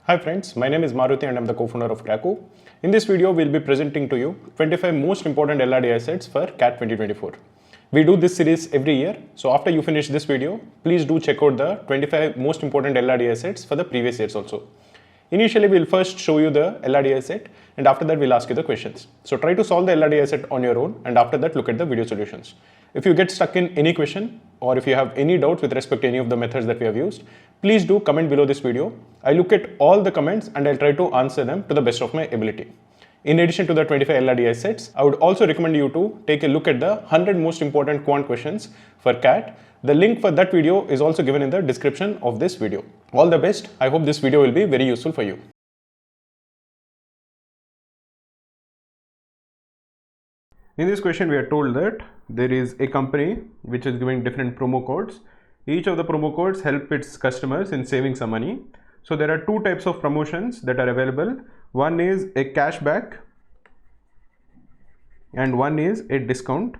Hi friends, my name is Maruti and I'm the co-founder of Cracku. In this video, we'll be presenting to you 25 most important LRDI sets for CAT 2024. We do this series every year, so after you finish this video, please do check out the 25 most important LRDI sets for the previous years also. Initially, we'll first show you the LRDI set and after that we'll ask you the questions. So try to solve the LRDI set on your own and after that look at the video solutions. If you get stuck in any question or if you have any doubts with respect to any of the methods that we have used, please do comment below this video. I look at all the comments and I'll try to answer them to the best of my ability. In addition to the 25 LRDI sets, I would also recommend you to take a look at the 100 most important quant questions for CAT. The link for that video is also given in the description of this video. All the best. I hope this video will be very useful for you. In this question, we are told that there is a company which is giving different promo codes. Each of the promo codes help its customers in saving some money. So there are two types of promotions that are available. One is a cashback and one is a discount.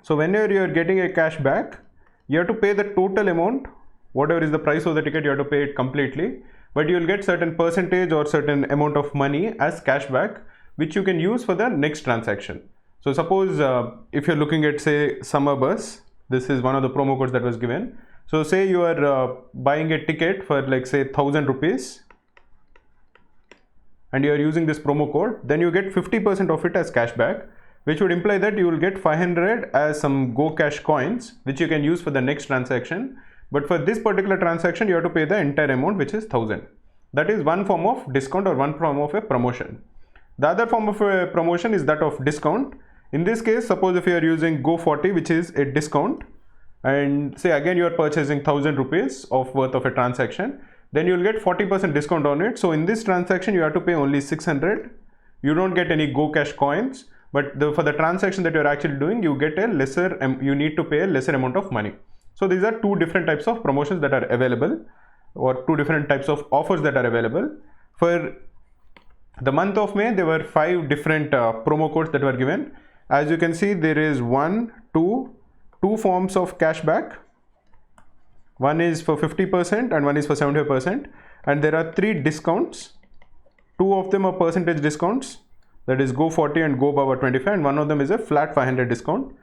So whenever you are getting a cashback, you have to pay the total amount. Whatever is the price of the ticket, you have to pay it completely. But you will get certain percentage or certain amount of money as cashback, which you can use for the next transaction. So suppose if you're looking at say summer bus, this is one of the promo codes that was given. So say you are buying a ticket for like say 1000 rupees and you are using this promo code, then you get 50% of it as cashback, which would imply that you will get 500 as some Go Cash coins, which you can use for the next transaction. But for this particular transaction, you have to pay the entire amount, which is 1000. That is one form of discount or one form of a promotion. The other form of a promotion is that of discount. In this case, suppose if you are using Go 40, which is a discount, and say again you are purchasing 1000 rupees of worth of a transaction, then you will get 40% discount on it. So in this transaction, you have to pay only 600. You don't get any Go Cash coins, but for the transaction that you are actually doing, you get a lesser, you need to pay a lesser amount of money. So these are two different types of promotions that are available, or two different types of offers that are available. For the month of May, there were 5 different promo codes that were given. As you can see, there is two forms of cashback. One is for 50% and one is for 75%. And there are 3 discounts. 2 of them are percentage discounts. That is Go 40 and Go Baba 25. And one of them is a flat 500 discount.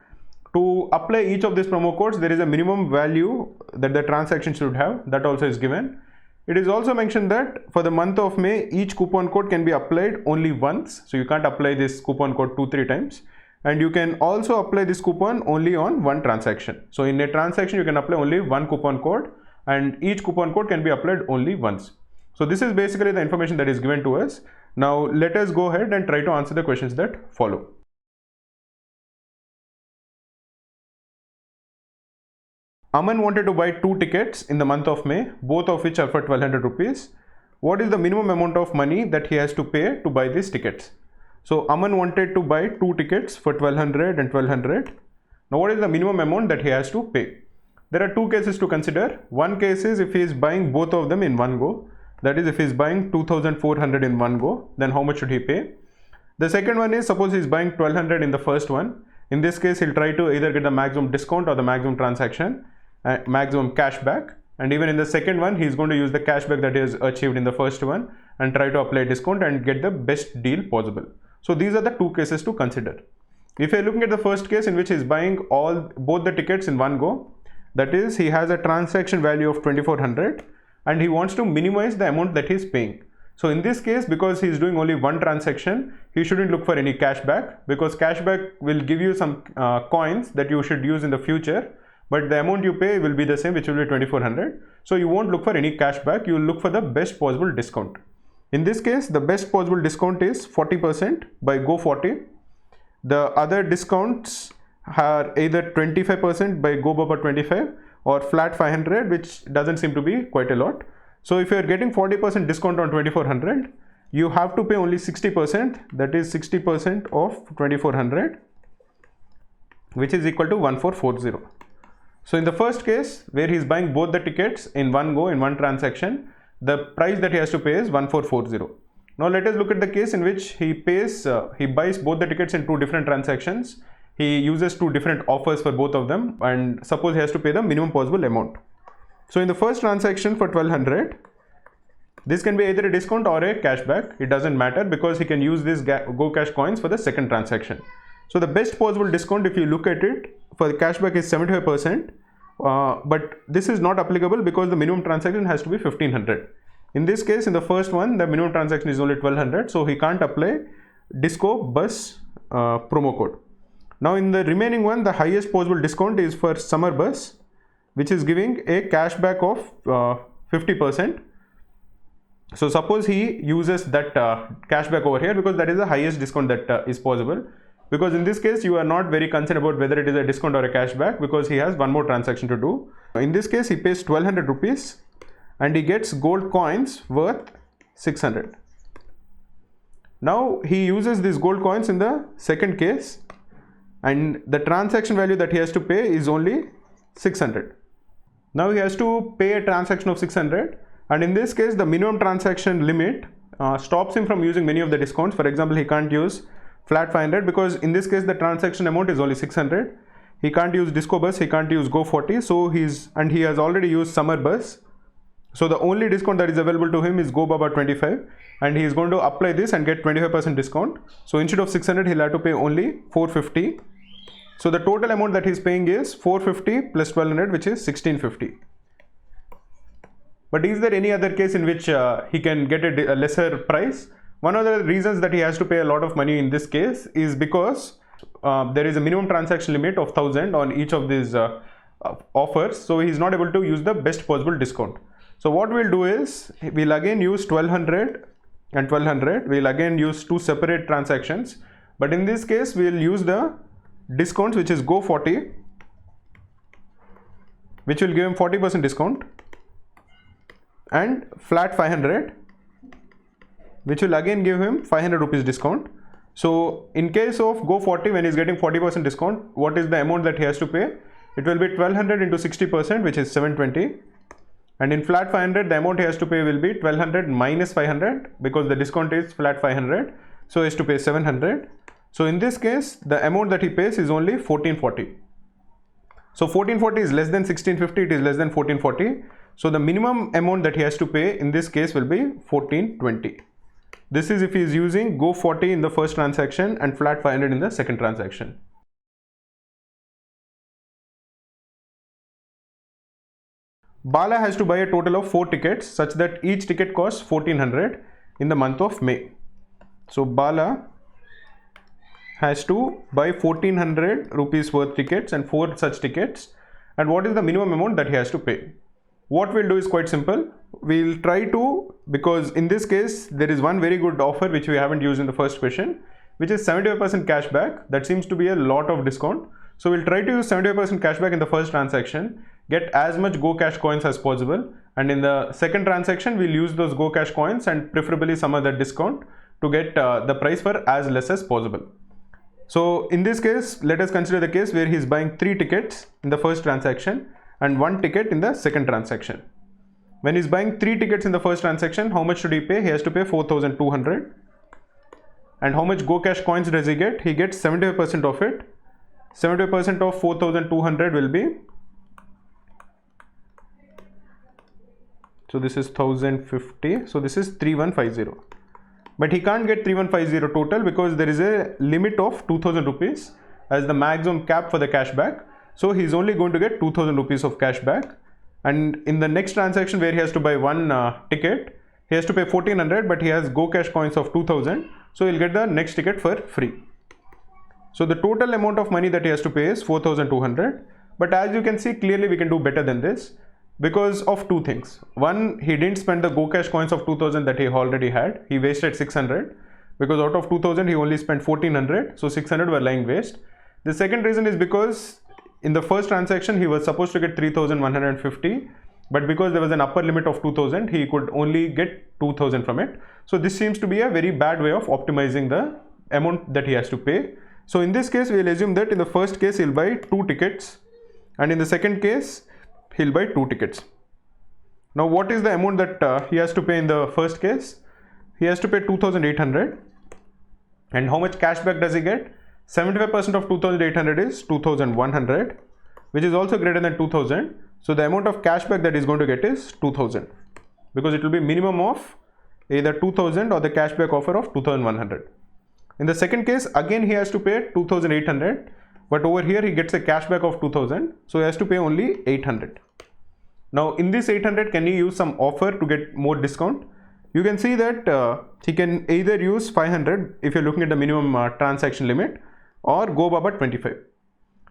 To apply each of these promo codes, there is a minimum value that the transaction should have. That also is given. It is also mentioned that for the month of May, each coupon code can be applied only once. So you can't apply this coupon code 2-3 times. And you can also apply this coupon only on one transaction. So in a transaction, you can apply only one coupon code and each coupon code can be applied only once. So this is basically the information that is given to us. Now let us go ahead and try to answer the questions that follow. Aman wanted to buy 2 tickets in the month of May, both of which are for 1200 rupees. What is the minimum amount of money that he has to pay to buy these tickets? So Aman wanted to buy 2 tickets for 1200 and 1200. Now what is the minimum amount that he has to pay? There are 2 cases to consider. One case is if he is buying both of them in one go. That is if he is buying 2400 in one go, then how much should he pay? The second one is suppose he is buying 1200 in the first one. In this case, he'll try to either get the maximum discount or the maximum transaction, maximum cashback. And even in the second one, he's going to use the cashback that he has achieved in the first one and try to apply discount and get the best deal possible. So these are the 2 cases to consider. If you're looking at the first case in which he's buying both the tickets in one go, that is he has a transaction value of 2400 and he wants to minimize the amount that he's paying. So in this case, because he's doing only one transaction, he shouldn't look for any cashback because cashback will give you some coins that you should use in the future, but the amount you pay will be the same, which will be 2400. So you won't look for any cashback, you will look for the best possible discount. In this case, the best possible discount is 40% by Go 40. The other discounts are either 25% by Go Baba 25 or flat 500, which doesn't seem to be quite a lot. So if you are getting 40% discount on 2400, you have to pay only 60%, that is 60% of 2400, which is equal to 1440. So in the first case, where he is buying both the tickets in one go in one transaction, the price that he has to pay is 1440. Now let us look at the case in which he buys both the tickets in 2 different transactions. He uses 2 different offers for both of them, and suppose he has to pay the minimum possible amount. So in the first transaction for 1200, This can be either a discount or a cashback. It doesn't matter because he can use this Go Cash coins for the second transaction. So the best possible discount, if you look at it, for the cashback is 75%. But this is not applicable because the minimum transaction has to be 1500. In this case, in the first one, the minimum transaction is only 1200, so he can't apply Disco Bus promo code. Now in the remaining one, the highest possible discount is for Summer Bus, which is giving a cashback of 50%. So suppose he uses that cashback over here because that is the highest discount that is possible. Because in this case, you are not very concerned about whether it is a discount or a cashback because he has one more transaction to do. In this case, he pays 1200 rupees and he gets gold coins worth 600. Now he uses these gold coins in the second case and the transaction value that he has to pay is only 600. Now he has to pay a transaction of 600, and in this case the minimum transaction limit stops him from using many of the discounts. For example, he can't use flat 500 because in this case the transaction amount is only 600. He can't use Disco Bus, he can't use Go 40, so he has already used Summer Bus. So the only discount that is available to him is Go Baba 25, and he is going to apply this and get 25% discount. So instead of 600, he'll have to pay only 450. So the total amount that he's paying is 450 plus 1200, which is 1650. But is there any other case in which he can get a lesser price? One of the reasons that he has to pay a lot of money in this case is because there is a minimum transaction limit of 1000 on each of these offers. So he's not able to use the best possible discount. So what we'll do is, we'll again use 1200 and 1200. We'll again use two separate transactions. But in this case, we'll use the discounts, which is Go 40, which will give him 40% discount, and flat 500, which will again give him 500 rupees discount. So in case of Go 40, when he's getting 40% discount, what is the amount that he has to pay? It will be 1200 into 60%, which is 720. And in flat 500, the amount he has to pay will be 1200 minus 500 because the discount is flat 500. So he has to pay 700. So in this case, the amount that he pays is only 1440. So 1440 is less than 1650, it is less than 1440. So the minimum amount that he has to pay in this case will be 1420. This is if he is using Go 40 in the first transaction and flat 500 in the second transaction. Bala has to buy a total of 4 tickets such that each ticket costs 1400 in the month of May. So Bala has to buy 1400 rupees worth tickets and 4 such tickets. And what is the minimum amount that he has to pay? What we'll do is quite simple. We'll try to, because in this case there is one very good offer which we haven't used in the first question, which is 75% cashback. That seems to be a lot of discount. So we'll try to use 75% cashback in the first transaction, get as much Go Cash coins as possible, and in the second transaction we'll use those Go Cash coins and preferably some other discount to get the price for as less as possible. So in this case, let us consider the case where he is buying 3 tickets in the first transaction and 1 ticket in the second transaction. When he is buying 3 tickets in the first transaction, how much should he pay? He has to pay 4200. And how much Go Cash coins does he get? He gets 75% of it. 70% of 4200 will be, so this is 1050, so this is 3150. But he can't get 3150 total because there is a limit of 2000 rupees as the maximum cap for the cashback. So he's only going to get 2000 rupees of cashback. And in the next transaction where he has to buy 1 ticket, he has to pay 1400, but he has Go Cash coins of 2000. So he'll get the next ticket for free. So the total amount of money that he has to pay is 4200. But as you can see, clearly we can do better than this because of 2 things. One, he didn't spend the Go Cash coins of 2000 that he already had. He wasted 600 because out of 2000 he only spent 1400. So 600 were lying waste. The second reason is because in the first transaction he was supposed to get 3150. But because there was an upper limit of 2000, he could only get 2000 from it. So this seems to be a very bad way of optimizing the amount that he has to pay. So in this case, we will assume that in the first case, he'll buy 2 tickets. And in the second case, he'll buy 2 tickets. Now, what is the amount that he has to pay in the first case? He has to pay 2800. And how much cashback does he get? 75% of 2800 is 2100, which is also greater than 2000. So the amount of cashback that he's going to get is 2000. because it will be minimum of either 2000 or the cashback offer of 2100. In the second case, again he has to pay 2800, but over here he gets a cashback of 2000, so he has to pay only 800. Now in this 800, can he use some offer to get more discount? You can see that he can either use 500 if you're looking at the minimum transaction limit, or go above 25.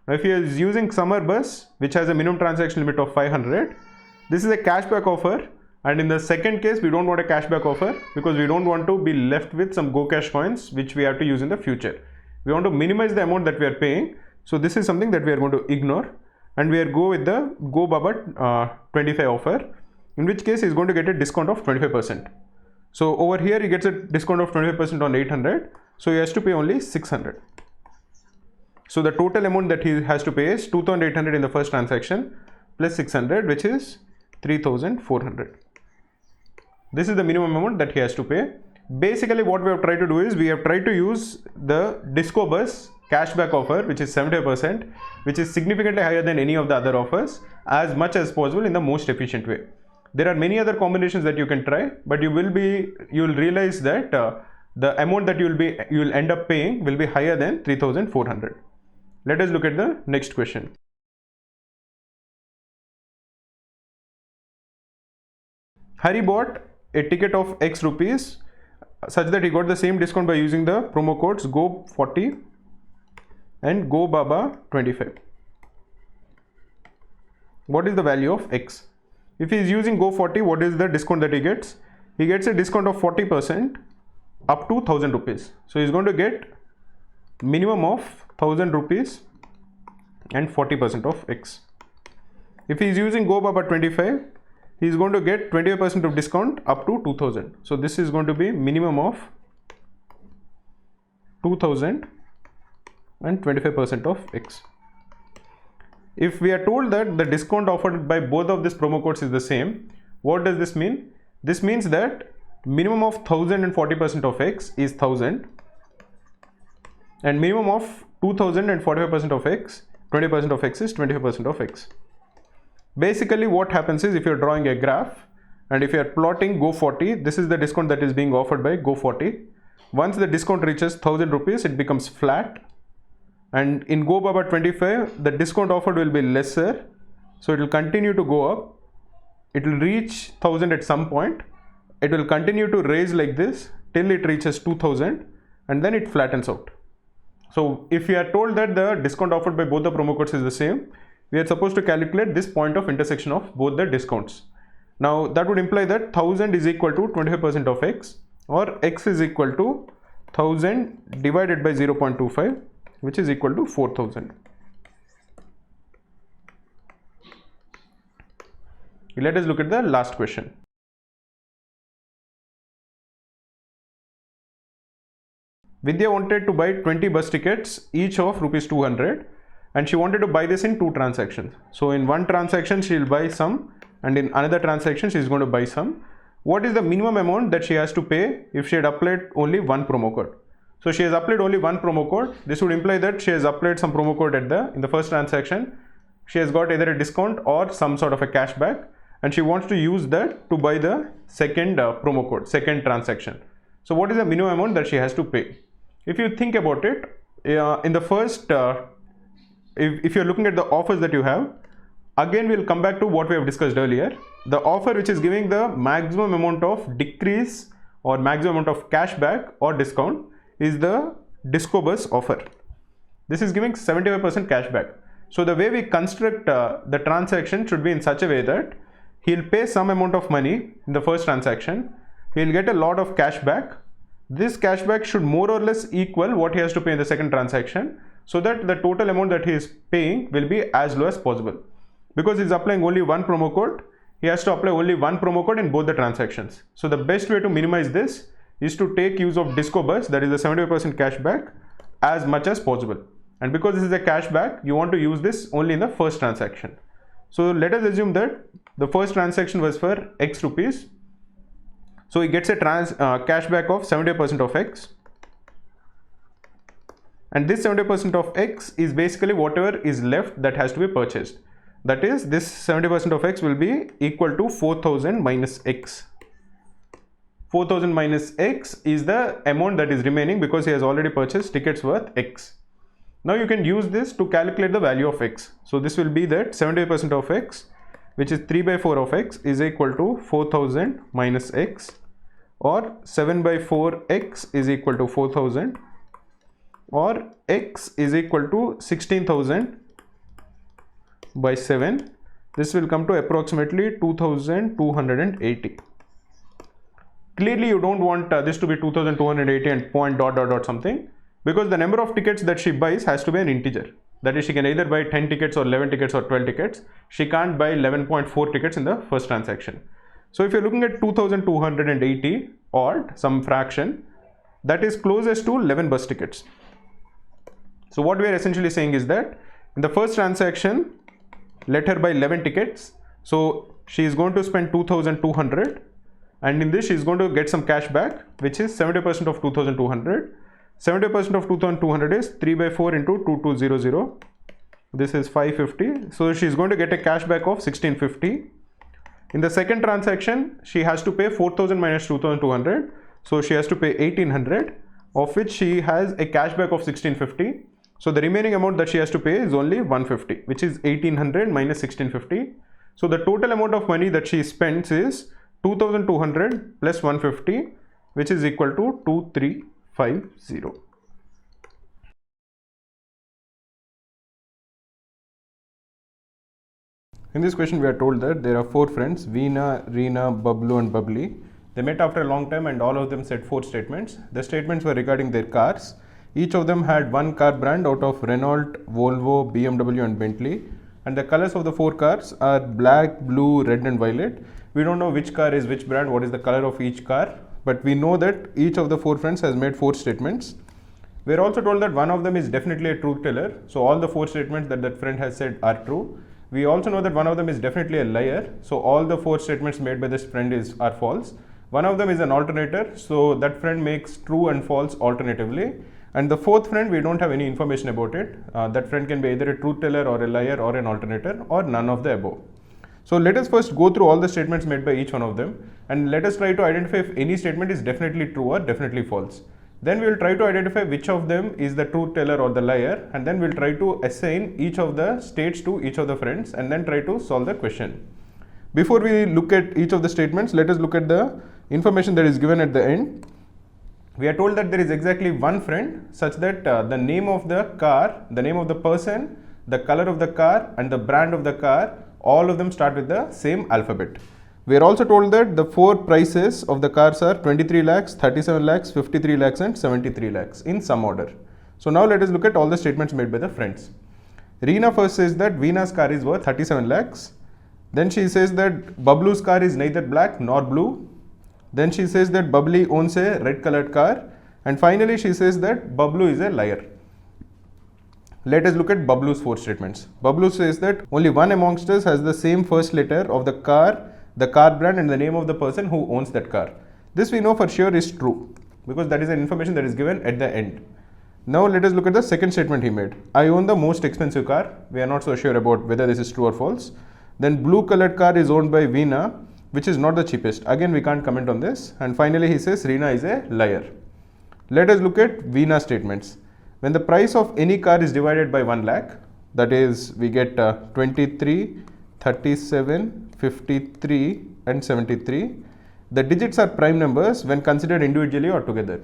Now if he is using summer bus, which has a minimum transaction limit of 500, this is a cashback offer, and in the second case we don't want a cashback offer because we don't want to be left with some Go Cash coins which we have to use in the future. We want to minimize the amount that we are paying, so this is something that we are going to ignore, and we are go with the Go Baba 25 offer, in which case he is going to get a discount of 25%. So over here he gets a discount of 25% on 800, so he has to pay only 600. So the total amount that he has to pay is 2800 in the first transaction plus 600, which is 3400. This is the minimum amount that he has to pay. Basically what we have tried to do is we have tried to use the Disco Bus cashback offer, which is 75%, which is significantly higher than any of the other offers, as much as possible in the most efficient way. There are many other combinations that you can try, but you will realize that the amount that you will end up paying will be higher than 3400. Let us look at the next question. Hari bought a ticket of X rupees such that he got the same discount by using the promo codes GO40 and GOBABA25. What is the value of X? If he is using GO40, what is the discount that he gets? He gets a discount of 40% up to 1000 rupees. So he is going to get minimum of 1000 rupees and 40% of X. If he is using GOBABA25, he is going to get 20% of discount up to 2000. So this is going to be minimum of 2000 and 25% of X. If we are told that the discount offered by both of these promo codes is the same, what does this mean? This means that minimum of 1000 and 40% of X is 1000, and minimum of 2000 and 45% of X, 20% of X is 25% of X. Basically what happens is, if you're drawing a graph and if you're plotting GO40, this is the discount that is being offered by GO40. Once the discount reaches 1000 rupees, it becomes flat, and in GOBABA25 the discount offered will be lesser, so it will continue to go up. It will reach 1000 at some point. It will continue to raise like this till it reaches 2000, and then it flattens out. So if we are told that the discount offered by both the promo codes is the same, we are supposed to calculate this point of intersection of both the discounts. Now that would imply that 1000 is equal to 25% of X, or X is equal to 1000 divided by 0.25, which is equal to 4000. Let us look at the last question. Vidya wanted to buy 20 bus tickets, each of rupees 200, and she wanted to buy this in 2 transactions. So in one transaction she will buy some, and in another transaction she is going to buy some. What is the minimum amount that she has to pay if she had applied only one promo code? So she has applied only one promo code. This would imply that she has applied some promo code in the first transaction. She has got either a discount or some sort of a cashback, and she wants to use that to buy the second promo code, second transaction. So what is the minimum amount that she has to pay? If you think about it, in the first, if you're looking at the offers that you have, again we'll come back to what we have discussed earlier. The offer which is giving the maximum amount of decrease or maximum amount of cashback or discount is the Disco Bus offer. This is giving 75% cashback. So the way we construct the transaction should be in such a way that he'll pay some amount of money in the first transaction, he'll get a lot of cashback. This cashback should more or less equal what he has to pay in the second transaction, so that the total amount that he is paying will be as low as possible. Because he's applying only one promo code, he has to apply only one promo code in both the transactions. So the best way to minimize this is to take use of Disco Bus, that is the 75% cashback, as much as possible. And because this is a cashback, you want to use this only in the first transaction. So let us assume that the first transaction was for X rupees. So he gets a cashback of 70% of X, and this 70% of X is basically whatever is left that has to be purchased. That is, this 70% of X will be equal to 4000 minus X. 4000 minus X is the amount that is remaining because he has already purchased tickets worth X. Now you can use this to calculate the value of X. So this will be that 70% of X, which is 3 by 4 of X, is equal to 4000 minus X, or 7 by 4 X is equal to 4000, or X is equal to 16,000 by 7. This will come to approximately 2280. Clearly you don't want this to be 2280 and point dot dot dot something, because the number of tickets that she buys has to be an integer. That is, she can either buy 10 tickets or 11 tickets or 12 tickets. She can't buy 11.4 tickets in the first transaction. So if you're looking at 2280 odd, some fraction, that is closest to 11 bus tickets. So what we are essentially saying is that in the first transaction, let her buy 11 tickets. So she is going to spend 2200, and in this she is going to get some cash back, which is 70% of 2200. 70% of 2200 is 3 by 4 into 2200. This is 550. So she is going to get a cash back of 1650. In the second transaction, she has to pay 4000 minus 2200. So she has to pay 1800, of which she has a cash back of 1650. So the remaining amount that she has to pay is only 150, which is 1800 minus 1650. So the total amount of money that she spends is 2200 plus 150, which is equal to 2350. In this question, we are told that there are 4 friends, Veena, Reena, Bablu and Bubbly. They met after a long time and all of them said 4 statements. The statements were regarding their cars. Each of them had one car brand out of Renault, Volvo, BMW and Bentley. And the colors of the 4 cars are black, blue, red and violet. We don't know which car is which brand, what is the color of each car. But we know that each of the 4 friends has made 4 statements. We are also told that one of them is definitely a truth teller. So all the 4 statements that that friend has said are true. We also know that one of them is definitely a liar. So all the 4 statements made by this friend are false. One of them is an alternator. So that friend makes true and false alternatively. And the 4th friend, we don't have any information about it. That friend can be either a truth teller or a liar or an alternator or none of the above. So let us first go through all the statements made by each one of them, and let us try to identify if any statement is definitely true or definitely false. Then we will try to identify which of them is the truth teller or the liar, and then we will try to assign each of the states to each of the friends and then try to solve the question. Before we look at each of the statements, let us look at the information that is given at the end. We are told that there is exactly one friend such that the name of the car, the name of the person, the color of the car and the brand of the car, all of them start with the same alphabet. We are also told that the 4 prices of the cars are 23 lakhs, 37 lakhs, 53 lakhs and 73 lakhs in some order. So now let us look at all the statements made by the friends. Reena first says that Veena's car is worth 37 lakhs. Then she says that Bablu's car is neither black nor blue. Then she says that Bubbly owns a red colored car. And finally she says that Bablu is a liar. Let us look at Bablu's 4 statements. Bablu says that only one amongst us has the same first letter of the car brand and the name of the person who owns that car. This we know for sure is true because that is an information that is given at the end. Now let us look at the second statement he made. I own the most expensive car. We are not so sure about whether this is true or false. Then blue colored car is owned by Veena, which is not the cheapest. Again, we can't comment on this. And finally he says Reena is a liar. Let us look at Veena's statements. When the price of any car is divided by 1 lakh, that is we get 23, 37, 53 and 73. The digits are prime numbers when considered individually or together.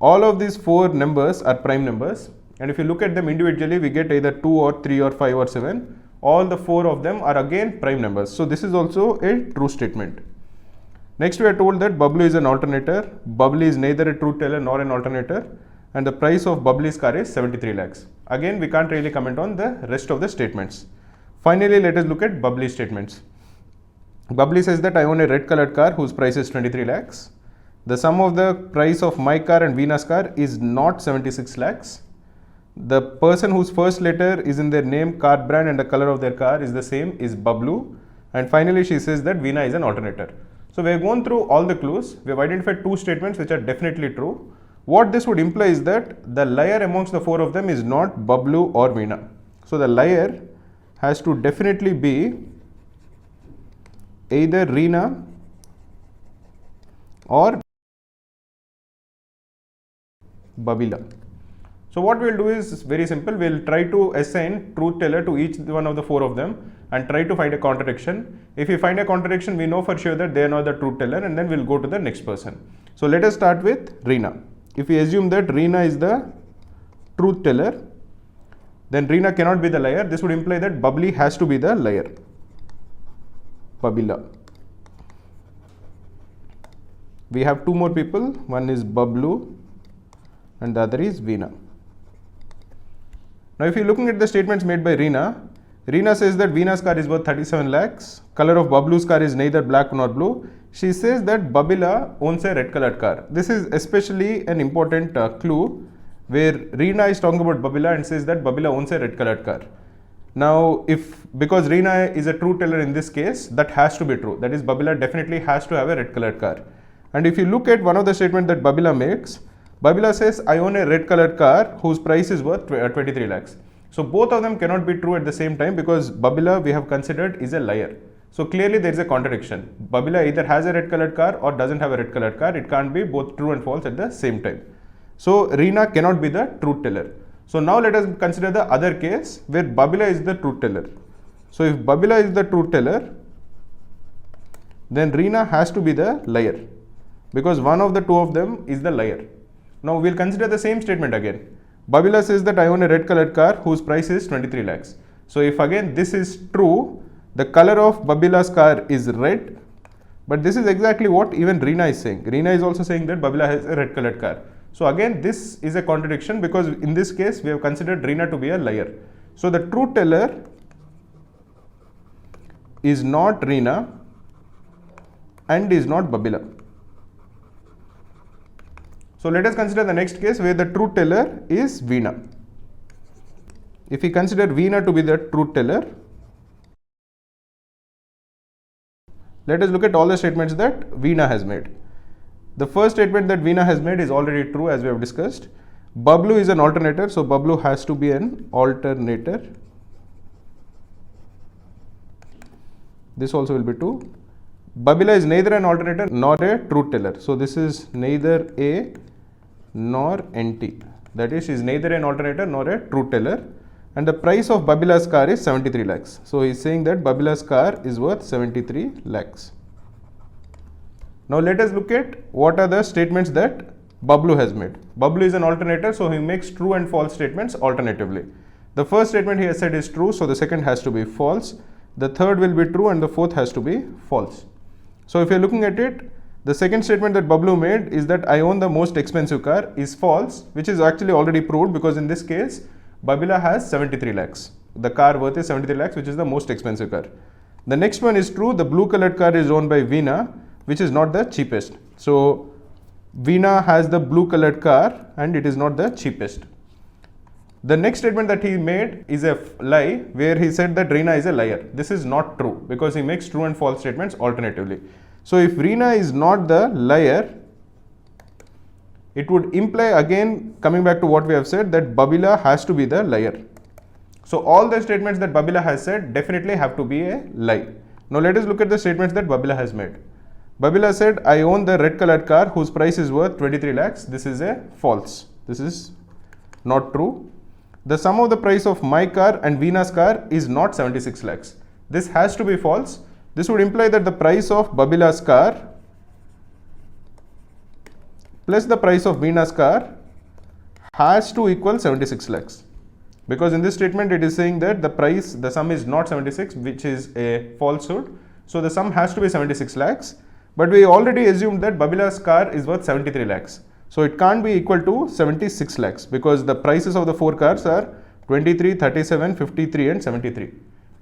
All of these 4 numbers are prime numbers, and if you look at them individually, we get either 2 or 3 or 5 or 7. All the 4 of them are again prime numbers. So this is also a true statement. Next we are told that Bablu is an alternator. Bubbly is neither a truth teller nor an alternator. And the price of Bubbly's car is 73 lakhs. Again, we can't really comment on the rest of the statements. Finally, let us look at Bubbly's statements. Bubbly says that I own a red colored car whose price is 23 lakhs. The sum of the price of my car and Veena's car is not 76 lakhs. The person whose first letter is in their name, car brand and the color of their car is the same is Bablu. And finally, she says that Veena is an alternator. So we have gone through all the clues. We have identified 2 statements which are definitely true. What this would imply is that the liar amongst the 4 of them is not Bablu or Veena. So the liar has to definitely be either Reena or Babila. So what we'll do is very simple. We'll try to assign truth teller to each one of the 4 of them and try to find a contradiction. If we find a contradiction, we know for sure that they are not the truth teller, and then we'll go to the next person. So let us start with Reena. If we assume that Reena is the truth teller, then Reena cannot be the liar. This would imply that Bubbly has to be the liar. Babila. We have 2 more people. One is Bablu and the other is Veena. Now if you're looking at the statements made by Reena, Reena says that Veena's car is worth 37 lakhs. Color of Bablu's car is neither black nor blue. She says that Babila owns a red colored car. This is especially an important clue where Reena is talking about Babila and says that Babila owns a red colored car. Now because Reena is a true teller in this case, that has to be true. That is, Babila definitely has to have a red colored car. And if you look at one of the statements that Babila makes, Babila says, I own a red colored car whose price is worth 23 lakhs. So both of them cannot be true at the same time because Babila we have considered is a liar. So clearly there is a contradiction. Babila either has a red colored car or doesn't have a red colored car. It can't be both true and false at the same time. So Reena cannot be the truth teller. So now let us consider the other case where Babila is the truth teller. So if Babila is the truth teller, then Reena has to be the liar because one of the 2 of them is the liar. Now we'll consider the same statement again. Babila says that I own a red colored car whose price is 23 lakhs. So if again this is true, the color of Babila's car is red, but this is exactly what even Reena is saying. Reena is also saying that Babila has a red colored car. So again this is a contradiction because in this case we have considered Reena to be a liar. So the truth teller is not Reena and is not Babila. So let us consider the next case where the truth teller is Veena. If we consider Veena to be the truth teller, let us look at all the statements that Veena has made. The first statement that Veena has made is already true as we have discussed. Bablu is an alternator, so Bablu has to be an alternator. This also will be true. Babila is neither an alternator nor a truth teller. So this is neither A nor NT. That is, she is neither an alternator nor a truth teller. And the price of Babila's car is 73 lakhs. So he is saying that Babila's car is worth 73 lakhs. Now let us look at what are the statements that Bablu has made. Bablu is an alternator, so he makes true and false statements alternatively. The first statement he has said is true, so the second has to be false. The third will be true and the fourth has to be false. So if you are looking at it, the second statement that Bablu made is that I own the most expensive car is false, which is actually already proved because in this case, Babila has 73 lakhs. The car worth is 73 lakhs, which is the most expensive car. The next one is true. The blue colored car is owned by Veena, which is not the cheapest. So Veena has the blue colored car and it is not the cheapest. The next statement that he made is a lie where he said that Reena is a liar. This is not true because he makes true and false statements alternatively. So if Reena is not the liar, it would imply, again coming back to what we have said, that Babila has to be the liar. So all the statements that Babila has said definitely have to be a lie. Now let us look at the statements that Babila has made. Babila said, I own the red colored car whose price is worth 23 lakhs. This is a false. This is not true. The sum of the price of my car and Veena's car is not 76 lakhs. This has to be false. This would imply that the price of Babila's car plus the price of Veena's car has to equal 76 lakhs. Because in this statement it is saying that the sum is not 76, which is a falsehood. So the sum has to be 76 lakhs. But we already assumed that Babila's car is worth 73 lakhs. So it can't be equal to 76 lakhs because the prices of the 4 cars are 23, 37, 53 and 73.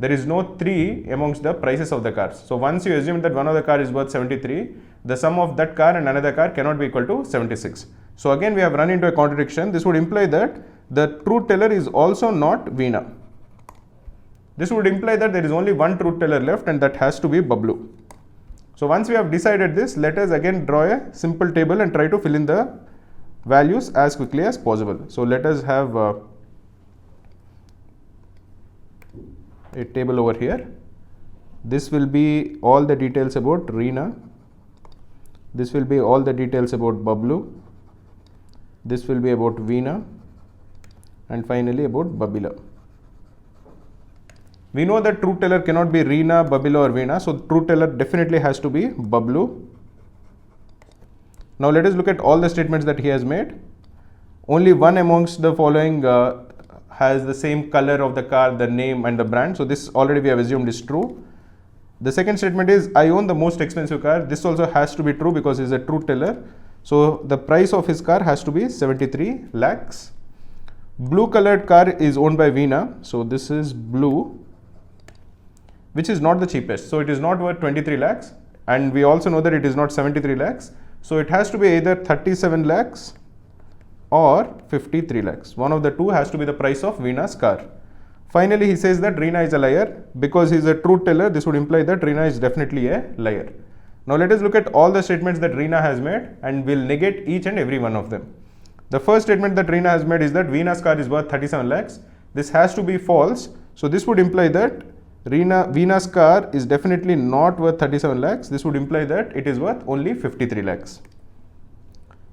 There is no 3 amongst the prices of the cars. So once you assume that one of the car is worth 73, the sum of that car and another car cannot be equal to 76. So again we have run into a contradiction. This would imply that the truth teller is also not Veena. This would imply that there is only one truth teller left and that has to be Bablu. So once we have decided this, let us again draw a simple table and try to fill in the values as quickly as possible. So let us have a table over here. This will be all the details about Reena. This will be all the details about Bablu. this will be about Veena, and finally about Babila. We know that true teller cannot be Reena, Babila or Veena, so true teller definitely has to be Bablu. Now let us look at all the statements that he has made. Only one amongst the following has the same color of the car, the name and the brand, so this already we have assumed is true. The second statement is I own the most expensive car. This also has to be true because he is a true teller. So the price of his car has to be 73 lakhs. Blue colored car is owned by Veena, so this is blue, which is not the cheapest, so it is not worth 23 lakhs, and we also know that it is not 73 lakhs, so it has to be either 37 lakhs or 53 lakhs. One of the two has to be the price of Veena's car. Finally, he says that Reena is a liar. Because he is a true teller, this would imply that Reena is definitely a liar. Now let us look at all the statements that Reena has made and we'll negate each and every one of them. The first statement that Reena has made is that Veena's car is worth 37 lakhs. This has to be false, so this would imply that Veena's car is definitely not worth 37 lakhs. This would imply that it is worth only 53 lakhs.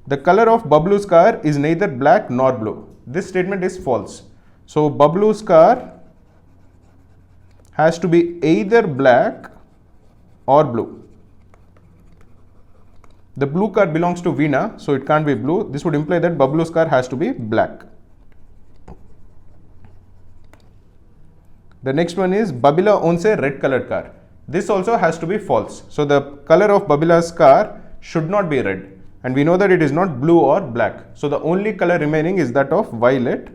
The color of Bablu's car is neither black nor blue. This statement is false. So Bablu's car has to be either black or blue. The blue car belongs to Veena, so it can't be blue. This would imply that Bablu's car has to be black. The next one is Babila owns a red colored car. This also has to be false. So the color of Babila's car should not be red, and we know that it is not blue or black. So the only color remaining is that of violet,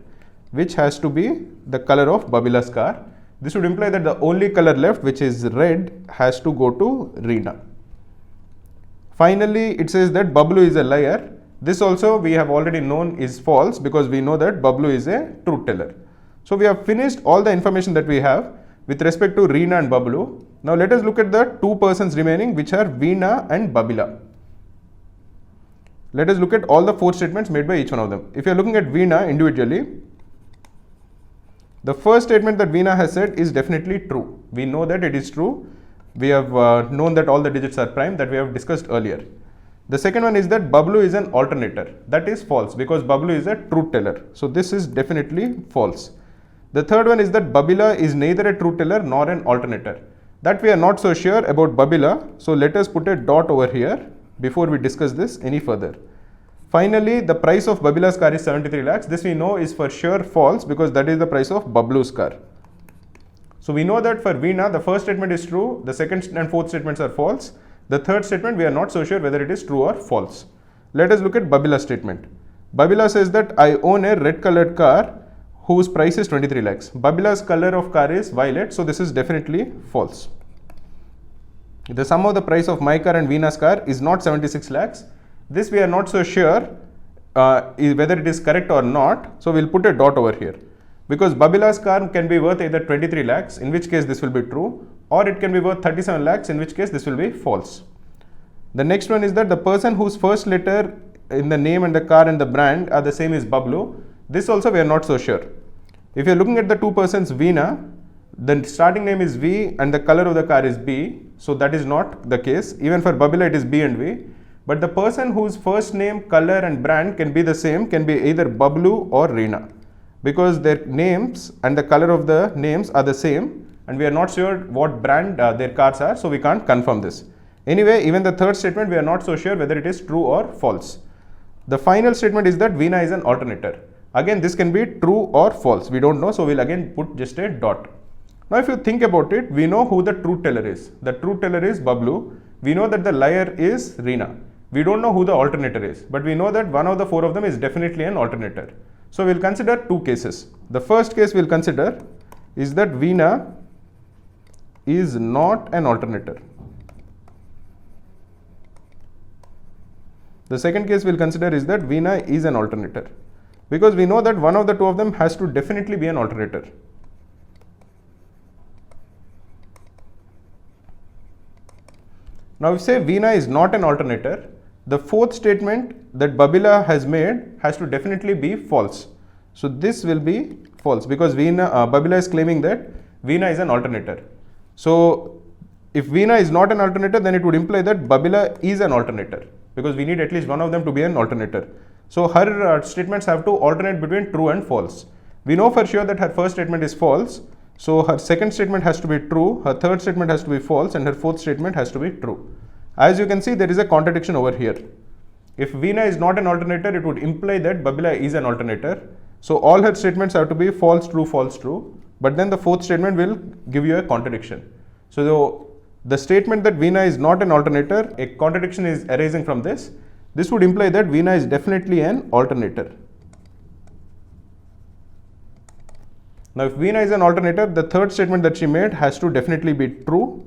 which has to be the color of Babila's car. This would imply that the only color left, which is red, has to go to Reena. Finally, it says that Bablu is a liar. This also we have already known is false because we know that Bablu is a true teller. So we have finished all the information that we have with respect to Reena and Bablu. Now let us look at the two persons remaining, which are Veena and Babila. Let us look at all the four statements made by each one of them. If you are looking at Veena individually, the first statement that Veena has said is definitely true. We know that it is true. We have known that all the digits are prime, that we have discussed earlier. The second one is that Bablu is an alternator. That is false because Bablu is a true teller. So this is definitely false. The third one is that Babila is neither a true teller nor an alternator. That we are not so sure about Babila. So let us put a dot over here before we discuss this any further. Finally, the price of Babila's car is 73 lakhs. This we know is for sure false because that is the price of Bablu's car. So we know that for Veena, the first statement is true. The second and fourth statements are false. The third statement, we are not so sure whether it is true or false. Let us look at Babila's statement. Babila says that I own a red colored car whose price is 23 lakhs. Babila's color of car is violet, so this is definitely false. The sum of the price of my car and Veena's car is not 76 lakhs. This we are not so sure whether it is correct or not, so we'll put a dot over here. Because Babila's car can be worth either 23 lakhs, in which case this will be true, or it can be worth 37 lakhs, in which case this will be false. The next one is that the person whose first letter in the name and the car and the brand are the same is Bablu. This also we are not so sure. If you are looking at the two persons Veena, the starting name is V and the color of the car is B, so that is not the case. Even for Babila it is B and V. But the person whose first name, color and brand can be the same can be either Bablu or Reena, because their names and the color of the names are the same and we are not sure what brand their cars are, so we can't confirm this. Anyway, even the third statement we are not so sure whether it is true or false. The final statement is that Veena is an alternator. Again, this can be true or false, we don't know, so we'll again put just a dot. Now if you think about it, we know who the true teller is. The true teller is Bablu. We know that the liar is Reena. We don't know who the alternator is, but we know that one of the four of them is definitely an alternator. So we'll consider two cases. The first case we'll consider is that Veena is not an alternator. The second case we'll consider is that Veena is an alternator, because we know that one of the two of them has to definitely be an alternator. Now if say Veena is not an alternator, the fourth statement that Babila has made has to definitely be false. So this will be false because Babila is claiming that Veena is an alternator. So if Veena is not an alternator, then it would imply that Babila is an alternator, because we need at least one of them to be an alternator. So her statements have to alternate between true and false. We know for sure that her first statement is false. So her second statement has to be true, her third statement has to be false, and her fourth statement has to be true. As you can see, there is a contradiction over here. If Veena is not an alternator, it would imply that Babila is an alternator. So all her statements have to be false, true. But then the fourth statement will give you a contradiction. So the statement that Veena is not an alternator, a contradiction is arising from this. This would imply that Veena is definitely an alternator. Now if Veena is an alternator, the third statement that she made has to definitely be true.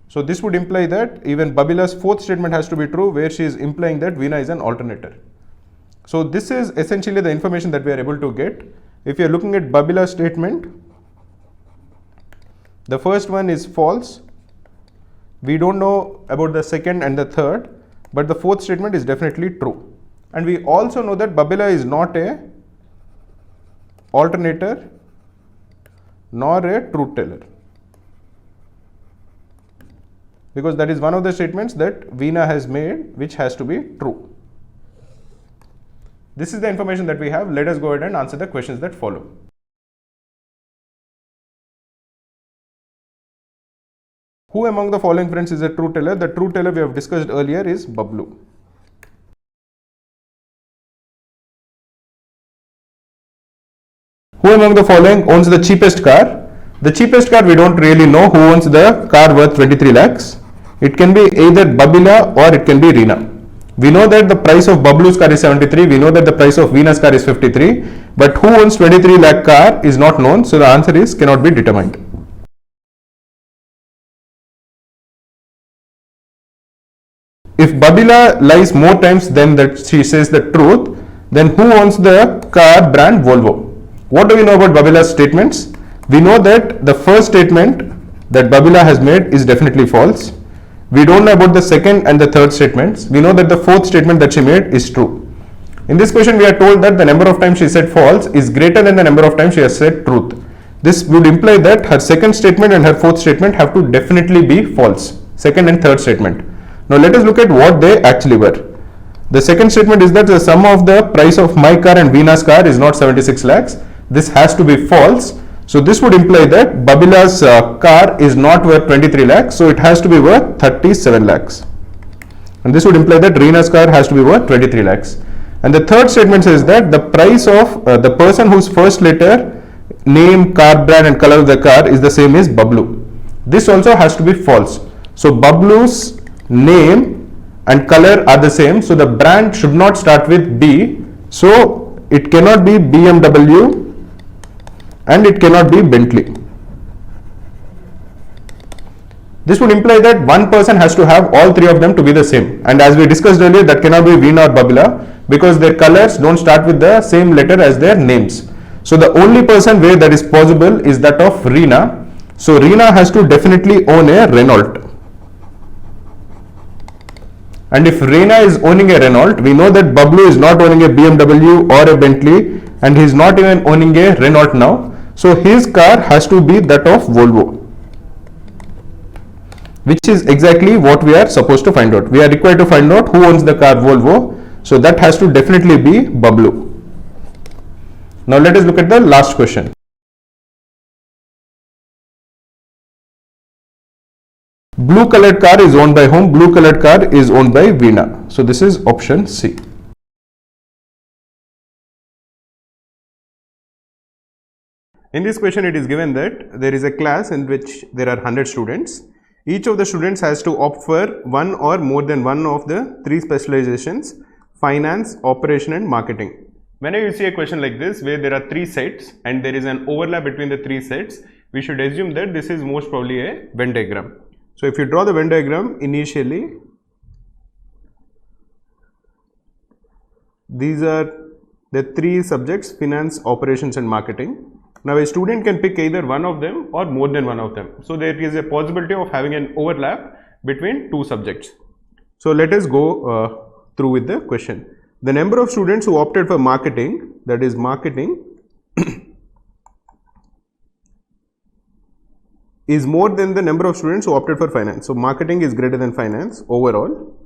So this would imply that even Babila's fourth statement has to be true, where she is implying that Veena is an alternator. So this is essentially the information that we are able to get. If you are looking at Babila's statement, the first one is false. We don't know about the second and the third, but the fourth statement is definitely true. And we also know that Babila is not a alternator nor a truth teller, because that is one of the statements that Veena has made which has to be true. This is the information that we have. Let us go ahead and answer the questions that follow. Who among the following friends is a truth teller? The truth teller we have discussed earlier is Bablu. Who among the following owns the cheapest car? The cheapest car, we don't really know who owns the car worth 23 lakhs. It can be either Babila or it can be Reena. We know that the price of Bablu's car is 73. We know that the price of Veena's car is 53. But who owns 23 lakh car is not known. So the answer is cannot be determined. If Babila lies more times than that she says the truth, then who owns the car brand Volvo? What do we know about Babila's statements? We know that the first statement that Babila has made is definitely false. We don't know about the second and the third statements. We know that the fourth statement that she made is true. In this question, we are told that the number of times she said false is greater than the number of times she has said truth. This would imply that her second statement and her fourth statement have to definitely be false. Second and third statement. Now let us look at what they actually were. The second statement is that the sum of the price of my car and Veena's car is not 76 lakhs. This has to be false. So this would imply that Babila's car is not worth 23 lakhs. So it has to be worth 37 lakhs. And this would imply that Reena's car has to be worth 23 lakhs. And the third statement says that the price of the person whose first letter, name, car brand and color of the car is the same as Bablu. This also has to be false. So Bablu's name and color are the same. So the brand should not start with B. So it cannot be BMW and it cannot be Bentley. This would imply that one person has to have all three of them to be the same. And as we discussed earlier, that cannot be Veena or Babila because their colors don't start with the same letter as their names. So the only person where that is possible is that of Reena. So Reena has to definitely own a Renault. And if Reena is owning a Renault, we know that Bablu is not owning a BMW or a Bentley and he is not even owning a Renault now. So his car has to be that of Volvo, which is exactly what we are supposed to find out. We are required to find out who owns the car Volvo. So that has to definitely be Bablu. Now let us look at the last question. Blue colored car is owned by whom? Blue colored car is owned by Veena. So this is option C. In this question, it is given that there is a class in which there are 100 students. Each of the students has to opt for one or more than one of the three specializations: finance, operation and marketing. Whenever you see a question like this where there are three sets and there is an overlap between the three sets, we should assume that this is most probably a Venn diagram. So if you draw the Venn diagram initially, these are the three subjects: finance, operations and marketing. Now a student can pick either one of them or more than one of them. So there is a possibility of having an overlap between two subjects. So let us go through with the question. The number of students who opted for marketing, that is marketing, is more than the number of students who opted for finance. So marketing is greater than finance overall.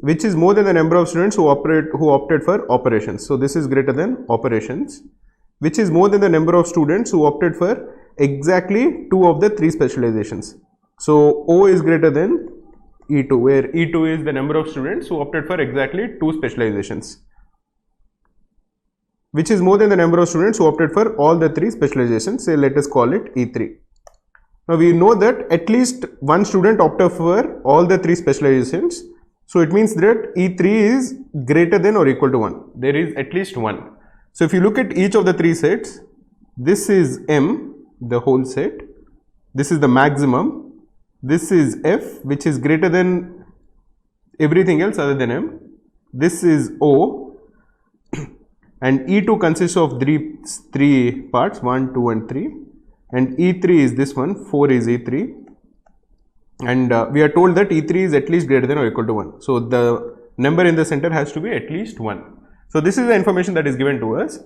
which is more than the number of students who opted for operations. So this is greater than operations, which is more than the number of students who opted for exactly 2 of the 3 specializations. So O is greater than E2, where E2 is the number of students who opted for exactly 2 specializations, which is more than the number of students who opted for all the 3 specializations. Say let us call it E3. Now we know that at least one student opted for all the 3 specializations. So it means that E3 is greater than or equal to 1. There is at least one. So if you look at each of the 3 sets, this is M, the whole set. This is the maximum. This is F, which is greater than everything else other than M. This is O, and E2 consists of three parts, 1, 2 and 3, and E3 is this one, 4 is E3, and we are told that E3 is at least greater than or equal to 1. So the number in the center has to be at least 1. So this is the information that is given to us.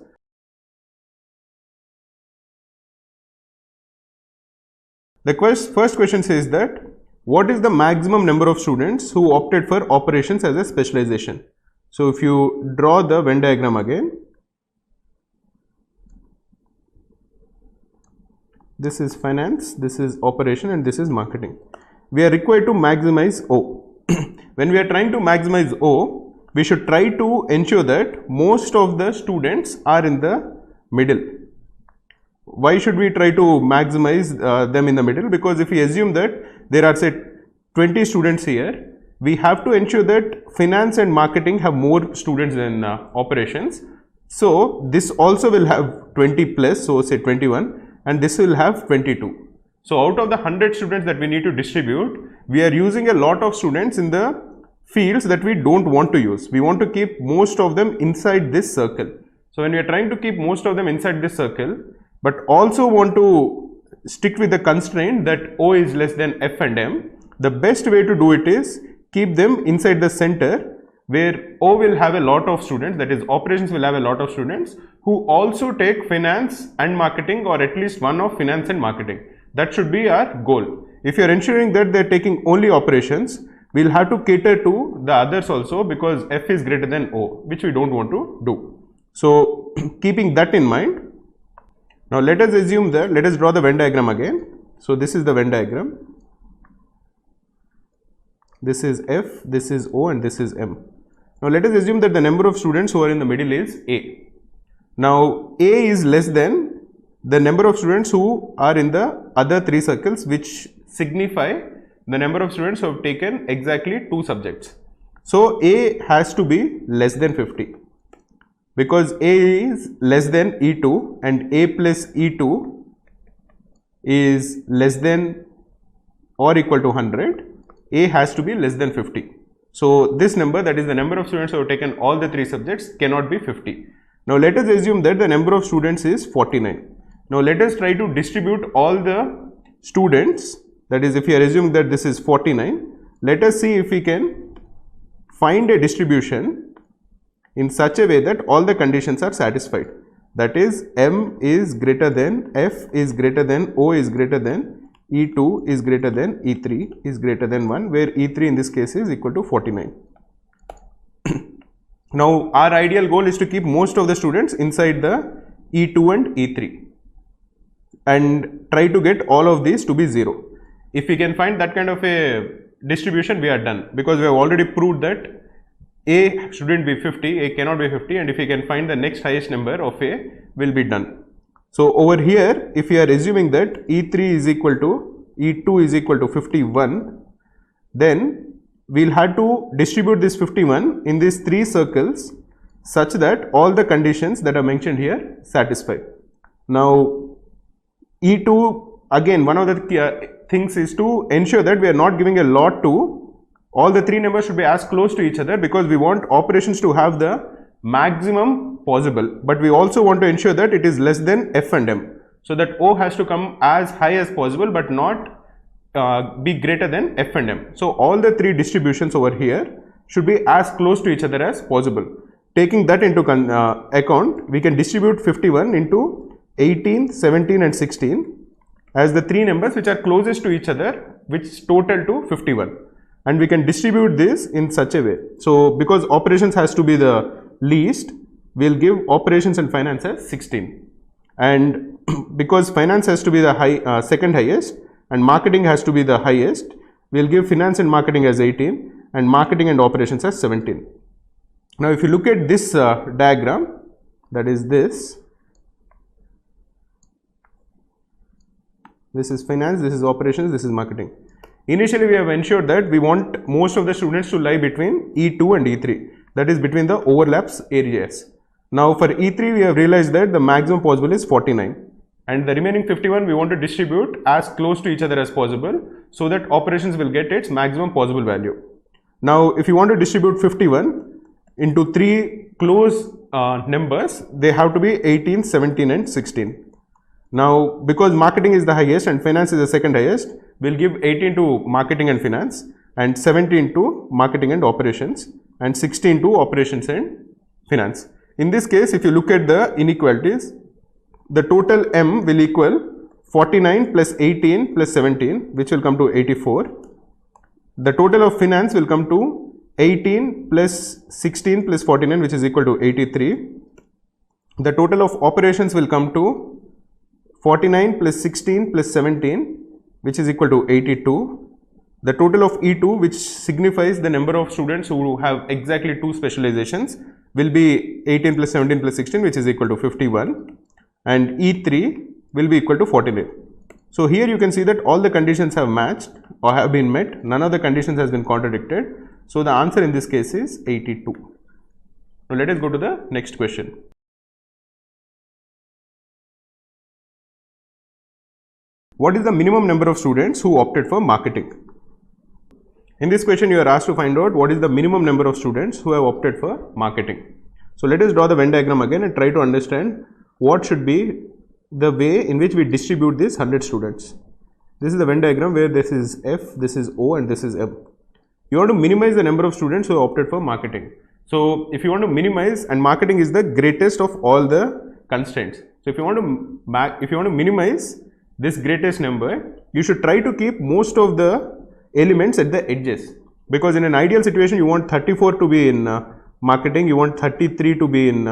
The first question says that what is the maximum number of students who opted for operations as a specialization? So if you draw the Venn diagram again, this is finance, this is operation, and this is marketing. We are required to maximize O. When we are trying to maximize O, we should try to ensure that most of the students are in the middle. Why should we try to maximize them in the middle? Because if we assume that there are say 20 students here, we have to ensure that finance and marketing have more students than operations. So this also will have 20 plus, so say 21, and this will have 22. So out of the 100 students that we need to distribute, we are using a lot of students in the fields that we don't want to use. We want to keep most of them inside this circle. So when we are trying to keep most of them inside this circle, but also want to stick with the constraint that O is less than F and M, the best way to do it is keep them inside the center where O will have a lot of students, that is operations will have a lot of students who also take finance and marketing, or at least one of finance and marketing. That should be our goal. If you are ensuring that they are taking only operations, we will have to cater to the others also, because F is greater than O, which we don't want to do. So keeping that in mind, now let us assume that, let us draw the Venn diagram again. So this is the Venn diagram. This is F, this is O, and this is M. Now let us assume that the number of students who are in the middle is A. Now A is less than the number of students who are in the other 3 circles, which signify the number of students who have taken exactly 2 subjects. So A has to be less than 50. Because A is less than E2 and A plus E2 is less than or equal to 100, A has to be less than 50. So this number, that is the number of students who have taken all the 3 subjects, cannot be 50. Now let us assume that the number of students is 49. Now let us try to distribute all the students, that is if we are assuming that this is 49, let us see if we can find a distribution in such a way that all the conditions are satisfied. That is M is greater than, F is greater than, O is greater than, E2 is greater than, E3 is greater than 1, where E3 in this case is equal to 49. Now our ideal goal is to keep most of the students inside the E2 and E3 and try to get all of these to be 0. If we can find that kind of a distribution, we are done, because we have already proved that A shouldn't be 50, A cannot be 50, and if we can find the next highest number of A, will be done. So over here, if we are assuming that E3 is equal to, E2 is equal to 51, then we'll have to distribute this 51 in these 3 circles such that all the conditions that are mentioned here satisfy. Now E2, again, one of the things is to ensure that we are not giving a lot to, all the 3 numbers should be as close to each other, because we want operations to have the maximum possible, but we also want to ensure that it is less than F and M, so that O has to come as high as possible but not be greater than F and M. So all the 3 distributions over here should be as close to each other as possible. Taking that into account, we can distribute 51 into 18, 17 and 16 as the 3 numbers which are closest to each other, which total to 51. and we can distribute this in such a way. So because operations has to be the least, we'll give operations and finance as 16, and because finance has to be the second highest and marketing has to be the highest, we'll give finance and marketing as 18 and marketing and operations as 17. Now if you look at this diagram, that is this is finance, this is operations, this is marketing. Initially we have ensured that we want most of the students to lie between E2 and E3, that is between the overlaps areas. Now for E3 we have realized that the maximum possible is 49, and the remaining 51 we want to distribute as close to each other as possible so that operations will get its maximum possible value. Now if you want to distribute 51 into 3 close numbers, they have to be 18, 17 and 16. Now because marketing is the highest and finance is the second highest, we'll give 18 to marketing and finance and 17 to marketing and operations and 16 to operations and finance. In this case, if you look at the inequalities, the total M will equal 49 plus 18 plus 17, which will come to 84. The total of finance will come to 18 plus 16 plus 49, which is equal to 83. The total of operations will come to 49 plus 16 plus 17, which is equal to 82. The total of E2, which signifies the number of students who have exactly 2 specializations, will be 18 plus 17 plus 16, which is equal to 51, and E3 will be equal to 49. So here you can see that all the conditions have matched or have been met, none of the conditions has been contradicted. So the answer in this case is 82. Now let us go to the next question. What is the minimum number of students who opted for marketing? In this question, you are asked to find out what is the minimum number of students who have opted for marketing. So let us draw the Venn diagram again and try to understand what should be the way in which we distribute these 100 students. This is the Venn diagram where this is F, this is O and this is M. You want to minimize the number of students who have opted for marketing. So if you want to minimize, and marketing is the greatest of all the constraints. So if you want to minimize this greatest number, you should try to keep most of the elements at the edges, because in an ideal situation you want 34 to be in marketing, you want 33 to be in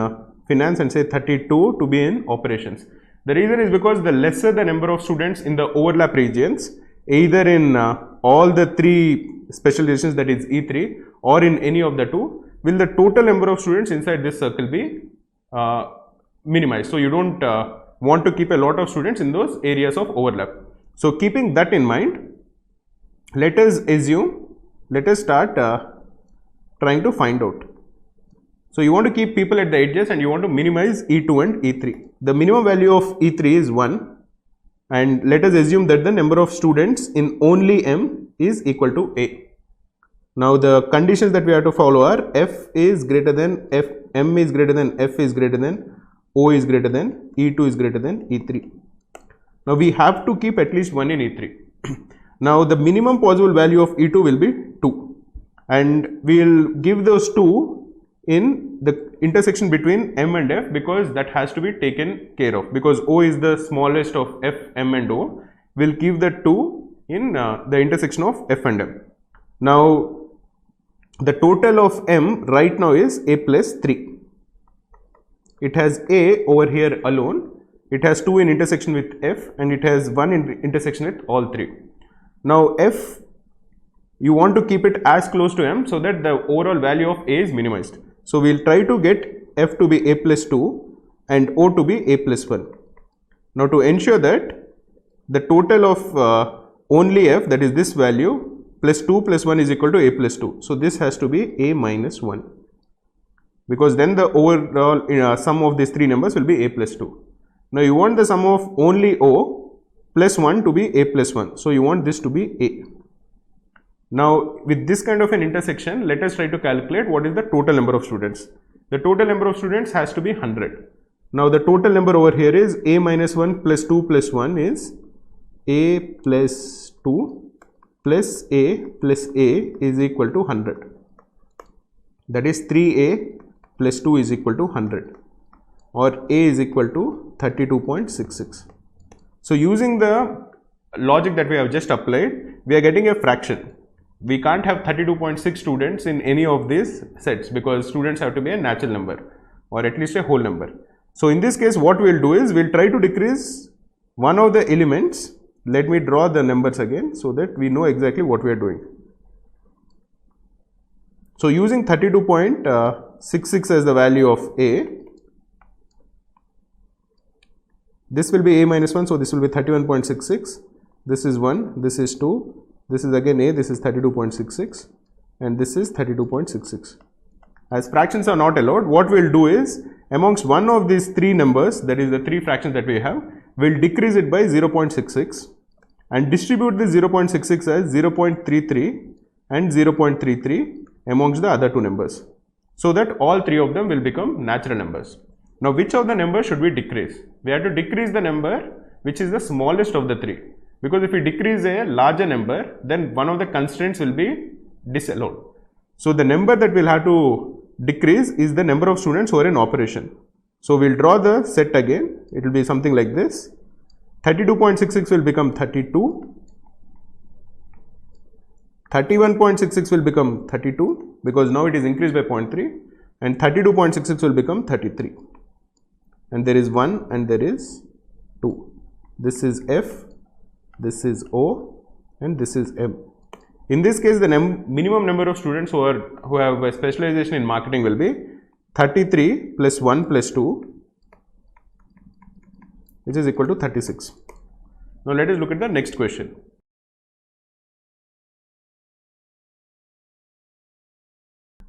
finance and say 32 to be in operations. The reason is because the lesser the number of students in the overlap regions, either in all the 3 specializations, that is E3, or in any of the 2, will the total number of students inside this circle be minimized. So you don't want to keep a lot of students in those areas of overlap. So keeping that in mind, let us start trying to find out. So you want to keep people at the edges and you want to minimize E2 and E3. The minimum value of E3 is 1, and let us assume that the number of students in only M is equal to A. Now the conditions that we have to follow are F is greater than F, M is greater than F is greater than, O is greater than, E2 is greater than E3. Now we have to keep at least 1 in E3. Now the minimum possible value of E2 will be 2, and we will give those 2 in the intersection between M and F, because that has to be taken care of, because O is the smallest of F, M and O. We will give the 2 in the intersection of F and M. Now the total of M right now is A plus 3. It has A over here alone, it has 2 in intersection with F, and it has 1 in intersection with all 3. Now F, you want to keep it as close to M so that the overall value of A is minimized. So we will try to get F to be A plus 2 and O to be A plus 1. Now to ensure that the total of only F, that is this value, plus 2 plus 1 is equal to A plus 2. So this has to be A minus 1, because then the overall sum of these 3 numbers will be A plus 2. Now you want the sum of only O plus 1 to be A plus 1. So you want this to be A. Now with this kind of an intersection, let us try to calculate what is the total number of students. The total number of students has to be 100. Now the total number over here is A minus 1 plus 2 plus 1 is A plus 2 plus A is equal to 100. That is 3A plus 2 is equal to 100, or A is equal to 32.66. So using the logic that we have just applied, we are getting a fraction. we can't have 32.6 students in any of these sets because students have to be a natural number or at least a whole number. So in this case, what we'll do is we'll try to decrease one of the elements. Let me draw the numbers again so that we know exactly what we are doing. So using 32.66 as the value of A, this will be A minus 1, so this will be 31.66. This is 1, this is 2, this is again A, this is 32.66, and this is 32.66. As fractions are not allowed, what we will do is, amongst one of these three numbers, that is the three fractions that we have, we will decrease it by 0.66 and distribute this 0.66 as 0.33 and 0.33 amongst the other two numbers, so that all three of them will become natural numbers. Now, which of the numbers should we decrease? We have to decrease the number which is the smallest of the three, because if we decrease a larger number, then one of the constraints will be disallowed. So the number that we'll have to decrease is the number of students who are in operation. So we'll draw the set again. It will be something like this. 32.66 will become 32. 31.66 will become 32 because now it is increased by 0.3, and 32.66 will become 33. And there is 1 and there is 2. This is F, this is O, and this is M. In this case, the minimum number of students who have a specialization in marketing will be 33 plus 1 plus 2, which is equal to 36. Now let us look at the next question.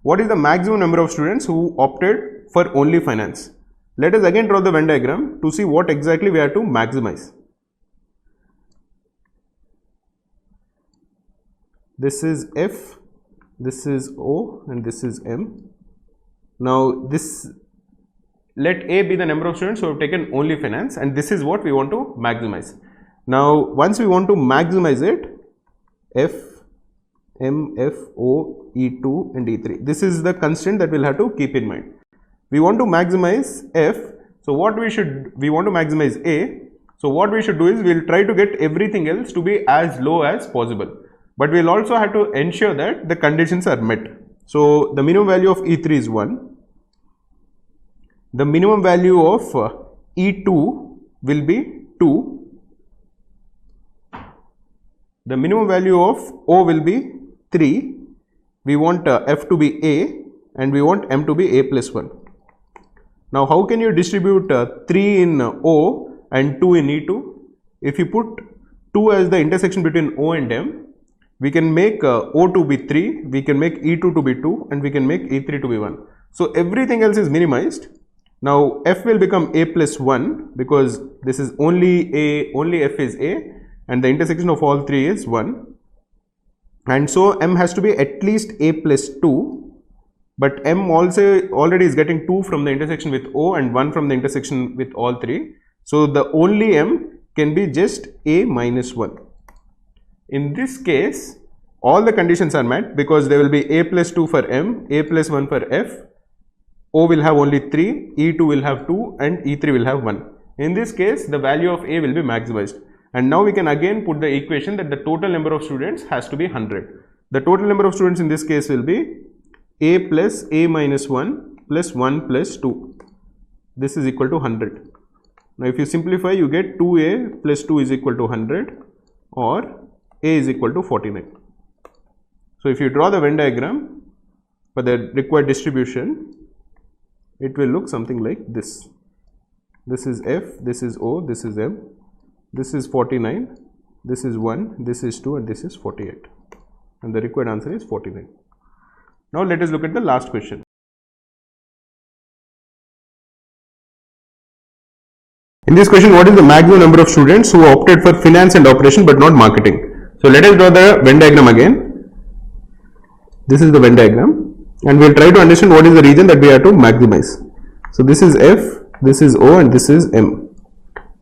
What is the maximum number of students who opted for only finance? Let us again draw the Venn diagram to see what exactly we have to maximize. This is F, this is O, and this is M. Now let A be the number of students who have taken only finance, and this is what we want to maximize. Now once we want to maximize it, F, M, F, O, E2 and E3. This is the constraint that we'll have to keep in mind. We want to maximize F, so we want to maximize A. So what we should do is we'll try to get everything else to be as low as possible. But we'll also have to ensure that the conditions are met. So the minimum value of E3 is 1. The minimum value of E2 will be 2. The minimum value of O will be 3. We want F to be A and we want M to be A plus 1. Now how can you distribute 3 in O and 2 in E2? If you put 2 as the intersection between O and M, we can make O to be 3, we can make E2 to be 2, and we can make E3 to be 1. So everything else is minimized. Now F will become A plus 1 because this is only F is A and the intersection of all three is 1. And so M has to be at least A plus 2, but M also already is getting 2 from the intersection with O and 1 from the intersection with all three. So the only M can be just A minus 1. In this case, all the conditions are met because there will be A plus 2 for M, A plus 1 for F, O will have only 3, E2 will have 2 and E3 will have 1. In this case, the value of A will be maximized. And now we can again put the equation that the total number of students has to be 100. The total number of students in this case will be A plus A minus 1 plus 1 plus 2. This is equal to 100. Now if you simplify, you get 2A plus 2 is equal to 100 or A is equal to 49. So if you draw the Venn diagram for the required distribution, it will look something like this. This is F, this is O, this is M, this is 49, this is 1, this is 2 and this is 48. And the required answer is 49. Now let us look at the last question. In this question, what is the maximum number of students who opted for finance and operation but not marketing? So let us draw the Venn diagram again. This is the Venn diagram and we will try to understand what is the region that we have to maximize. So this is F, this is O and this is M.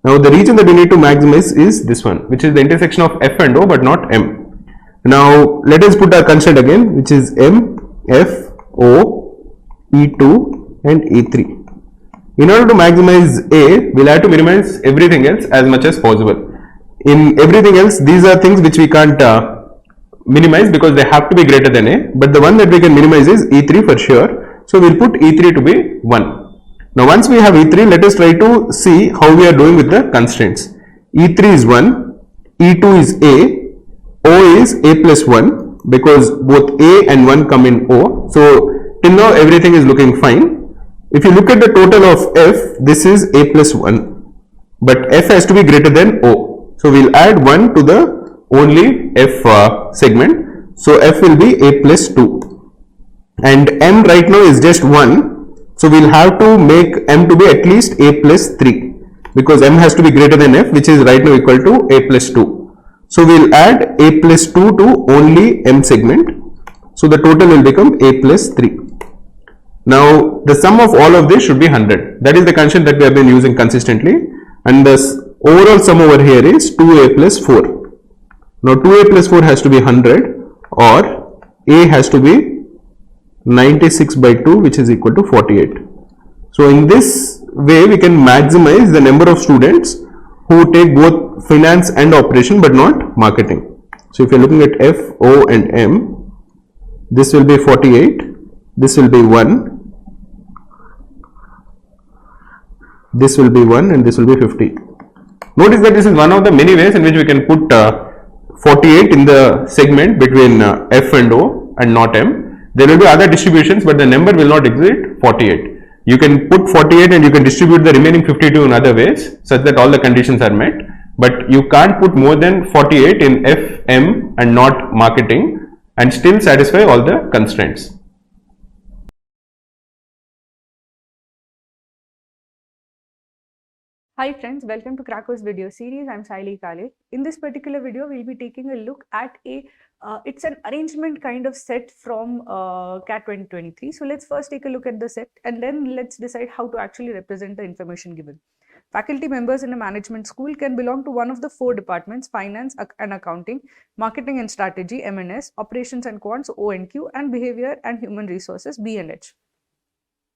Now the region that we need to maximize is this one, which is the intersection of F and O but not M. Now let us put our constraint again, which is M, F, O, E2 and E3. In order to maximize A, we will have to minimize everything else as much as possible. In everything else, these are things which we can't minimize because they have to be greater than A, but the one that we can minimize is E3 for sure. So we'll put E3 to be 1. Now once we have E3, let us try to see how we are doing with the constraints. E3 is 1, E2 is A, O is A plus 1 because both A and 1 come in O. So till now everything is looking fine. If you look at the total of F, this is A plus 1, but F has to be greater than O. So we'll add 1 to the only F segment. So F will be A plus 2 and M right now is just 1. So we'll have to make M to be at least A plus 3 because M has to be greater than F, which is right now equal to A plus 2. So we'll add A plus 2 to only M segment. So the total will become A plus 3. Now the sum of all of this should be 100. That is the condition that we have been using consistently. And the overall sum over here is 2A plus 4. Now 2A plus 4 has to be 100 or A has to be 96 by 2, which is equal to 48. So in this way we can maximize the number of students who take both finance and operation but not marketing. So if you are looking at F, O and M, this will be 48, this will be 1, this will be 1 and this will be 50. Notice that this is one of the many ways in which we can put 48 in the segment between F and O and not M. There will be other distributions, but the number will not exceed 48. You can put 48 and you can distribute the remaining 52 in other ways such that all the conditions are met, but you can't put more than 48 in F, M and not marketing and still satisfy all the constraints. Hi friends, welcome to Cracku's video series. I'm Sayali Ma'am. In this particular video, we'll be taking a look at it's an arrangement kind of set from CAT 2023. So let's first take a look at the set and then let's decide how to actually represent the information given. Faculty members in a management school can belong to one of the 4 departments: finance and accounting, marketing and strategy (M&S), operations and quants (O&Q), and behavior and human resources (B&H).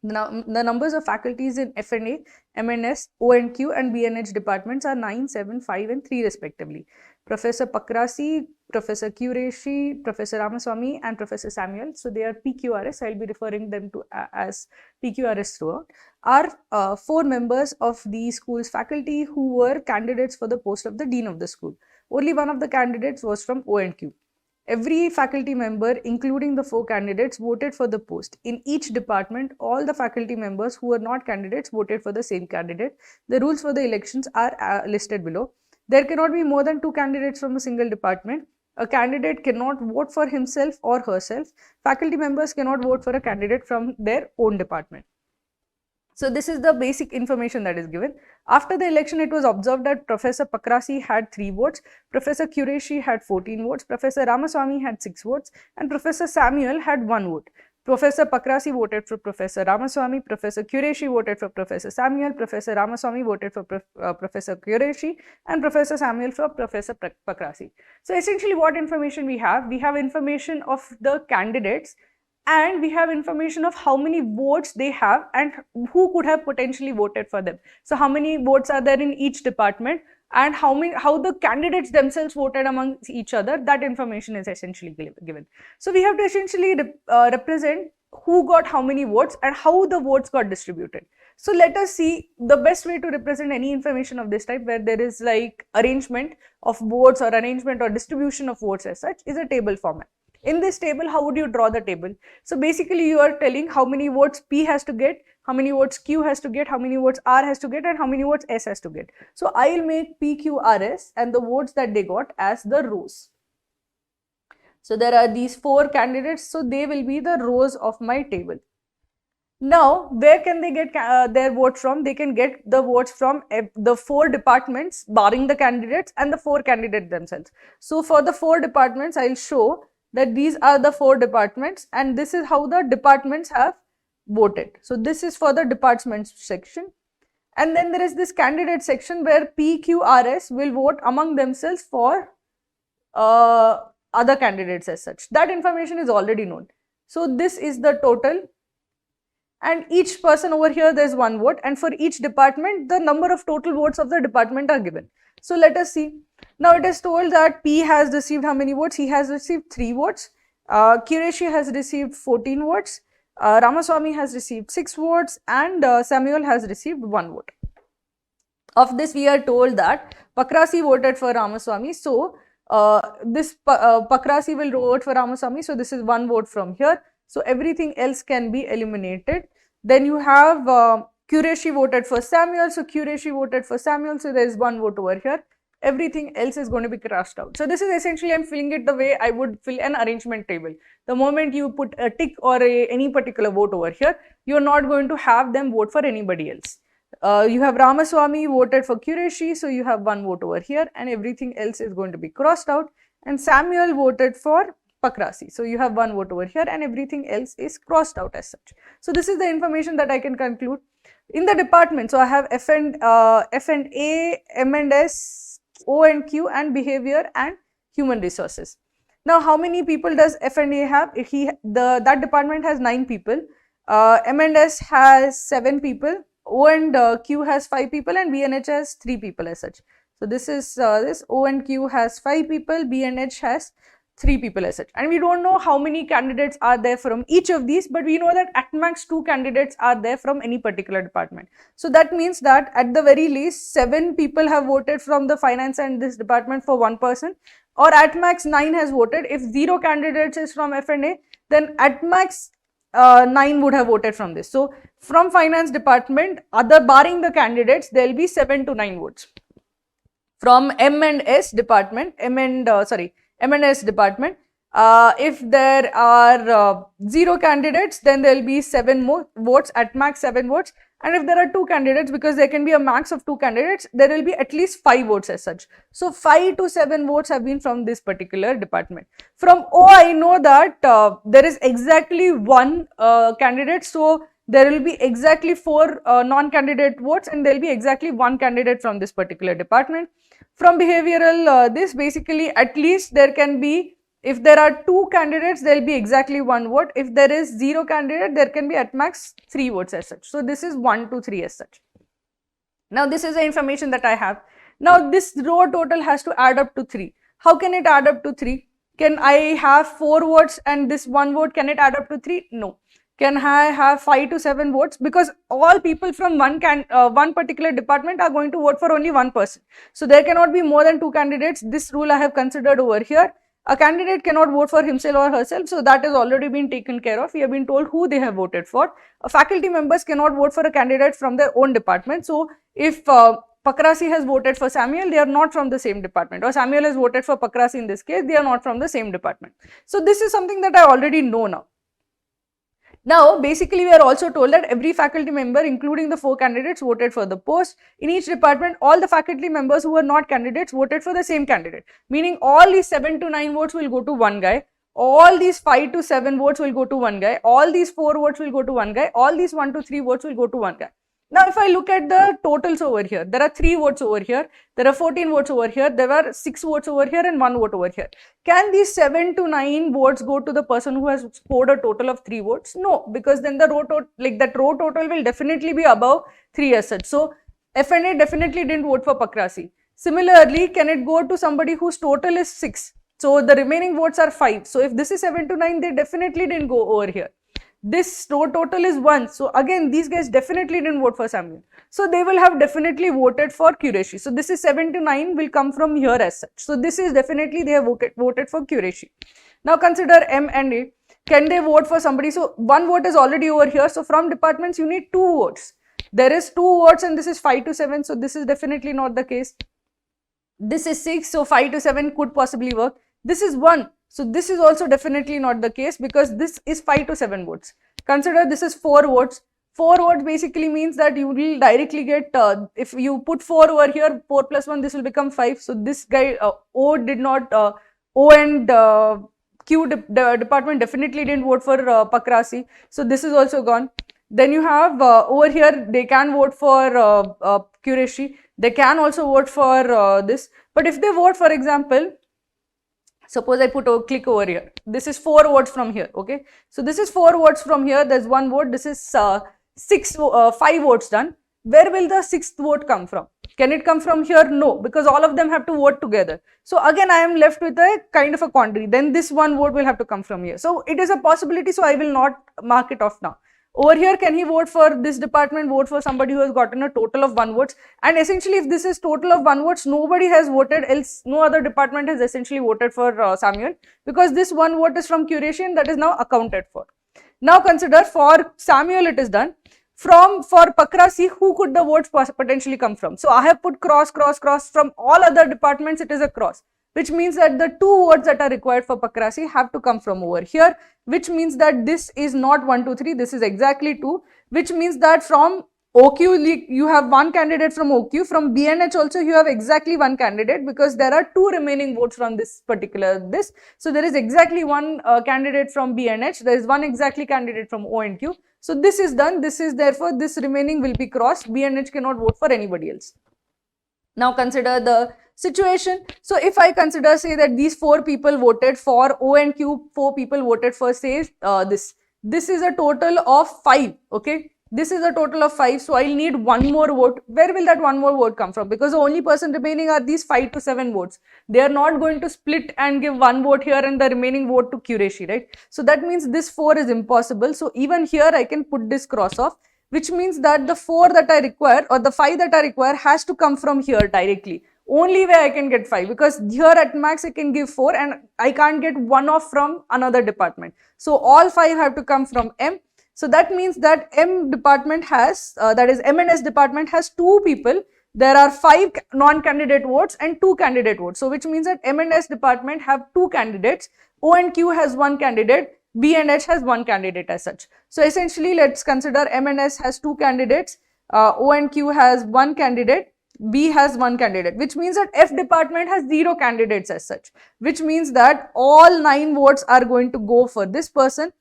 The numbers of faculties in F&A, M&S, O&Q and B&H departments are 9, 7, 5 and 3 respectively. Professor Pakrasi, Professor Qureshi, Professor Ramaswamy and Professor Samuel, so they are PQRS, I will be referring them to as PQRS throughout, are 4 members of the school's faculty who were candidates for the post of the Dean of the school. Only one of the candidates was from O&Q. Every faculty member, including the 4 candidates, voted for the post. In each department, all the faculty members who were not candidates voted for the same candidate. The rules for the elections are listed below. There cannot be more than 2 candidates from a single department. A candidate cannot vote for himself or herself. Faculty members cannot vote for a candidate from their own department. So this is the basic information that is given. After the election, it was observed that Professor Pakrasi had 3 votes, Professor Qureshi had 14 votes, Professor Ramaswamy had 6 votes, and Professor Samuel had 1 vote. Professor Pakrasi voted for Professor Ramaswamy, Professor Qureshi voted for Professor Samuel, Professor Ramaswamy voted for Professor Qureshi, and Professor Samuel for Professor Pakrasi. So essentially what information we have information of the candidates and we have information of how many votes they have and who could have potentially voted for them. So how many votes are there in each department and how the candidates themselves voted among each other, that information is essentially given. So we have to essentially represent who got how many votes and how the votes got distributed. So let us see the best way to represent any information of this type where there is like arrangement of votes or arrangement or distribution of votes as such is a table format. In this table, how would you draw the table? So basically you are telling how many votes P has to get, how many votes Q has to get, how many votes R has to get and how many votes S has to get. So I will make P, Q, R, S and the votes that they got as the rows. So there are these 4 candidates, so they will be the rows of my table. Now, where can they get their vote from? They can get the votes from the 4 departments barring the candidates and the 4 candidates themselves. So for the 4 departments, I will show that these are the 4 departments and this is how the departments have voted. So this is for the departments section and then there is this candidate section where P, Q, R, S will vote among themselves for other candidates as such. That information is already known. So this is the total and each person over here there's one vote, and for each department the number of total votes of the department are given. So let us see. Now it is told that P has received how many votes? He has received 3 votes. Qureshi has received 14 votes. Ramaswamy has received 6 votes, and Samuel has received 1 vote. Of this, we are told that Pakrasi voted for Ramaswamy, so this Pakrasi will vote for Ramaswamy, so this is 1 vote from here. So everything else can be eliminated. Then you have Qureshi voted for Samuel, so Qureshi voted for Samuel, so there is 1 vote over here. Everything else is going to be crossed out. So this is essentially, I'm filling it the way I would fill an arrangement table. The moment you put a tick or any particular vote over here, you're not going to have them vote for anybody else. You have Ramaswamy voted for Qureshi, so you have 1 vote over here, and everything else is going to be crossed out. And Samuel voted for Pakrasi, so you have 1 vote over here, and everything else is crossed out as such. So this is the information that I can conclude. In the department, so I have F and A, M and S, O and Q, and behavior and human resources. Now, how many people does F and A have? That department has 9 people. M and S has 7 people. O and Q has 5 people, and B and H has 3 people as such. So this is this O and Q has 5 people, B and H has 3 people as such. And we don't know how many candidates are there from each of these, but we know that at max 2 candidates are there from any particular department. So that means that at the very least 7 people have voted from the finance and this department for 1 person, or at max 9 has voted. If 0 candidates is from F and A, then at max 9 would have voted from this. So from finance department, other barring the candidates, there will be 7 to 9 votes. From M and S department, M and S department, if there are 0 candidates, then there will be 7 more votes, at max 7 votes. And if there are 2 candidates, because there can be a max of 2 candidates, there will be at least 5 votes as such. So 5 to 7 votes have been from this particular department. From O, I know that there is exactly 1 candidate, so there will be exactly 4 non-candidate votes, and there will be exactly 1 candidate from this particular department. From behavioral, this basically at least there can be, if there are 2 candidates, there will be exactly 1 vote. If there is 0 candidate, there can be at max 3 votes as such. So this is 1 to 3 as such. Now this is the information that I have. Now this row total has to add up to 3. How can it add up to 3? Can I have 4 votes and this 1 vote, can it add up to 3? No. Can I have 5 to 7 votes? Because all people from one particular department are going to vote for only 1 person. So there cannot be more than 2 candidates. This rule I have considered over here. A candidate cannot vote for himself or herself, so that has already been taken care of. We have been told who they have voted for. Faculty members cannot vote for a candidate from their own department. So if Pakrasi has voted for Samuel, they are not from the same department, or Samuel has voted for Pakrasi in this case, they are not from the same department. So this is something that I already know now. Now, basically, we are also told that every faculty member, including the 4 candidates, voted for the post. In each department, all the faculty members who were not candidates voted for the same candidate, meaning all these 7 to 9 votes will go to 1 guy, all these 5 to 7 votes will go to 1 guy, all these 4 votes will go to 1 guy, all these 1 to 3 votes will go to 1 guy. Now, if I look at the totals over here, there are 3 votes over here, there are 14 votes over here, there are 6 votes over here and 1 vote over here. Can these 7 to 9 votes go to the person who has scored a total of 3 votes? No, because then the row total will definitely be above 3 as such. So, F&A definitely didn't vote for Pakrasi. Similarly, can it go to somebody whose total is 6? So, the remaining votes are 5. So, if this is 7 to 9, they definitely didn't go over here. This row total is 1. So again, these guys definitely didn't vote for Samuel. So they will have definitely voted for Qureshi. So this is 7 to 9 will come from here as such. So this is definitely they have voted for Qureshi. Now consider M and A. Can they vote for somebody? So 1 vote is already over here. So from departments, you need 2 votes. There is 2 votes and this is 5 to 7. So this is definitely not the case. This is 6. So 5 to 7 could possibly work. This is 1. So this is also definitely not the case because this is 5 to 7 votes. Consider this is 4 votes. 4 votes basically means that you will directly get, if you put 4 over here, 4 plus 1, this will become 5. So this guy, O did not, O and Q department definitely didn't vote for Pakrasi. So this is also gone. Then you have over here, they can vote for Qureshi. They can also vote for this. But if they vote, for example, Suppose I click over here. This is 4 votes from here. Okay. So this is 4 votes from here. There's 1 vote. This is 5 votes done. Where will the 6th vote come from? Can it come from here? No, because all of them have to vote together. So again, I am left with a kind of a quandary. Then this 1 vote will have to come from here. So it is a possibility. So I will not mark it off now. Over here, can he vote for this department, vote for somebody who has gotten a total of 1 votes? And essentially, if this is total of 1 votes, nobody has voted, else no other department has essentially voted for Samuel, because this 1 vote is from curation, that is now accounted for. Now consider for Samuel it is done. For Pakrasi, who could the votes potentially come from? So I have put cross, cross, cross. From all other departments, it is a cross, which means that the 2 votes that are required for Pakrasi have to come from over here, which means that this is not 1, 2, 3, this is exactly 2, which means that from OQ, you have 1 candidate from OQ, from BNH also you have exactly 1 candidate, because there are 2 remaining votes from this particular this. So there is exactly 1 candidate from BNH, there is 1 exactly candidate from O and Q. So this is done, this is therefore this remaining will be crossed, BNH cannot vote for anybody else. Now consider the situation. So if I consider, say that these 4 people voted for O and Q, 4 people voted for, say this is a total of 5, okay. This is a total of 5, so I'll need 1 more vote. Where will that 1 more vote come from? Because the only person remaining are these 5 to 7 votes. They are not going to split and give 1 vote here and the remaining vote to Qureshi, right? So that means this 4 is impossible. So even here I can put this cross off, which means that the 4 that I require or the 5 that I require has to come from here directly. Only way I can get 5, because here at max I can give 4 and I can't get 1 off from another department. So all 5 have to come from M. So that means that M department has, that is M&S department has 2 people. There are 5 non-candidate votes and 2 candidate votes. So which means that M&S department have 2 candidates, O and Q has 1 candidate, B and H has 1 candidate as such. So essentially let's consider M&S has 2 candidates, O and Q has 1 candidate, B has 1 candidate, which means that F department has 0 candidates as such, which means that all 9 votes are going to go for this person.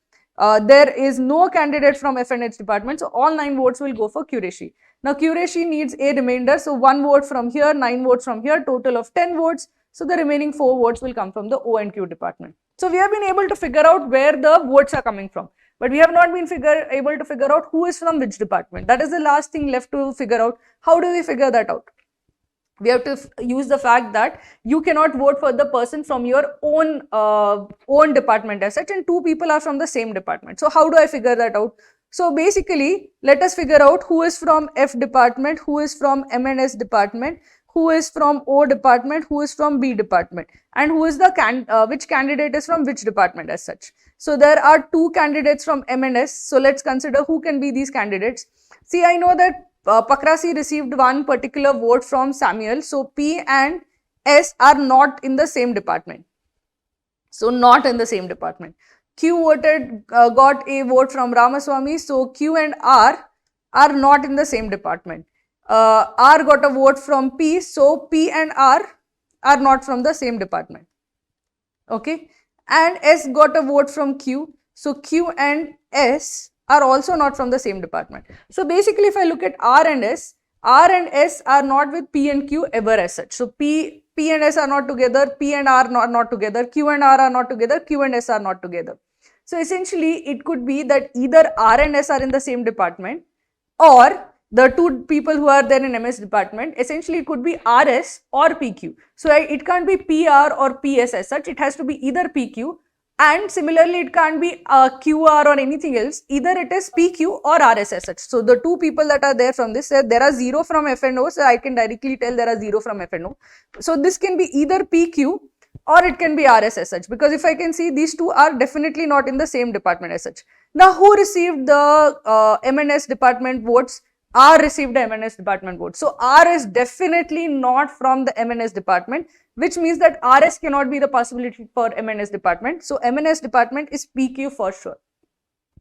There is no candidate from F and H department, so all 9 votes will go for Qureshi. Now Qureshi needs a remainder, so 1 vote from here, 9 votes from here, total of 10 votes. So the remaining 4 votes will come from the O and Q department. So we have been able to figure out where the votes are coming from, but we have not been able to figure out who is from which department. That is the last thing left to figure out. How do we figure that out? We have to use the fact that you cannot vote for the person from your own department as such, and 2 people are from the same department. So how do I figure that out? So basically, let us figure out who is from F department, who is from M&S department, who is from O department, who is from B department, and who is the which candidate is from which department as such. So there are 2 candidates from M&S. So let's consider who can be these candidates. See, I know that Pakrasi received 1 particular vote from Samuel. So P and S are not in the same department. So not in the same department. Q voted, got a vote from Ramaswamy. So Q and R are not in the same department. R got a vote from P. So P and R are not from the same department. Okay. And S got a vote from Q. So Q and S are also not from the same department. So basically, if I look at R and S are not with P and Q ever as such. So P and S are not together, P and R are not together, Q and R are not together, Q and S are not together. So essentially, it could be that either R and S are in the same department, or the 2 people who are there in MS department, essentially it could be RS or PQ. So it can't be PR or PS as such, it has to be either PQ. And similarly, it can't be QR or anything else. Either it is PQ or RS as such. So the 2 people that are there from this, there are 0 from FNO. So I can directly tell there are 0 from FNO. So this can be either PQ or it can be RS as such. Because if I can see, these 2 are definitely not in the same department as such. Now, who received the M&S department votes? R received the M&S department vote. So R is definitely not from the M&S department, which means that RS cannot be the possibility for M&S department. So M&S department is PQ for sure.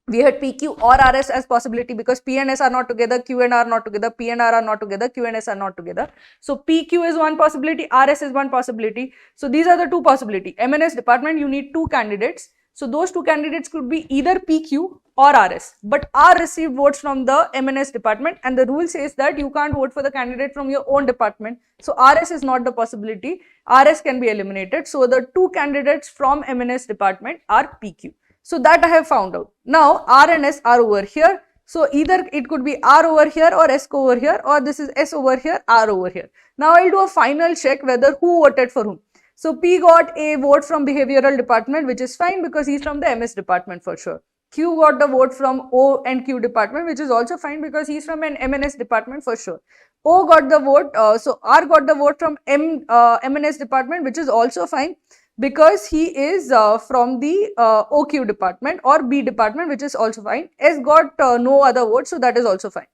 We had PQ or RS as possibility because P and S are not together, Q and R not together, P and R are not together, Q and S are not together. So PQ is one possibility, RS is one possibility. So these are the 2 possibilities. M&S department, you need 2 candidates. So those two candidates could be either PQ or RS, but R received votes from the MNS department, and the rule says that you can't vote for the candidate from your own department. So RS is not the possibility. RS can be eliminated. So the two candidates from MNS department are PQ. So that I have found out. Now R and S are over here. So either it could be R over here or S over here, or this is S over here, R over here. Now I'll do a final check whether who voted for whom. So P got a vote from behavioral department, which is fine because he's from the MS department for sure. Q got the vote from O and Q department, which is also fine because he's from an MNS department for sure. O got the vote, so R got the vote from MNS department, which is also fine because he is from the OQ department or B department, which is also fine. S got no other votes, so that is also fine.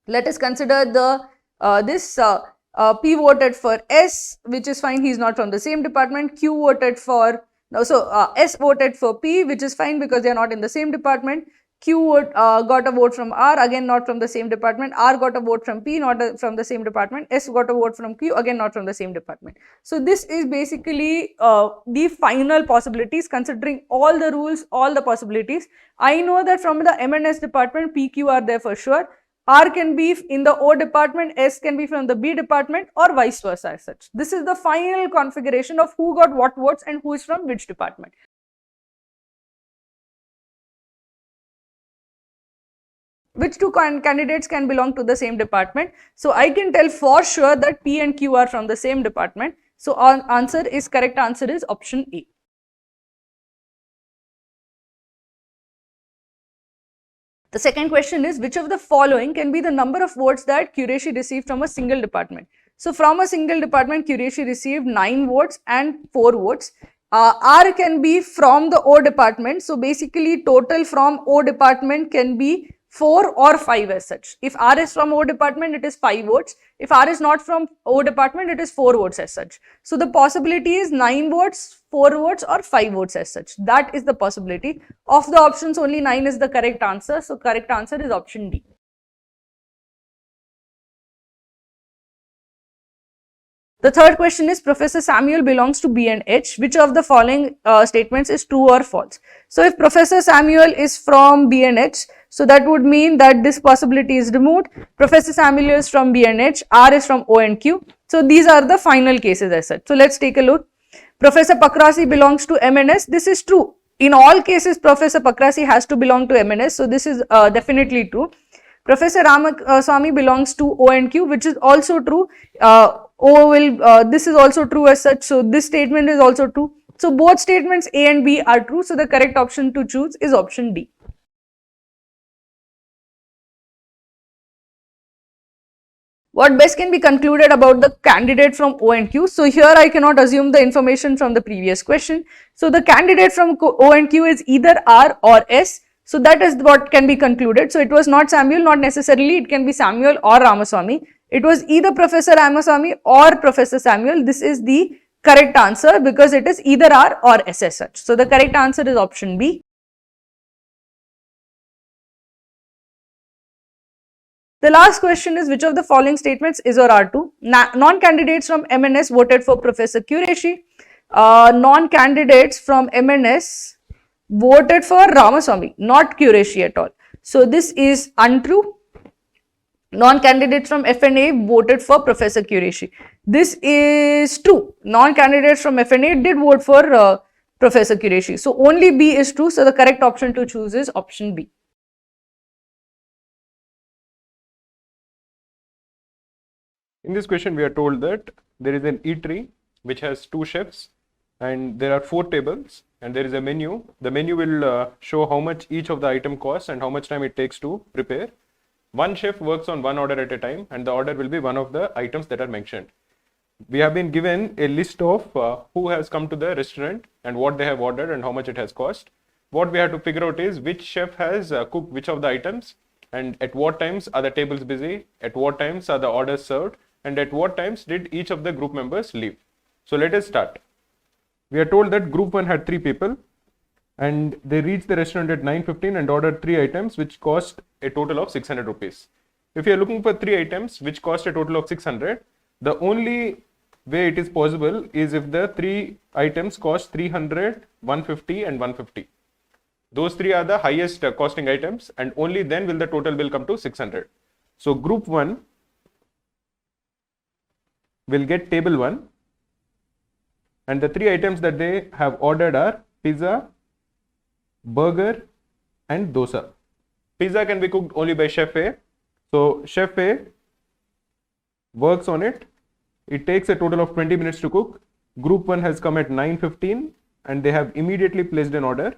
Let us consider the P voted for S, which is fine, he is not from the same department. Q voted for, S voted for P, which is fine because they are not in the same department. Q got a vote from R, again not from the same department. R got a vote from P, not from the same department. S got a vote from Q, again not from the same department. So this is basically the final possibilities considering all the rules, all the possibilities. I know that from the MNS department, PQ are there for sure. R can be in the O department, S can be from the B department, or vice versa as such. This is the final configuration of who got what votes and who is from which department. Which two candidates can belong to the same department? So I can tell for sure that P and Q are from the same department. So our correct answer is option A. The second question is, which of the following can be the number of votes that Qureshi received from a single department? So from a single department, Qureshi received 9 votes and 4 votes. R can be from the O department. So basically total from O department can be 4 or 5 as such. If R is from O department, it is 5 votes. If R is not from O department, it is 4 votes as such. So the possibility is 9 votes, 4 votes or 5 votes as such. That is the possibility. Of the options, only 9 is the correct answer. So correct answer is option D. The third question is, Professor Samuel belongs to B and H. Which of the following statements is true or false? So if Professor Samuel is from B and H, so that would mean that this possibility is removed. Professor Samuel is from B and H, R is from O and Q. So these are the final cases as such. So let's take a look. Professor Pakrasi belongs to MNS. This is true. In all cases, Professor Pakrasi has to belong to MNS. So this is definitely true. Professor Ramaswamy belongs to O and Q, which is also true. This is also true as such. So this statement is also true. So both statements A and B are true. So the correct option to choose is option D. What best can be concluded about the candidate from O and Q? So here I cannot assume the information from the previous question. So the candidate from O and Q is either R or S. So that is what can be concluded. So it was not Samuel, not necessarily. It can be Samuel or Ramaswamy. It was either Professor Ramaswamy or Professor Samuel. This is the correct answer because it is either R or S as such. So the correct answer is option B. The last question is, which of the following statements is or are true? Non-candidates from MNS voted for Professor Qureshi. Non-candidates from MNS voted for Ramaswamy, not Qureshi at all. So this is untrue. Non-candidates from FNA voted for Professor Qureshi. This is true. Non-candidates from FNA did vote for Professor Qureshi. So only B is true. So the correct option to choose is option B. In this question, we are told that there is an eatery which has 2 chefs and there are 4 tables and there is a menu. The menu will show how much each of the item costs and how much time it takes to prepare. One chef works on one order at a time and the order will be one of the items that are mentioned. We have been given a list of who has come to the restaurant and what they have ordered and how much it has cost. What we have to figure out is which chef has cooked which of the items and at what times are the tables busy, at what times are the orders served, and at what times did each of the group members leave. So let us start. We are told that group 1 had 3 people and they reached the restaurant at 9:15 and ordered 3 items which cost a total of 600 rupees. If you are looking for 3 items which cost a total of 600, the only way it is possible is if the three items cost 300, 150 and 150. Those three are the highest costing items, and only then will the total bill come to 600. So group 1 will get table 1, and the three items that they have ordered are pizza, burger and dosa. Pizza can be cooked only by Chef A. So Chef A works on it. It takes a total of 20 minutes to cook. Group 1 has come at 9:15 and they have immediately placed an order.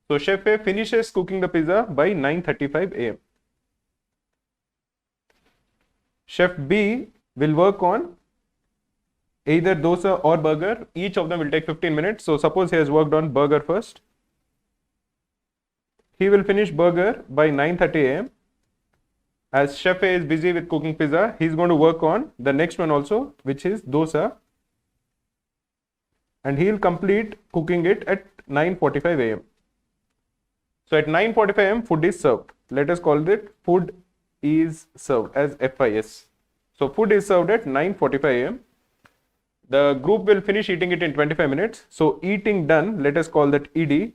So Chef A finishes cooking the pizza by 9:35 a.m. Chef B will work on either dosa or burger. Each of them will take 15 minutes. So suppose he has worked on burger first. He will finish burger by 9:30 a.m. As Chef A is busy with cooking pizza, he is going to work on the next one also, which is dosa. And he will complete cooking it at 9:45 a.m. So at 9:45 a.m. food is served. Let us call it food is served as FIS. So food is served at 9:45 a.m. The group will finish eating it in 25 minutes. So eating done, let us call that ED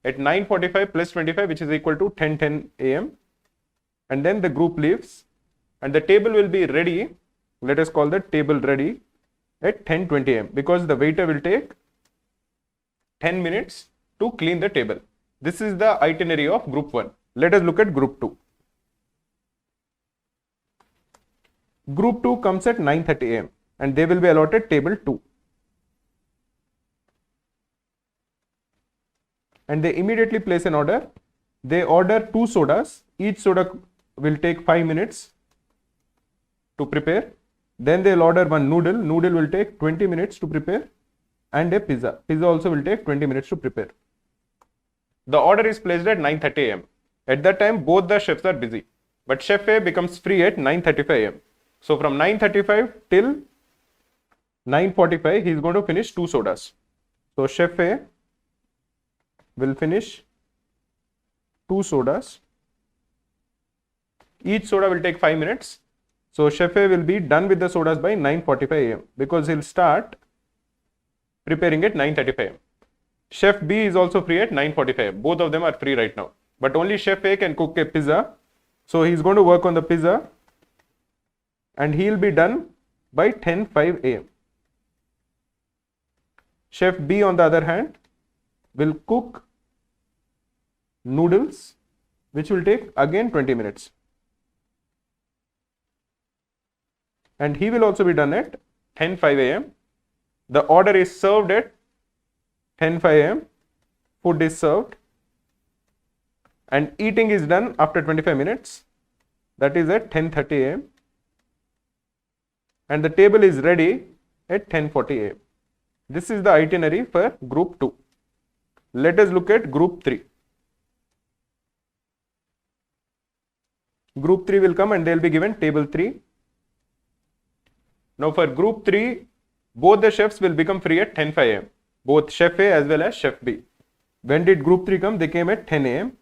at 9:45 plus 25, which is equal to 10:10 a.m. And then the group leaves and the table will be ready. Let us call that table ready at 10:20 a.m. because the waiter will take 10 minutes to clean the table. This is the itinerary of group 1. Let us look at group 2. Group 2 comes at 9:30 a.m. and they will be allotted table 2. And they immediately place an order. They order 2 sodas. Each soda will take 5 minutes to prepare. Then they'll order 1 noodle. Noodle will take 20 minutes to prepare. And a pizza. Pizza also will take 20 minutes to prepare. The order is placed at 9:30 a.m. At that time, both the chefs are busy. But Chef A becomes free at 9:35 a.m. So from 9:35 till 9:45, he is going to finish 2 sodas. So Chef A will finish 2 sodas. Each soda will take 5 minutes. So Chef A will be done with the sodas by 9:45 a.m. because he'll start preparing at 9:35 a.m. Chef B is also free at 9:45 a.m. Both of them are free right now. But only Chef A can cook a pizza. So he's going to work on the pizza and he'll be done by 10:05 a.m. Chef B, on the other hand, will cook noodles, which will take again 20 minutes. And he will also be done at 10:05 a.m. The order is served at 10:05 a.m. Food is served. And eating is done after 25 minutes. That is at 10:30 a.m. And the table is ready at 10:40 a.m. This is the itinerary for group 2. Let us look at group 3. Group 3 will come and they will be given table 3. Now for group 3, both the chefs will become free at 10:05 a.m. Both Chef A as well as Chef B. When did group 3 come? They came at 10 a.m.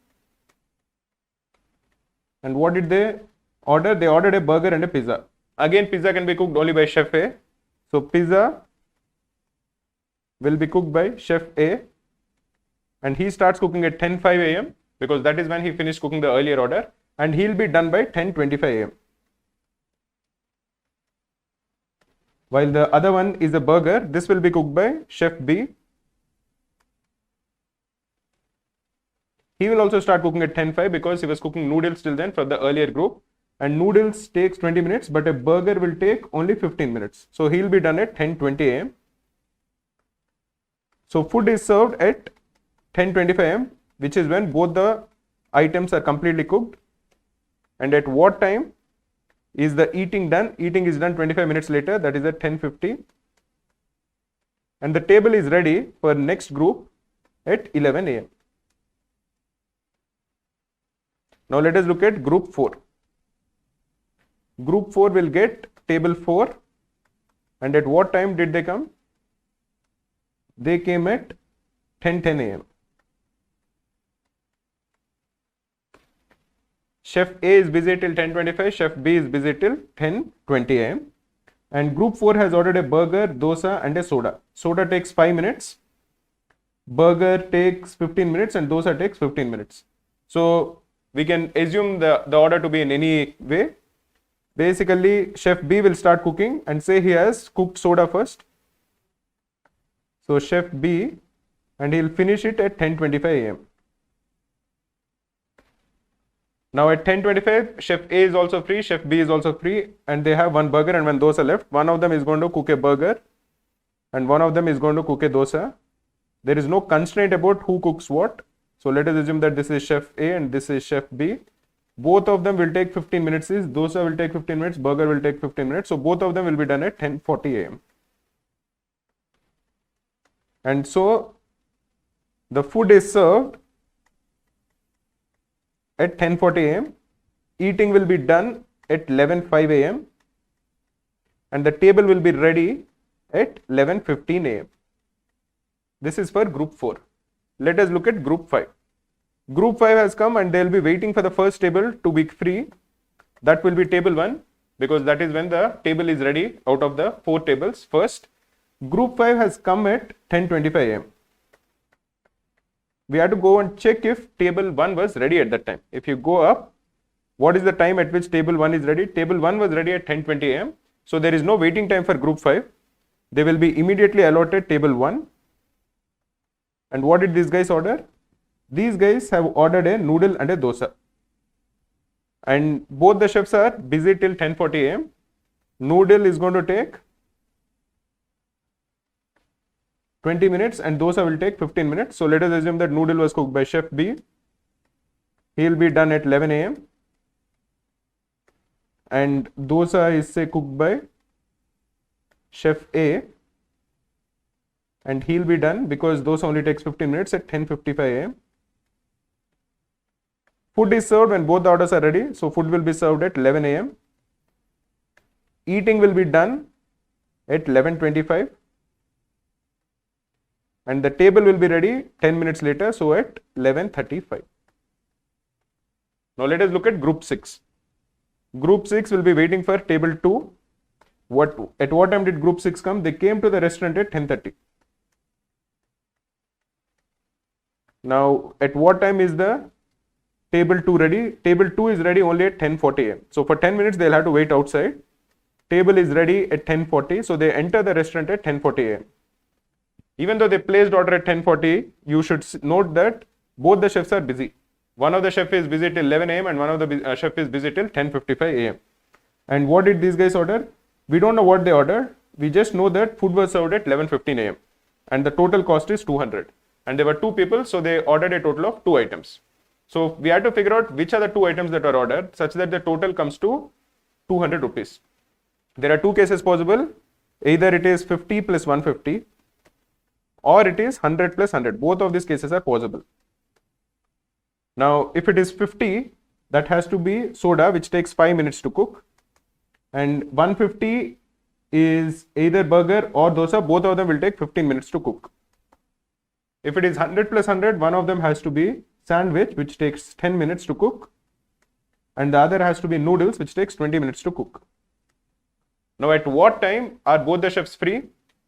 And what did they order? They ordered a burger and a pizza. Again, pizza can be cooked only by Chef A. So pizza will be cooked by Chef A. And he starts cooking at 10:05 a.m. because that is when he finished cooking the earlier order. And he'll be done by 10:25 a.m. While the other one is a burger, this will be cooked by Chef B. He will also start cooking at 10:05 because he was cooking noodles till then for the earlier group. And noodles takes 20 minutes, but a burger will take only 15 minutes. So he'll be done at 10:20 a.m. So food is served at 10:25 a.m., which is when both the items are completely cooked. And at what time is the eating done? Eating is done 25 minutes later, that is at 10:50. And the table is ready for next group at 11 a.m. Now let us look at group 4. Group 4 will get table 4. And at what time did they come? They came at 10:10 a.m. Chef A is busy till 10:25, Chef B is busy till 10:20 a.m. And group 4 has ordered a burger, dosa and a soda. Soda takes 5 minutes, burger takes 15 minutes and dosa takes 15 minutes. So we can assume the order to be in any way. Basically, Chef B will start cooking and say he has cooked soda first. So Chef B, and he'll finish it at 10:25 a.m. Now at 10:25, Chef A is also free, Chef B is also free, and they have one burger and one dosa left. One of them is going to cook a burger and one of them is going to cook a dosa. There is no constraint about who cooks what. So let us assume that this is Chef A and this is Chef B. Both of them will take 15 minutes. Dosa will take 15 minutes, burger will take 15 minutes. So both of them will be done at 10:40 a.m. And so the food is served at 10:40 a.m. Eating will be done at 11:05 a.m. and the table will be ready at 11:15 a.m. This is for group 4. Let us look at group 5. Group 5 has come and they will be waiting for the first table to be free. That will be table 1 because that is when the table is ready out of the 4 tables first. Group 5 has come at 10:25 a.m. We have to go and check if table 1 was ready at that time. If you go up, what is the time at which table 1 is ready? Table 1 was ready at 10:20 a.m. So there is no waiting time for group 5. They will be immediately allotted table 1. And what did these guys order? These guys have ordered a noodle and a dosa. And both the chefs are busy till 10:40 a.m. Noodle is going to take 20 minutes and dosa will take 15 minutes. So let us assume that noodle was cooked by Chef B. He will be done at 11 a.m. And dosa is say cooked by Chef A. And he'll be done because dosa only takes 15 minutes at 10:55 a.m. Food is served when both the orders are ready. So food will be served at 11 a.m. Eating will be done at 11:25. And the table will be ready 10 minutes later, so at 11:35. Now let us look at group 6. Group 6 will be waiting for table 2. At what time did group 6 come? They came to the restaurant at 10:30. Now at what time is the table 2 ready? Table 2 is ready only at 10:40 a.m. So for 10 minutes they'll have to wait outside. Table is ready at 10:40, so they enter the restaurant at 10:40 a.m. Even though they placed order at 10:40, you should note that both the chefs are busy. One of the chef is busy till 11 a.m. and one of the chef is busy till 10:55 a.m. And what did these guys order? We don't know what they ordered. We just know that food was served at 11:15 a.m. and the total cost is 200. And there were 2 people, so they ordered a total of 2 items. So we had to figure out which are the 2 items that are ordered such that the total comes to 200 rupees. There are 2 cases possible. Either it is 50 plus 150 or it is 100 plus 100. Both of these cases are possible. Now, if it is 50, that has to be soda, which takes 5 minutes to cook. And 150 is either burger or dosa. Both of them will take 15 minutes to cook. If it is 100 plus 100, one of them has to be sandwich, which takes 10 minutes to cook. And the other has to be noodles, which takes 20 minutes to cook. Now, at what time are both the chefs free?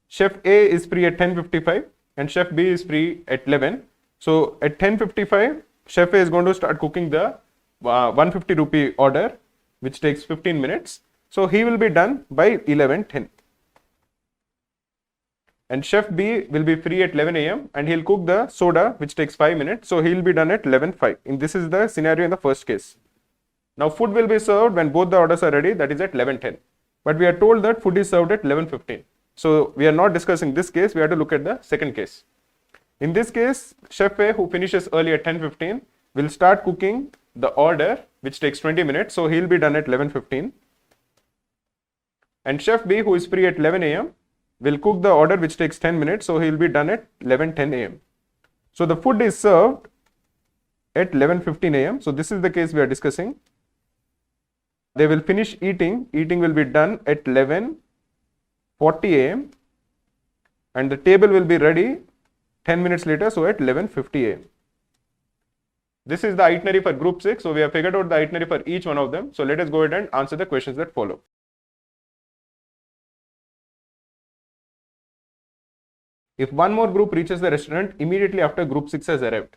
Chef A is free at 10:55 and Chef B is free at 11. So at 10:55, Chef A is going to start cooking the 150 rupee order, which takes 15 minutes. So he will be done by 11:10. And Chef B will be free at 11 a.m. and he'll cook the soda, which takes 5 minutes. So he'll be done at 11:05. And this is the scenario in the first case. Now food will be served when both the orders are ready, that is at 11:10. But we are told that food is served at 11:15. So we are not discussing this case, we have to look at the second case. In this case, Chef A, who finishes early at 10:15, will start cooking the order, which takes 20 minutes. So he'll be done at 11:15. And Chef B, who is free at 11 a.m., will cook the order, which takes 10 minutes. So he'll be done at 11:10 a.m. So the food is served at 11:15 a.m. So this is the case we are discussing. They will finish eating. Eating will be done at 11:40 a.m. and the table will be ready 10 minutes later, so at 11:50 a.m. This is the itinerary for group 6. So we have figured out the itinerary for each one of them. So let us go ahead and answer the questions that follow. If one more group reaches the restaurant immediately after group 6 has arrived.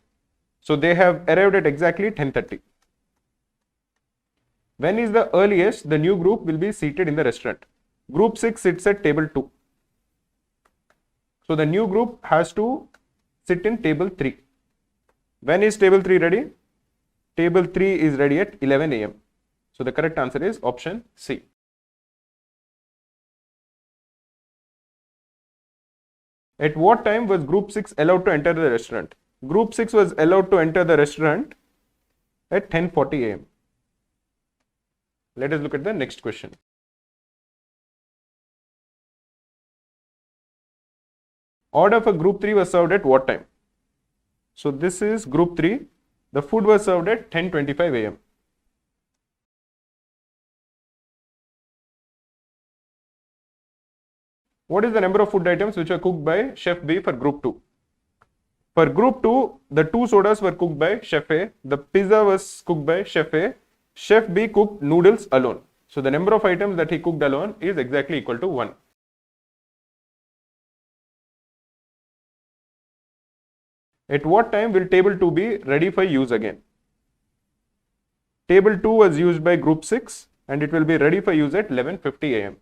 So they have arrived at exactly 10:30. When is the earliest the new group will be seated in the restaurant? Group 6 sits at table 2. So the new group has to sit in table 3. When is table 3 ready? Table 3 is ready at 11 a.m. So the correct answer is option C. At what time was group 6 allowed to enter the restaurant? Group 6 was allowed to enter the restaurant at 10:40 a.m. Let us look at the next question. Order for group 3 was served at what time? So this is group 3. The food was served at 10:25 a.m. What is the number of food items which were cooked by Chef B for group 2? For group 2, the 2 sodas were cooked by Chef A, the pizza was cooked by Chef A, Chef B cooked noodles alone. So the number of items that he cooked alone is exactly equal to 1. At what time will table 2 be ready for use again? Table 2 was used by group 6 and it will be ready for use at 11:50 a.m.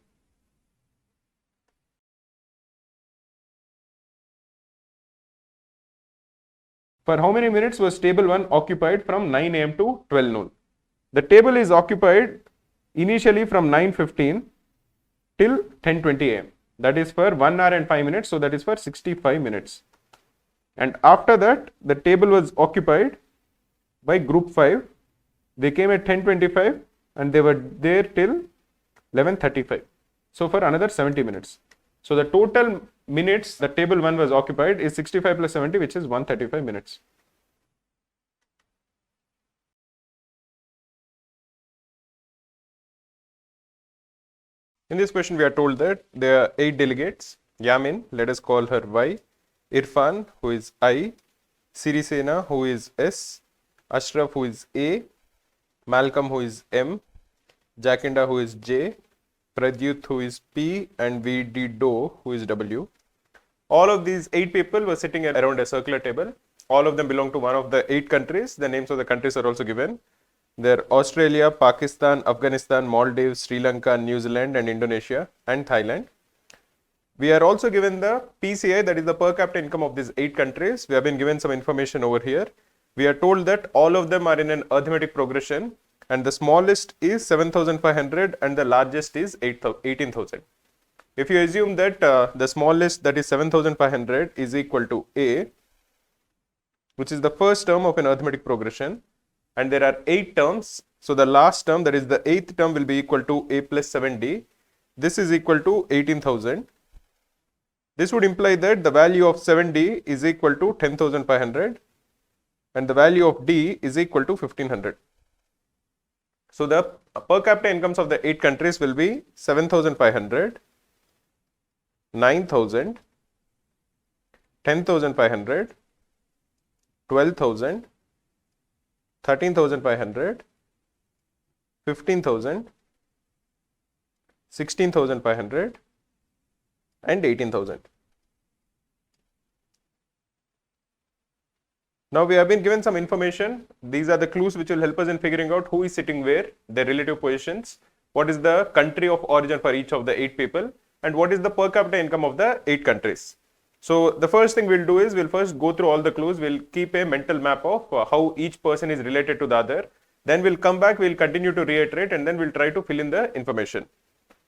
For how many minutes was table 1 occupied from 9 a.m. to 12 noon? The table is occupied initially from 9:15 till 10:20 a.m. That is for 1 hour and 5 minutes. So that is for 65 minutes. And after that, the table was occupied by group 5. They came at 10:25 and they were there till 11:35. So for another 70 minutes. So the total minutes that table 1 was occupied is 65 plus 70, which is 135 minutes. In this question, we are told that there are 8 delegates. Yamin, let us call her Y. Irfan, who is I. Sirisena, who is S. Ashraf, who is A. Malcolm, who is M. Jacinda, who is J. Pradyut, who is P, and V.D. Doe, who is W. All of these 8 people were sitting around a circular table. All of them belong to one of the 8 countries. The names of the countries are also given. They're Australia, Pakistan, Afghanistan, Maldives, Sri Lanka, New Zealand, and Indonesia, and Thailand. We are also given the PCI, that is the per capita income of these 8 countries. We have been given some information over here. We are told that all of them are in an arithmetic progression, and the smallest is 7,500 and the largest is 18,000. If you assume that the smallest, that is 7,500, is equal to A, which is the first term of an arithmetic progression, and there are 8 terms, so the last term, that is the 8th term, will be equal to A plus 7D. This is equal to 18,000. This would imply that the value of 7D is equal to 10,500 and the value of D is equal to 1,500. So the per capita incomes of the 8 countries will be 7,500, 9,000, 10,500, 12,000, 13,500, 15,000, 16,500 and 18,000. Now we have been given some information. These are the clues which will help us in figuring out who is sitting where, their relative positions, what is the country of origin for each of the 8 people, and what is the per capita income of the 8 countries. So the first thing we'll do is we'll first go through all the clues. We'll keep a mental map of how each person is related to the other. Then we'll come back, we'll continue to reiterate, and then we'll try to fill in the information.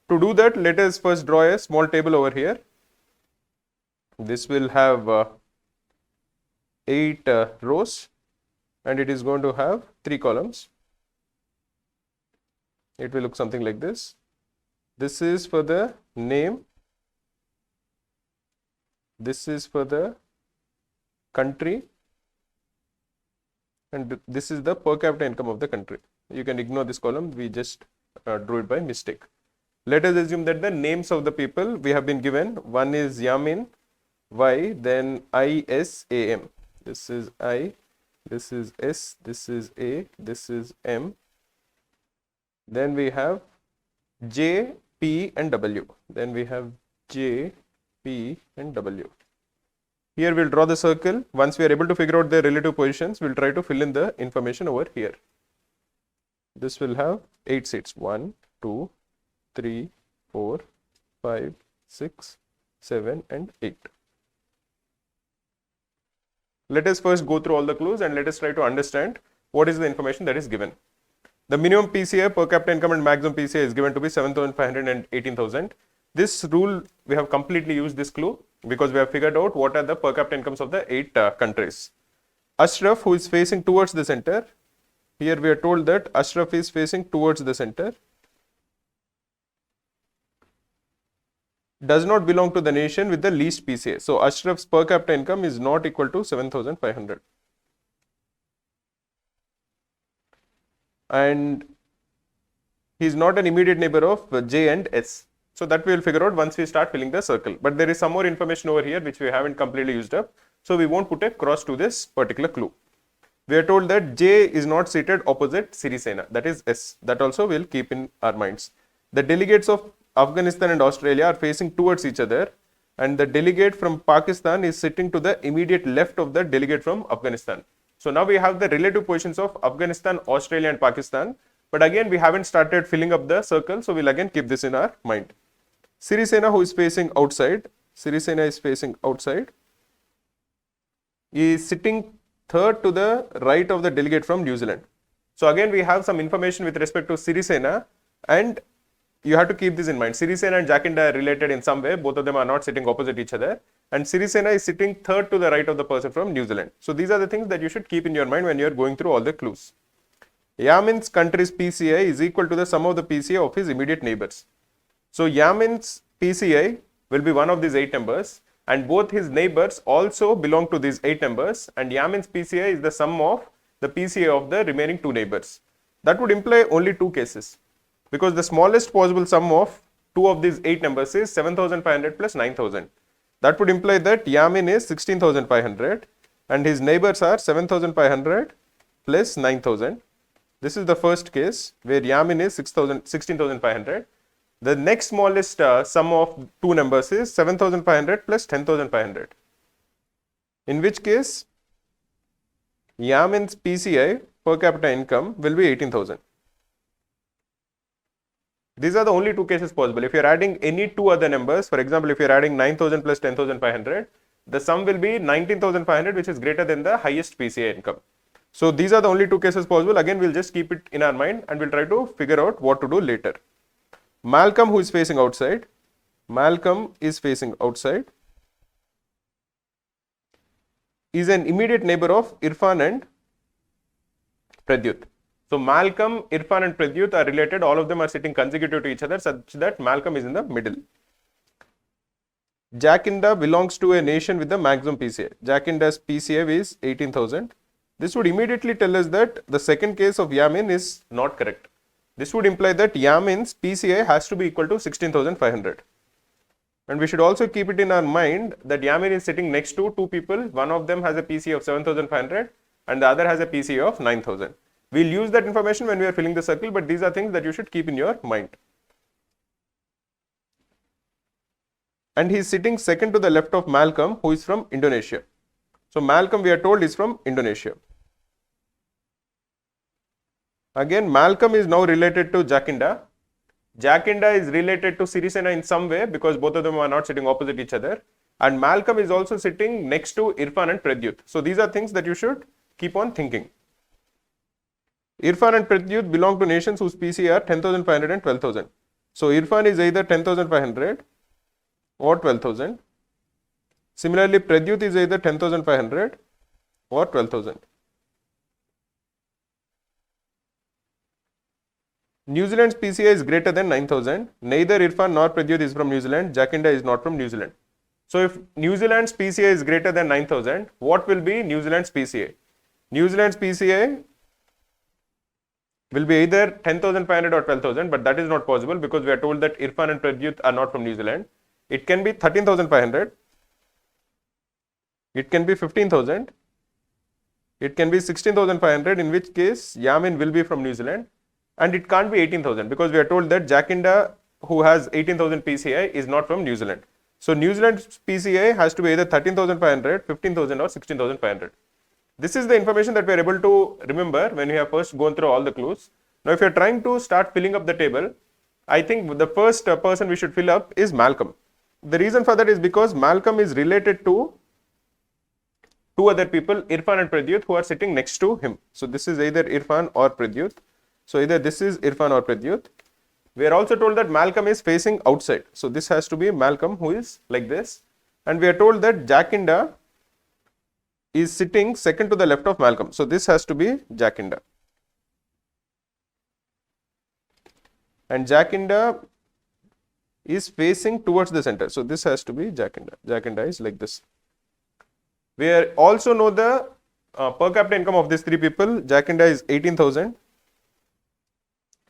To do that, let us first draw a small table over here. This will have 8 rows and it is going to have 3 columns. It will look something like this. This is for the name. This is for the country. And this is the per capita income of the country. You can ignore this column. We just drew it by mistake. Let us assume that the names of the people we have been given. One is Yamin, Y, then I, S, A, M. This is I, this is S, this is A, this is M. Then we have J, P and W. Then we have J, P and W. Here we'll draw the circle. Once we are able to figure out their relative positions, we'll try to fill in the information over here. This will have 8 seats. 1, 2, 3, 4, 5, 6, 7 and 8. Let us first go through all the clues and let us try to understand what is the information that is given. The minimum PCA, per capita income, and maximum PCA is given to be 7,500 and 18,000. This rule, we have completely used this clue because we have figured out what are the per capita incomes of the 8 countries. Ashraf, who is facing towards the center, here we are told that Ashraf is facing towards the center, does not belong to the nation with the least PCA. So Ashraf's per capita income is not equal to 7,500. And he is not an immediate neighbor of J and S. So that we will figure out once we start filling the circle. But there is some more information over here which we haven't completely used up. So we won't put a cross to this particular clue. We are told that J is not seated opposite Sirisena, that is S. That also we'll keep in our minds. The delegates of Afghanistan and Australia are facing towards each other, and the delegate from Pakistan is sitting to the immediate left of the delegate from Afghanistan. So now we have the relative positions of Afghanistan, Australia and Pakistan, but again we haven't started filling up the circle, so we'll again keep this in our mind. Sirisena, who is facing outside, Sirisena is facing outside, is sitting third to the right of the delegate from New Zealand. So again we have some information with respect to Sirisena, and you have to keep this in mind. Sirisena and Jacinda are related in some way. Both of them are not sitting opposite each other. And Sirisena is sitting third to the right of the person from New Zealand. So these are the things that you should keep in your mind when you are going through all the clues. Yamin's country's PCI is equal to the sum of the PCI of his immediate neighbors. So Yamin's PCI will be one of these 8 numbers, and both his neighbors also belong to these 8 numbers, and Yamin's PCI is the sum of the PCI of the remaining 2 neighbors. That would imply only 2 cases, because the smallest possible sum of 2 of these 8 numbers is 7,500 plus 9,000. That would imply that Yamin is 16,500 and his neighbors are 7,500 plus 9,000. This is the first case where Yamin is 16,500. The next smallest sum of 2 numbers is 7,500 plus 10,500. In which case Yamin's PCI, per capita income, will be 18,000. These are the only 2 cases possible. If you are adding any 2 other numbers, for example, if you are adding 9,000 plus 10,500, the sum will be 19,500, which is greater than the highest PCI income. So these are the only 2 cases possible. Again, we'll just keep it in our mind and we'll try to figure out what to do later. Malcolm, who is facing outside, Malcolm is facing outside, is an immediate neighbor of Irfan and Pradyut. So Malcolm, Irfan and Pradyut are related. All of them are sitting consecutive to each other such that Malcolm is in the middle. Jacinda belongs to a nation with the maximum PCA. Jacinda's PCA is 18,000. This would immediately tell us that the second case of Yamin is not correct. This would imply that Yamin's PCA has to be equal to 16,500. And we should also keep it in our mind that Yamin is sitting next to 2 people. One of them has a PCA of 7,500 and the other has a PCA of 9,000. We'll use that information when we are filling the circle, but these are things that you should keep in your mind. And he is sitting second to the left of Malcolm, who is from Indonesia. So Malcolm, we are told, is from Indonesia. Again, Malcolm is now related to Jacinda. Jacinda is related to Sirisena in some way because both of them are not sitting opposite each other. And Malcolm is also sitting next to Irfan and Pradyut. So these are things that you should keep on thinking. Irfan and Pradyut belong to nations whose PCA are 10,500 and 12,000. So Irfan is either 10,500 or 12,000. Similarly, Pradyut is either 10,500 or 12,000. New Zealand's PCA is greater than 9,000. Neither Irfan nor Pradyut is from New Zealand. Jacinda is not from New Zealand. So if New Zealand's PCA is greater than 9,000, what will be New Zealand's PCA? New Zealand's PCA will be either 10,500 or 12,000, but that is not possible because we are told that Irfan and Pradyut are not from New Zealand. It can be 13,500. It can be 15,000. It can be 16,500, in which case Yamin will be from New Zealand. And it can't be 18,000 because we are told that Jacinda, who has 18,000 PCI, is not from New Zealand. So New Zealand's PCI has to be either 13,500, 15,000 or 16,500. This is the information that we are able to remember when we have first gone through all the clues. Now if you are trying to start filling up the table, I think the first person we should fill up is Malcolm. The reason for that is because Malcolm is related to two other people, Irfan and Pradyut, who are sitting next to him. So this is either Irfan or Pradyut. So either this is Irfan or Pradyut. We are also told that Malcolm is facing outside. So this has to be Malcolm, who is like this. And we are told that Jacinda is sitting second to the left of Malcolm. So this has to be Jacinda. And Jacinda is facing towards the center. So this has to be Jacinda. Jacinda is like this. We also know the per capita income of these three people. Jacinda is 18,000.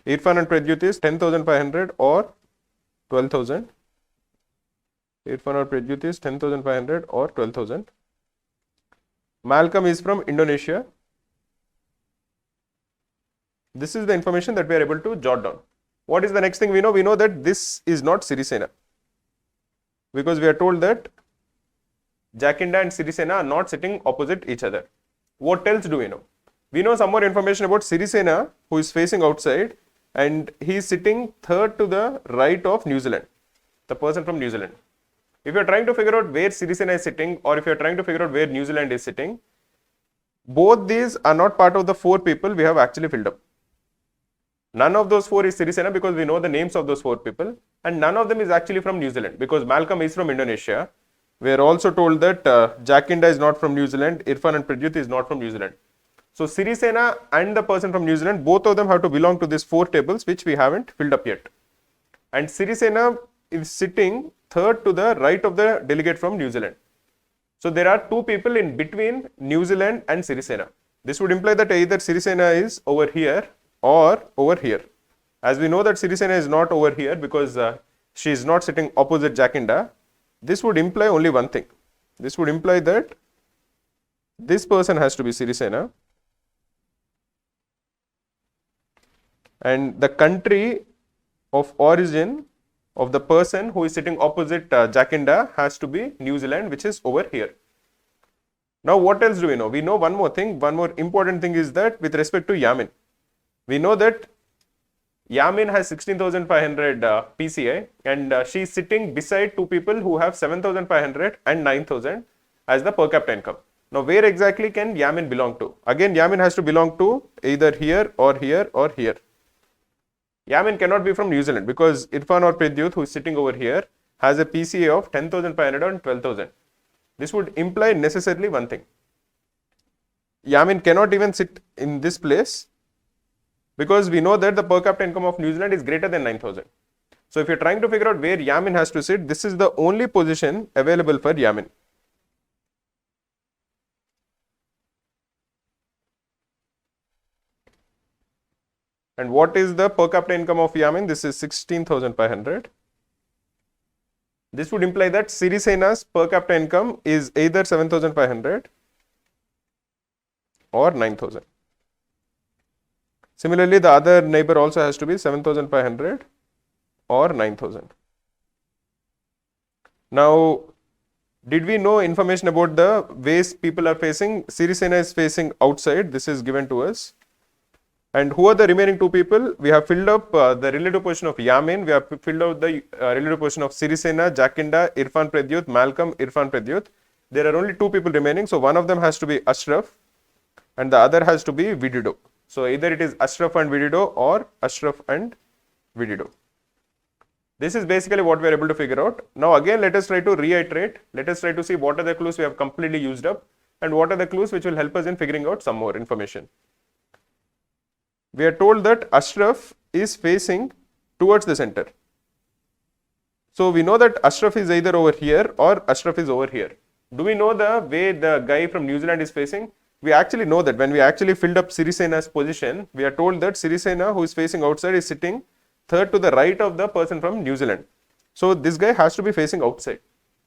Irfan and Pradyut is 10,500 or 12,000. Irfan or Pradyut is 10,500 or 12,000. Malcolm is from Indonesia. This is the information that we are able to jot down. What is the next thing we know? We know that this is not Sirisena, because we are told that Jacinda and Sirisena are not sitting opposite each other. What else do we know? We know some more information about Sirisena, who is facing outside, and he is sitting third to the right of New Zealand, the person from New Zealand. If you are trying to figure out where Sirisena is sitting, or if you are trying to figure out where New Zealand is sitting, both these are not part of the four people we have actually filled up. None of those four is Sirisena, because we know the names of those four people, and none of them is actually from New Zealand, because Malcolm is from Indonesia. We are also told that Jacinda is not from New Zealand, Irfan and Pradyut is not from New Zealand. So Sirisena and the person from New Zealand, both of them have to belong to these four tables which we haven't filled up yet. And Sirisena is sitting third to the right of the delegate from New Zealand. So there are two people in between New Zealand and Sirisena. This would imply that either Sirisena is over here or over here. As we know that Sirisena is not over here because she is not sitting opposite Jacinda, this would imply only one thing. This would imply that this person has to be Sirisena, and the country of origin of the person who is sitting opposite Jacinda has to be New Zealand, which is over here. Now what else do we know? We know one more thing. One more important thing is that with respect to Yamin, we know that Yamin has 16,500 PCI, and she is sitting beside two people who have 7,500 and 9,000 as the per capita income. Now where exactly can Yamin belong to? Again, Yamin has to belong to either here or here or here. Yamin cannot be from New Zealand because Irfan or Pradyut, who is sitting over here, has a PCA of 10,500 and 12,000. This would imply necessarily one thing. Yamin cannot even sit in this place because we know that the per capita income of New Zealand is greater than 9,000. So if you're trying to figure out where Yamin has to sit, this is the only position available for Yamin. And what is the per capita income of Yamin? This is 16,500. This would imply that Sirisena's per capita income is either 7,500 or 9,000. Similarly, the other neighbor also has to be 7,500 or 9,000. Now, did we know information about the ways people are facing? Sirisena is facing outside. This is given to us. And who are the remaining two people? We have filled up the relative position of Yamin. We have filled out the relative position of Sirisena, Jacinda, Irfan Pradyut, Malcolm, Irfan Pradyut. There are only two people remaining. So one of them has to be Ashraf and the other has to be Widido. So either it is Ashraf and Widido or Ashraf and Widido. This is basically what we are able to figure out. Now again, let us try to reiterate. Let us try to see what are the clues we have completely used up and what are the clues which will help us in figuring out some more information. We are told that Ashraf is facing towards the center. So we know that Ashraf is either over here or Ashraf is over here. Do we know the way the guy from New Zealand is facing? We actually know that when we actually filled up Sirisena's position, we are told that Sirisena, who is facing outside, is sitting third to the right of the person from New Zealand. So this guy has to be facing outside,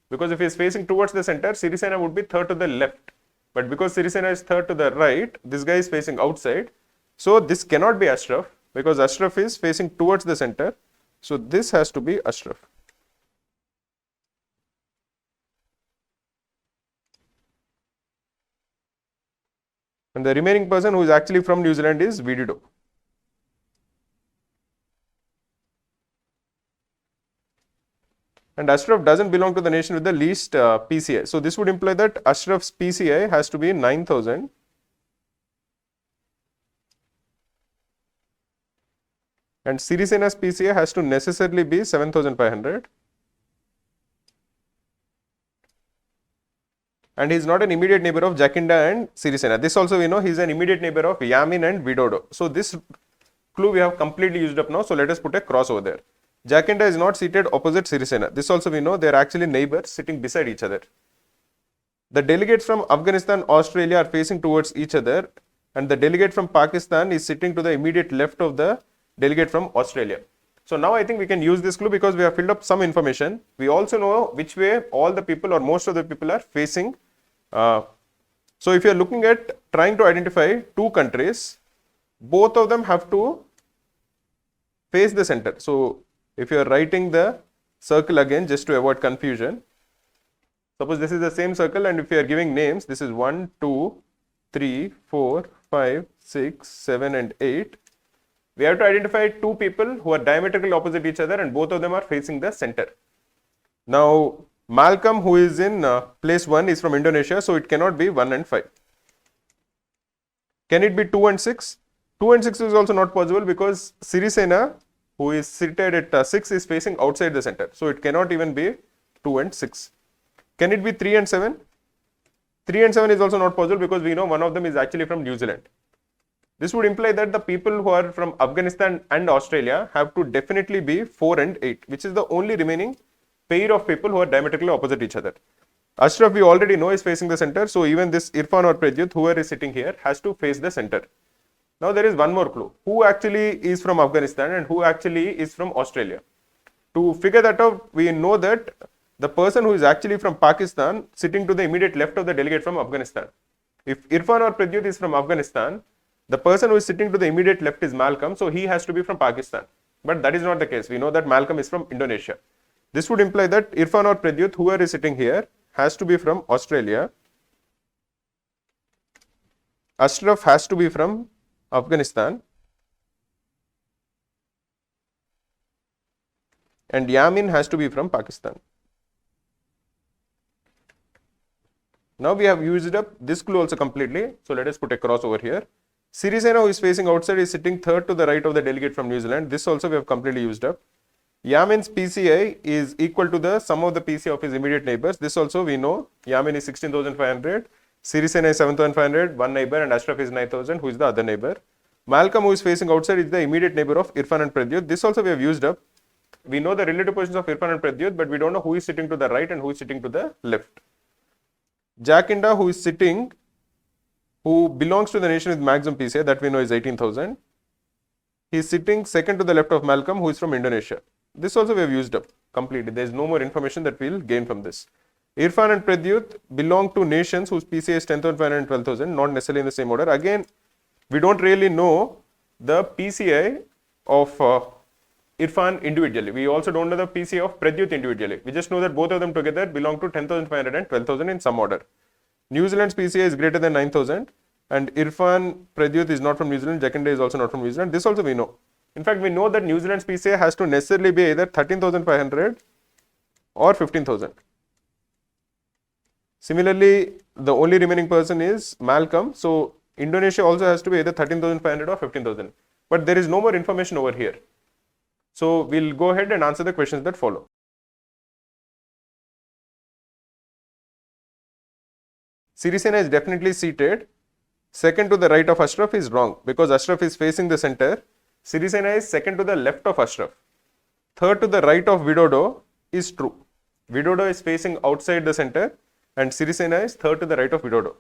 because if he is facing towards the center, Sirisena would be third to the left. But because Sirisena is third to the right, this guy is facing outside. So this cannot be Ashraf because Ashraf is facing towards the center. So this has to be Ashraf. And the remaining person who is actually from New Zealand is Widodo. And Ashraf doesn't belong to the nation with the least PCI. So this would imply that Ashraf's PCI has to be 9,000. And Sirisena's PCI has to necessarily be 7,500. And he is not an immediate neighbor of Jacinda and Sirisena. This also we know he is an immediate neighbor of Yamin and Widodo. So this clue we have completely used up now. So let us put a cross over there. Jacinda is not seated opposite Sirisena. This also we know they are actually neighbors sitting beside each other. The delegates from Afghanistan, Australia are facing towards each other, and the delegate from Pakistan is sitting to the immediate left of the delegate from Australia. So now I think we can use this clue because we have filled up some information. We also know which way all the people or most of the people are facing. So if you are looking at trying to identify two countries, both of them have to face the center. So if you are writing the circle again just to avoid confusion, suppose this is the same circle, and if you are giving names, this is 1, 2, 3, 4, 5, 6, 7 and 8. We have to identify two people who are diametrically opposite each other and both of them are facing the center. Now Malcolm, who is in place 1, is from Indonesia, so it cannot be 1 and 5. Can it be 2 and 6? 2 and 6 is also not possible because Sirisena, who is seated at 6, is facing outside the center. So it cannot even be 2 and 6. Can it be 3 and 7? 3 and 7 is also not possible because we know one of them is actually from New Zealand. This would imply that the people who are from Afghanistan and Australia have to definitely be 4 and 8, which is the only remaining pair of people who are diametrically opposite each other. Ashraf we already know is facing the center, so even this Irfan or Pradyut, whoever is sitting here, has to face the center. Now there is one more clue. Who actually is from Afghanistan and who actually is from Australia? To figure that out, we know that the person who is actually from Pakistan sitting to the immediate left of the delegate from Afghanistan. If Irfan or Pradyut is from Afghanistan, the person who is sitting to the immediate left is Malcolm, so he has to be from Pakistan. But that is not the case. We know that Malcolm is from Indonesia. This would imply that Irfan or Pradyut, whoever is sitting here, has to be from Australia. Ashraf has to be from Afghanistan. And Yamin has to be from Pakistan. Now we have used up this clue also completely. So let us put a cross over here. Sirisena, who is facing outside, is sitting third to the right of the delegate from New Zealand. This also we have completely used up. Yamin's PCI is equal to the sum of the PCI of his immediate neighbors. This also we know. Yamin is 16,500. Sirisena is 7,500, one neighbor, and Ashraf is 9,000, who is the other neighbor. Malcolm, who is facing outside, is the immediate neighbor of Irfan and Pradyut. This also we have used up. We know the relative positions of Irfan and Pradyut, but we don't know who is sitting to the right and who is sitting to the left. Jacinda, who is sitting, who belongs to the nation with maximum PCI, that we know is 18,000. He is sitting second to the left of Malcolm, who is from Indonesia. This also we have used up completely. There is no more information that we will gain from this. Irfan and Pradyut belong to nations whose PCI is 10,500 and 12,000, not necessarily in the same order. Again, we don't really know the PCI of Irfan individually. We also don't know the PCI of Pradyut individually. We just know that both of them together belong to 10,500 and 12,000 in some order. New Zealand's PCI is greater than 9,000 and Irfan Pradyut is not from New Zealand. Jacinda is also not from New Zealand. This also we know. In fact, we know that New Zealand's PCI has to necessarily be either 13,500 or 15,000. Similarly, the only remaining person is Malcolm. So Indonesia also has to be either 13,500 or 15,000. But there is no more information over here. So we'll go ahead and answer the questions that follow. Sirisena is definitely seated. Second to the right of Ashraf is wrong because Ashraf is facing the center. Sirisena is second to the left of Ashraf. Third to the right of Widodo is true. Widodo is facing outside the center and Sirisena is third to the right of Widodo.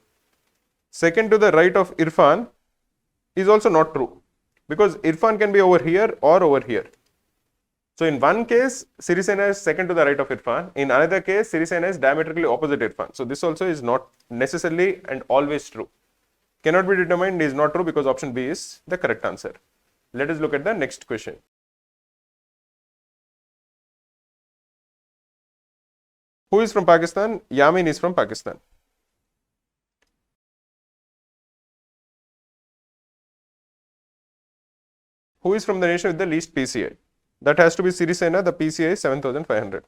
Second to the right of Irfan is also not true because Irfan can be over here or over here. So in one case, Sirisena is second to the right of Irfan. In another case, Sirisena is diametrically opposite Irfan. So this also is not necessarily and always true. Cannot be determined is not true because option B is the correct answer. Let us look at the next question. Who is from Pakistan? Yamin is from Pakistan. Who is from the nation with the least PCI? That has to be Sirisena. The PCI is 7,500.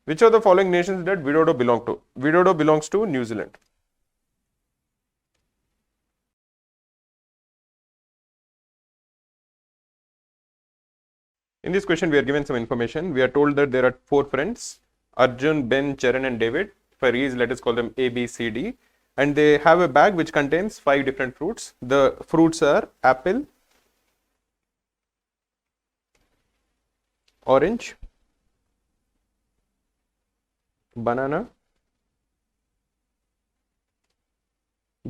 Which of the following nations did Widodo belong to? Widodo belongs to New Zealand. In this question, we are given some information. We are told that there are 4 friends, Arjun, Ben, Charan and David. For ease, let us call them A, B, C, D. And they have a bag which contains 5 different fruits. The fruits are apple, orange, banana,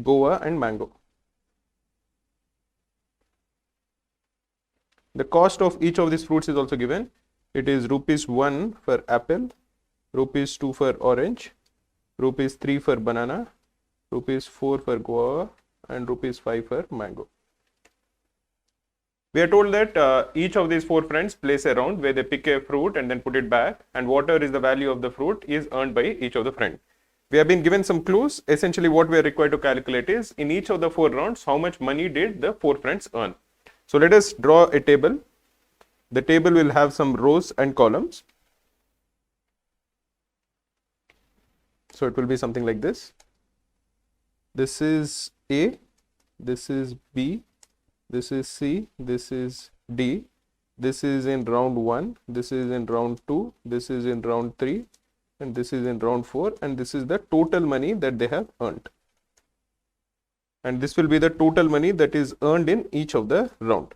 guava and mango. The cost of each of these fruits is also given. It is ₹1 for apple, ₹2 for orange, ₹3 for banana, ₹4 for guava and ₹5 for mango. We are told that each of these 4 friends plays a round where they pick a fruit and then put it back, and whatever is the value of the fruit is earned by each of the friends. We have been given some clues. Essentially what we are required to calculate is in each of the 4 rounds how much money did the 4 friends earn. So let us draw a table. The table will have some rows and columns. So it will be something like this. This is A, this is B, this is C, this is D, this is in round 1, this is in round 2, this is in round 3 and this is in round 4, and this is the total money that they have earned. And this will be the total money that is earned in each of the round.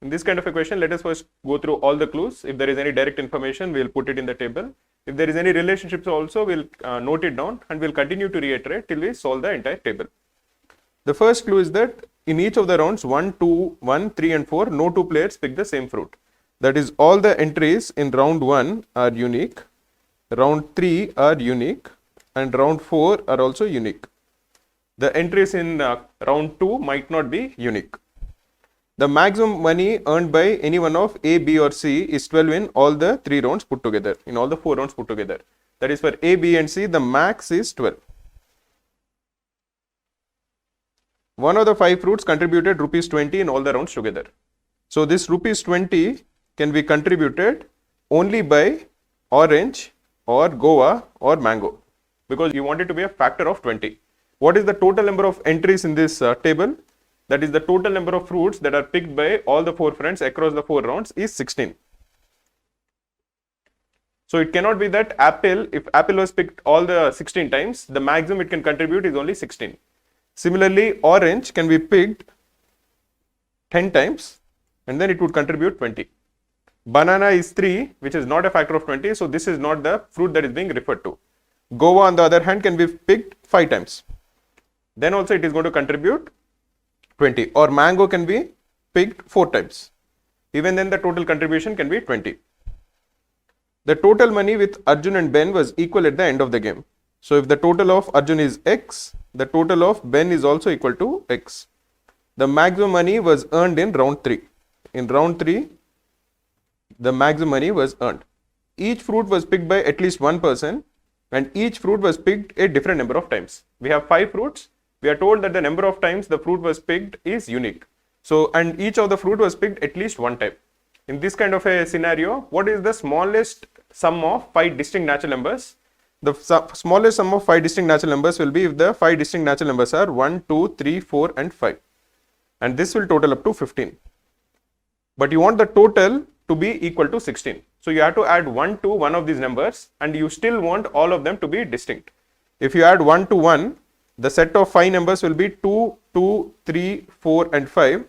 In this kind of a question, let us first go through all the clues. If there is any direct information, we will put it in the table. If there is any relationships also, we will note it down and we will continue to reiterate till we solve the entire table. The first clue is that in each of the rounds 1, 2, 1, 3 and 4, no 2 players pick the same fruit. That is, all the entries in round 1 are unique, round 3 are unique and round 4 are also unique. The entries in round 2 might not be unique. The maximum money earned by any one of A, B or C is 12 in all the 3 rounds put together, in all the 4 rounds put together. That is, for A, B and C, the max is 12. One of the 5 fruits contributed ₹20 in all the rounds together. So this ₹20 can be contributed only by orange or guava or mango, because you want it to be a factor of 20. What is the total number of entries in this table? That is, the total number of fruits that are picked by all the 4 friends across the 4 rounds is 16. So it cannot be that apple, if apple was picked all the 16 times, the maximum it can contribute is only 16. Similarly, orange can be picked 10 times and then it would contribute 20. Banana is 3, which is not a factor of 20, so this is not the fruit that is being referred to. Guava, on the other hand, can be picked 5 times. Then also it is going to contribute 20. Or mango can be picked 4 times. Even then the total contribution can be 20. The total money with Arjun and Ben was equal at the end of the game. So if the total of Arjun is X, the total of Ben is also equal to X. The maximum money was earned in round 3. In round 3, the maximum money was earned. Each fruit was picked by at least one person and each fruit was picked a different number of times. We have 5 fruits. We are told that the number of times the fruit was picked is unique. So, and each of the fruit was picked at least one time. In this kind of a scenario, what is the smallest sum of 5 distinct natural numbers? The smallest sum of 5 distinct natural numbers will be if the 5 distinct natural numbers are 1, 2, 3, 4 and 5. And this will total up to 15. But you want the total to be equal to 16. So you have to add 1 to one of these numbers and you still want all of them to be distinct. If you add 1 to 1, the set of 5 numbers will be 2, 2, 3, 4 and 5.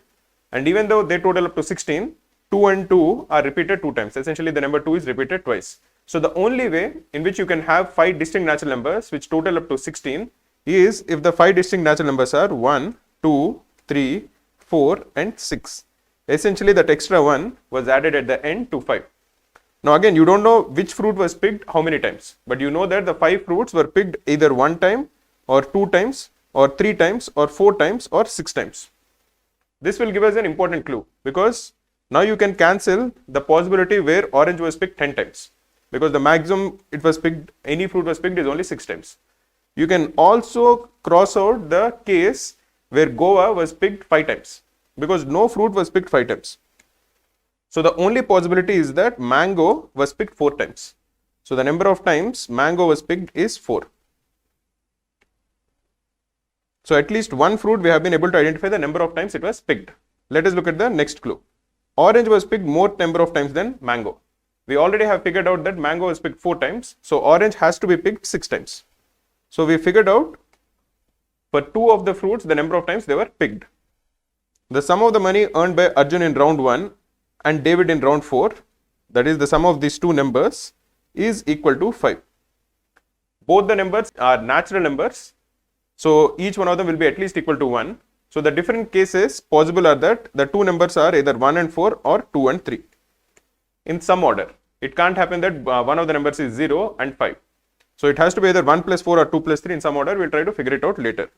And even though they total up to 16, 2 and 2 are repeated 2 times. Essentially the number 2 is repeated twice. So the only way in which you can have 5 distinct natural numbers which total up to 16 is if the 5 distinct natural numbers are 1, 2, 3, 4 and 6. Essentially that extra 1 was added at the end to 5. Now again, you don't know which fruit was picked how many times, but you know that the 5 fruits were picked either 1 time or 2 times or 3 times or 4 times or 6 times. This will give us an important clue because now you can cancel the possibility where orange was picked 10 times because the maximum it was picked, any fruit was picked is only 6 times. You can also cross out the case where guava was picked 5 times because no fruit was picked 5 times. So the only possibility is that mango was picked 4 times. So the number of times mango was picked is 4. So at least one fruit we have been able to identify the number of times it was picked. Let us look at the next clue. Orange was picked more number of times than mango. We already have figured out that mango was picked 4 times. So orange has to be picked 6 times. So we figured out for 2 of the fruits the number of times they were picked. The sum of the money earned by Arjun in round 1 and David in round 4, that is the sum of these 2 numbers, is equal to 5. Both the numbers are natural numbers. So each one of them will be at least equal to 1. So the different cases possible are that the 2 numbers are either 1 and 4 or 2 and 3 in some order. It can't happen that one of the numbers is 0 and 5. So it has to be either 1 plus 4 or 2 plus 3 in some order. We'll try to figure it out later.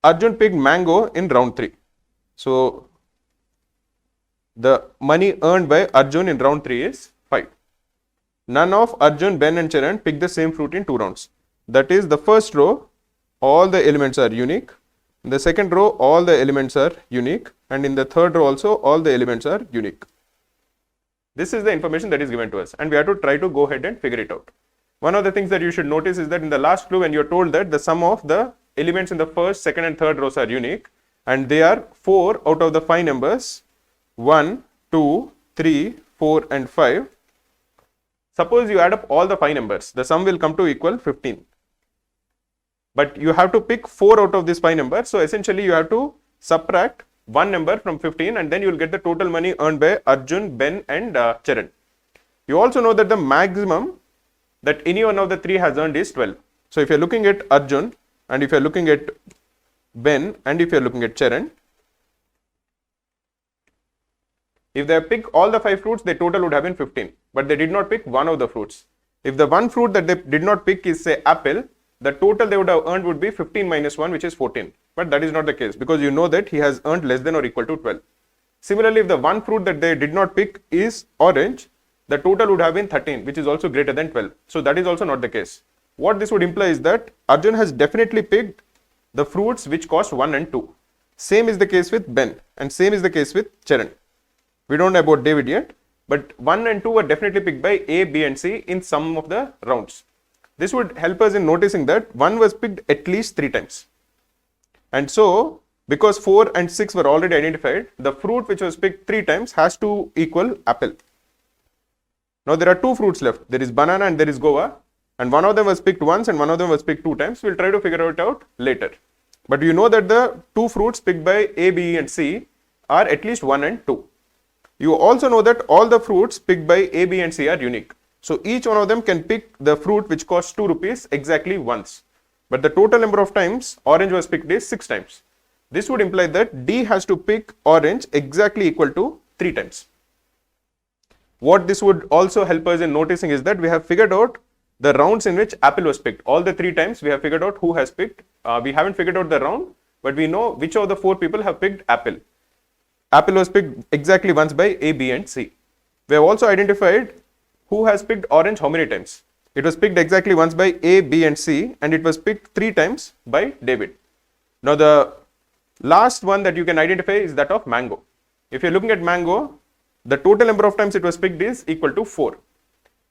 Arjun picked mango in round 3. So the money earned by Arjun in round 3 is 5. None of Arjun, Ben and Charan picked the same fruit in 2 rounds. That is, the first row, all the elements are unique. In the second row, all the elements are unique. And in the third row also, all the elements are unique. This is the information that is given to us. And we have to try to go ahead and figure it out. One of the things that you should notice is that in the last clue, when you are told that the sum of the elements in the first, second and third rows are unique. And they are 4 out of the 5 numbers. 1, 2, 3, 4 and 5. Suppose you add up all the 5 numbers, the sum will come to equal 15. But you have to pick 4 out of these 5 numbers. So essentially you have to subtract one number from 15 and then you will get the total money earned by Arjun, Ben and Charan. You also know that the maximum that any one of the 3 has earned is 12. So if you are looking at Arjun and if you are looking at Ben and if you are looking at Charan, if they pick all the 5 fruits, their total would have been 15. But they did not pick one of the fruits. If the one fruit that they did not pick is say apple, the total they would have earned would be 15 minus 1, which is 14. But that is not the case because you know that he has earned less than or equal to 12. Similarly, if the one fruit that they did not pick is orange, the total would have been 13, which is also greater than 12. So that is also not the case. What this would imply is that Arjun has definitely picked the fruits which cost 1 and 2. Same is the case with Ben and same is the case with Charan. We don't know about David yet, but 1 and 2 were definitely picked by A, B and C in some of the rounds. This would help us in noticing that 1 was picked at least 3 times. And so, because 4 and 6 were already identified, the fruit which was picked 3 times has to equal apple. Now there are 2 fruits left. There is banana and there is guava. And one of them was picked once and one of them was picked 2 times. We'll try to figure it out later. But you know that the 2 fruits picked by A, B and C are at least 1 and 2. You also know that all the fruits picked by A, B and C are unique. So each one of them can pick the fruit which costs 2 rupees exactly once. But the total number of times orange was picked is 6 times. This would imply that D has to pick orange exactly equal to 3 times. What this would also help us in noticing is that we have figured out the rounds in which apple was picked. All the 3 times we have figured out who has picked. We haven't figured out the round, but we know which of the 4 people have picked apple. Apple was picked exactly once by A, B and C. We have also identified who has picked orange how many times. It was picked exactly once by A, B and C and it was picked 3 times by David. Now the last one that you can identify is that of mango. If you are looking at mango, the total number of times it was picked is equal to 4.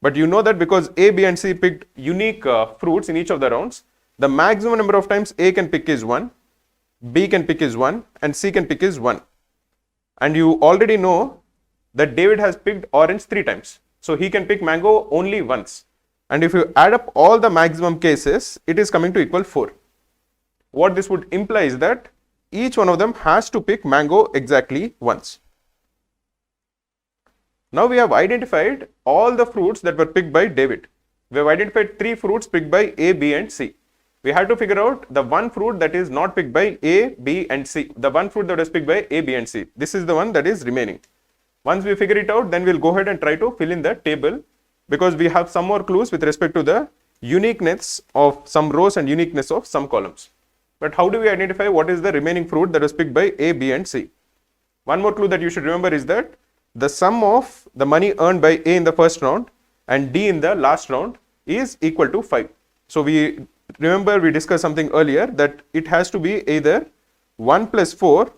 But you know that because A, B and C picked unique fruits in each of the rounds, the maximum number of times A can pick is 1, B can pick is 1 and C can pick is 1. And you already know that David has picked orange 3 times. So he can pick mango only once. And if you add up all the maximum cases, it is coming to equal 4. What this would imply is that each one of them has to pick mango exactly once. Now we have identified all the fruits that were picked by David. We have identified 3 fruits picked by A, B and C. We have to figure out the one fruit that is not picked by A, B and C. The one fruit that was picked by A, B and C. This is the one that is remaining. Once we figure it out, then we'll go ahead and try to fill in the table because we have some more clues with respect to the uniqueness of some rows and uniqueness of some columns. But how do we identify what is the remaining fruit that was picked by A, B and C? One more clue that you should remember is that the sum of the money earned by A in the first round and D in the last round is equal to 5. So we remember we discussed something earlier that it has to be either 1 plus 4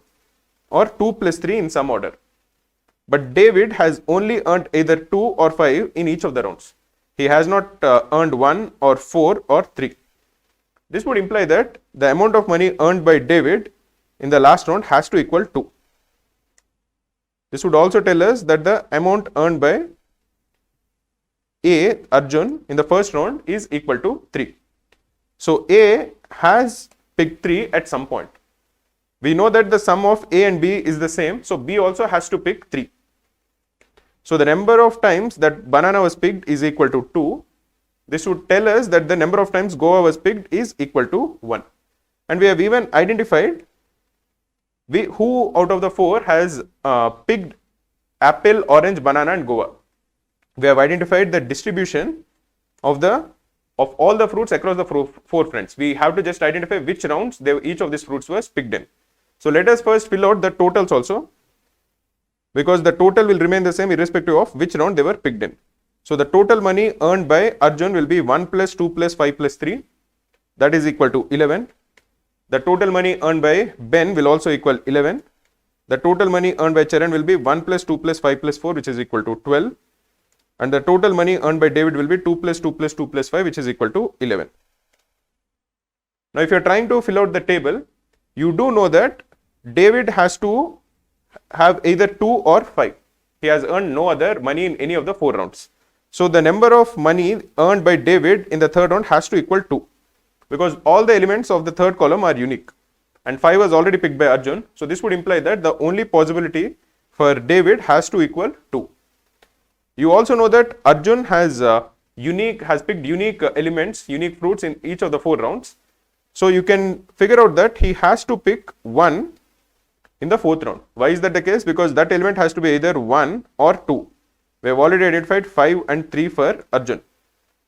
or 2 plus 3 in some order. But David has only earned either 2 or 5 in each of the rounds. He has not earned 1 or 4 or 3. This would imply that the amount of money earned by David in the last round has to equal 2. This would also tell us that the amount earned by A, Arjun, in the first round is equal to 3. So A has picked 3 at some point. We know that the sum of A and B is the same, so B also has to pick 3. So the number of times that banana was picked is equal to 2. This would tell us that the number of times guava was picked is equal to 1. And we have even identified who out of the 4 has picked apple, orange, banana and guava. We have identified the distribution of all the fruits across the 4 friends. We have to just identify which rounds each of these fruits was picked in. So let us first fill out the totals also, because the total will remain the same irrespective of which round they were picked in. So the total money earned by Arjun will be 1 plus 2 plus 5 plus 3, that is equal to 11. The total money earned by Ben will also equal 11. The total money earned by Charan will be 1 plus 2 plus 5 plus 4, which is equal to 12. And the total money earned by David will be 2 plus 2 plus 2 plus 5, which is equal to 11. Now if you are trying to fill out the table, you do know that David has to have either 2 or 5. He has earned no other money in any of the 4 rounds. So the number of money earned by David in the third round has to equal 2, because all the elements of the third column are unique and 5 was already picked by Arjun. So this would imply that the only possibility for David has to equal 2. You also know that Arjun has picked unique elements, unique fruits in each of the 4 rounds. So you can figure out that he has to pick 1 in the 4th round. Why is that the case? Because that element has to be either 1 or 2. We have already identified 5 and 3 for Arjun.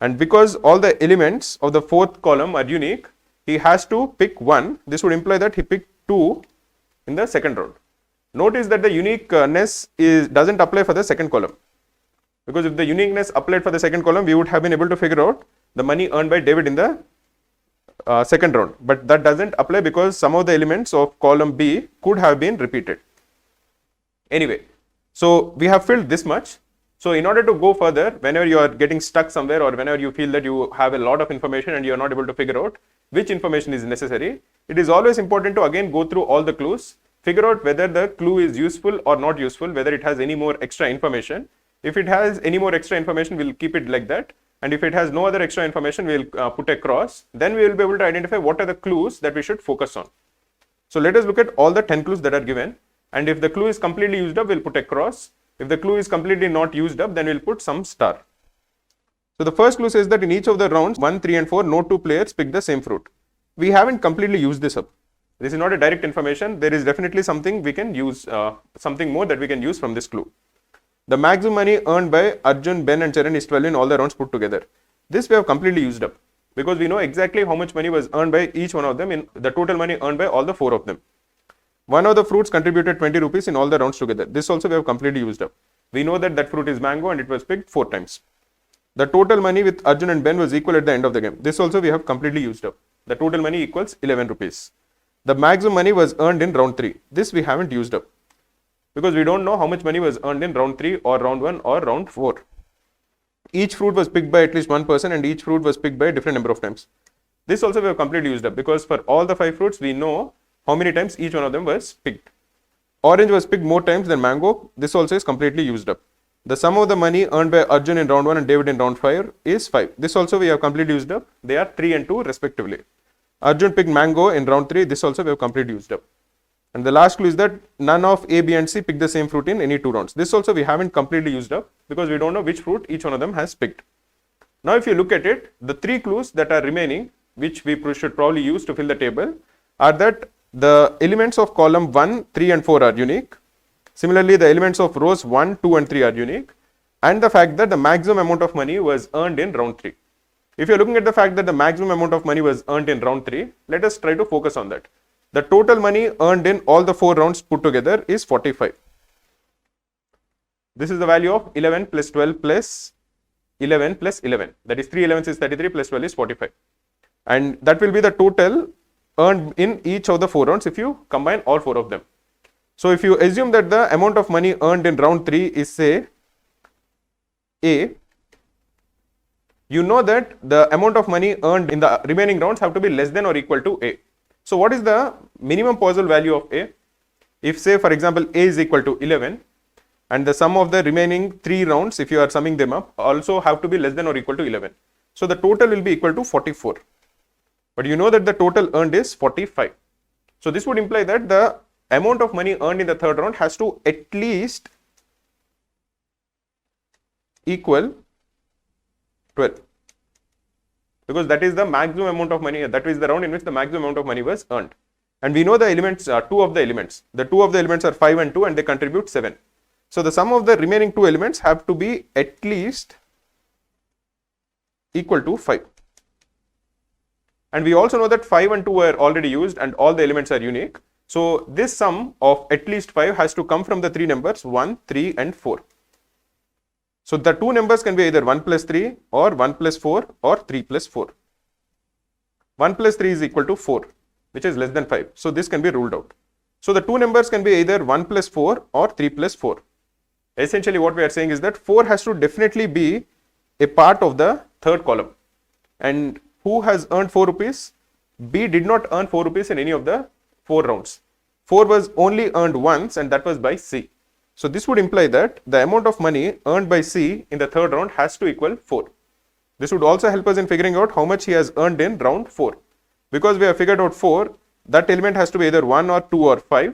And because all the elements of the 4th column are unique, he has to pick 1. This would imply that he picked 2 in the 2nd round. Notice that the uniqueness doesn't apply for the 2nd column. Because if the uniqueness applied for the 2nd column, we would have been able to figure out the money earned by David in the 2nd round. But that doesn't apply because some of the elements of column B could have been repeated. Anyway, so we have filled this much. So in order to go further, whenever you are getting stuck somewhere or whenever you feel that you have a lot of information and you are not able to figure out which information is necessary, it is always important to again go through all the clues, figure out whether the clue is useful or not useful, whether it has any more extra information. If it has any more extra information, we'll keep it like that. And if it has no other extra information, we'll put a cross. Then we will be able to identify what are the clues that we should focus on. So let us look at all the 10 clues that are given. And if the clue is completely used up, we'll put a cross. If the clue is completely not used up, then we'll put some star. So the first clue says that in each of the rounds 1, 3 and 4, no 2 players pick the same fruit. We haven't completely used this up. This is not a direct information. There is definitely something we can use, something more that we can use from this clue. The maximum money earned by Arjun, Ben and Charan is 12 in all the rounds put together. This we have completely used up because we know exactly how much money was earned by each one of them in the total money earned by all the 4 of them. One of the fruits contributed 20 rupees in all the rounds together. This also we have completely used up. We know that that fruit is mango and it was picked 4 times. The total money with Arjun and Ben was equal at the end of the game. This also we have completely used up. The total money equals 11 rupees. The maximum money was earned in round 3. This we haven't used up because we don't know how much money was earned in round 3 or round 1 or round 4. Each fruit was picked by at least one person and each fruit was picked by a different number of times. This also we have completely used up because for all the 5 fruits we know how many times each one of them was picked. Orange was picked more times than mango. This also is completely used up. The sum of the money earned by Arjun in round 1 and David in round 5 is 5. This also we have completely used up. They are 3 and 2 respectively. Arjun picked mango in round 3. This also we have completely used up. And the last clue is that none of A, B and C picked the same fruit in any 2 rounds. This also we haven't completely used up because we don't know which fruit each one of them has picked. Now if you look at it, the 3 clues that are remaining, which we should probably use to fill the table, are that the elements of column 1, 3 and 4 are unique. Similarly, the elements of rows 1, 2 and 3 are unique. And the fact that the maximum amount of money was earned in round 3. If you're looking at the fact that the maximum amount of money was earned in round 3, let us try to focus on that. The total money earned in all the 4 rounds put together is 45. This is the value of 11 plus 12 plus 11 plus 11. That is 3 11s is 33 plus 12 is 45. and that will be the total earned in each of the 4 rounds if you combine all 4 of them. So if you assume that the amount of money earned in round 3 is, say, A, you know that the amount of money earned in the remaining rounds have to be less than or equal to A. So what is the minimum possible value of A? If, say, for example, A is equal to 11, and the sum of the remaining 3 rounds, if you are summing them up, also have to be less than or equal to 11. So the total will be equal to 44. But you know that the total earned is 45. So this would imply that the amount of money earned in the third round has to at least equal 12. Because that is the maximum amount of money, that is the round in which the maximum amount of money was earned. And we know the elements, 2 of the elements. The 2 of the elements are 5 and 2 and they contribute 7. So the sum of the remaining 2 elements have to be at least equal to 5. And we also know that 5 and 2 were already used and all the elements are unique. So this sum of at least 5 has to come from the 3 numbers 1, 3 and 4. So the 2 numbers can be either 1 plus 3 or 1 plus 4 or 3 plus 4. 1 plus 3 is equal to 4, which is less than 5. So this can be ruled out. So the 2 numbers can be either 1 plus 4 or 3 plus 4. Essentially what we are saying is that 4 has to definitely be a part of the third column. And who has earned 4 rupees? B did not earn 4 rupees in any of the 4 rounds. 4 was only earned once and that was by C. So this would imply that the amount of money earned by C in the third round has to equal 4. This would also help us in figuring out how much he has earned in round 4. Because we have figured out 4, that element has to be either 1 or 2 or 5.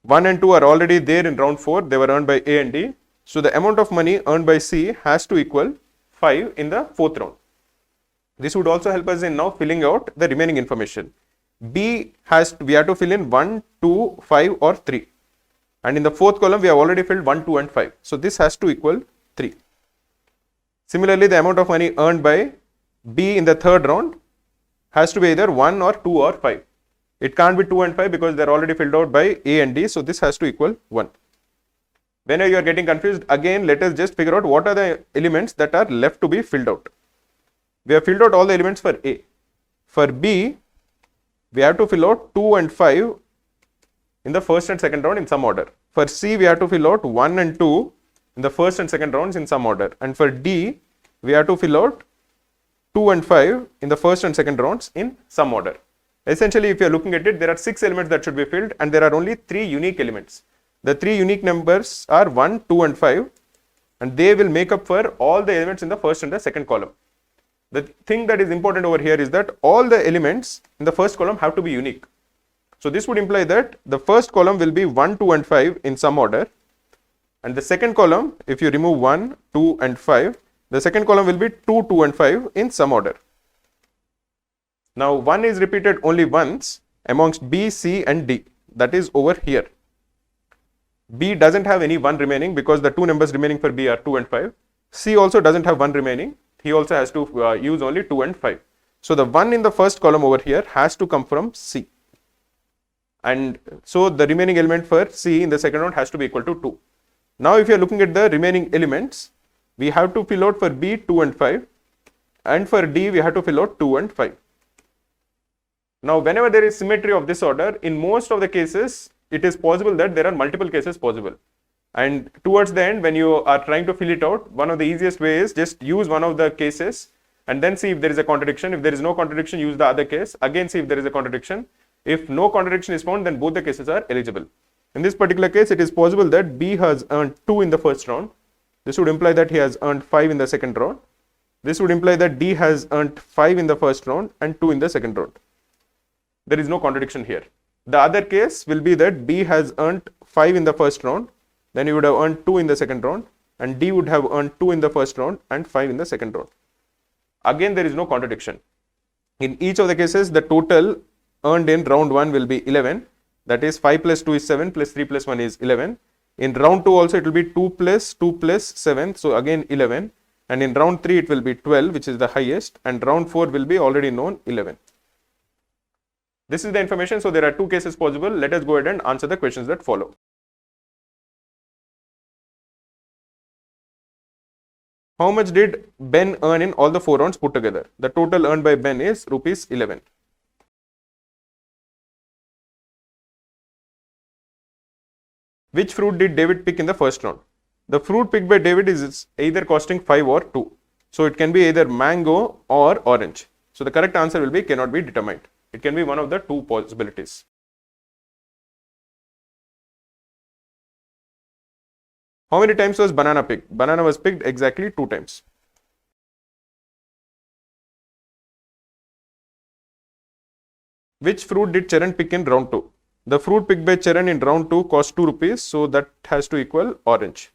1 and 2 are already there in round 4, they were earned by A and D. So the amount of money earned by C has to equal 5 in the fourth round. This would also help us in now filling out the remaining information. B we have to fill in 1, 2, 5 or 3. And in the fourth column, we have already filled 1, 2 and 5. So this has to equal 3. Similarly, the amount of money earned by B in the third round has to be either 1 or 2 or 5. It can't be 2 and 5 because they are already filled out by A and D. So this has to equal 1. Whenever you are getting confused, again, let us just figure out what are the elements that are left to be filled out. We have filled out all the elements for A. For B, we have to fill out 2 and 5 in the first and second round in some order. For C, we have to fill out 1 and 2 in the first and second rounds in some order. And for D, we have to fill out 2 and 5 in the first and second rounds in some order. Essentially, if you are looking at it, there are 6 elements that should be filled and there are only 3 unique elements. The 3 unique numbers are 1, 2 and 5 and they will make up for all the elements in the first and the second column. The thing that is important over here is that all the elements in the first column have to be unique. So this would imply that the first column will be 1, 2 and 5 in some order. And the second column, if you remove 1, 2 and 5, the second column will be 2, 2 and 5 in some order. Now 1 is repeated only once amongst B, C and D. That is over here. B doesn't have any 1 remaining because the 2 numbers remaining for B are 2 and 5. C also doesn't have 1 remaining. He also has to use only 2 and 5. So the 1 in the first column over here has to come from C. And so the remaining element for C in the second round has to be equal to 2. Now if you are looking at the remaining elements, we have to fill out for B 2 and 5 and for D we have to fill out 2 and 5. Now whenever there is symmetry of this order, in most of the cases it is possible that there are multiple cases possible. And towards the end, when you are trying to fill it out, one of the easiest ways is just use one of the cases and then see if there is a contradiction. If there is no contradiction, use the other case. Again, see if there is a contradiction. If no contradiction is found, then both the cases are eligible. In this particular case, it is possible that B has earned 2 in the first round. This would imply that he has earned 5 in the second round. This would imply that D has earned 5 in the first round and 2 in the second round. There is no contradiction here. The other case will be that B has earned 5 in the first round, then he would have earned 2 in the second round, and D would have earned 2 in the first round and 5 in the second round. Again, there is no contradiction. In each of the cases, the total earned in round 1 will be 11. That is 5 plus 2 is 7 plus 3 plus 1 is 11. In round 2 also it will be 2 plus 7. So again 11. And in round 3 it will be 12, which is the highest. And round 4 will be already known 11. This is the information. So there are 2 cases possible. Let us go ahead and answer the questions that follow. How much did Ben earn in all the 4 rounds put together? The total earned by Ben is rupees 11. Which fruit did David pick in the first round? The fruit picked by David is either costing 5 or 2. So it can be either mango or orange. So the correct answer will be cannot be determined. It can be one of the two possibilities. How many times was banana picked? Banana was picked exactly 2 times. Which fruit did Charan pick in round 2? The fruit picked by Charan in round 2 cost 2 rupees, so that has to equal orange.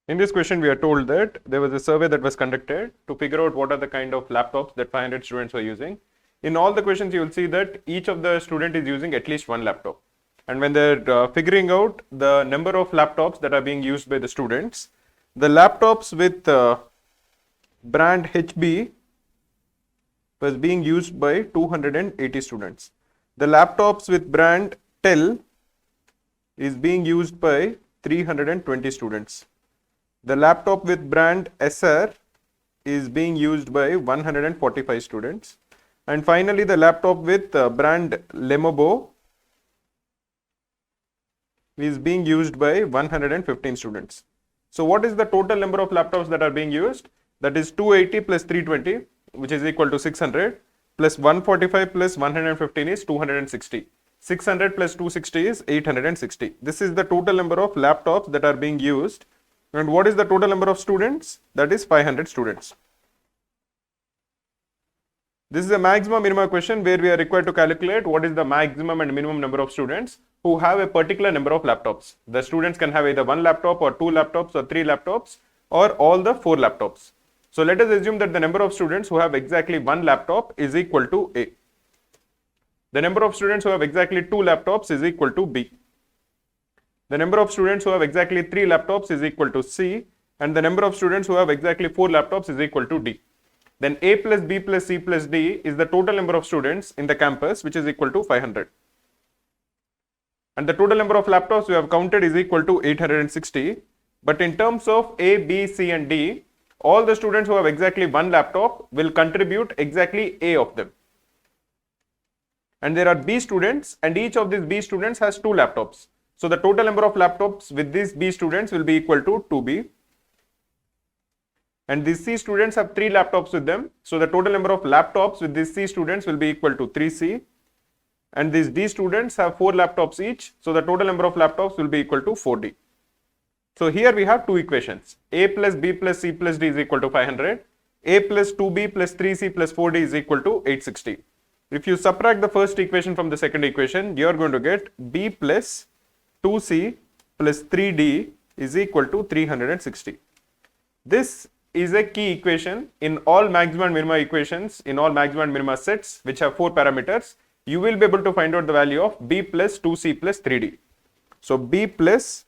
In this question, we are told that there was a survey that was conducted to figure out what are the kind of laptops that 500 students were using. In all the questions, you will see that each of the student is using at least one laptop. And when they're figuring out the number of laptops that are being used by the students, the laptops with brand HB was being used by 280 students. The laptops with brand TEL is being used by 320 students. The laptop with brand SR is being used by 145 students. And finally, the laptop with brand Lenovo is being used by 115 students. So what is the total number of laptops that are being used? That is 280 plus 320, which is equal to 600, plus 145 plus 115 is 260. 600 plus 260 is 860. This is the total number of laptops that are being used. And what is the total number of students? That is 500 students. This is a maximum minimum question where we are required to calculate what is the maximum and minimum number of students who have a particular number of laptops. The students can have either 1 laptop or 2 laptops or 3 laptops or all the 4 laptops. So let us assume that the number of students who have exactly 1 laptop is equal to A. The number of students who have exactly 2 laptops is equal to B. The number of students who have exactly 3 laptops is equal to C, and the number of students who have exactly 4 laptops is equal to D. Then A plus B plus C plus D is the total number of students in the campus, which is equal to 500. And the total number of laptops we have counted is equal to 860. But in terms of A, B, C and D, all the students who have exactly 1 laptop will contribute exactly A of them. And there are B students, and each of these B students has 2 laptops. So the total number of laptops with these B students will be equal to 2B. And these C students have 3 laptops with them. So the total number of laptops with these C students will be equal to 3C. And these D students have 4 laptops each. So the total number of laptops will be equal to 4D. So here we have 2 equations. A plus B plus C plus D is equal to 500. A plus 2B plus 3C plus 4D is equal to 860. If you subtract the first equation from the second equation, you are going to get B plus 2C plus 3D is equal to 360. This is a key equation in all maximum and minima equations, in all maximum and minima sets which have 4 parameters. You will be able to find out the value of B plus 2C plus 3D. So B plus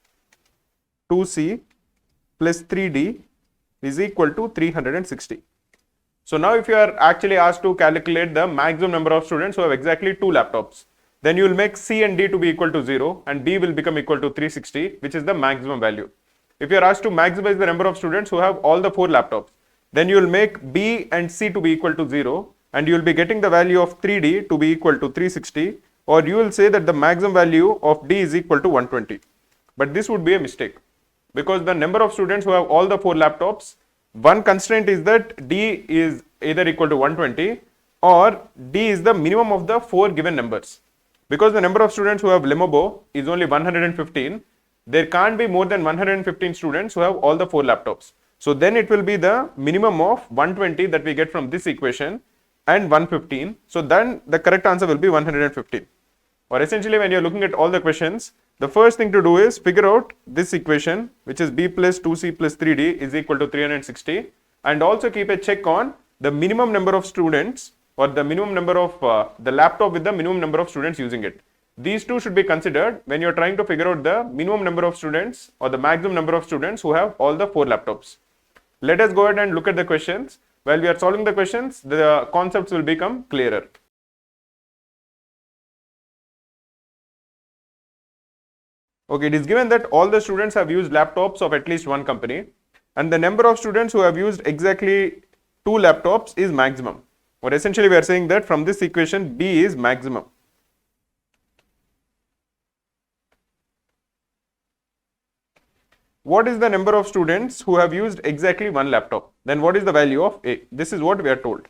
2C plus 3D is equal to 360. So now if you are actually asked to calculate the maximum number of students who have exactly 2 laptops, then you will make C and D to be equal to 0 and B will become equal to 360, which is the maximum value. If you are asked to maximize the number of students who have all the 4 laptops, then you will make B and C to be equal to 0 and you will be getting the value of 3D to be equal to 360, or you will say that the maximum value of D is equal to 120. But this would be a mistake because the number of students who have all the 4 laptops, one constraint is that D is either equal to 120 or D is the minimum of the 4 given numbers. Because the number of students who have Lenovo is only 115, there can't be more than 115 students who have all the 4 laptops. So then it will be the minimum of 120 that we get from this equation and 115. So then the correct answer will be 115. Or essentially when you're looking at all the questions, the first thing to do is figure out this equation, which is B plus 2C plus 3D is equal to 360, and also keep a check on the minimum number of students or the minimum number of the laptop with the minimum number of students using it. These two should be considered when you're trying to figure out the minimum number of students or the maximum number of students who have all the 4 laptops. Let us go ahead and look at the questions. While we are solving the questions, the concepts will become clearer. Okay, it is given that all the students have used laptops of at least one company, and the number of students who have used exactly 2 laptops is maximum. Or essentially we are saying that from this equation B is maximum. What is the number of students who have used exactly one laptop? Then what is the value of A? This is what we are told.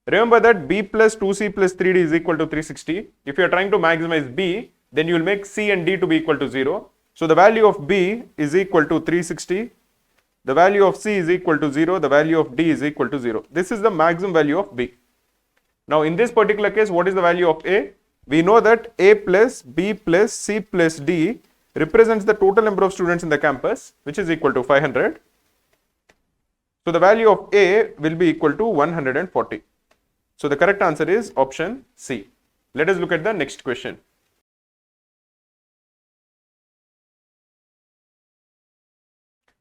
Remember that B plus 2C plus 3D is equal to 360. If you are trying to maximize B, then you will make C and D to be equal to 0. So the value of B is equal to 360. The value of C is equal to 0. The value of D is equal to 0. This is the maximum value of B. Now in this particular case, what is the value of A? We know that A plus B plus C plus D represents the total number of students in the campus, which is equal to 500. So the value of A will be equal to 140. So the correct answer is option C. Let us look at the next question.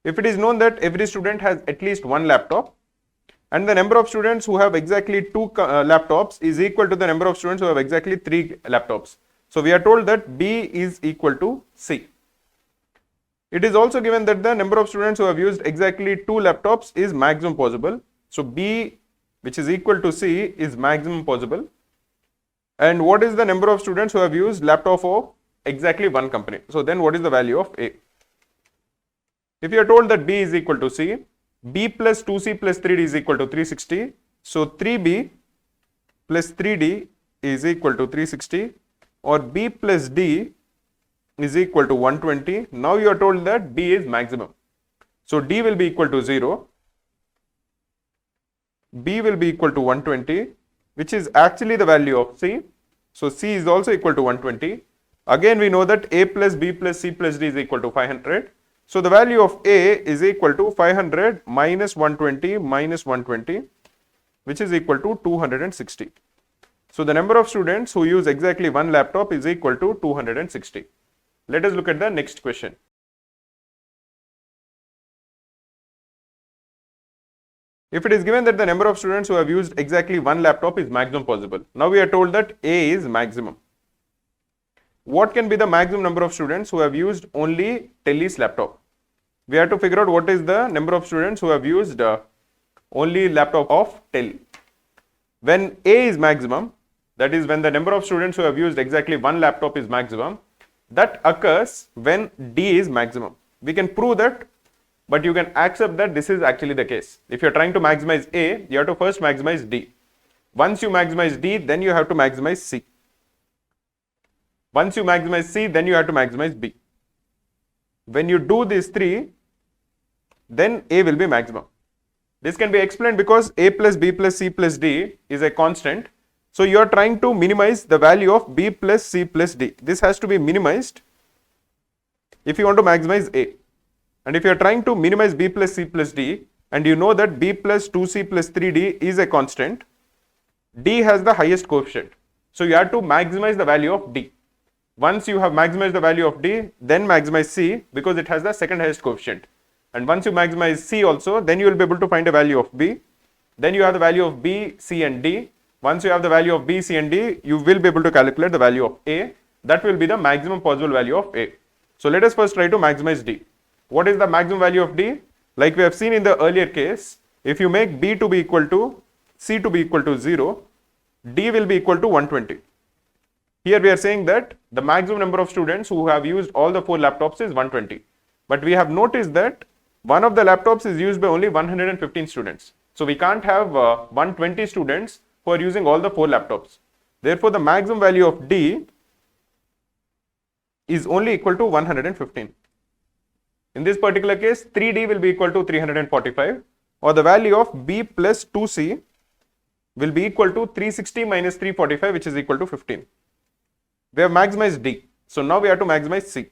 If it is known that every student has at least one laptop, and the number of students who have exactly 2 laptops is equal to the number of students who have exactly 3 laptops. So we are told that B is equal to C. It is also given that the number of students who have used exactly 2 laptops is maximum possible. So B, which is equal to C, is maximum possible. And what is the number of students who have used laptop of exactly one company? So then what is the value of A? If you are told that B is equal to C, B plus 2C plus 3D is equal to 360. So 3B plus 3D is equal to 360, or B plus D is equal to 120. Now you are told that B is maximum. So D will be equal to 0. B will be equal to 120, which is actually the value of C. So C is also equal to 120. Again, we know that A plus B plus C plus D is equal to 500. So the value of A is equal to 500 minus 120 minus 120, which is equal to 260. So the number of students who use exactly one laptop is equal to 260. Let us look at the next question. If it is given that the number of students who have used exactly one laptop is maximum possible, now we are told that A is maximum. What can be the maximum number of students who have used only Telly's laptop? We have to figure out what is the number of students who have used only laptop of Tel. When A is maximum, that is when the number of students who have used exactly one laptop is maximum, that occurs when D is maximum. We can prove that, but you can accept that this is actually the case. If you are trying to maximize A, you have to first maximize D. Once you maximize D, then you have to maximize C. Once you maximize C, then you have to maximize B. When you do these three, then A will be maximum. This can be explained because A plus B plus C plus D is a constant. So you are trying to minimize the value of B plus C plus D. This has to be minimized if you want to maximize A. And if you are trying to minimize B plus C plus D, and you know that B plus 2C plus 3D is a constant, D has the highest coefficient. So you have to maximize the value of D. Once you have maximized the value of D, then maximize C because it has the second highest coefficient. And once you maximize C also, then you will be able to find a value of B. Then you have the value of B, C and D. Once you have the value of B, C and D, you will be able to calculate the value of A. That will be the maximum possible value of A. So let us first try to maximize D. What is the maximum value of D? Like we have seen in the earlier case, if you make B to be equal to C to be equal to 0, D will be equal to 120. Here we are saying that the maximum number of students who have used all the 4 laptops is 120. But we have noticed that one of the laptops is used by only 115 students. So we can't have 120 students who are using all the 4 laptops. Therefore, the maximum value of D is only equal to 115. In this particular case, 3D will be equal to 345, or the value of B plus 2C will be equal to 360 minus 345, which is equal to 15. We have maximized D. So now we have to maximize C.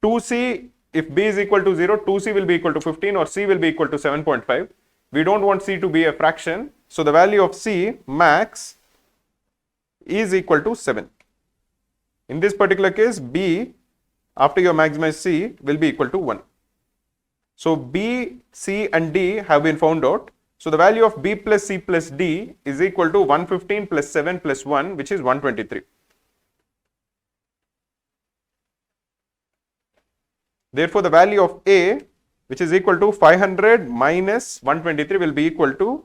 2C, if B is equal to 0, 2C will be equal to 15 or C will be equal to 7.5. We don't want C to be a fraction. So the value of C max is equal to 7. In this particular case, B after you maximize C will be equal to 1. So B, C and D have been found out. So the value of B plus C plus D is equal to 115 plus 7 plus 1, which is 123. Therefore, the value of A, which is equal to 500 minus 123, will be equal to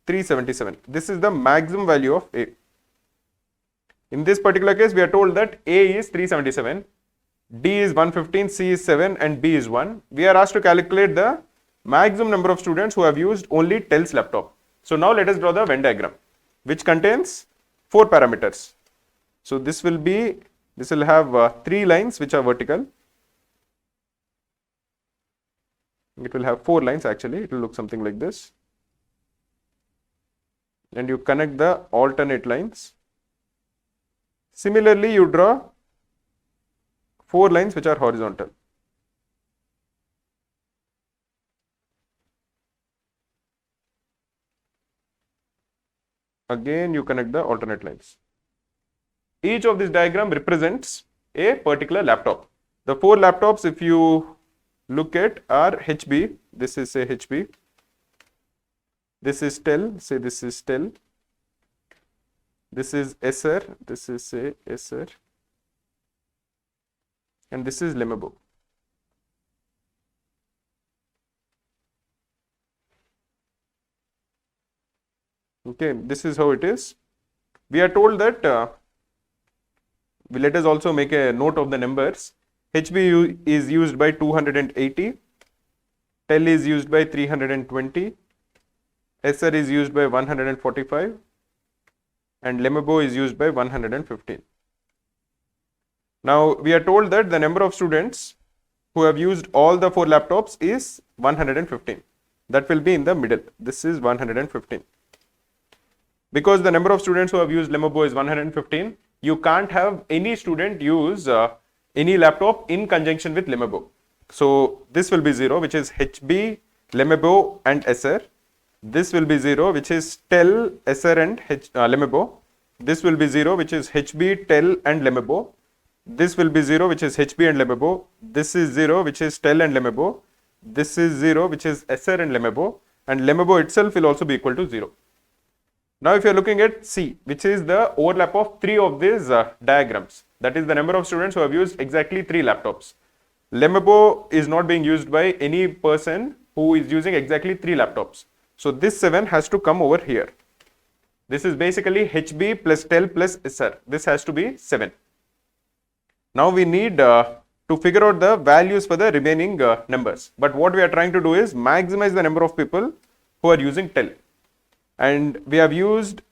377. This is the maximum value of A. In this particular case, we are told that A is 377, D is 115, C is 7 and B is 1. We are asked to calculate the maximum number of students who have used only TEL's laptop. So now let us draw the Venn diagram, which contains 4 parameters. So this will have 3 lines which are vertical. It will have 4 lines actually. It will look something like this. And you connect the alternate lines. Similarly, you draw 4 lines which are horizontal. Again, you connect the alternate lines. Each of this diagram represents a particular laptop. The 4 laptops, if you look at, are HB. This is say HB. This is TEL. Say this is TEL. This is Acer. This is say Acer. And this is Lenovo. Okay, this is how it is. We are told that let us also make a note of the numbers. HB is used by 280, TEL is used by 320, Acer is used by 145 and Lenovo is used by 115. Now we are told that the number of students who have used all the 4 laptops is 115. That will be in the middle. This is 115. Because the number of students who have used Lenovo is 115, you can't have any student use any laptop in conjunction with Lenovo. So this will be 0, which is HB, Lenovo and Acer. This will be 0, which is TEL, Acer and Lenovo. This will be 0, which is HB, TEL and Lenovo. This will be 0, which is HB and Lenovo. This is 0, which is TEL and Lenovo. This is 0, which is Acer and Lenovo. And Lenovo itself will also be equal to 0. Now if you are looking at C, which is the overlap of 3 of these diagrams, that is the number of students who have used exactly 3 laptops. Lenovo is not being used by any person who is using exactly 3 laptops. So this 7 has to come over here. This is basically HB plus TEL plus Acer. This has to be 7. Now we need to figure out the values for the remaining numbers. But what we are trying to do is maximize the number of people who are using TEL. And we have filled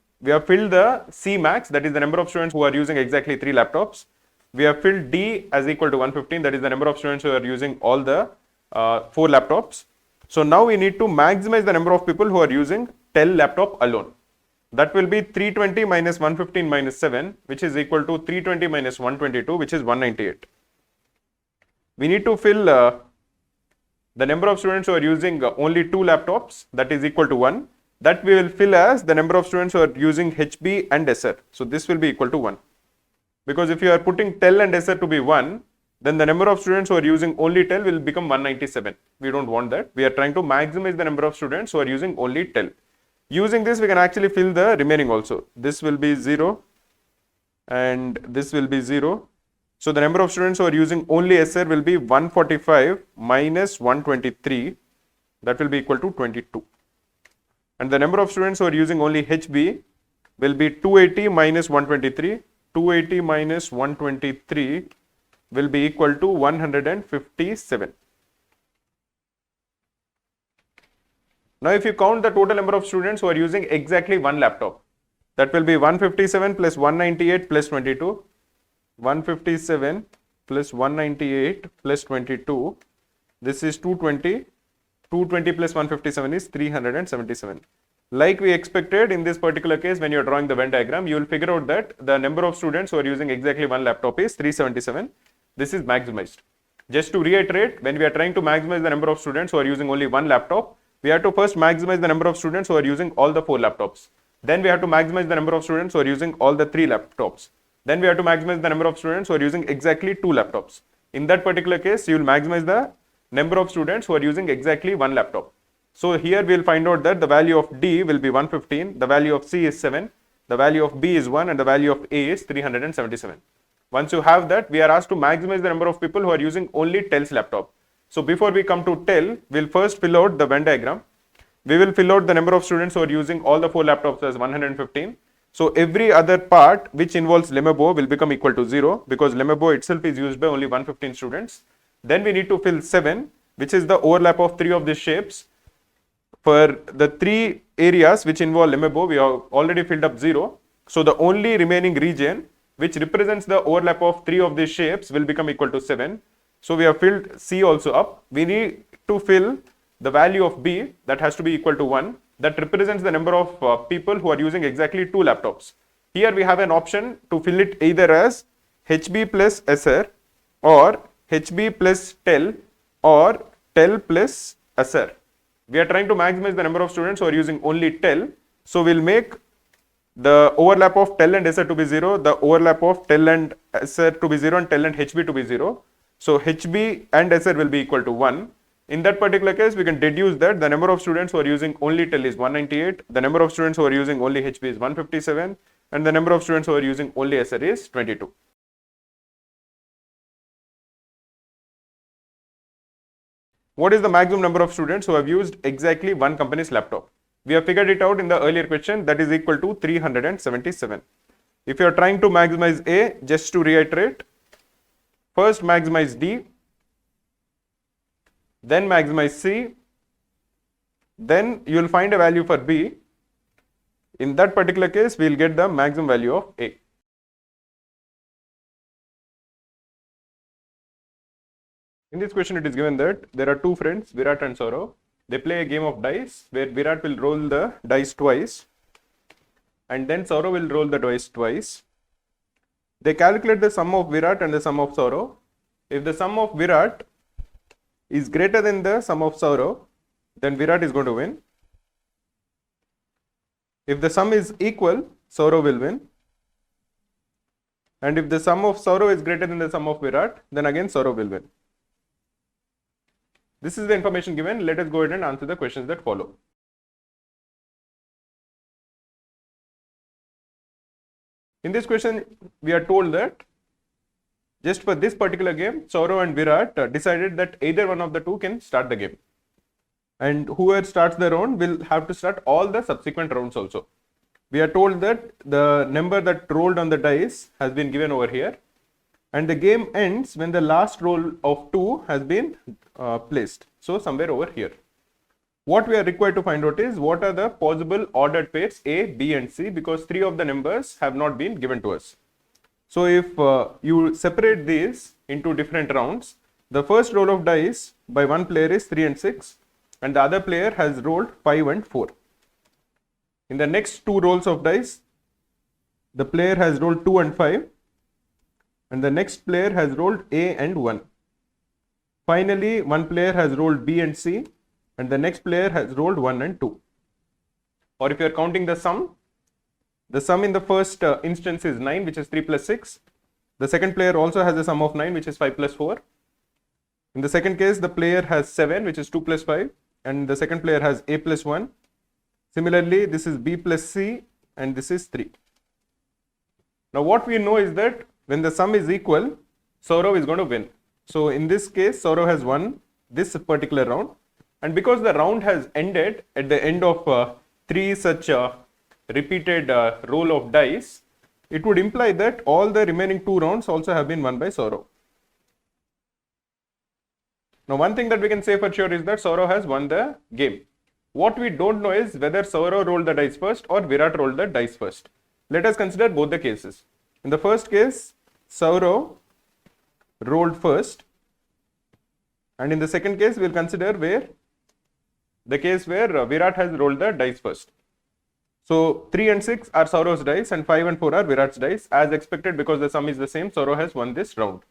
the C max, that is the number of students who are using exactly 3 laptops. We have filled D as equal to 115, that is the number of students who are using all the 4 laptops. So now we need to maximize the number of people who are using TEL laptop alone. That will be 320 minus 115 minus 7, which is equal to 320 minus 122, which is 198. We need to fill the number of students who are using only 2 laptops, that is equal to 1. That we will fill as the number of students who are using HB and Acer. So this will be equal to 1. Because if you are putting TEL and Acer to be 1, then the number of students who are using only TEL will become 197. We don't want that. We are trying to maximize the number of students who are using only TEL. Using this, we can actually fill the remaining also. This will be 0 and this will be 0. So the number of students who are using only Acer will be 145 minus 123. That will be equal to 22. And the number of students who are using only HB will be 280 minus 123. 280 minus 123 will be equal to 157. Now if you count the total number of students who are using exactly 1 laptop, that will be 157 plus 198 plus 22. 157 plus 198 plus 22. This is 220. 220 plus 157 is 377. Like we expected in this particular case, when you are drawing the Venn diagram, you will figure out that the number of students who are using exactly 1 laptop is 377. This is maximized. Just to reiterate, when we are trying to maximize the number of students who are using only 1 laptop, we have to first maximize the number of students who are using all the 4 laptops. Then we have to maximize the number of students who are using all the 3 laptops. Then we have to maximize the number of students who are using exactly 2 laptops. In that particular case, you will maximize the number of students who are using exactly 1 laptop. So here we will find out that the value of D will be 115, the value of C is 7, the value of B is 1 and the value of A is 377. Once you have that, we are asked to maximize the number of people who are using only TEL's laptop. So before we come to TEL, we'll first fill out the Venn diagram. We will fill out the number of students who are using all the 4 laptops as 115. So every other part which involves Lemebo will become equal to 0 because Lemebo itself is used by only 115 students. Then we need to fill 7, which is the overlap of 3 of these shapes. For the 3 areas which involve Lemebo, we have already filled up 0. So the only remaining region which represents the overlap of 3 of these shapes will become equal to 7. So we have filled C also up. We need to fill the value of B, that has to be equal to 1. That represents the number of people who are using exactly 2 laptops. Here we have an option to fill it either as HB plus SR or HB plus TEL or TEL plus SR. We are trying to maximize the number of students who are using only TEL. So we'll make the overlap of TEL and SR to be 0, the overlap of TEL and SR to be 0 and TEL and HB to be 0. So HB and SR will be equal to 1. In that particular case, we can deduce that the number of students who are using only TEL is 198, the number of students who are using only HB is 157, and the number of students who are using only SR is 22. What is the maximum number of students who have used exactly one company's laptop? We have figured it out in the earlier question, that is equal to 377. If you are trying to maximize A, just to reiterate, first maximize D, then maximize C, then you will find a value for B. In that particular case, we will get the maximum value of A. In this question, it is given that there are 2 friends, Virat and Saurav. They play a game of dice where Virat will roll the dice twice and then Saurav will roll the dice twice. They calculate the sum of Virat and the sum of Saurav. If the sum of Virat is greater than the sum of Saurav, then Virat is going to win. If the sum is equal, Saurav will win. And if the sum of Saurav is greater than the sum of Virat, then again Saurav will win. This is the information given. Let us go ahead and answer the questions that follow. In this question, we are told that just for this particular game, Saurav and Virat decided that either one of the 2 can start the game. And whoever starts the round will have to start all the subsequent rounds also. We are told that the number that rolled on the dice has been given over here. And the game ends when the last roll of 2 has been placed. So somewhere over here. What we are required to find out is what are the possible ordered pairs A, B and C, because 3 of the numbers have not been given to us. So if you separate these into different rounds, the first roll of dice by one player is 3 and 6 and the other player has rolled 5 and 4. In the next 2 rolls of dice, the player has rolled 2 and 5 and the next player has rolled A and 1. Finally, one player has rolled B and C and the next player has rolled 1 and 2. Or if you are counting the sum in the first instance is 9, which is 3 plus 6. The second player also has a sum of 9, which is 5 plus 4. In the second case, the player has 7, which is 2 plus 5 and the second player has A plus 1. Similarly, this is B plus C and this is 3. Now what we know is that when the sum is equal, Saurav is going to win. So in this case, Saurav has won this particular round. And because the round has ended at the end of 3 such repeated roll of dice, it would imply that all the remaining 2 rounds also have been won by Saurav. Now one thing that we can say for sure is that Saurav has won the game. What we don't know is whether Saurav rolled the dice first or Virat rolled the dice first. Let us consider both the cases. In the first case, Saurav rolled first, and in the second case, we will consider the case where Virat has rolled the dice first. So 3 and 6 are Saurav's dice and 5 and 4 are Virat's dice. As expected, because the sum is the same, Saurav has won this round.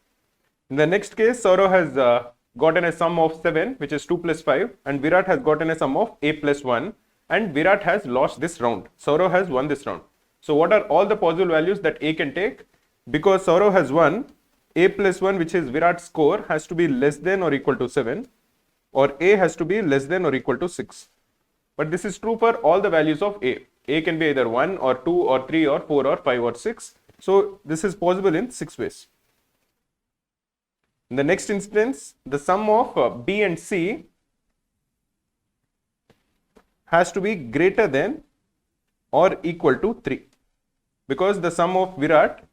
In the next case, Saurav has gotten a sum of 7, which is 2 plus 5, and Virat has gotten a sum of A plus 1, and Virat has lost this round. Saurav has won this round. So what are all the possible values that A can take? Because Saurav has won, A plus 1, which is Virat's score, has to be less than or equal to 7, or A has to be less than or equal to 6. But this is true for all the values of A. A can be either 1 or 2 or 3 or 4 or 5 or 6. So this is possible in 6 ways. In the next instance, the sum of B and C has to be greater than or equal to 3, because the sum of Virat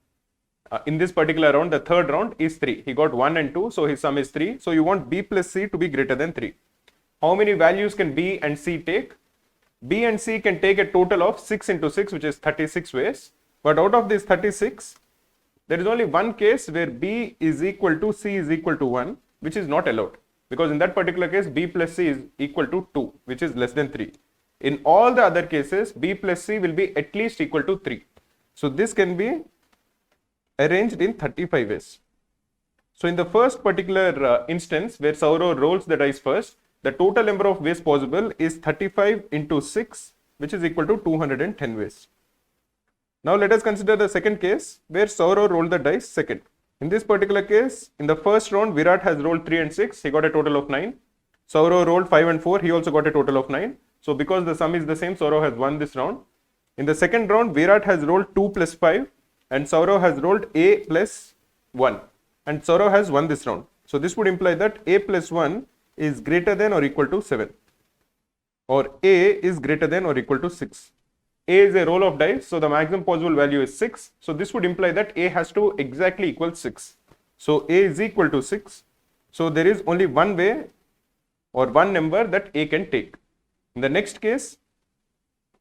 in this particular round, the third round, is 3. He got 1 and 2, so his sum is 3. So you want B plus C to be greater than 3. How many values can B and C take? B and C can take a total of 6 into 6, which is 36 ways. But out of these 36, there is only one case where B is equal to C is equal to 1, which is not allowed. Because in that particular case, B plus C is equal to 2, which is less than 3. In all the other cases, B plus C will be at least equal to 3. So this can be arranged in 35 ways. So in the first particular instance where Saurav rolls the dice first, the total number of ways possible is 35 into 6, which is equal to 210 ways. Now let us consider the second case where Saurav rolled the dice second. In this particular case, in the first round, Virat has rolled 3 and 6, he got a total of 9. Saurav rolled 5 and 4, he also got a total of 9. So because the sum is the same, Saurav has won this round. In the second round, Virat has rolled 2 plus 5 and Saurav has rolled A plus 1, and Saurav has won this round. So this would imply that A plus 1 is greater than or equal to 7, or A is greater than or equal to 6. A is a roll of dice, so the maximum possible value is 6. So this would imply that A has to exactly equal 6. So A is equal to 6. So there is only one way or one number that A can take. In the next case,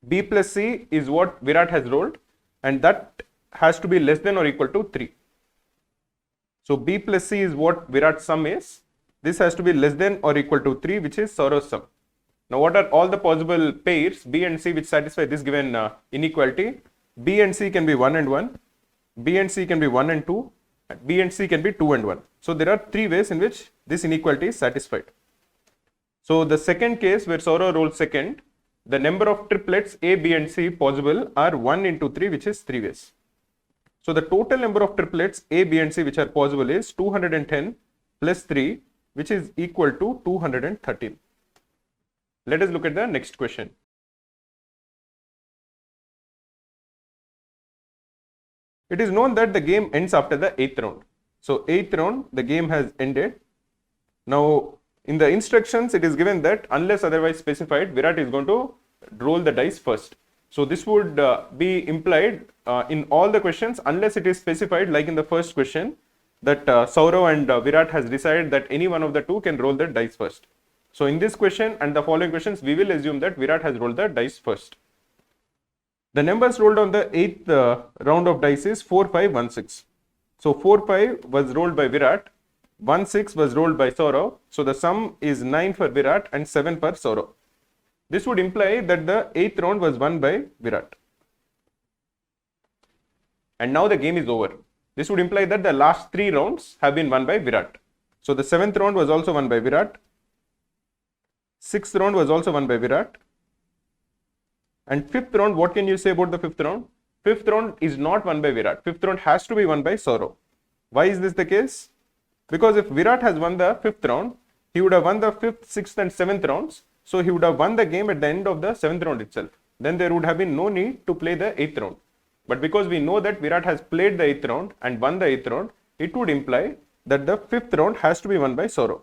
B plus C is what Virat has rolled, and that has to be less than or equal to 3. So B plus C is what Virat's sum is. This has to be less than or equal to 3, which is Saurav's sum. Now what are all the possible pairs B and C which satisfy this given inequality? B and C can be 1 and 1, B and C can be 1 and 2, and B and C can be 2 and 1. So there are 3 ways in which this inequality is satisfied. So the second case where Saurav rolls second, the number of triplets A, B and C possible are 1 into 3, which is 3 ways. So the total number of triplets A, B and C which are possible is 210 plus 3, which is equal to 213. Let us look at the next question. It is known that the game ends after the 8th round. So 8th round, the game has ended. Now in the instructions, it is given that unless otherwise specified, Virat is going to roll the dice first. So this would be implied in all the questions unless it is specified, like in the first question, that Saurav and Virat has decided that any one of the two can roll the dice first. So in this question and the following questions, we will assume that Virat has rolled the dice first. The numbers rolled on the 8th round of dice is 4, 5, 1, 6. So 4, 5 was rolled by Virat, 1, 6 was rolled by Saurav. So the sum is 9 for Virat and 7 for Saurav. This would imply that the 8th round was won by Virat. And now the game is over. This would imply that the last 3 rounds have been won by Virat. So the 7th round was also won by Virat. 6th round was also won by Virat. And 5th round, what can you say about the 5th round? 5th round is not won by Virat. 5th round has to be won by Saurav. Why is this the case? Because if Virat has won the 5th round, he would have won the 5th, 6th and 7th rounds. So he would have won the game at the end of the 7th round itself. Then there would have been no need to play the 8th round. But because we know that Virat has played the 8th round and won the 8th round, it would imply that the 5th round has to be won by Saurav.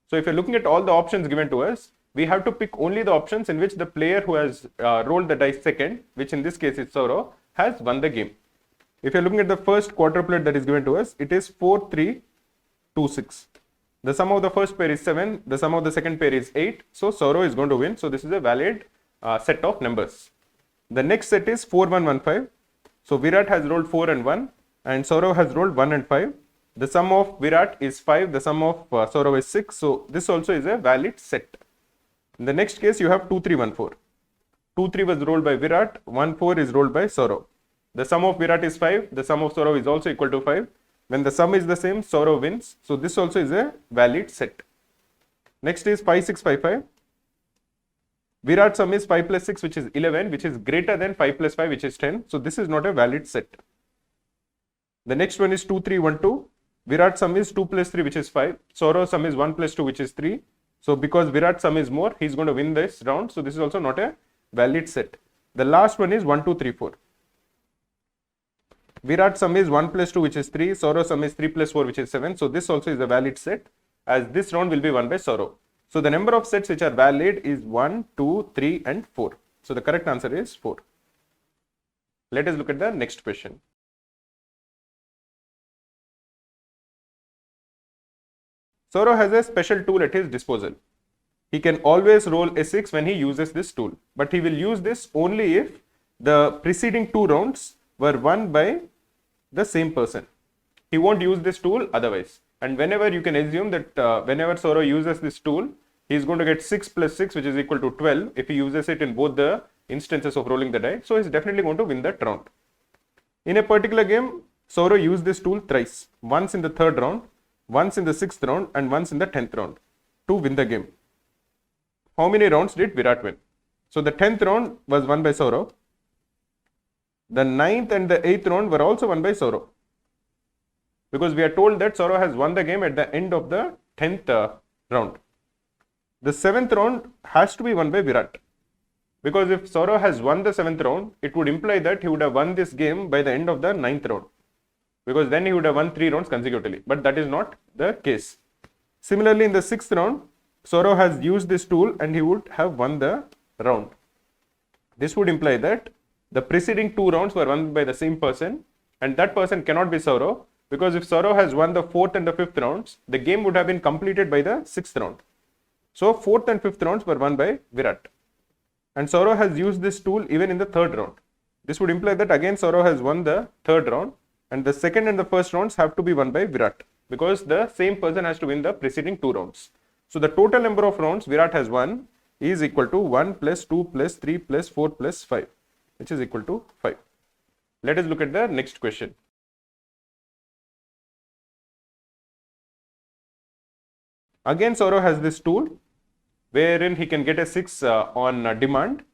So if you're looking at all the options given to us, we have to pick only the options in which the player who has rolled the dice second, which in this case is Saurav, has won the game. If you're looking at the first quadruplet that is given to us, it is 4, 3, 2, 6. The sum of the first pair is 7, the sum of the second pair is 8, so Saurav is going to win. So this is a valid set of numbers. The next set is 4, 1, 1, 5. So Virat has rolled 4 and 1 and Saurav has rolled 1 and 5. The sum of Virat is 5, the sum of Saurav is 6. So this also is a valid set. In the next case, you have 2, 3, 1, 4. 2, 3 was rolled by Virat, 1, 4 is rolled by Saurav. The sum of Virat is 5, the sum of Saurav is also equal to 5. When the sum is the same, Saurav wins. So this also is a valid set. Next is 5, 6, 5, 5. Virat's sum is 5 plus 6, which is 11, which is greater than 5 plus 5, which is 10. So this is not a valid set. The next one is 2, 3, 1, 2. Virat's sum is 2 plus 3, which is 5. Saurav's sum is 1 plus 2, which is 3. So because Virat's sum is more, he's going to win this round. So this is also not a valid set. The last one is 1, 2, 3, 4. Virat sum is 1 plus 2, which is 3. Saurav sum is 3 plus 4, which is 7. So this also is a valid set, as this round will be won by Saurav. So the number of sets which are valid is 1, 2, 3 and 4. So the correct answer is 4. Let us look at the next question. Saurav has a special tool at his disposal. He can always roll a 6 when he uses this tool, but he will use this only if the preceding 2 rounds were won by the same person. He won't use this tool otherwise. And whenever you can assume that whenever Saurav uses this tool, he is going to get 6 plus 6, which is equal to 12 if he uses it in both the instances of rolling the die. So he's definitely going to win that round. In a particular game, Saurav used this tool thrice, once in the 3rd round, once in the 6th round and once in the 10th round to win the game. How many rounds did Virat win? So the 10th round was won by Saurav. The 9th and the 8th round were also won by Saurav. Because we are told that Saurav has won the game at the end of the 10th round. The 7th round has to be won by Virat. Because if Saurav has won the 7th round, it would imply that he would have won this game by the end of the 9th round. Because then he would have won 3 rounds consecutively. But that is not the case. Similarly, in the 6th round, Saurav has used this tool and he would have won the round. This would imply that the preceding 2 rounds were won by the same person, and that person cannot be Saurav, because if Saurav has won the 4th and the 5th rounds, the game would have been completed by the 6th round. So 4th and 5th rounds were won by Virat. And Saurav has used this tool even in the 3rd round. This would imply that again Saurav has won the 3rd round, and the 2nd and the 1st rounds have to be won by Virat, because the same person has to win the preceding 2 rounds. So the total number of rounds Virat has won is equal to 1 plus 2 plus 3 plus 4 plus 5, which is equal to 5. Let us look at the next question. Again, Saurav has this tool wherein he can get a 6 on demand.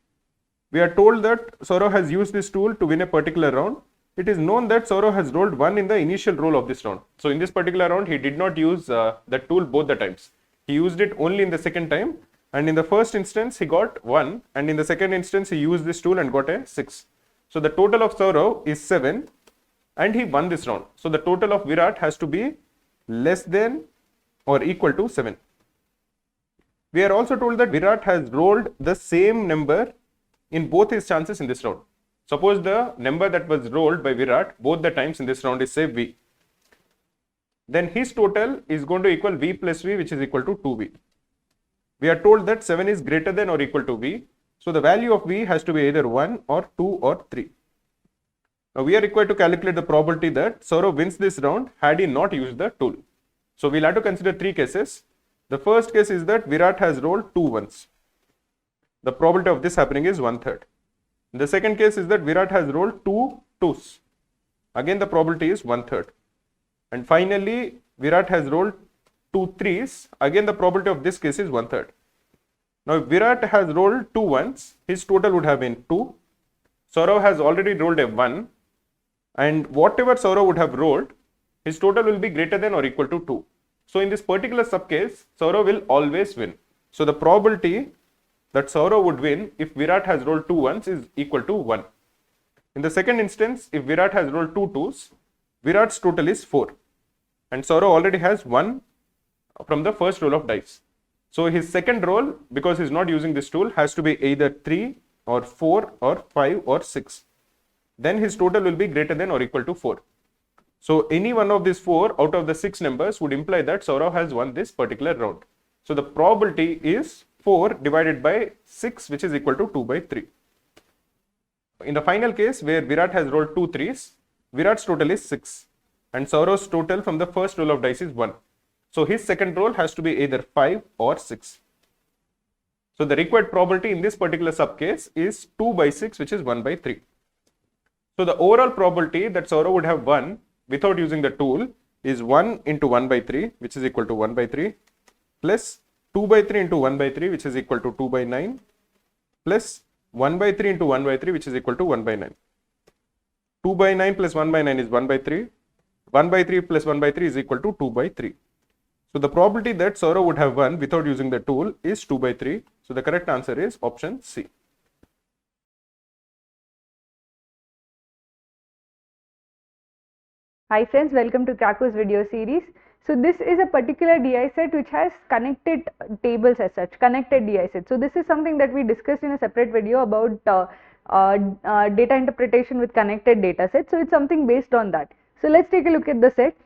We are told that Saurav has used this tool to win a particular round. It is known that Saurav has rolled 1 in the initial roll of this round. So in this particular round, he did not use that tool both the times. He used it only in the 2nd time, and in the 1st instance he got 1, and in the 2nd instance he used this tool and got a 6. So the total of Saurav is 7 and he won this round. So the total of Virat has to be less than or equal to 7. We are also told that Virat has rolled the same number in both his chances in this round. Suppose the number that was rolled by Virat both the times in this round is say V. Then his total is going to equal V plus V, which is equal to 2V. We are told that 7 is greater than or equal to V. So the value of V has to be either 1 or 2 or 3. Now we are required to calculate the probability that Saurav wins this round had he not used the tool. So we'll have to consider 3 cases. The first case is that Virat has rolled 2 ones. The probability of this happening is 1/3. The second case is that Virat has rolled 2 twos. Again the probability is 1/3. And finally Virat has rolled 2 threes. Again the probability of this case is 1/3. Now if Virat has rolled 2 ones, his total would have been 2. Saurav has already rolled a 1, and whatever Saurav would have rolled, his total will be greater than or equal to 2. So in this particular subcase, Saurav will always win. So the probability that Saurav would win if Virat has rolled 2 ones is equal to 1. In the second instance, if Virat has rolled 2 twos, Virat's total is 4. And Saurav already has 1 from the first roll of dice. So his second roll, because he is not using this tool, has to be either 3 or 4 or 5 or 6. Then his total will be greater than or equal to 4. So any one of these 4 out of the 6 numbers would imply that Saurav has won this particular round. So the probability is 4 divided by 6, which is equal to 2 by 3. In the final case where Virat has rolled 2 threes, Virat's total is 6 and Saurav's total from the first roll of dice is 1. So his second roll has to be either 5 or 6. So the required probability in this particular subcase is 2 by 6, which is 1 by 3. So the overall probability that Saurav would have won without using the tool is 1 into 1 by 3, which is equal to 1 by 3, plus 2 by 3 into 1 by 3, which is equal to 2 by 9, plus 1 by 3 into 1 by 3, which is equal to 1 by 9. 2 by 9 plus 1 by 9 is 1 by 3. 1 by 3 plus 1 by 3 is equal to 2 by 3. So the probability that Saurav would have won without using the tool is 2 by 3. So the correct answer is option C. Hi friends, welcome to Cracku's video series. So this is a particular DI set which has connected tables as such, connected DI set. So this is something that we discussed in a separate video about data interpretation with connected data sets. So it's something based on that. So let's take a look at the set.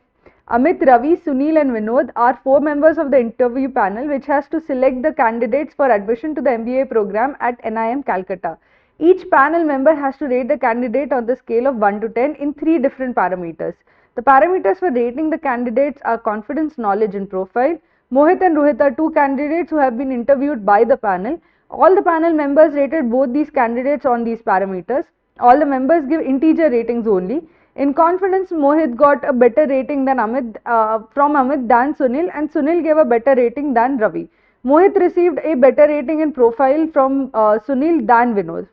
Amit, Ravi, Sunil and Vinod are 4 members of the interview panel which has to select the candidates for admission to the MBA program at NIM Calcutta. Each panel member has to rate the candidate on the scale of 1 to 10 in 3 different parameters. The parameters for rating the candidates are confidence, knowledge and profile. Mohit and Rohit are 2 candidates who have been interviewed by the panel. All the panel members rated both these candidates on these parameters. All the members give integer ratings only. In confidence, Mohit got a better rating than from Amit than Sunil, and Sunil gave a better rating than Ravi. Mohit received a better rating in profile from Sunil than Vinod.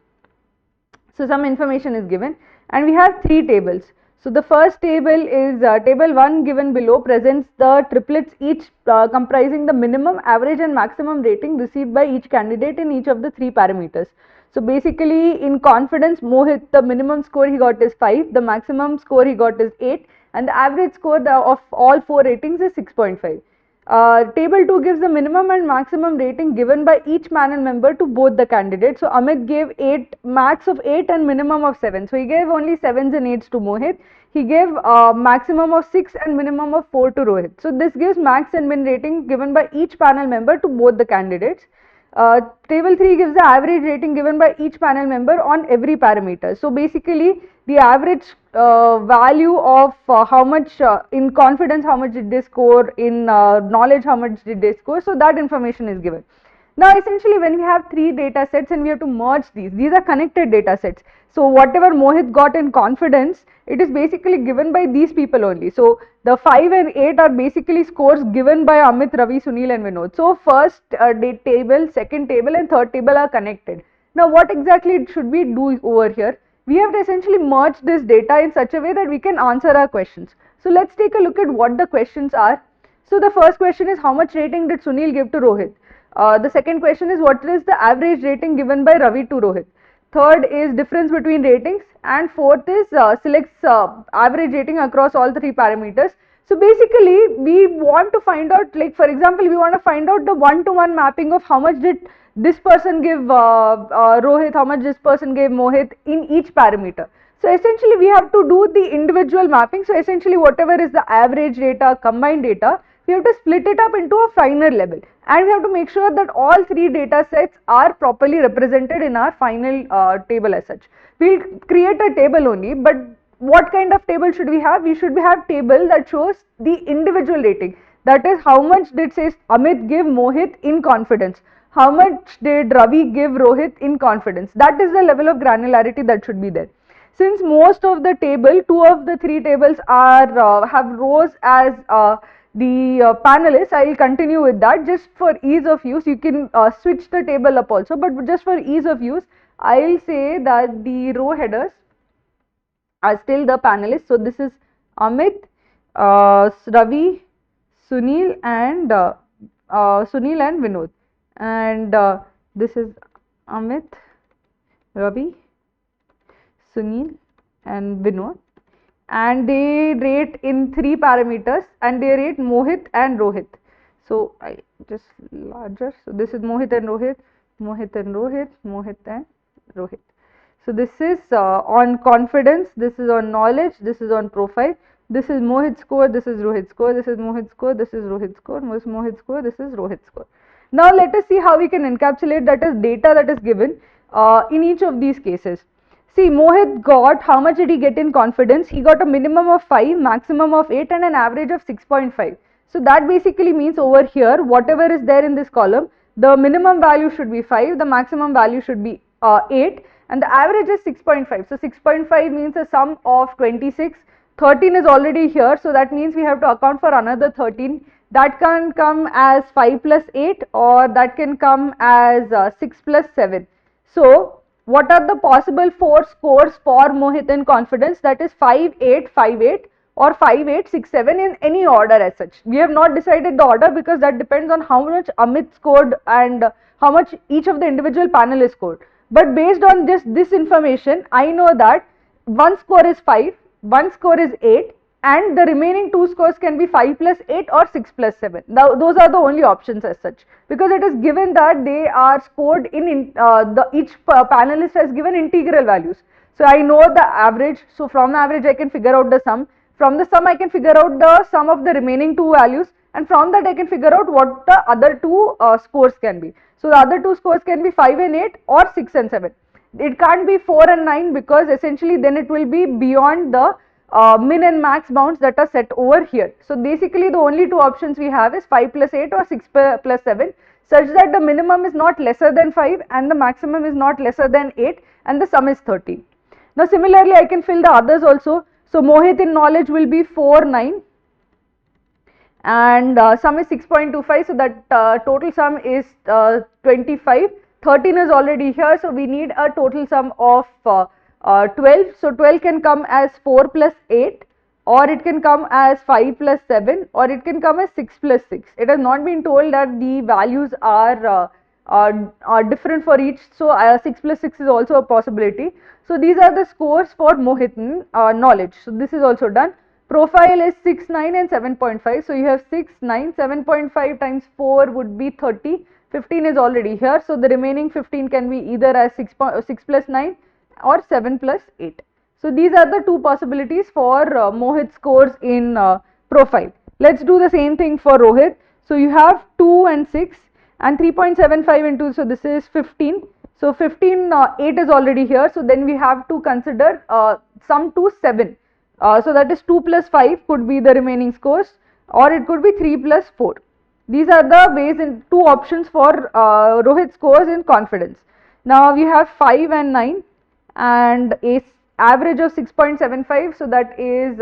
So some information is given and we have 3 tables. So the first table is table 1 given below presents the triplets each comprising the minimum, average and maximum rating received by each candidate in each of the 3 parameters. So basically in confidence, Mohit, the minimum score he got is 5, the maximum score he got is 8 and the average score of all 4 ratings is 6.5. Table 2 gives the minimum and maximum rating given by each panel member to both the candidates. So Amit gave 8, max of 8 and minimum of 7. So he gave only 7s and 8s to Mohit. He gave maximum of 6 and minimum of 4 to Rohit. So this gives max and min rating given by each panel member to both the candidates. Table 3 gives the average rating given by each panel member on every parameter. So basically the average value of how much in confidence how much did they score, in knowledge how much did they score, so that information is given. Now essentially when we have 3 data sets and we have to merge these are connected data sets. So whatever Mohit got in confidence, it is basically given by these people only. So the 5 and 8 are basically scores given by Amit, Ravi, Sunil and Vinod. So first table, second table and third table are connected. Now what exactly should we do over here? We have to essentially merge this data in such a way that we can answer our questions. So let's take a look at what the questions are. So the first question is how much rating did Sunil give to Rohit? The second question is what is the average rating given by Ravi to Rohit? Third is difference between ratings, and fourth is selects average rating across all 3 parameters. So basically we want to find out, like for example we want to find out the 1-to-1 mapping of how much did this person give Rohit, how much this person gave Mohit in each parameter. So essentially we have to do the individual mapping. So essentially whatever is the average data, combined data, we have to split it up into a finer level and we have to make sure that all 3 data sets are properly represented in our final table as such. We will create a table only, but what kind of table should we have? We should have table that shows the individual rating, that is how much did say Amit give Mohit in confidence, how much did Ravi give Rohit in confidence. That is the level of granularity that should be there. Since most of the table, 2 of the 3 tables are have rows as the panelists, I will continue with that just for ease of use. You can switch the table up also, but just for ease of use I will say that the row headers are still the panelists. So this is Amit, Ravi, Sunil and Vinod, and this is Amit, Ravi, Sunil and Vinod, and they rate in 3 parameters and they rate Mohit and Rohit. So I just larger. So this is Mohit and Rohit, Mohit and Rohit, Mohit and Rohit. So this is on confidence, this is on knowledge, this is on profile, this is Mohit score, this is Rohit score, this is Mohit score, this is Rohit score, this is Mohit score, this is Rohit score. Now let us see how we can encapsulate that as data that is given in each of these cases. See, Mohit got, how much did he get in confidence? He got a minimum of 5, maximum of 8 and an average of 6.5. So that basically means over here whatever is there in this column, the minimum value should be 5, the maximum value should be 8 and the average is 6.5. So 6.5 means a sum of 26, 13 is already here, so that means we have to account for another 13. That can come as 5 plus 8 or that can come as 6 plus 7. So what are the possible 4 scores for Mohit in confidence? That is 5, 8, 5, 8 or 5, 8, 6, 7 in any order as such. We have not decided the order because that depends on how much Amit scored and how much each of the individual panelists scored. But based on just this information, I know that one score is 5, one score is 8, and the remaining two scores can be 5 plus 8 or 6 plus 7. Now those are the only options as such, because it is given that they are scored in each panelist has given integral values. So I know the average, so from the average I can figure out the sum, from the sum I can figure out the sum of the remaining two values, and from that I can figure out what the other two scores can be. So the other two scores can be 5 and 8 or 6 and 7. It can't be 4 and 9, because essentially then it will be beyond the min and max bounds that are set over here. So basically the only two options we have is 5 plus 8 or 6 plus 7, such that the minimum is not lesser than 5 and the maximum is not lesser than 8 and the sum is 13. Now similarly I can fill the others also. So Mohit in knowledge will be 4, 9 and sum is 6.25, so that total sum is 25. 13 is already here, so we need a total sum of 12. So 12 can come as 4 plus 8, or it can come as 5 plus 7, or it can come as 6 plus 6. It has not been told that the values are different for each, so 6 plus 6 is also a possibility. So these are the scores for Mohit knowledge. So this is also done. Profile is 6, 9 and 7.5. So you have 6, 9, 7.5 times 4 would be 30. 15 is already here. So the remaining 15 can be either as 6 plus 9 or 7 plus 8. So these are the two possibilities for Mohit scores in profile. Let's do the same thing for Rohit. So you have 2 and 6 and 3.75 into, so this is 15. So 15, 8 is already here. So then we have to consider sum to 7. So that is 2 plus 5 could be the remaining scores, or it could be 3 plus 4. These are the ways in two options for Rohit scores in confidence. Now we have 5 and 9 and a average of 6.75, so that is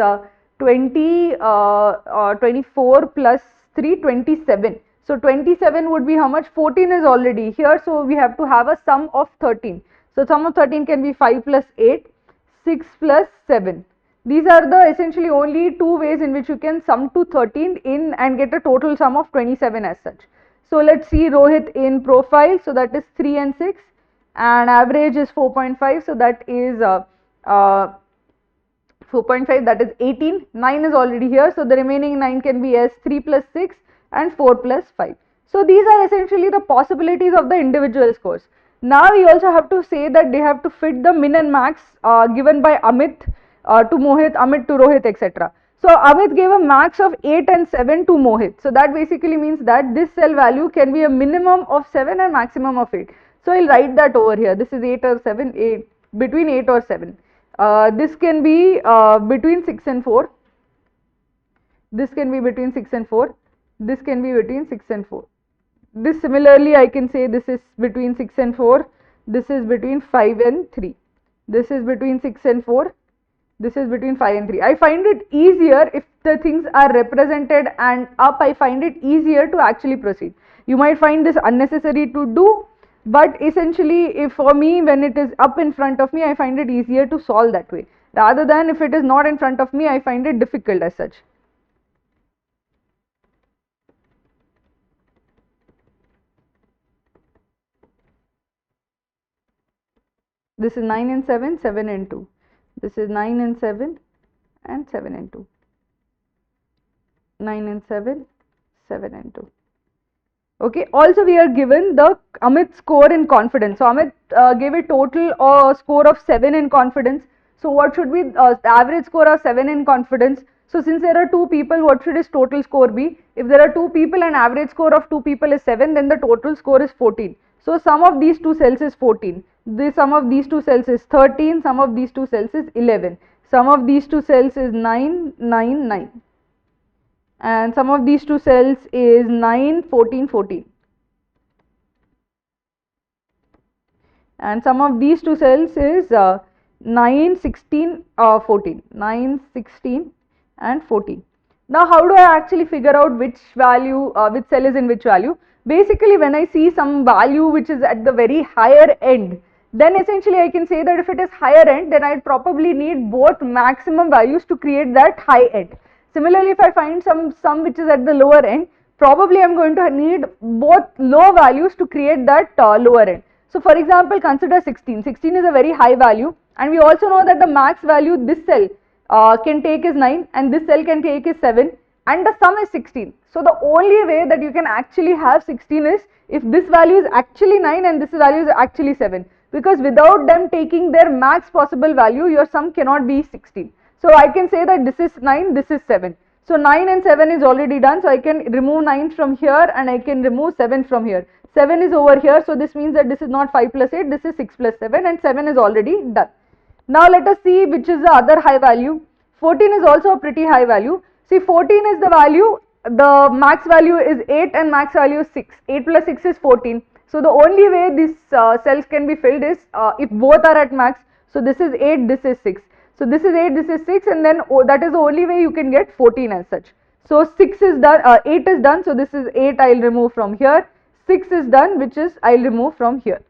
24 plus 3, 27. So 27 would be how much? 14 is already here, so we have to have a sum of 13. So sum of 13 can be 5 plus 8, 6 plus 7. These are the essentially only two ways in which you can sum to 13 in and get a total sum of 27 as such. So let's see Rohit in profile, so that is 3 and 6, and average is 4.5, so that is 4.5, that is 18. 9 is already here, so the remaining 9 can be as 3 plus 6 and 4 plus 5. So these are essentially the possibilities of the individual scores. Now we also have to say that they have to fit the min and max given by Amit to Mohit, Amit to Rohit, etc. So Amit gave a max of 8 and 7 to Mohit. So that basically means that this cell value can be a minimum of 7 and maximum of 8. So I'll write that over here. This is 8 or 7, 8, between 8 or 7. This can be between 6 and 4. This can be between 6 and 4. This can be between 6 and 4. This similarly I can say this is between 6 and 4. This is between 5 and 3. This is between 6 and 4. This is between 5 and 3. I find it easier if the things are represented and up. I find it easier to actually proceed. You might find this unnecessary to do, but essentially if for me, when it is up in front of me, I find it easier to solve that way, rather than if it is not in front of me, I find it difficult as such. This is 9 and 7, 7 and 2. This is 9 and 7 and 7 and 2. 9 and 7, 7 and 2. Okay, also we are given the Amit score in confidence. So Amit gave a total score of 7 in confidence. So what should be the average score of 7 in confidence? So since there are two people, what should his total score be? If there are two people and average score of two people is 7, then the total score is 14. So sum of these two cells is 14. The sum of these two cells is 13. Sum of these two cells is 11. Sum of these two cells is 9, 9, 9. And sum of these two cells is 9, 14, 14. And sum of these two cells is 9, 16, 14. 9, 16 and 14. Now how do I actually figure out which value, which cell is in which value? Basically when I see some value which is at the very higher end, then essentially I can say that if it is higher end, then I probably need both maximum values to create that high end. Similarly, if I find some sum which is at the lower end, probably I am going to need both low values to create that lower end. So for example, consider 16. 16 is a very high value, and we also know that the max value, this cell, can take is 9 and this cell can take is 7 and the sum is 16. So the only way that you can actually have 16 is if this value is actually 9 and this value is actually 7, because without them taking their max possible value, your sum cannot be 16. So I can say that this is 9, this is 7. So 9 and 7 is already done, so I can remove 9 from here and I can remove 7 from here. 7 is over here, so this means that this is not 5 plus 8, this is 6 plus 7 and 7 is already done. Now let us see which is the other high value. 14 is also a pretty high value. See, 14 is the value, the max value is 8 and max value is 6. 8 plus 6 is 14. So the only way these cells can be filled is if both are at max. So this is 8, this is 6. So this is 8, this is 6 and then that is the only way you can get 14 as such. So 6 is done, 8 is done, so this is 8 I will remove from here. 6 is done, which is I will remove from here.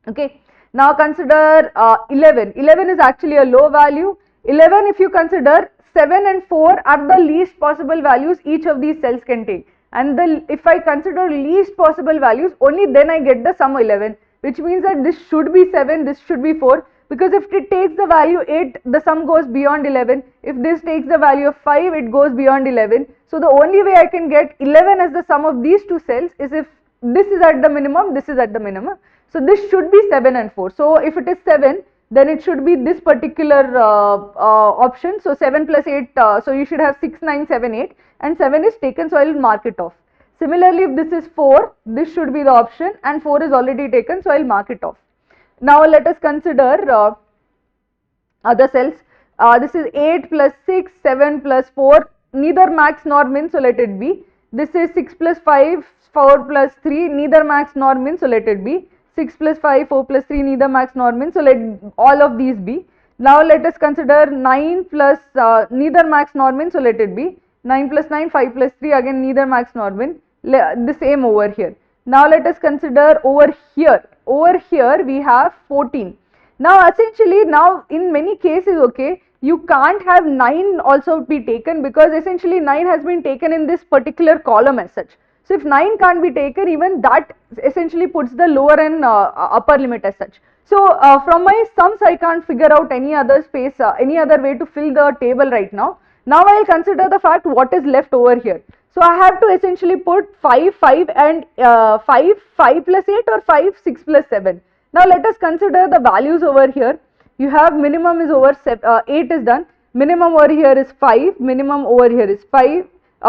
Okay. Now consider 11. 11 is actually a low value. 11, if you consider, 7 and 4 are the least possible values each of these cells can take. And if I consider least possible values, only then I get the sum 11, which means that this should be 7, this should be 4, because if it takes the value 8, the sum goes beyond 11. If this takes the value of 5, it goes beyond 11. So the only way I can get 11 as the sum of these two cells is if this is at the minimum, this is at the minimum. So this should be 7 and 4. So if it is 7, then it should be this particular option. So 7 plus 8, so you should have 6, 9, 7, 8 and 7 is taken, so I will mark it off. Similarly, if this is 4, this should be the option and 4 is already taken, so I will mark it off. Now let us consider other cells. This is 8 plus 6, 7 plus 4, neither max nor min, so let it be. This is 6 plus 5, 4 plus 3, neither max nor min, so let it be. 6 plus 5, 4 plus 3, neither max nor min, so let all of these be. Now let us consider 9 plus neither max nor min, so let it be. 9 plus 9, 5 plus 3, again neither max nor min, the same over here. Now let us consider over here. Over here we have 14. Now essentially, now in many cases, okay, you can't have 9 also be taken, because essentially 9 has been taken in this particular column as such. So if 9 can't be taken, even that essentially puts the lower and upper limit as such. So from my sums, I can't figure out any other space, any other way to fill the table right now. Now I will consider the fact what is left over here. So I have to essentially put 5, 5 and 5 plus 8 or 5, 6 plus 7. Now let us consider the values over here. You have minimum is over 8 is done, minimum over here is 5, minimum over here is 5,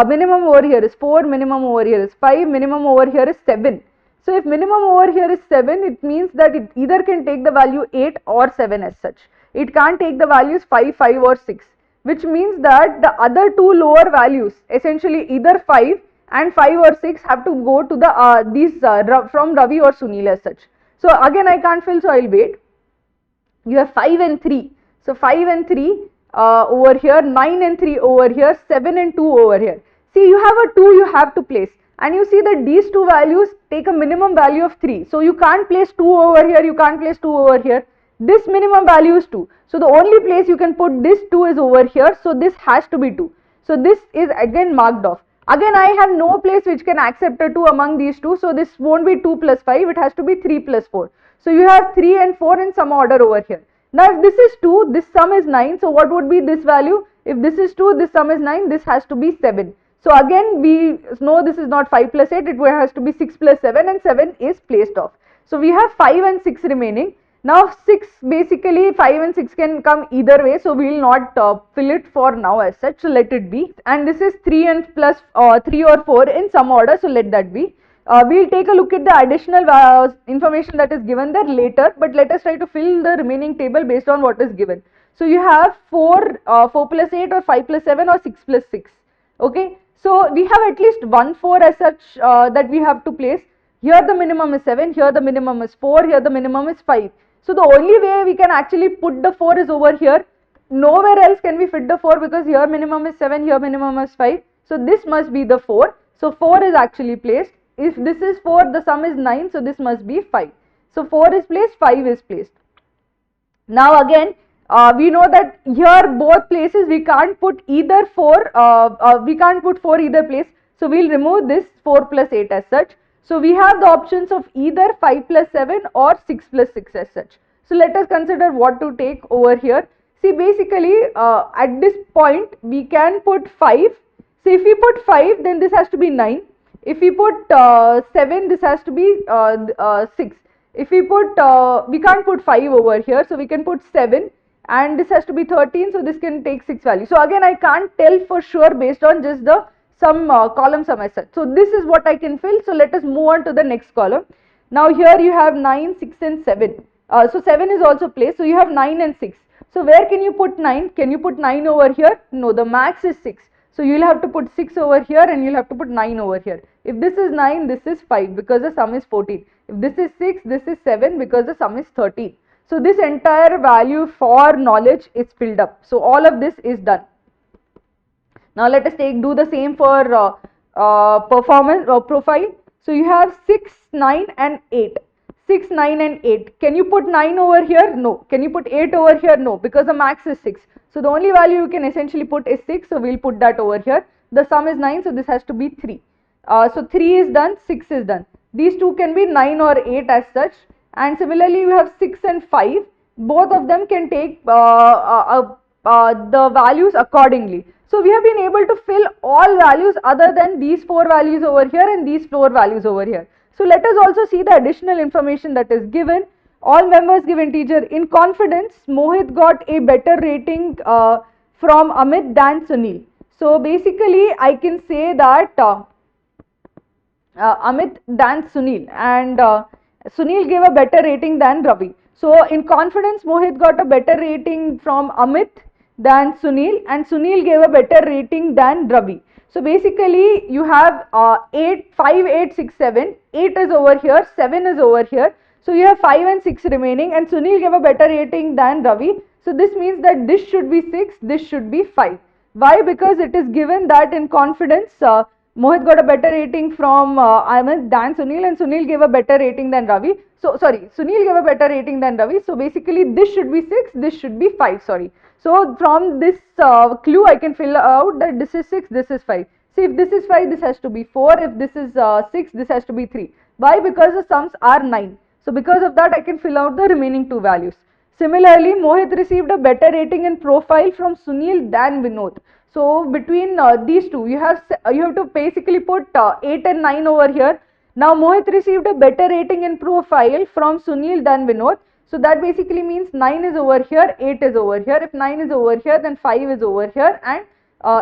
minimum over here is 4, minimum over here is 5, minimum over here is 7. So if minimum over here is 7, it means that it either can take the value 8 or 7 as such. It can't take the values 5, 5 or 6, which means that the other two lower values, essentially either 5 and 5 or 6, have to go to the from Ravi or Sunil as such. So again I can't fill, so I will wait. You have 5 and 3. So 5 and 3 over here, 9 and 3 over here, 7 and 2 over here. See, you have a 2 you have to place, and you see that these two values take a minimum value of 3. So you can't place 2 over here, you can't place 2 over here. This minimum value is 2. So the only place you can put this 2 is over here. So this has to be 2. So this is again marked off. Again I have no place which can accept a 2 among these two. So this won't be 2 plus 5, it has to be 3 plus 4. So you have 3 and 4 in some order over here. Now if this is 2, this sum is 9. So what would be this value? If this is 2, this sum is 9, this has to be 7. So again we know this is not 5 plus 8, it has to be 6 plus 7 and 7 is placed off. So we have 5 and 6 remaining. Now 6, basically 5 and 6 can come either way, so we will not fill it for now as such, so let it be. And this is 3 and plus 3 or 4 in some order, so let that be. We will take a look at the additional information that is given there later, but let us try to fill the remaining table based on what is given. So you have 4 plus 8 or 5 plus 7 or 6 plus 6, okay. So we have at least one 4 as such that we have to place. Here the minimum is 7, here the minimum is 4, here the minimum is 5. So the only way we can actually put the 4 is over here. Nowhere else can we fit the 4, because here minimum is 7, here minimum is 5. So this must be the 4. So 4 is actually placed. If this is 4, the sum is 9, so this must be 5. So 4 is placed, 5 is placed. Now again, we know that here both places we can't put either 4, we can't put 4 either place. So we will remove this 4 plus 8 as such. So we have the options of either 5 plus 7 or 6 plus 6 as such. So let us consider what to take over here. See, basically at this point we can put 5. So if we put 5, then this has to be 9. If we put 7, this has to be 6. If we put, we can't put 5 over here, so we can put 7, and this has to be 13, so this can take 6 value. So again, I can't tell for sure based on just the some column sum as such. So this is what I can fill. So let us move on to the next column. Now here you have 9, 6 and 7. So 7 is also placed, so you have 9 and 6. So where can you put 9? Can you put 9 over here? No, the max is 6. So you will have to put 6 over here and you will have to put 9 over here. If this is 9, this is 5 because the sum is 14. If this is 6, this is 7 because the sum is 13. So this entire value for knowledge is filled up. So all of this is done. Now let us do the same for performance or profile. So you have 6, 9 and 8. 6, 9 and 8. Can you put 9 over here? No. Can you put 8 over here? No, because the max is 6. So the only value you can essentially put is 6. So we'll put that over here. The sum is 9. So this has to be 3. So 3 is done. 6 is done. These two can be 9 or 8 as such. And similarly you have 6 and 5. Both of them can take the values accordingly. So we have been able to fill all values other than these 4 values over here and these 4 values over here. So let us also see the additional information that is given. All members give integer. In confidence, Mohit got a better rating from Amit than Sunil. So basically I can say that Amit than Sunil, and Sunil gave a better rating than Ravi. So in confidence, Mohit got a better rating from Amit than Sunil, and Sunil gave a better rating than Ravi. So basically you have 8, 5, 8, 6, 7, 8 is over here, 7 is over here. So you have 5 and 6 remaining, and Sunil gave a better rating than Ravi. So this means that this should be 6, this should be 5. Why? Because it is given that in confidence Mohit got a better rating from Amit than Sunil, and Sunil gave a better rating than Ravi. So sorry, Sunil gave a better rating than Ravi. So basically this should be 6, this should be 5, sorry. So from this clue I can fill out that this is 6, this is 5. See, if this is 5, this has to be 4. If this is 6, this has to be 3. Why? Because the sums are 9. So because of that I can fill out the remaining 2 values. Similarly, Mohit received a better rating in profile from Sunil than Vinod. So between these two, you have to basically put 8 and 9 over here. Now Mohit received a better rating in profile from Sunil than Vinod. So that basically means 9 is over here, 8 is over here. If 9 is over here, then 5 is over here, and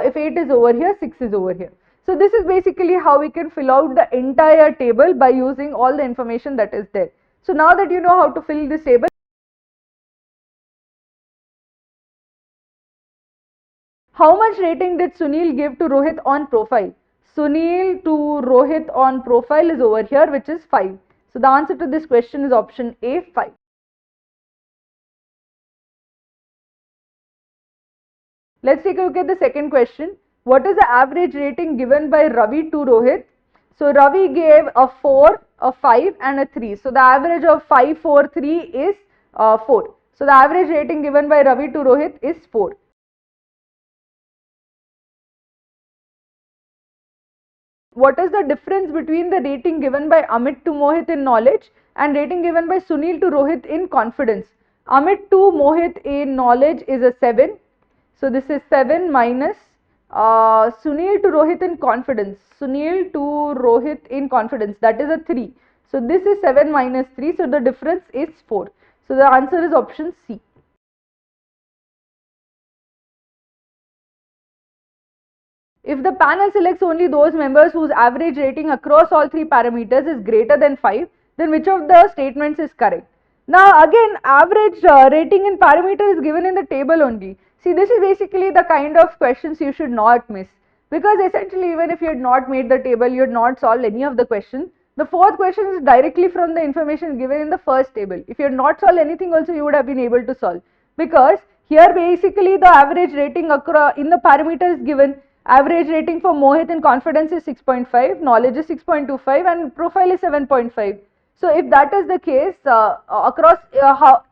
if 8 is over here, 6 is over here. So this is basically how we can fill out the entire table by using all the information that is there. So now that you know how to fill this table, how much rating did Sunil give to Rohit on profile? Sunil to Rohit on profile is over here, which is 5. So the answer to this question is option A, 5. Let's take a look at the second question. What is the average rating given by Ravi to Rohit? So Ravi gave a 4, a 5 and a 3. So the average of 5, 4, 3 is 4. So the average rating given by Ravi to Rohit is 4. What is the difference between the rating given by Amit to Mohit in knowledge and rating given by Sunil to Rohit in confidence? Amit to Mohit in knowledge is a 7. So this is 7 minus Sunil to Rohit in confidence. Sunil to Rohit in confidence, that is a 3. So this is 7 minus 3. So the difference is 4. So the answer is option C. If the panel selects only those members whose average rating across all 3 parameters is greater than 5, then which of the statements is correct? Now again, average rating in parameter is given in the table only. See, this is basically the kind of questions you should not miss, because essentially even if you had not made the table, you had not solved any of the questions. The fourth question is directly from the information given in the first table. If you had not solved anything also, you would have been able to solve, because here basically the average rating across in the parameter is given. Average rating for Mohit in confidence is 6.5, knowledge is 6.25 and profile is 7.5. So if that is the case, across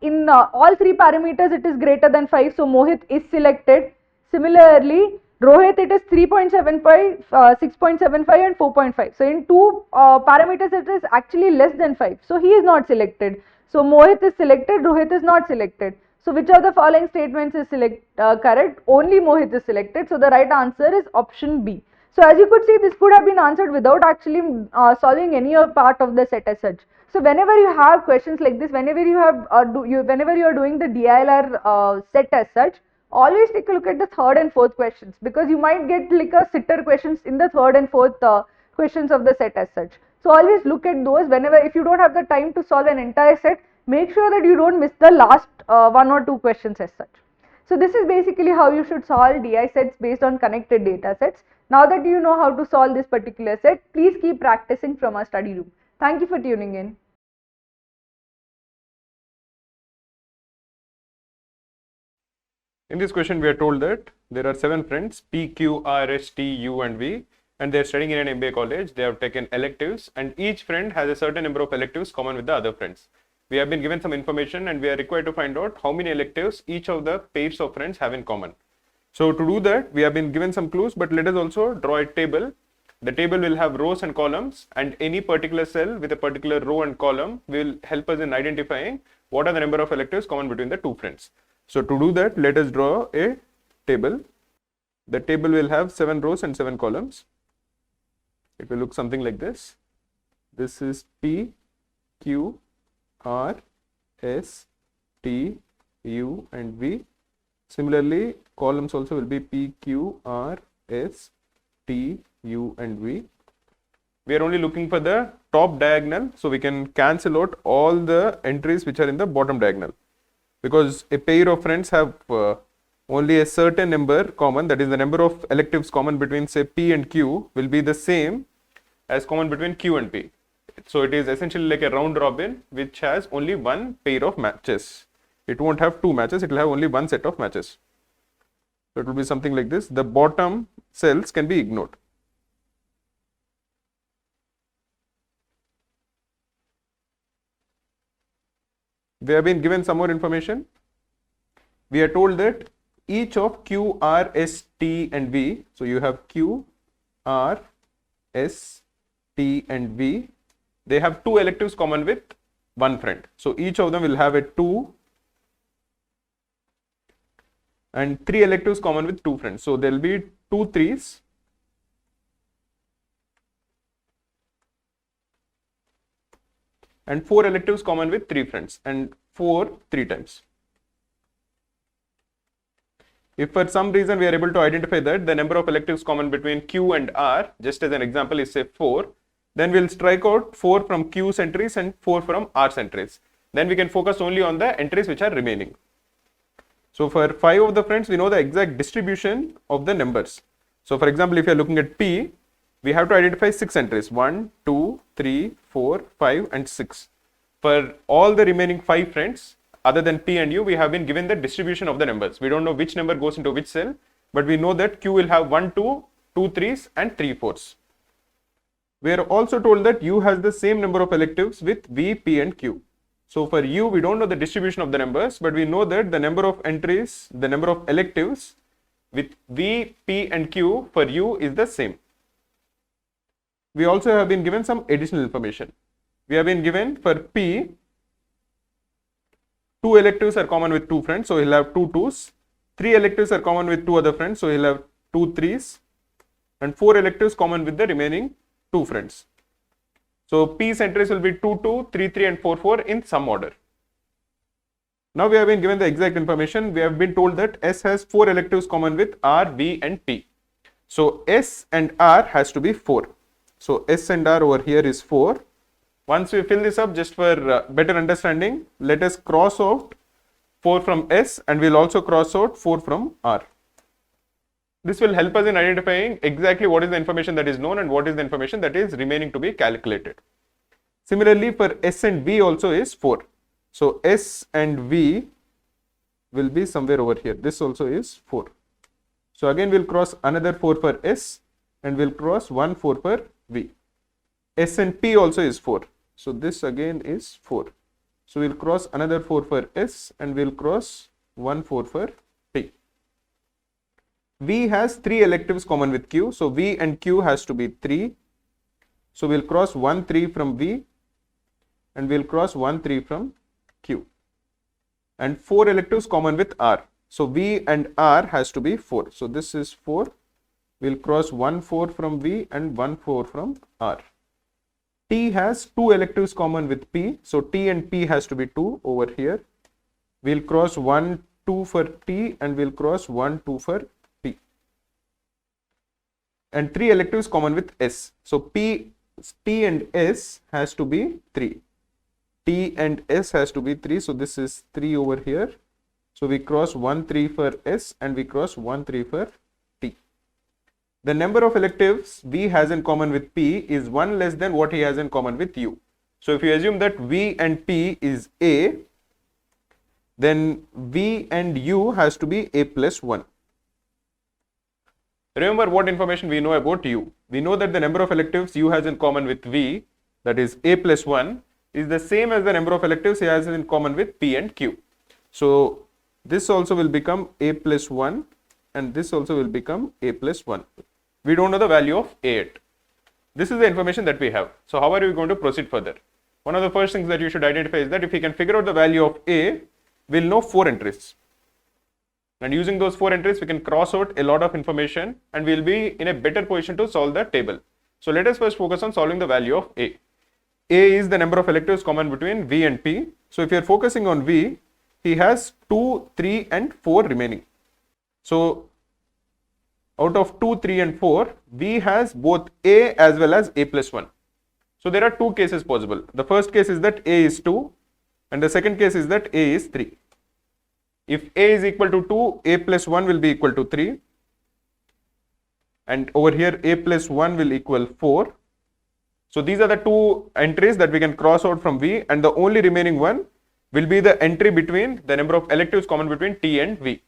in all 3 parameters it is greater than 5, so Mohit is selected. Similarly, Rohit, it is 3.75, 6.75 and 4.5. So in 2 parameters it is actually less than 5, so he is not selected. So Mohit is selected, Rohit is not selected. So which of the following statements is correct? Only Mohit is selected. So the right answer is option B. So as you could see, this could have been answered without actually solving any part of the set as such. So whenever you have questions like this, whenever you have whenever you are doing the DILR set as such, always take a look at the third and fourth questions, because you might get like a sitter questions in the third and fourth questions of the set as such. So always look at those. Whenever, if you don't have the time to solve an entire set, make sure that you don't miss the last one or two questions as such. So this is basically how you should solve DI sets based on connected data sets. Now that you know how to solve this particular set, please keep practicing from our study room. Thank you for tuning in. In this question, we are told that there are 7 friends, P, Q, R, S, T, U and V, and they are studying in an MBA college. They have taken electives, and each friend has a certain number of electives common with the other friends. We have been given some information and we are required to find out how many electives each of the pairs of friends have in common. So to do that, we have been given some clues, but let us also draw a table. The table will have rows and columns, and any particular cell with a particular row and column will help us in identifying what are the number of electives common between the two friends. So to do that, let us draw a table. The table will have 7 rows and 7 columns. It will look something like this. This is P, Q, R, S, T, U and V. Similarly, columns also will be P, Q, R, S, T, U and V. We are only looking for the top diagonal, so we can cancel out all the entries which are in the bottom diagonal. Because a pair of friends have only a certain number common, that is the number of electives common between say P and Q will be the same as common between Q and P. So it is essentially like a round robin which has only one pair of matches. It won't have 2 matches, it will have only one set of matches. So it will be something like this. The bottom cells can be ignored. We have been given some more information. We are told that each of Q, R, S, T and V, so you have Q, R, S, T and V, they have 2 electives common with one friend. So each of them will have a 2 and 3 electives common with 2 friends. So there will be 2 3s and 4 electives common with 3 friends, and 4 3 times. If for some reason we are able to identify that the number of electives common between Q and R, just as an example, is say 4, then we'll strike out 4 from Q's entries and 4 from R's entries. Then we can focus only on the entries which are remaining. So for 5 of the friends, we know the exact distribution of the numbers. So for example, if you are looking at P, we have to identify 6 entries, 1, 2, 3, 4, 5 and 6. For all the remaining 5 friends, other than P and U, we have been given the distribution of the numbers. We don't know which number goes into which cell, but we know that Q will have 1, 2, 2 3s and 3 4s. We are also told that U has the same number of electives with V, P and Q. So for U, we don't know the distribution of the numbers, but we know that the number of entries, the number of electives with V, P and Q for U is the same. We also have been given some additional information. We have been given for P, 2 electives are common with 2 friends, so he'll have 2 2s. 3 electives are common with 2 other friends, so he'll have 2 3s. And 4 electives common with the remaining 2 friends. So P's entries will be 2 2, 3 3 and 4 4 in some order. Now we have been given the exact information. We have been told that S has 4 electives common with R, V and P. So S and R has to be 4. So S and R over here is 4. Once we fill this up, just for better understanding, let us cross out 4 from S and we'll also cross out 4 from R. This will help us in identifying exactly what is the information that is known and what is the information that is remaining to be calculated. Similarly, for S and V also is 4. So S and V will be somewhere over here. This also is 4. So again, we'll cross another 4 for S and we'll cross 1 4 for V. S and P also is 4. So this again is 4. So we'll cross another 4 for S and we'll cross 1 4 for P. V has 3 electives common with Q. So V and Q has to be 3. So we'll cross 1 3 from V and we'll cross 1 3 from Q. and 4 electives common with R. So V and R has to be 4. So this is 4. We'll cross 1 4 from V and 1 4 from R. T has 2 electives common with P. So T and P has to be 2 over here. We'll cross 1 2 for T and we'll cross 1 2 for P. And 3 electives common with S. So T and S has to be 3. T and S has to be 3. So this is 3 over here. So we cross 1 3 for S and we cross 1 3 for T. The number of electives V has in common with P is 1 less than what he has in common with U. So if you assume that V and P is A, then V and U has to be A plus 1. Remember what information we know about U. We know that the number of electives U has in common with V, that is A plus 1, is the same as the number of electives he has in common with P and Q. So this also will become A plus 1 and this also will become A plus 1. We don't know the value of A yet. This is the information that we have. So how are we going to proceed further? One of the first things that you should identify is that if we can figure out the value of A, we'll know 4 entries. And using those 4 entries, we can cross out a lot of information and we'll be in a better position to solve the table. So let us first focus on solving the value of A. A is the number of electives common between V and P. So if you are focusing on V, he has 2, 3 and 4 remaining. So out of 2, 3 and 4, V has both A as well as A plus 1. So there are 2 cases possible. The first case is that A is 2 and the second case is that A is 3. If A is equal to 2, A plus 1 will be equal to 3. And over here A plus 1 will equal 4. So these are the 2 entries that we can cross out from V, and the only remaining one will be the entry between the number of electives common between T and V.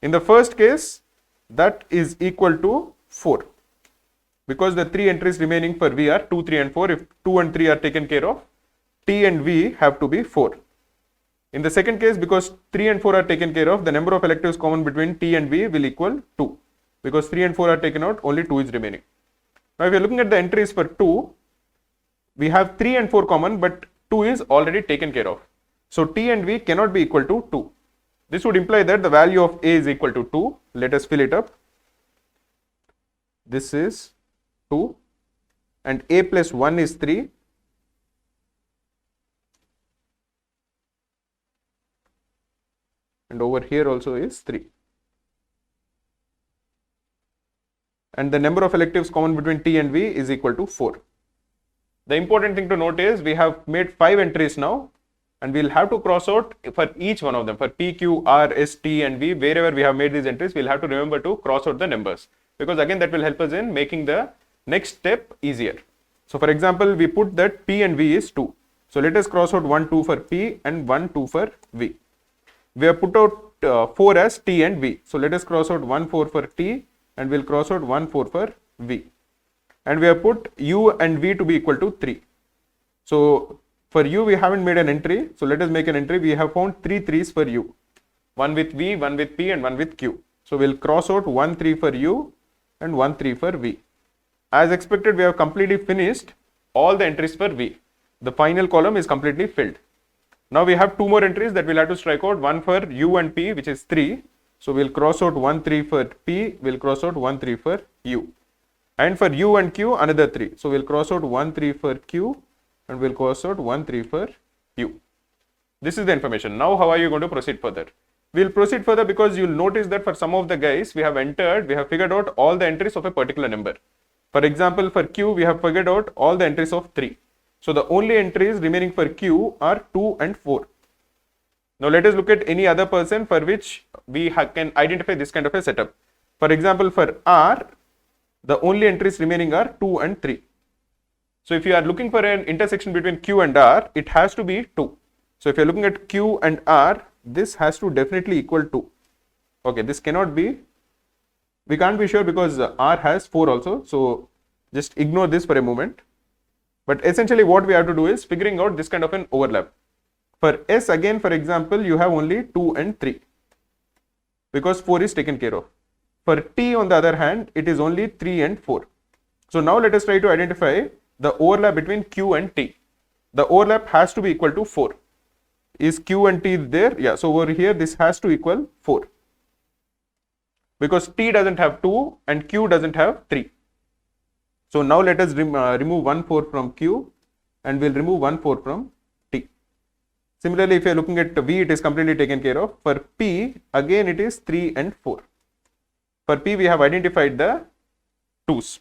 In the first case, that is equal to 4. Because the 3 entries remaining for V are 2, 3 and 4. If 2 and 3 are taken care of, T and V have to be 4. In the second case, because 3 and 4 are taken care of, the number of electives common between T and V will equal 2. Because 3 and 4 are taken out, only 2 is remaining. Now if you are looking at the entries for 2, we have 3 and 4 common, but 2 is already taken care of. So T and V cannot be equal to 2. This would imply that the value of A is equal to 2. Let us fill it up. This is 2 and A plus 1 is 3. And over here also is 3. And the number of electives common between T and V is equal to 4. The important thing to note is we have made 5 entries now, and we'll have to cross out for each one of them. For P, Q, R, S, T and V, wherever we have made these entries, we'll have to remember to cross out the numbers, because again that will help us in making the next step easier. So for example, we put that P and V is 2. So let us cross out 1 2 for P and 1 2 for V. We have put out 4 as T and V. So let us cross out 1 4 for T and we'll cross out 1 4 for V. And we have put U and V to be equal to 3. So for U we haven't made an entry. So let us make an entry. We have found 3 3s for U. One with V, one with P and one with Q. So we'll cross out 1 3 for U and 1 3 for V. As expected, we have completely finished all the entries for V. The final column is completely filled. Now we have 2 more entries that we'll have to strike out. One for U and P, which is 3. So we'll cross out 1 3 for P, we'll cross out 1 3 for U. And for U and Q, another 3. So we'll cross out 1 3 for Q and we'll cross out 1 3 for U. This is the information. Now how are you going to proceed further? We'll proceed further because you'll notice that for some of the guys we have figured out all the entries of a particular number. For example, for Q we have figured out all the entries of 3. So the only entries remaining for Q are 2 and 4. Now let us look at any other person for which we can identify this kind of a setup. For example, for R, the only entries remaining are 2 and 3. So if you are looking for an intersection between Q and R, it has to be 2. So if you are looking at Q and R, this has to definitely equal 2. Okay, this cannot be, we can't be sure because R has 4 also. So just ignore this for a moment. But essentially what we have to do is figuring out this kind of an overlap. For S again, for example, you have only 2 and 3 because 4 is taken care of. For T on the other hand, it is only 3 and 4. So now let us try to identify the overlap between Q and T. The overlap has to be equal to 4. Is Q and T there? Yeah, so over here this has to equal 4 because T doesn't have 2 and Q doesn't have 3. So now let us remove 1 4 from Q and we'll remove 1 4 from T. Similarly, if you are looking at V, it is completely taken care of. For P, again it is 3 and 4. For P, we have identified the 2's.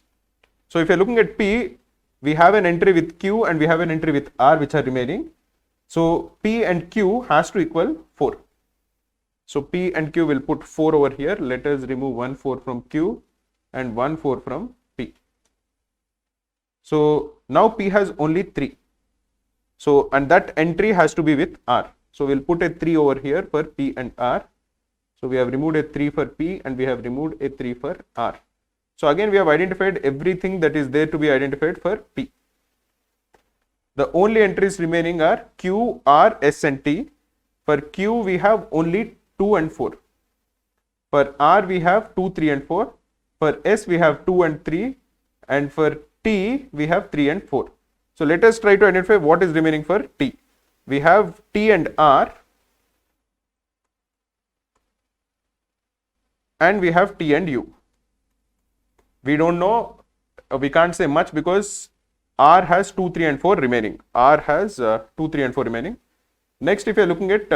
So if you are looking at P, we have an entry with Q and we have an entry with R which are remaining. So P and Q has to equal 4. So P and Q will put 4 over here. Let us remove 1 4 from Q and 1 4 from P. So now P has only 3. So and that entry has to be with R. So we'll put a 3 over here for P and R. So we have removed a 3 for P and we have removed a 3 for R. So again we have identified everything that is there to be identified for P. The only entries remaining are Q, R, S and T. For Q we have only 2 and 4. For R we have 2, 3 and 4. For S we have 2 and 3. And for T we have 3 and 4. So let us try to identify what is remaining for T. We have T and R. And we have T and U. We don't know, we can't say much because R has 2, 3 and 4 remaining. R has 2, 3 and 4 remaining. Next, if you are looking at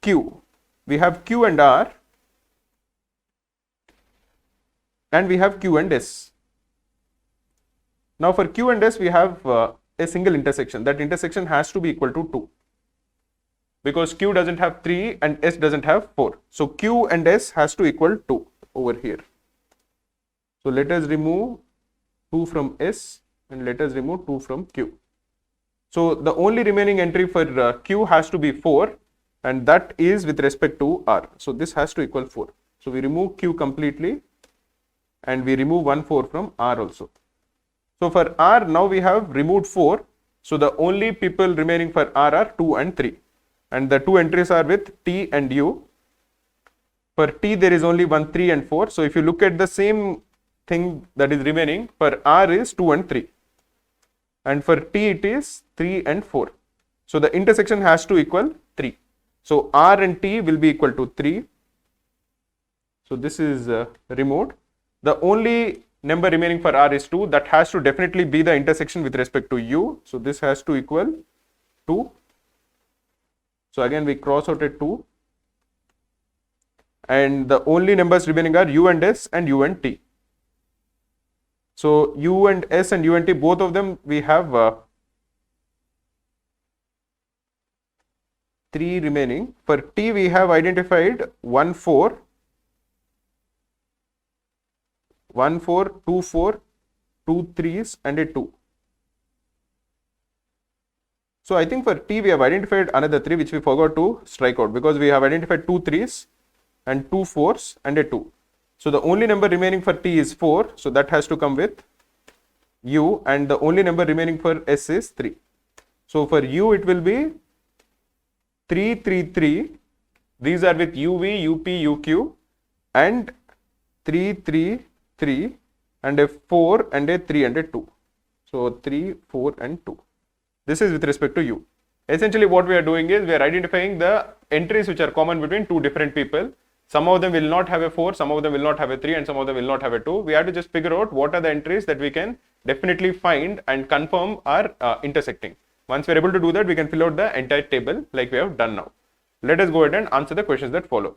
Q, we have Q and R and we have Q and S. Now for Q and S, we have a single intersection. That intersection has to be equal to 2 because Q doesn't have 3 and S doesn't have 4. So Q and S has to equal 2 over here. So let us remove 2 from S and let us remove 2 from Q. So the only remaining entry for Q has to be 4 and that is with respect to R. So this has to equal 4. So we remove Q completely and we remove 1 4 from R also. So for R now we have removed 4. So the only people remaining for R are 2 and 3 and the 2 entries are with T and U. For T there is only 1, 3 and 4. So if you look at the same thing that is remaining, for R is 2 and 3 and for T it is 3 and 4. So the intersection has to equal 3. So R and T will be equal to 3. So this is removed. The only number remaining for R is 2. That has to definitely be the intersection with respect to U. So this has to equal 2. So again we cross out a 2 and the only numbers remaining are U and S and U and T. So U and S and U and T, both of them we have 3 remaining. For T we have identified 1 4, 1 4, 2 4, 2 3s and a 2. So I think for T we have identified another 3 which we forgot to strike out because we have identified 2 3s and 2 4s and a 2. So the only number remaining for T is 4. So that has to come with U and the only number remaining for S is 3. So for U it will be 3 3 3. These are with UV, UP, UQ and 3 3 3 and a 4 and a 3 and a 2. So 3, 4 and 2. This is with respect to U. Essentially what we are doing is we are identifying the entries which are common between two different people. Some of them will not have a 4, some of them will not have a 3 and some of them will not have a 2. We have to just figure out what are the entries that we can definitely find and confirm are intersecting. Once we are able to do that, we can fill out the entire table like we have done now. Let us go ahead and answer the questions that follow.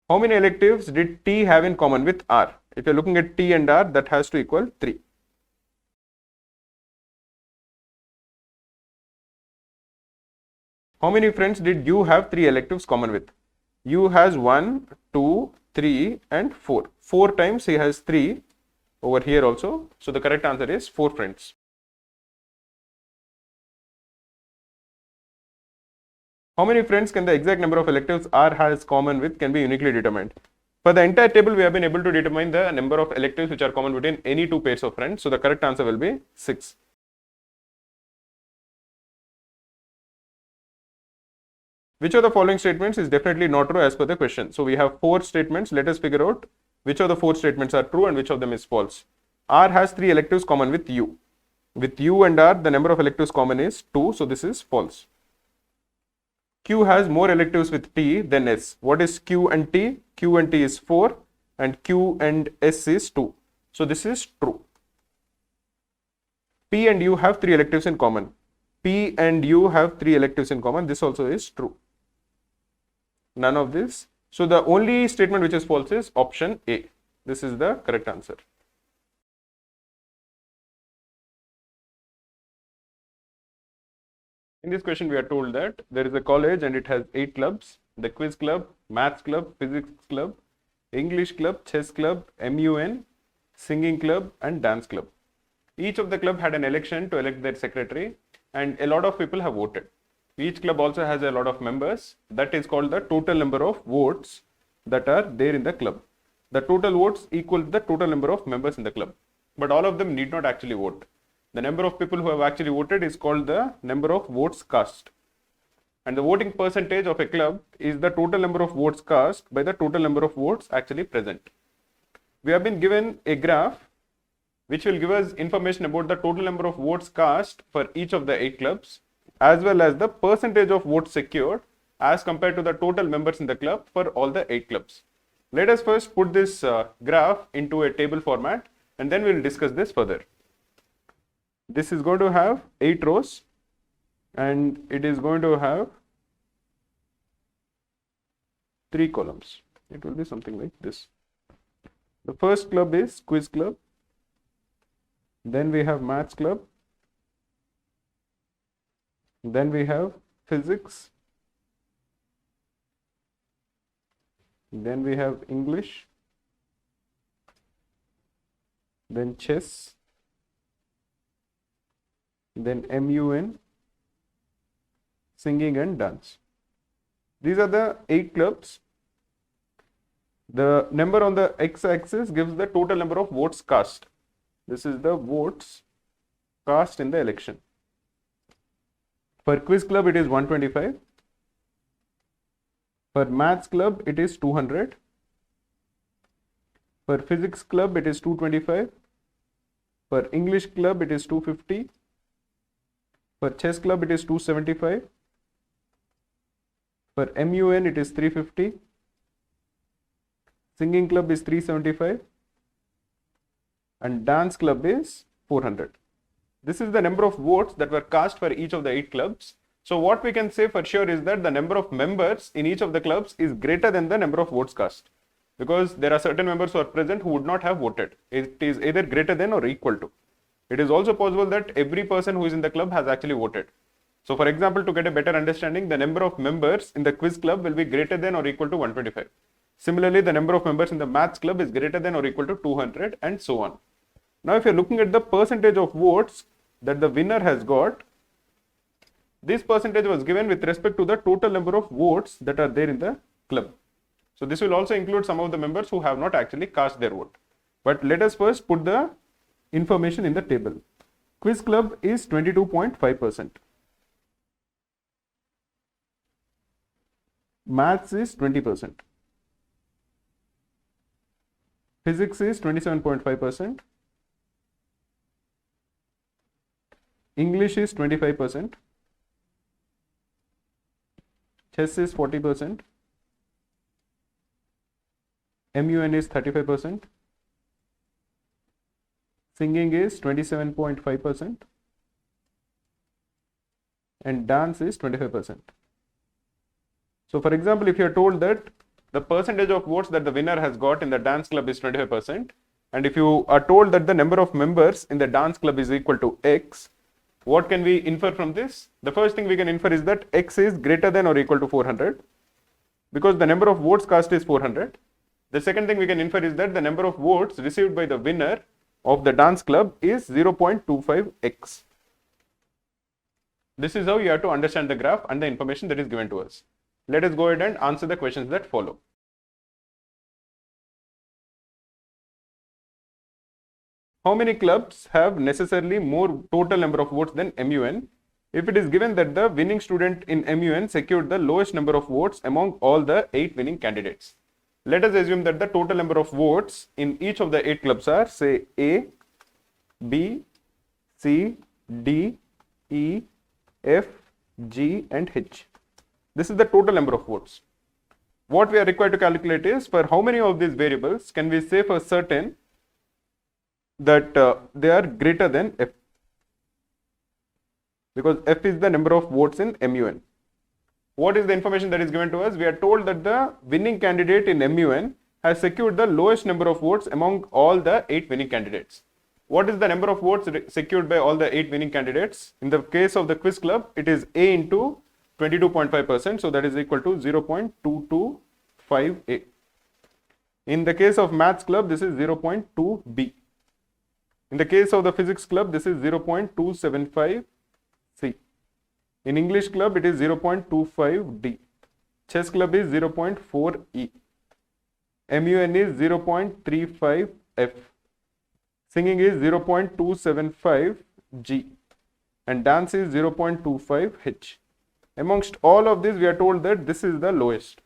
How many electives did T have in common with R? If you are looking at T and R, that has to equal 3. How many friends did U have 3 electives common with? U has 1, 2, 3 and 4. 4 times he has 3 over here also. So the correct answer is 4 friends. How many friends can the exact number of electives R has common with can be uniquely determined? For the entire table, we have been able to determine the number of electives which are common between any 2 pairs of friends. So the correct answer will be 6. Which of the following statements is definitely not true as per the question? So we have 4 statements. Let us figure out which of the 4 statements are true and which of them is false. R has 3 electives common with U. With U and R, the number of electives common is 2, so this is false. Q has more electives with T than S. What is Q and T? Q and T is 4 and Q and S is 2. So this is true. P and U have 3 electives in common. P and U have 3 electives in common. This also is true. None of this. So the only statement which is false is option A. This is the correct answer. In this question, we are told that there is a college and it has 8 clubs: the quiz club, maths club, physics club, English club, chess club, MUN, singing club, and dance club. Each of the club had an election to elect their secretary, and a lot of people have voted. Each club also has a lot of members. That is called the total number of votes that are there in the club. The total votes equal the total number of members in the club, but all of them need not actually vote. The number of people who have actually voted is called the number of votes cast. And the voting percentage of a club is the total number of votes cast by the total number of votes actually present. We have been given a graph which will give us information about the total number of votes cast for each of the 8 clubs, as well as the percentage of votes secured as compared to the total members in the club for all the 8 clubs. Let us first put this graph into a table format, and then we will discuss this further. This is going to have 8 rows, and it is going to have 3 columns. It will be something like this. The first club is quiz club. Then we have maths club. Then we have physics. Then we have English. Then chess. Then MUN, singing and dance. These are the 8 clubs. The number on the x-axis gives the total number of votes cast. This is the votes cast in the election. For quiz club, it is 125. For maths club, it is 200. For physics club, it is 225. For English club, it is 250. For chess club, it is 275. For MUN, it is 350. Singing club is 375. And dance club is 400. This is the number of votes that were cast for each of the 8 clubs. So what we can say for sure is that the number of members in each of the clubs is greater than the number of votes cast, because there are certain members who are present who would not have voted. It is either greater than or equal to. It is also possible that every person who is in the club has actually voted. So for example, to get a better understanding, the number of members in the quiz club will be greater than or equal to 125. Similarly, the number of members in the maths club is greater than or equal to 200, and so on. Now, if you're looking at the percentage of votes that the winner has got, this percentage was given with respect to the total number of votes that are there in the club. So this will also include some of the members who have not actually cast their vote. But let us first put the information in the table. Quiz club is 22.5%. Maths is 20%. Physics is 27.5%. English is 25%. Chess is 40%. MUN is 35%. Singing is 27.5%. And dance is 25%. So for example, if you are told that the percentage of votes that the winner has got in the dance club is 25%, and if you are told that the number of members in the dance club is equal to X, what can we infer from this? The first thing we can infer is that X is greater than or equal to 400, because the number of votes cast is 400. The second thing we can infer is that the number of votes received by the winner of the dance club is 0.25x. This is how you have to understand the graph and the information that is given to us. Let us go ahead and answer the questions that follow. How many clubs have necessarily more total number of votes than MUN if it is given that the winning student in MUN secured the lowest number of votes among all the 8 winning candidates? Let us assume that the total number of votes in each of the 8 clubs are, say, A, B, C, D, E, F, G and H. This is the total number of votes. What we are required to calculate is for how many of these variables can we say for certain that they are greater than F, because F is the number of votes in MUN. What is the information that is given to us? We are told that the winning candidate in MUN has secured the lowest number of votes among all the 8 winning candidates. What is the number of votes secured by all the 8 winning candidates? In the case of the quiz club, it is A into 22.5%, so that is equal to 0.225A. In the case of maths club, this is 0.2B. In the case of the physics club, this is 0.275C. In English club, it is 0.25D. Chess club is 0.4E. MUN is 0.35F. Singing is 0.275G. And dance is 0.25H. Amongst all of these, we are told that this is the lowest.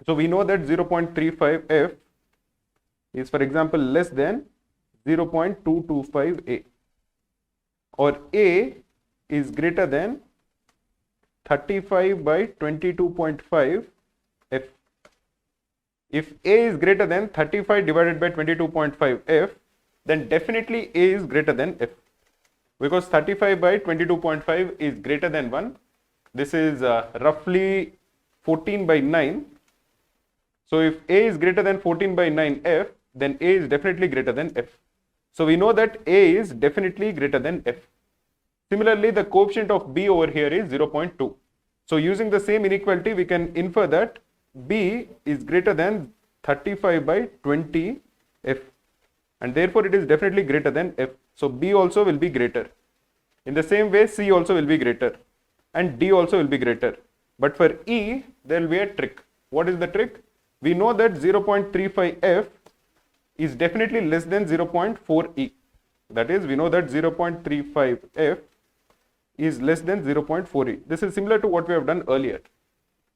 So we know that 0.35F is, for example, less than 0.225A. Or A is greater than 35 by 22.5 F. If A is greater than 35 divided by 22.5 F, then definitely A is greater than F. Because 35 by 22.5 is greater than 1. This is roughly 14 by 9. So if A is greater than 14 by 9 F, then A is definitely greater than F. So we know that A is definitely greater than F. Similarly, the coefficient of B over here is 0.2. So using the same inequality, we can infer that B is greater than 35 by 20 F. And therefore, it is definitely greater than F. So B also will be greater. In the same way, C also will be greater. And D also will be greater. But for E, there will be a trick. What is the trick? We know that 0.35F is definitely less than 0.4E. That is, we know that 0.35F is less than 0.4E. This is similar to what we have done earlier.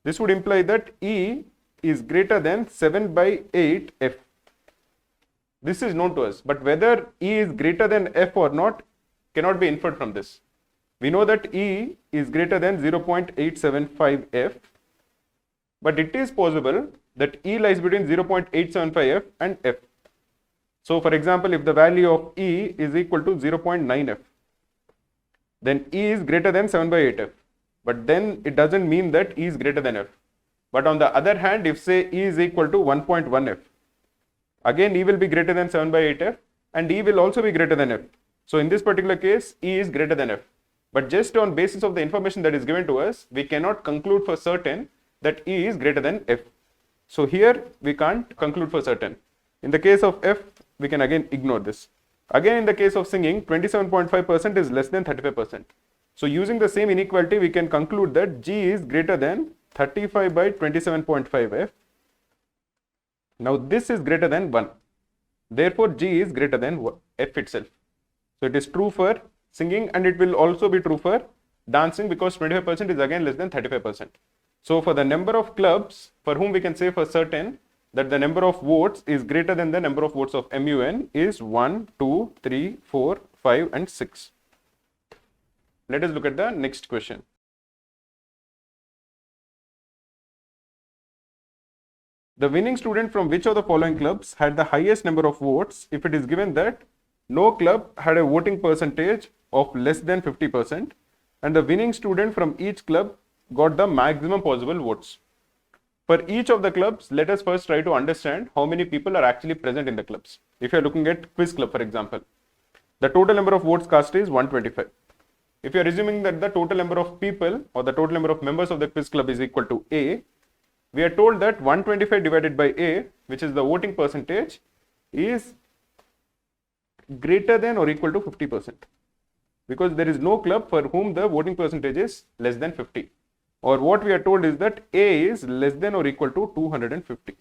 This would imply that E is greater than 7 by 8 F. This is known to us, but whether E is greater than F or not cannot be inferred from this. We know that E is greater than 0.875 F, but it is possible that E lies between 0.875 F and F. So for example, if the value of E is equal to 0.9 F, then E is greater than 7 by 8 F. But then it doesn't mean that E is greater than F. But on the other hand, if say E is equal to 1.1 F, again E will be greater than 7 by 8 F and E will also be greater than F. So in this particular case, E is greater than F. But just on basis of the information that is given to us, we cannot conclude for certain that E is greater than F. So here we can't conclude for certain. In the case of F, we can again ignore this. Again, in the case of singing, 27.5% is less than 35%. So using the same inequality, we can conclude that G is greater than 35 by 27.5 F. Now this is greater than 1. Therefore, G is greater than F itself. So it is true for singing and it will also be true for dancing because 25% is again less than 35%. So for the number of clubs for whom we can say for certain that the number of votes is greater than the number of votes of MUN is 1, 2, 3, 4, 5 and 6. Let us look at the next question. The winning student from which of the following clubs had the highest number of votes if it is given that no club had a voting percentage of less than 50% and the winning student from each club got the maximum possible votes. For each of the clubs, let us first try to understand how many people are actually present in the clubs. If you are looking at quiz club, for example, the total number of votes cast is 125. If you are assuming that the total number of people or the total number of members of the quiz club is equal to A, we are told that 125 divided by A, which is the voting percentage, is greater than or equal to 50%. Because there is no club for whom the voting percentage is less than 50. Or what we are told is that A is less than or equal to 250.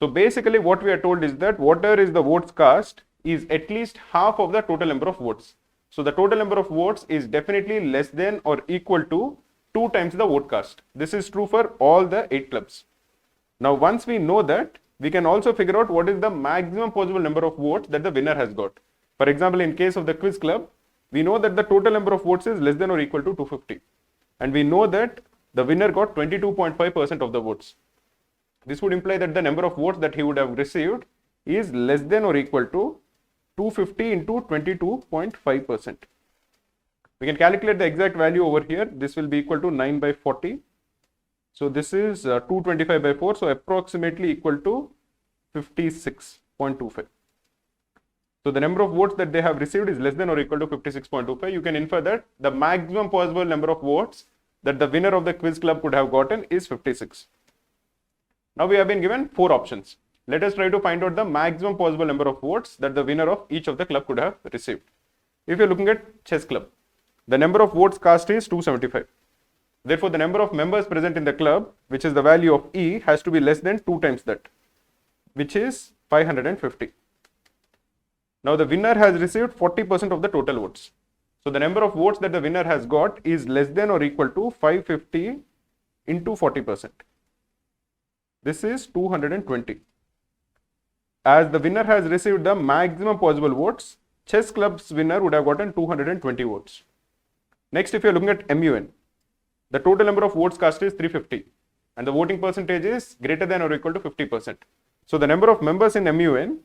So basically what we are told is that whatever is the votes cast is at least half of the total number of votes. So the total number of votes is definitely less than or equal to 2 times the vote cast. This is true for all the 8 clubs. Now once we know that, we can also figure out what is the maximum possible number of votes that the winner has got. For example, in case of the quiz club, we know that the total number of votes is less than or equal to 250. And we know that the winner got 22.5% of the votes. This would imply that the number of votes that he would have received is less than or equal to 250 into 22.5%. We can calculate the exact value over here. This will be equal to 9 by 40. So this is 225 by 4. So approximately equal to 56.25. So the number of votes that they have received is less than or equal to 56.25. You can infer that the maximum possible number of votes that the winner of the quiz club could have gotten is 56. Now we have been given 4 options. Let us try to find out the maximum possible number of votes that the winner of each of the club could have received. If you are looking at chess club, the number of votes cast is 275. Therefore, the number of members present in the club, which is the value of E, has to be less than 2 times that, which is 550. Now the winner has received 40% of the total votes. So the number of votes that the winner has got is less than or equal to 550 into 40%. This is 220. As the winner has received the maximum possible votes, chess club's winner would have gotten 220 votes. Next, if you are looking at MUN, the total number of votes cast is 350 and the voting percentage is greater than or equal to 50%. So the number of members in MUN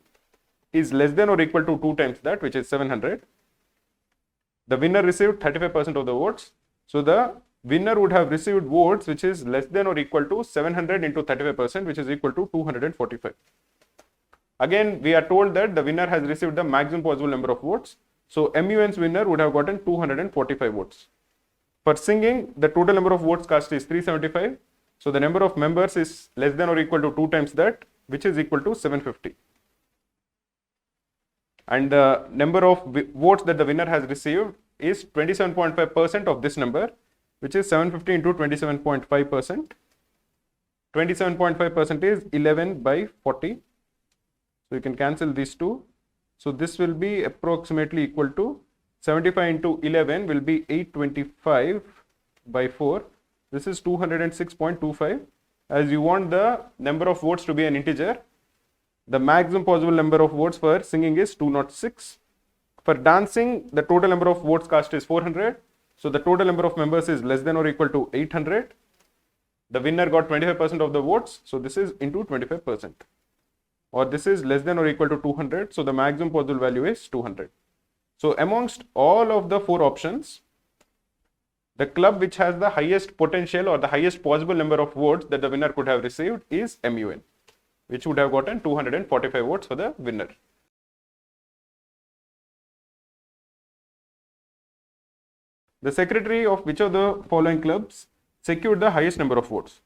is less than or equal to 2 times that, which is 700. The winner received 35% of the votes. So the winner would have received votes which is less than or equal to 700 into 35%, which is equal to 245. Again, we are told that the winner has received the maximum possible number of votes. So MUN's winner would have gotten 245 votes. For singing, the total number of votes cast is 375. So the number of members is less than or equal to 2 times that, which is equal to 750. And the number of votes that the winner has received is 27.5% of this number, which is 750 into 27.5%. 27.5% is 11 by 40. So you can cancel these two. So this will be approximately equal to 75 into 11 will be 825 by 4. This is 206.25. As you want the number of votes to be an integer, the maximum possible number of votes for singing is 206. For dancing, the total number of votes cast is 400. So the total number of members is less than or equal to 800. The winner got 25% of the votes. So this is into 25%. Or this is less than or equal to 200. So the maximum possible value is 200. So amongst all of the 4 options, the club which has the highest potential or the highest possible number of votes that the winner could have received is MUN, which would have gotten 245 votes for the winner. The secretary of which of the following clubs secured the highest number of votes?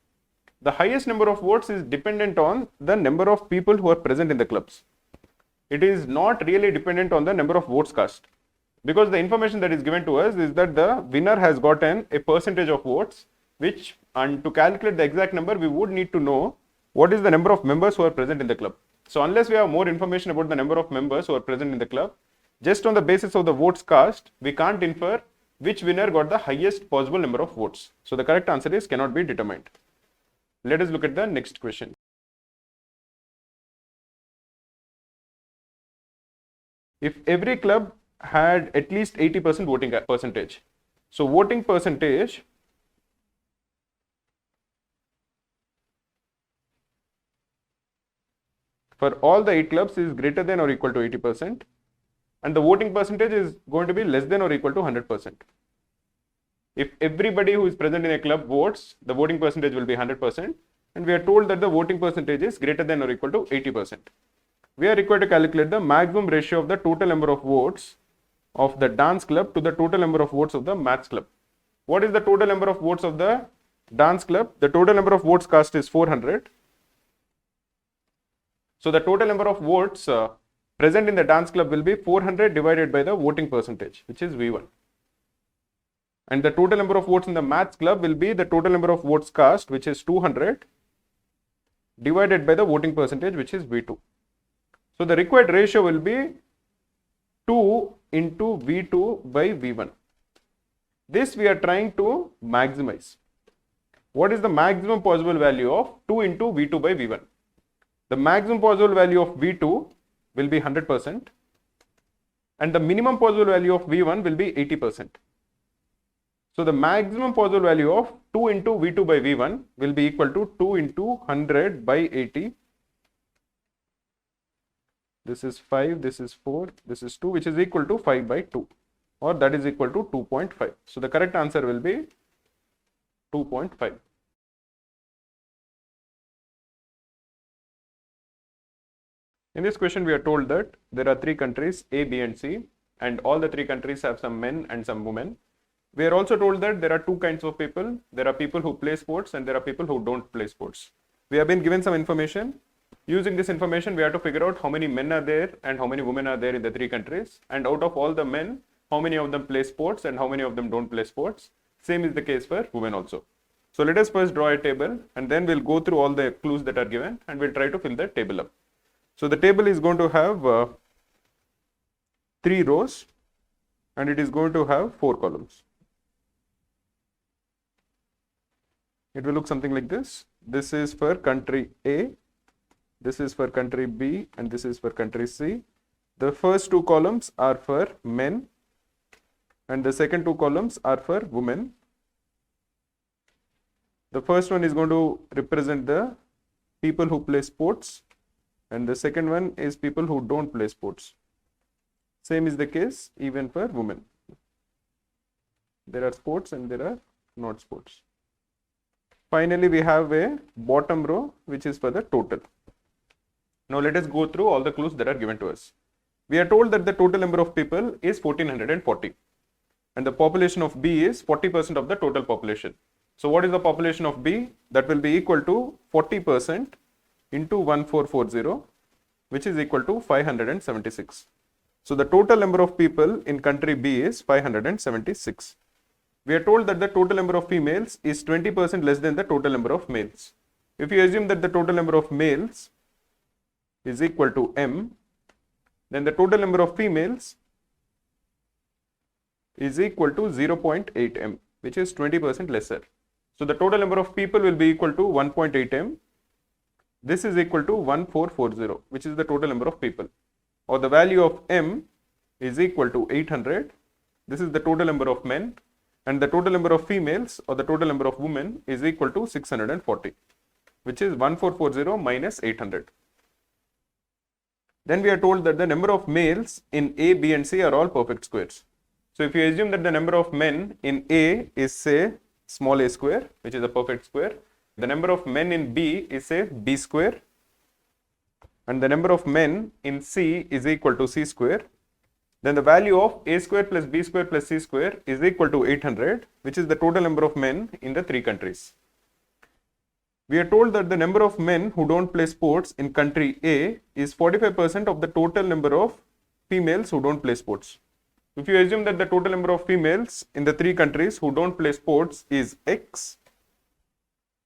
The highest number of votes is dependent on the number of people who are present in the clubs. It is not really dependent on the number of votes cast, because the information that is given to us is that the winner has gotten a percentage of votes, which, and to calculate the exact number, we would need to know what is the number of members who are present in the club. So unless we have more information about the number of members who are present in the club, just on the basis of the votes cast, we can't infer which winner got the highest possible number of votes. So the correct answer is cannot be determined. Let us look at the next question. If every club had at least 80% voting percentage, so voting percentage for all the 8 clubs is greater than or equal to 80%, and the voting percentage is going to be less than or equal to 100%. If everybody who is present in a club votes, the voting percentage will be 100%, and we are told that the voting percentage is greater than or equal to 80%. We are required to calculate the maximum ratio of the total number of votes of the dance club to the total number of votes of the maths club. What is the total number of votes of the dance club? The total number of votes cast is 400. So the total number of votes present in the dance club will be 400 divided by the voting percentage, which is V1. And the total number of votes in the maths club will be the total number of votes cast, which is 200 divided by the voting percentage, which is V2. So the required ratio will be 2 into V2 by V1. This we are trying to maximize. What is the maximum possible value of 2 into V2 by V1? The maximum possible value of V2 will be 100%. and the minimum possible value of V1 will be 80%. So the maximum possible value of 2 into V2 by V1 will be equal to 2 into 100 by 80. This is 5, this is 4, this is 2, which is equal to 5 by 2, or that is equal to 2.5. So the correct answer will be 2.5. In this question, we are told that there are 3 countries A, B and C, and all the 3 countries have some men and some women. We are also told that there are 2 kinds of people. There are people who play sports and there are people who don't play sports. We have been given some information. Using this information, we have to figure out how many men are there and how many women are there in the 3 countries. And out of all the men, how many of them play sports and how many of them don't play sports. Same is the case for women also. So let us first draw a table and then we'll go through all the clues that are given and we'll try to fill the table up. So the table is going to have 3 rows and it is going to have 4 columns. It will look something like this. This is for country A, this is for country B, and this is for country C. The first 2 columns are for men and the second 2 columns are for women. The first one is going to represent the people who play sports and the second one is people who don't play sports. Same is the case even for women. There are sports and there are not sports. Finally, we have a bottom row which is for the total. Now let us go through all the clues that are given to us. We are told that the total number of people is 1440 and the population of B is 40% of the total population. So what is the population of B? That will be equal to 40% into 1440, which is equal to 576. So the total number of people in country B is 576. We are told that the total number of females is 20% less than the total number of males. If you assume that the total number of males is equal to M, then the total number of females is equal to 0.8 M, which is 20% lesser. So the total number of people will be equal to 1.8 M. This is equal to 1440, which is the total number of people. Or the value of M is equal to 800. This is the total number of men. And the total number of females or the total number of women is equal to 640, which is 1440 minus 800. Then we are told that the number of males in A, B and C are all perfect squares. So if you assume that the number of men in A is say small a square, which is a perfect square, the number of men in B is say B square, and the number of men in C is equal to C square, then the value of A square plus B square plus C square is equal to 800, which is the total number of men in the 3 countries. We are told that the number of men who don't play sports in country A is 45% of the total number of females who don't play sports. If you assume that the total number of females in the 3 countries who don't play sports is X,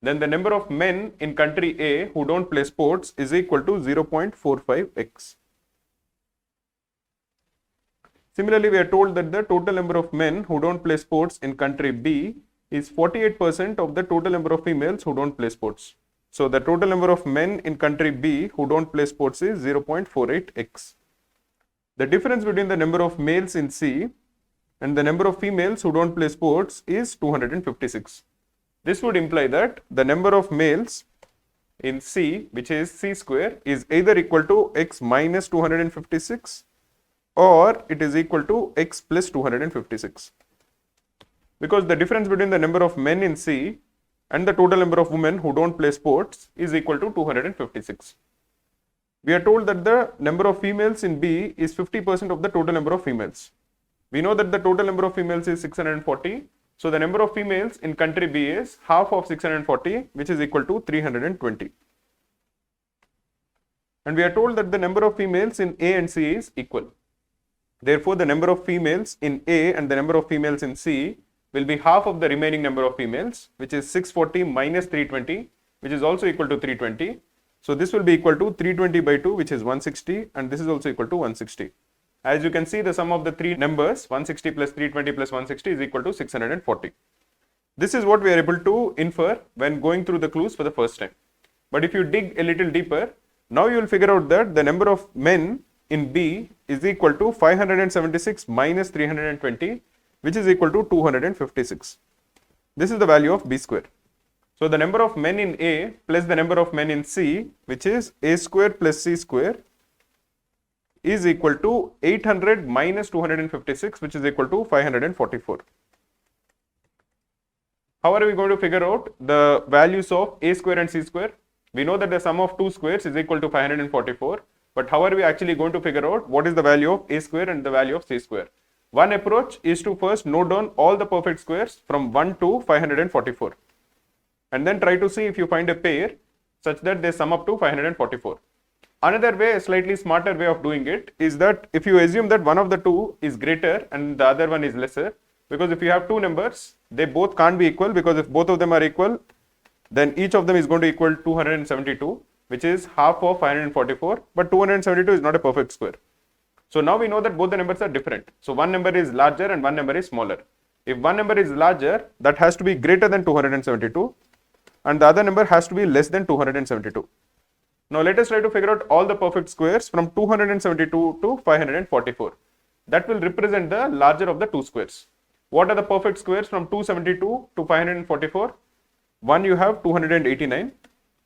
then the number of men in country A who don't play sports is equal to 0.45X. Similarly, we are told that the total number of men who don't play sports in country B is 48% of the total number of females who don't play sports. So the total number of men in country B who don't play sports is 0.48x. The difference between the number of males in C and the number of females who don't play sports is 256. This would imply that the number of males in C, which is C square, is either equal to x minus 256 or it is equal to x plus 256. Because the difference between the number of men in C and the total number of women who don't play sports is equal to 256. We are told that the number of females in B is 50% of the total number of females. We know that the total number of females is 640. So the number of females in country B is half of 640, which is equal to 320. And we are told that the number of females in A and C is equal. Therefore, the number of females in A and the number of females in C will be half of the remaining number of females, which is 640 minus 320, which is also equal to 320. So this will be equal to 320 by 2, which is 160, and this is also equal to 160. As you can see, the sum of the 3 numbers, 160 plus 320 plus 160 is equal to 640. This is what we are able to infer when going through the clues for the first time. But if you dig a little deeper, now you will figure out that the number of men in B is equal to 576 minus 320, which is equal to 256. This is the value of B square. So the number of men in A plus the number of men in C, which is A square plus C square, is equal to 800 minus 256, which is equal to 544. How are we going to figure out the values of A square and C square? We know that the sum of two squares is equal to 544, but how are we actually going to figure out what is the value of A square and the value of C square? One approach is to first note down all the perfect squares from 1 to 544 and then try to see if you find a pair such that they sum up to 544. Another way, a slightly smarter way of doing it is that if you assume that one of the two is greater and the other one is lesser, because if you have two numbers, they both can't be equal, because if both of them are equal, then each of them is going to equal 272, which is half of 544, but 272 is not a perfect square. So now we know that both the numbers are different. So one number is larger and one number is smaller. If one number is larger, that has to be greater than 272, and the other number has to be less than 272. Now let us try to figure out all the perfect squares from 272 to 544. That will represent the larger of the two squares. What are the perfect squares from 272 to 544? One, you have 289,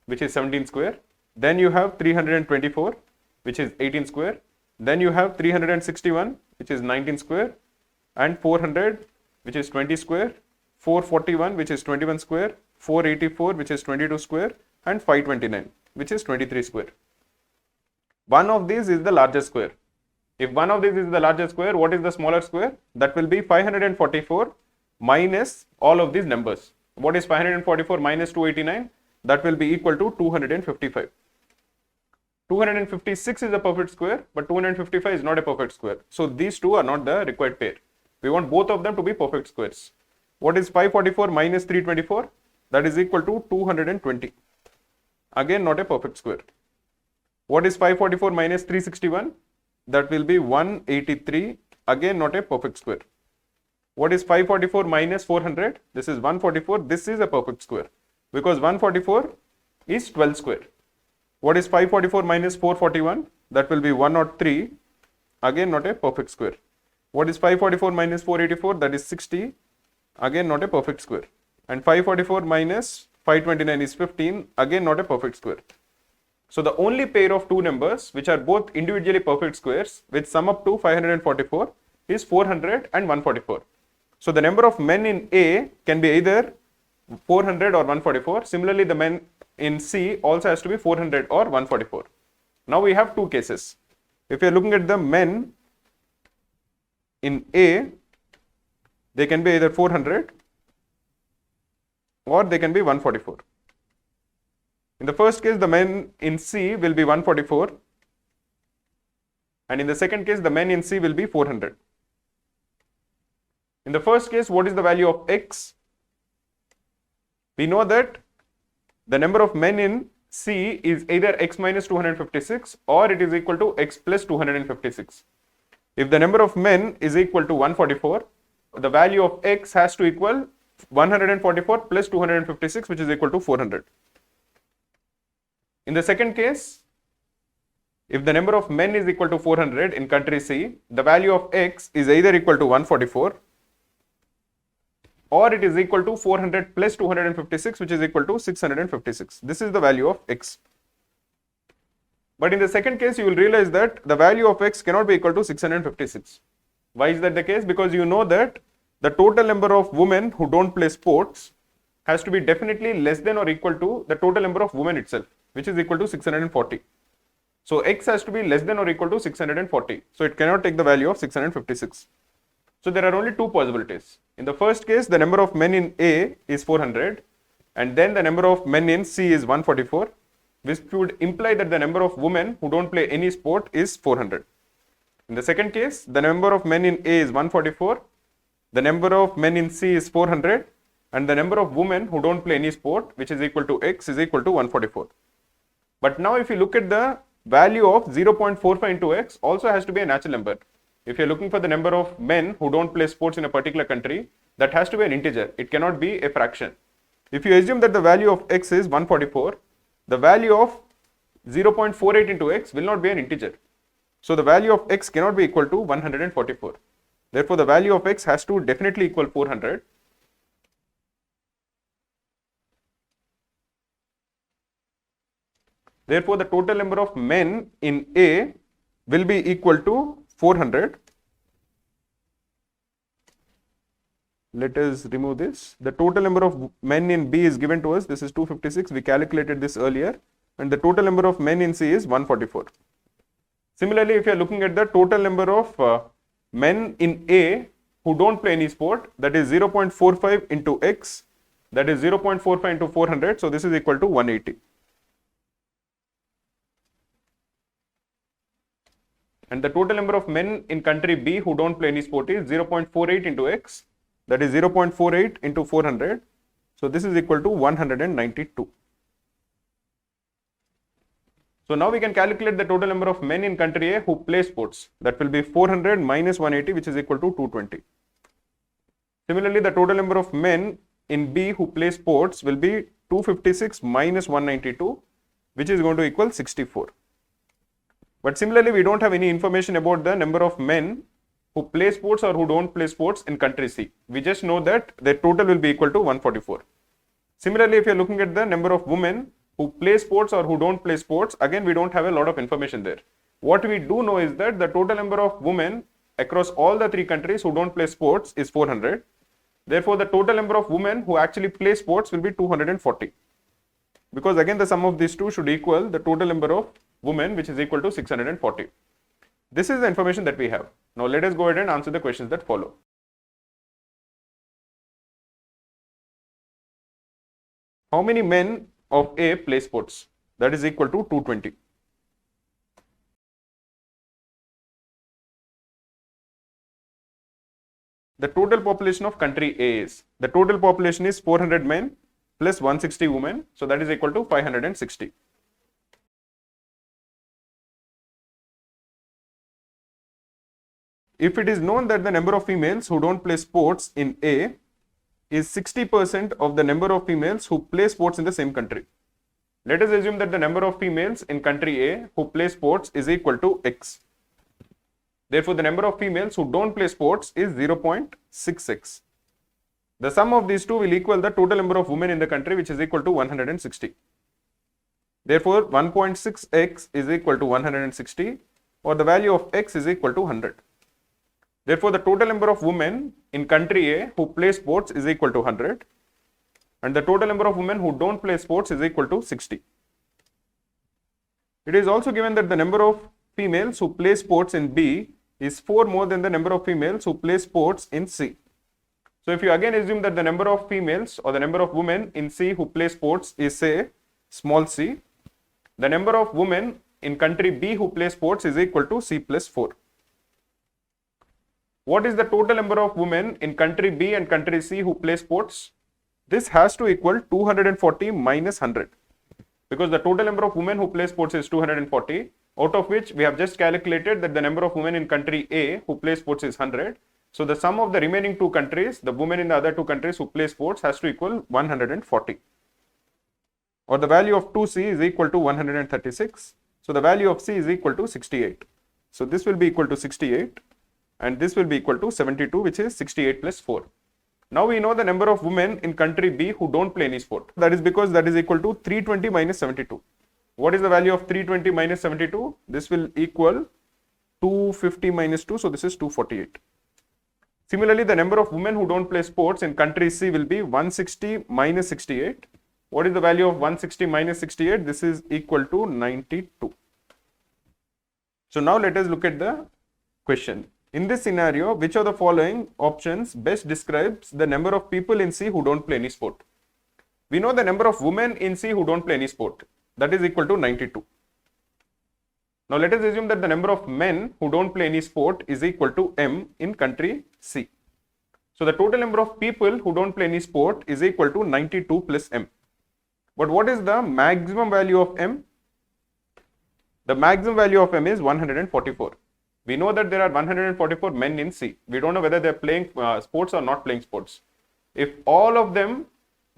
which is 17 square. Then you have 324, which is 18 square. Then you have 361, which is 19 square, and 400, which is 20 square, 441, which is 21 square, 484, which is 22 square, and 529, which is 23 square. One of these is the largest square. If one of these is the largest square, what is the smaller square? That will be 544 minus all of these numbers. What is 544 minus 289? That will be equal to 255. 256 is a perfect square, but 255 is not a perfect square. So these two are not the required pair. We want both of them to be perfect squares. What is 544 minus 324? That is equal to 220. Again, not a perfect square. What is 544 minus 361? That will be 183. Again, not a perfect square. What is 544 minus 400? This is 144. This is a perfect square because 144 is 12 square. What is 544 minus 441? That will be 103. Again, not a perfect square. What is 544 minus 484? That is 60. Again, not a perfect square. And 544 minus 529 is 15. Again, not a perfect square. So the only pair of two numbers which are both individually perfect squares which sum up to 544 is 400 and 144. So the number of men in A can be either 400 or 144. Similarly, the men in C also has to be 400 or 144. Now we have two cases. If you are looking at the men in A, they can be either 400 or they can be 144. In the first case, the men in C will be 144, and in the second case, the men in C will be 400. In the first case, what is the value of X? We know that the number of men in C is either X minus 256 or it is equal to X plus 256. If the number of men is equal to 144, the value of X has to equal 144 plus 256, which is equal to 400. In the second case, if the number of men is equal to 400 in country C, the value of X is either equal to 144 or it is equal to 400 plus 256, which is equal to 656. This is the value of X. But in the second case, you will realize that the value of X cannot be equal to 656. Why is that the case? Because you know that the total number of women who don't play sports has to be definitely less than or equal to the total number of women itself, which is equal to 640. So X has to be less than or equal to 640. So it cannot take the value of 656. So there are only two possibilities. In the first case, the number of men in A is 400 and then the number of men in C is 144, which would imply that the number of women who don't play any sport is 400. In the second case, the number of men in A is 144, the number of men in C is 400 and the number of women who don't play any sport, which is equal to X, is equal to 144. But now if you look at the value of 0.45 into X also has to be a natural number. If you're looking for the number of men who don't play sports in a particular country, that has to be an integer. It cannot be a fraction. If you assume that the value of X is 144, the value of 0.48 into X will not be an integer. So the value of x cannot be equal to 144. Therefore, the value of x has to definitely equal 400. Therefore, the total number of men in A will be equal to 400. Let us remove this. The total number of men in B is given to us. This is 256. We calculated this earlier. And the total number of men in C is 144. Similarly, if you are looking at the total number of men in A who don't play any sport, that is 0.45 into x, that is 0.45 into 400. So this is equal to 180. And the total number of men in country B who don't play any sport is 0.48 into x, that is 0.48 into 400. So this is equal to 192. So now we can calculate the total number of men in country A who play sports. That will be 400 minus 180, which is equal to 220. Similarly, the total number of men in B who play sports will be 256 minus 192, which is going to equal 64. But similarly, we don't have any information about the number of men who play sports or who don't play sports in country C. We just know that the total will be equal to 144. Similarly, if you are looking at the number of women who play sports or who don't play sports, again, we don't have a lot of information there. What we do know is that the total number of women across all the three countries who don't play sports is 400. Therefore, the total number of women who actually play sports will be 240. Because again, the sum of these two should equal the total number of women, which is equal to 640. This is the information that we have. Now let us go ahead and answer the questions that follow. How many men of A play sports? That is equal to 220. The total population of country A is, the total population is 400 men plus 160 women. So that is equal to 560. If it is known that the number of females who don't play sports in A is 60% of the number of females who play sports in the same country. Let us assume that the number of females in country A who play sports is equal to X. Therefore, the number of females who don't play sports is 0.66. The sum of these two will equal the total number of women in the country, which is equal to 160. Therefore, 1.6x is equal to 160, or the value of x is equal to 100. Therefore, the total number of women in country A who play sports is equal to 100, and the total number of women who don't play sports is equal to 60. It is also given that the number of females who play sports in B is 4 more than the number of females who play sports in C. So if you again assume that the number of females or the number of women in C who play sports is, say, small c, the number of women in country B who play sports is equal to C plus 4. What is the total number of women in country B and country C who play sports? This has to equal 240 minus 100, because the total number of women who play sports is 240, out of which we have just calculated that the number of women in country A who play sports is 100. So the sum of the remaining two countries, the women in the other two countries who play sports, has to equal 140. Or the value of 2C is equal to 136. So the value of C is equal to 68. So this will be equal to 68. And this will be equal to 72, which is 68 plus 4. Now we know the number of women in country B who don't play any sport. That is because that is equal to 320 minus 72. What is the value of 320 minus 72? This will equal 250 minus 2, so this is 248. Similarly, the number of women who don't play sports in country C will be 160 minus 68. What is the value of 160 minus 68? This is equal to 92. So now let us look at the question. In this scenario, which of the following options best describes the number of people in C who don't play any sport? We know the number of women in C who don't play any sport. That is equal to 92. Now let us assume that the number of men who don't play any sport is equal to M in country C. So the total number of people who don't play any sport is equal to 92 plus M. But what is the maximum value of M? The maximum value of M is 144. We know that there are 144 men in C. We don't know whether they are playing sports or not playing sports. If all of them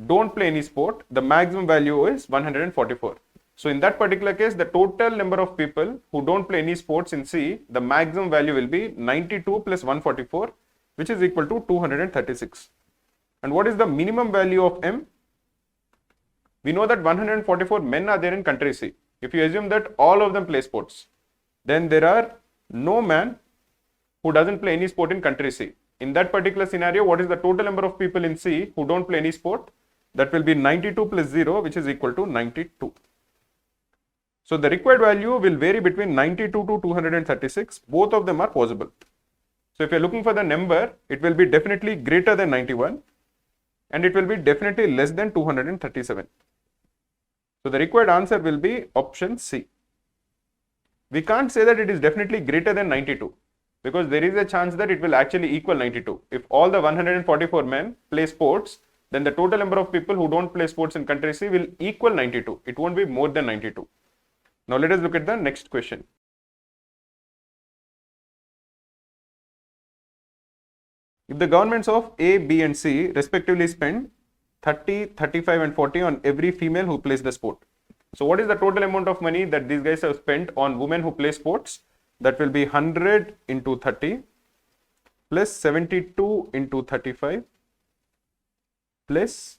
don't play any sport, the maximum value is 144. So in that particular case, the total number of people who don't play any sports in C, the maximum value will be 92 plus 144, which is equal to 236. And what is the minimum value of M? We know that 144 men are there in country C. If you assume that all of them play sports, then there are no man who doesn't play any sport in country C. In that particular scenario, what is the total number of people in C who don't play any sport? That will be 92 plus 0, which is equal to 92. So the required value will vary between 92 to 236. Both of them are possible. So if you're looking for the number, it will be definitely greater than 91 and it will be definitely less than 237. So the required answer will be option C. We can't say that it is definitely greater than 92 because there is a chance that it will actually equal 92. If all the 144 men play sports, then the total number of people who don't play sports in country C will equal 92. It won't be more than 92. Now let us look at the next question. If the governments of A, B and C respectively spend 30, 35 and 40 on every female who plays the sport. So what is the total amount of money that these guys have spent on women who play sports? That will be 100 into 30 plus 72 into 35 plus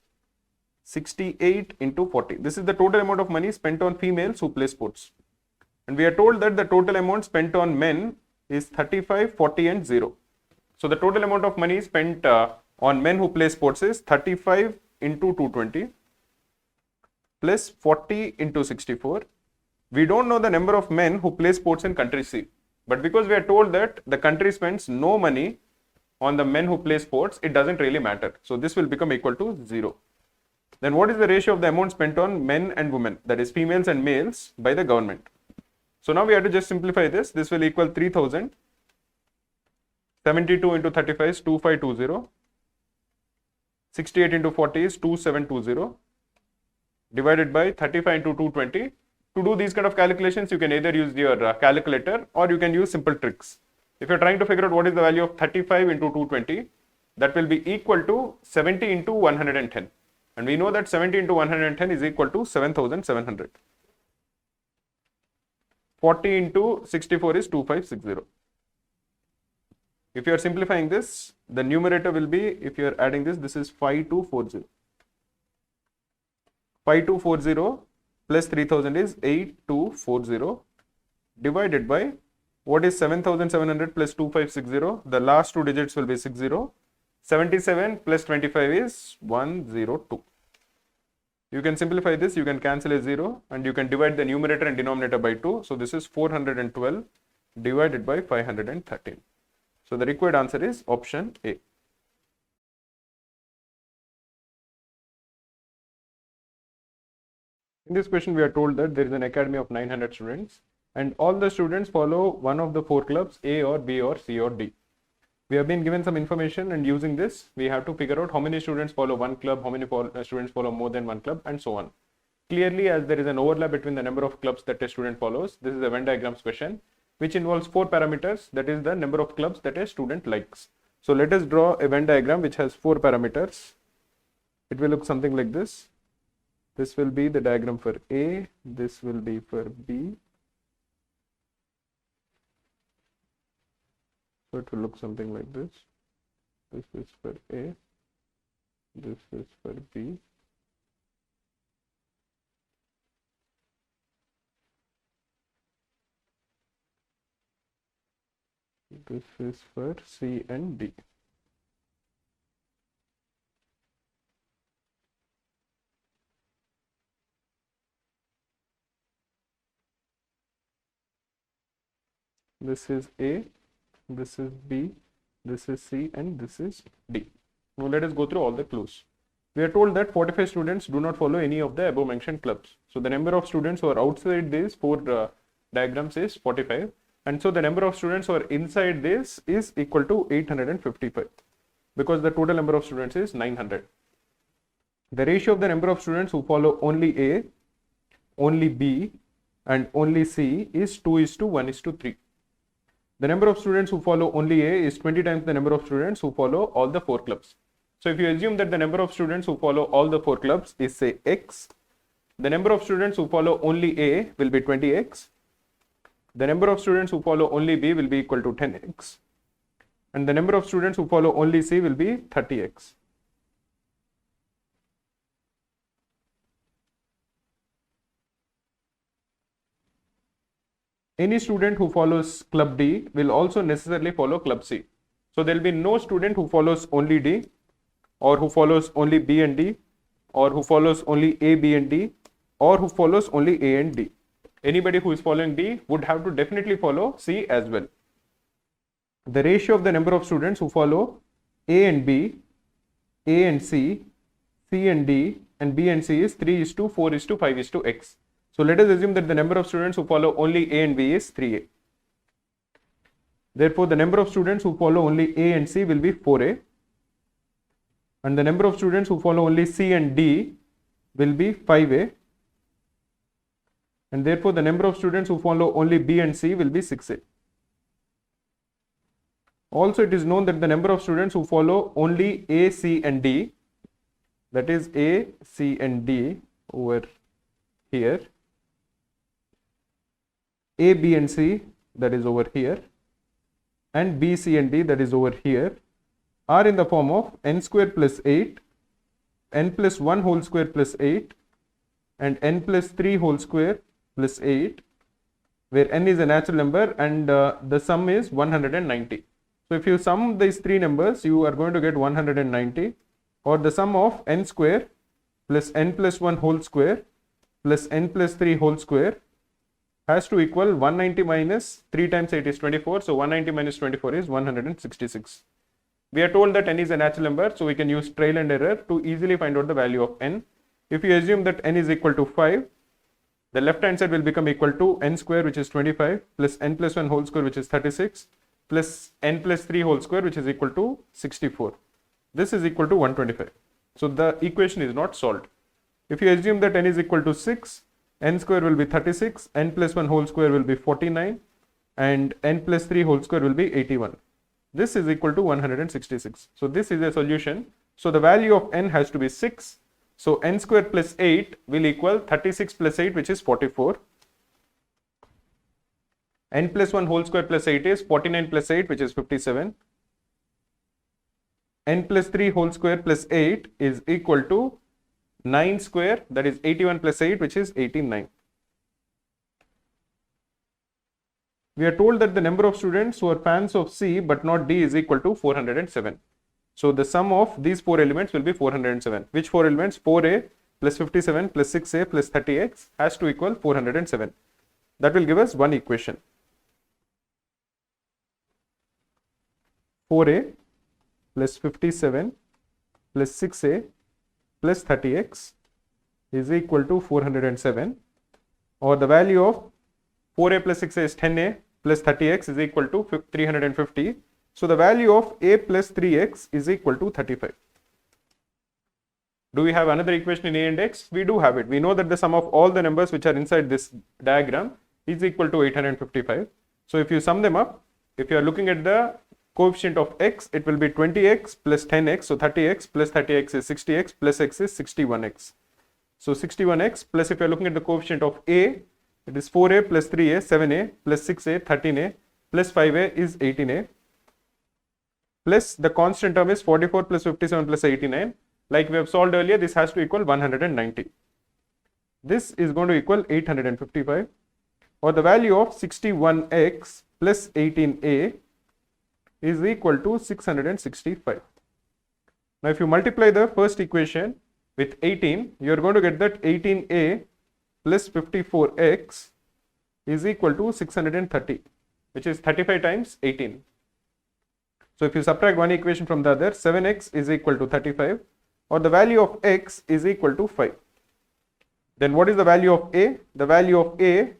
68 into 40. This is the total amount of money spent on females who play sports. And we are told that the total amount spent on men is 35, 40 and 0. So the total amount of money spent on men who play sports is 35 into 220 plus 40 into 64. We don't know the number of men who play sports in country C. But because we are told that the country spends no money on the men who play sports, it doesn't really matter. So this will become equal to 0. Then what is the ratio of the amount spent on men and women, that is females and males, by the government? So now we have to just simplify this. This will equal 3000. 72 into 35 is 2520. 68 into 40 is 2720. Divided by 35 into 220. To do these kind of calculations, you can either use your calculator or you can use simple tricks. If you're trying to figure out what is the value of 35 into 220, that will be equal to 70 into 110. And we know that 70 into 110 is equal to 7700. 40 into 64 is 2560. If you are simplifying this, the numerator will be, if you are adding this, this is 5240. 5240 plus 3000 is 8240 divided by what is 7700 plus 2560. The last two digits will be 60. 77 plus 25 is 102. You can simplify this, you can cancel a 0 and you can divide the numerator and denominator by 2. So this is 412 divided by 513. So the required answer is option A. In this question, we are told that there is an academy of 900 students and all the students follow one of the 4 clubs, A or B or C or D. We have been given some information and using this, we have to figure out how many students follow one club, how many students follow more than one club and so on. Clearly, as there is an overlap between the number of clubs that a student follows, this is a Venn diagrams question which involves 4 parameters, that is the number of clubs that a student likes. So let us draw a Venn diagram which has 4 parameters. It will look something like this. This will be the diagram for A, this will be for B. So it will look something like this. This is for A, this is for B. This is for C and D. This is A, this is B, this is C and this is D. Now let us go through all the clues. We are told that 45 students do not follow any of the above mentioned clubs. So the number of students who are outside these 4 diagrams is 45. And so the number of students who are inside this is equal to 855 because the total number of students is 900. The ratio of the number of students who follow only A, only B and only C is 2:1:3. The number of students who follow only A is 20 times the number of students who follow all the 4 clubs. So if you assume that the number of students who follow all the 4 clubs is say X the number of students who follow only A will be 20x. The number of students who follow only B will be equal to 10x. And the number of students who follow only C will be 30x. Any student who follows club D will also necessarily follow club C. So there will be no student who follows only D, or who follows only B and D, or who follows only A, B and D, or who follows only A and D. Anybody who is following D would have to definitely follow C as well. The ratio of the number of students who follow A and B, A and C, C and D, and B and C is 3:4:5:x. So let us assume that the number of students who follow only A and B is 3A. Therefore, the number of students who follow only A and C will be 4A. And the number of students who follow only C and D will be 5A. And therefore, the number of students who follow only B and C will be 6A. Also, it is known that the number of students who follow only A, C and D, that is A, C and D over here, A, B and C, that is over here, and B, C and D, that is over here, are in the form of n square plus 8, n plus 1 whole square plus 8, and n plus 3 whole square plus 8, where n is a natural number and the sum is 190. So if you sum these three numbers, you are going to get 190, or the sum of n square plus n plus 1 whole square plus n plus 3 whole square has to equal 190 minus 3 times 8 is 24. So 190 minus 24 is 166. We are told that n is a natural number, so we can use trial and error to easily find out the value of n. If you assume that n is equal to 5, the left hand side will become equal to n square, which is 25, plus n plus 1 whole square, which is 36, plus n plus 3 whole square, which is equal to 64. This is equal to 125. So the equation is not solved. If you assume that n is equal to 6, n square will be 36, n plus 1 whole square will be 49, and n plus 3 whole square will be 81. This is equal to 166. So this is a solution. So the value of n has to be 6. So n square plus 8 will equal 36 plus 8, which is 44. N plus 1 whole square plus 8 is 49 plus 8, which is 57. N plus 3 whole square plus 8 is equal to 9 square, that is 81 plus 8, which is 89. We are told that the number of students who are fans of C but not D is equal to 407. So the sum of these four elements will be 407. Which four elements? 4A plus 57 plus 6A plus 30x has to equal 407. That will give us one equation. 4A plus 57 plus 6A plus 30x is equal to 407, or the value of 4A plus 6A is 10A plus 30x is equal to 350. So the value of A plus 3x is equal to 35. Do we have another equation in A and X? We do have it. We know that the sum of all the numbers which are inside this diagram is equal to 855. So if you sum them up, if you are looking at the coefficient of x, it will be 20x plus 10x, so 30x plus 30x is 60x plus x is 61x. So 61x plus, if you are looking at the coefficient of A, it is 4A plus 3A, 7A plus 6A, 13A plus 5A is 18A, plus the constant term is 44 plus 57 plus 89. Like we have solved earlier, this has to equal 190. This is going to equal 855, or the value of 61x plus 18A is equal to 665. Now if you multiply the first equation with 18, you are going to get that 18A plus 54x is equal to 630, which is 35 times 18. So if you subtract one equation from the other, 7x is equal to 35, or the value of x is equal to 5. Then what is the value of A? The value of A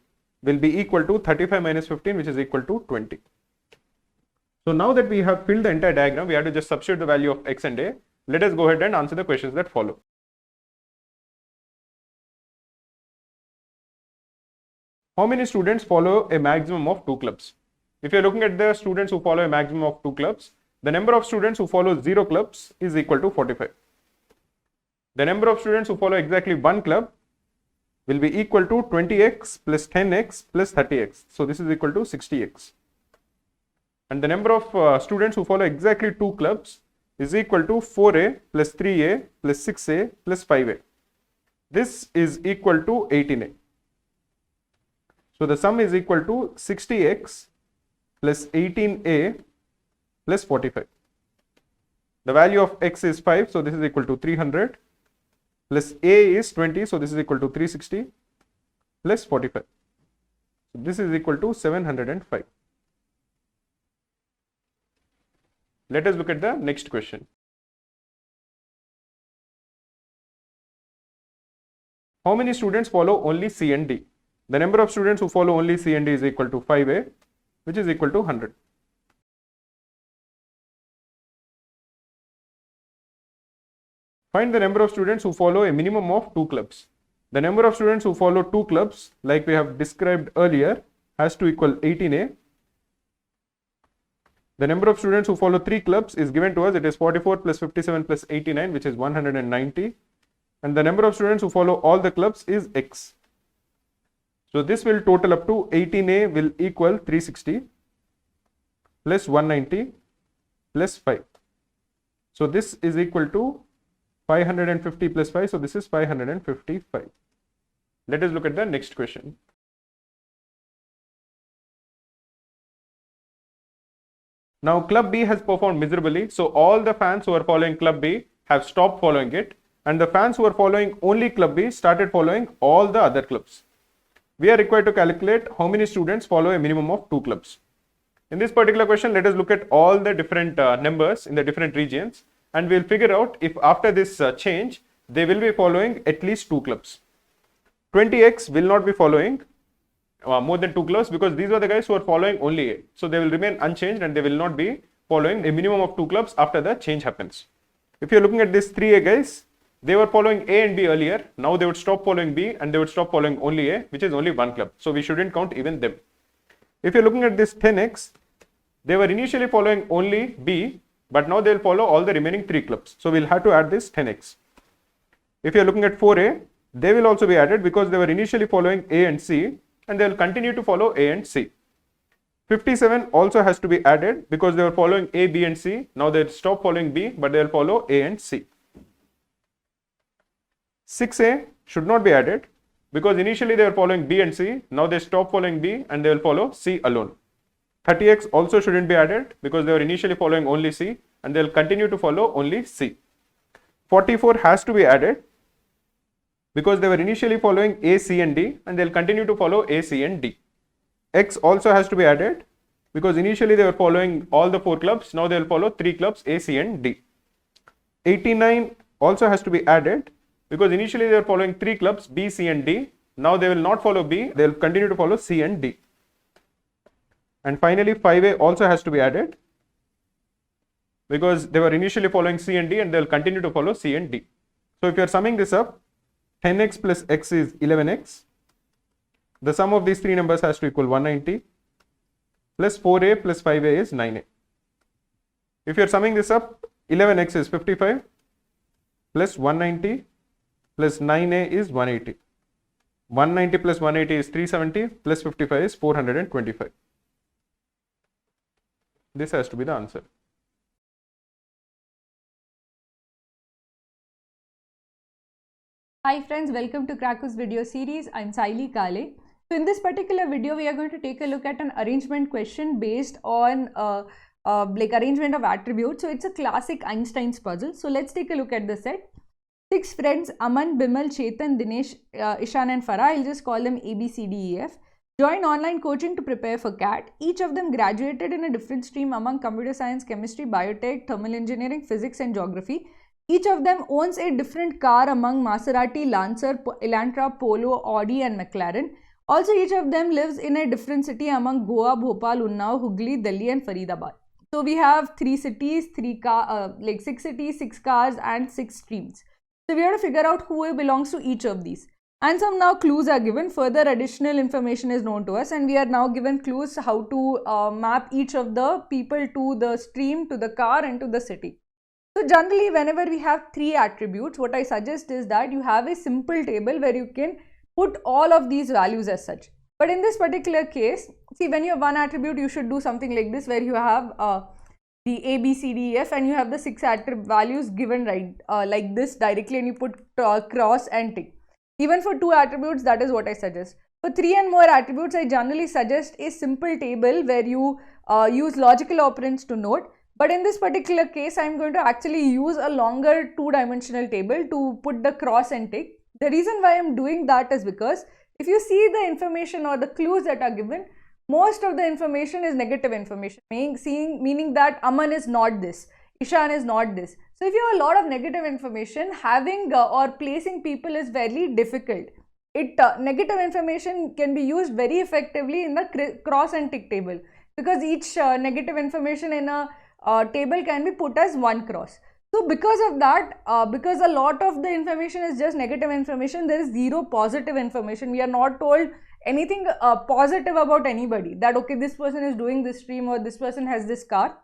will be equal to 35 minus 15, which is equal to 20. So now that we have filled the entire diagram, we have to just substitute the value of x and A. Let us go ahead and answer the questions that follow. How many students follow a maximum of 2 clubs? If you are looking at the students who follow a maximum of 2 clubs, the number of students who follow 0 clubs is equal to 45. The number of students who follow exactly 1 club will be equal to 20x plus 10x plus 30x. So this is equal to 60x. And the number of students who follow exactly 2 clubs is equal to 4a plus 3a plus 6a plus 5a. This is equal to 18a. So the sum is equal to 60x plus 18a plus 45. The value of x is 5, so this is equal to 300, plus a is 20, so this is equal to 360, plus 45. So this is equal to 705. Let us look at the next question. How many students follow only C and D? The number of students who follow only C and D is equal to 5a, which is equal to 100. Find the number of students who follow a minimum of 2 clubs. The number of students who follow 2 clubs, like we have described earlier, has to equal 18a. The number of students who follow 3 clubs is given to us. It is 44 plus 57 plus 89, which is 190. And the number of students who follow all the clubs is x. So this will total up to 18a will equal 360 plus 190 plus 5. So this is equal to 550 plus 5. So this is 555. Let us look at the next question. Now Club B has performed miserably. So all the fans who are following Club B have stopped following it. And the fans who are following only Club B started following all the other clubs. We are required to calculate how many students follow a minimum of 2 clubs. In this particular question, let us look at all the different numbers in the different regions, and we'll figure out if after this change, they will be following at least 2 clubs. 20x will not be following more than 2 clubs because these are the guys who are following only A. So they will remain unchanged and they will not be following a minimum of 2 clubs after the change happens. If you're looking at this 3A guys, they were following A and B earlier. Now they would stop following B and they would stop following only A, which is only 1 club. So we shouldn't count even them. If you're looking at this 10x, they were initially following only B, but now they'll follow all the remaining 3 clubs. So we'll have to add this 10x. If you're looking at 4A, they will also be added because they were initially following A and C, and they'll continue to follow A and C. 57 also has to be added because they were following A, B and C. Now they'll stop following B, but they'll follow A and C. 6A should not be added because initially they were following B and C. Now they stop following B and they will follow C alone. 30x also shouldn't be added because they were initially following only C and they'll continue to follow only C. 44 has to be added because they were initially following A, C and D and they'll continue to follow A, C and D. X also has to be added because initially they were following all the 4 clubs. Now they'll follow 3 clubs A, C and D. 89 also has to be added because initially they were following 3 clubs B, C and D. Now they will not follow B, they will continue to follow C and D. And finally 5A also has to be added because they were initially following C and D and they will continue to follow C and D. So if you are summing this up, 10x plus x is 11x. The sum of these 3 numbers has to equal 190 plus 4a plus 5a is 9a. If you are summing this up, 11x is 55 plus 190 plus 9a is 180. 190 plus 180 is 370 plus 55 is 425. This has to be the answer. Hi friends, welcome to Cracku's video series. I'm Sayali Kale. So in this particular video, we are going to take a look at an arrangement question based on like arrangement of attributes. So it's a classic Einstein's puzzle. So let's take a look at the set. 6 friends, Aman, Bimal, Chetan, Dinesh, Ishan and Farah, I'll just call them A, B, C, D, E, F, joined online coaching to prepare for CAT. Each of them graduated in a different stream among computer science, chemistry, biotech, thermal engineering, physics and geography. Each of them owns a different car among Maserati, Lancer, Elantra, Polo, Audi and McLaren. Also, each of them lives in a different city among Goa, Bhopal, Unnao, Hooghly, Delhi and Faridabad. So we have 3 cities, 6 cities, 6 cars and 6 streams. So we have to figure out who belongs to each of these. And some now clues are given. Further additional information is known to us and we are now given clues how to map each of the people to the stream, to the car and to the city. So generally whenever we have 3 attributes, what I suggest is that you have a simple table where you can put all of these values as such. But in this particular case, see, when you have one attribute, you should do something like this, where you have the A, B, C, D, E, F, and you have the 6 attribute values given right like this directly, and you put cross and tick. Even for 2 attributes, that is what I suggest. For 3 and more attributes, I generally suggest a simple table where you use logical operands to note. But in this particular case, I am going to actually use a longer 2-dimensional table to put the cross and tick. The reason why I am doing that is because if you see the information or the clues that are given, most of the information is negative information, meaning that Aman is not this, Ishan is not this. So if you have a lot of negative information, having or placing people is very difficult. Negative information can be used very effectively in the cross and tick table, because each negative information in a table can be put as 1 cross. So because of that, because a lot of the information is just negative information, there is zero positive information. We are not told anything positive about anybody, that okay, this person is doing this stream or this person has this car.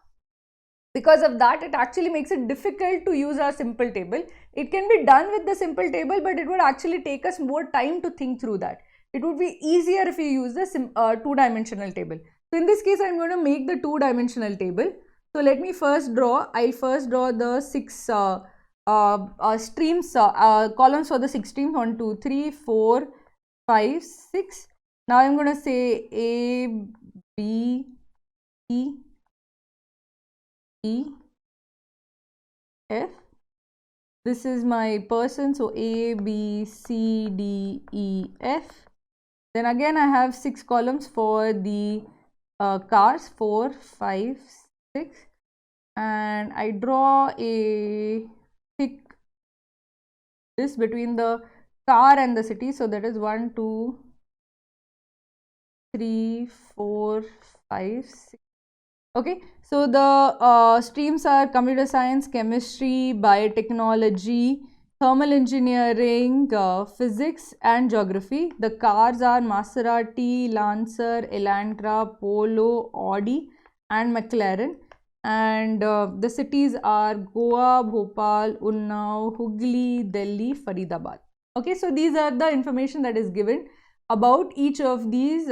Because of that, it actually makes it difficult to use our simple table. It can be done with the simple table, but it would actually take us more time to think through that. It would be easier if you use the 2-dimensional table. So in this case, I am going to make the 2-dimensional table. So let me first draw, I'll first draw the 6 streams, columns for the 6 streams, 1, 2, 3, 4, 5, 6. Now I'm going to say A, B, E, E, F. This is my person, so A, B, C, D, E, F. Then again I have 6 columns for the cars, 4, 5, 6, and I draw a thick this between the car and the city, so that is 1, 2, 3, 4, 5, 6. Okay, so the streams are computer science, chemistry, biotechnology, thermal engineering, physics and geography. The cars are Maserati, Lancer, Elantra, Polo, Audi and McLaren. And the cities are Goa, Bhopal, Unnao, Hooghly, Delhi, Faridabad. Okay, so these are the information that is given about each of these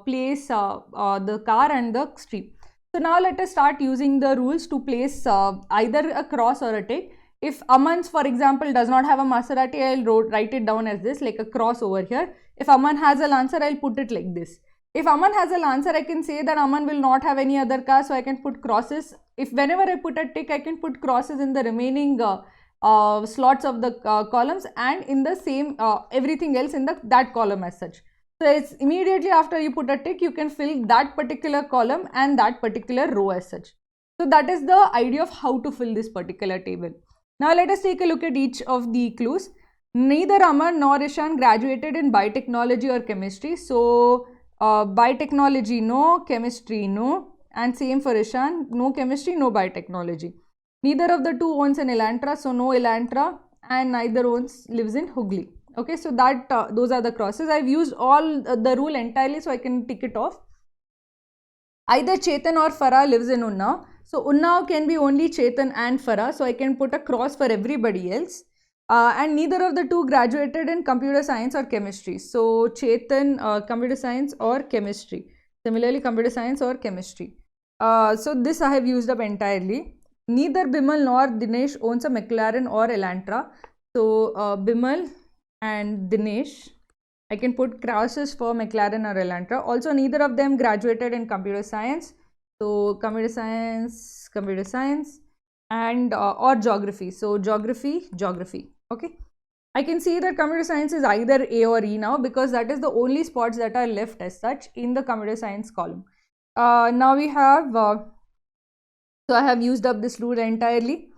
place, the car and the street. So now let us start using the rules to place either a cross or a tick. If Aman's, for example, does not have a Maserati, I'll write it down as this, like a cross over here. If Aman has a Lancer, I'll put it like this. If Aman has a Lancer, I can say that Aman will not have any other car, so I can put crosses. If whenever I put a tick, I can put crosses in the remaining slots of the columns, and in the same everything else in that column as such. So it's immediately after you put a tick, you can fill that particular column and that particular row as such. So that is the idea of how to fill this particular table. Now let us take a look at each of the clues. Neither Aman nor Ishan graduated in biotechnology or chemistry. So biotechnology no, chemistry no, and same for Ishan, no chemistry, no biotechnology. Neither of the two owns an Elantra, so no Elantra, and neither lives in Hooghly. Okay, so that those are the crosses. I've used all the rule entirely, so I can tick it off. Either Chetan or Farah lives in Unnao. So Unnao can be only Chetan and Farah, so I can put a cross for everybody else. And neither of the two graduated in computer science or chemistry. So Chetan, computer science or chemistry. Similarly, computer science or chemistry. So this I have used up entirely. Neither Bimal nor Dinesh owns a McLaren or Elantra. So Bimal and Dinesh, I can put crosses for McLaren or Elantra. Also, neither of them graduated in computer science. So computer science, and or geography. So geography. Okay. I can see that computer science is either A or E now, because that is the only spots that are left as such in the computer science column. Now we have, so I have used up this rule entirely.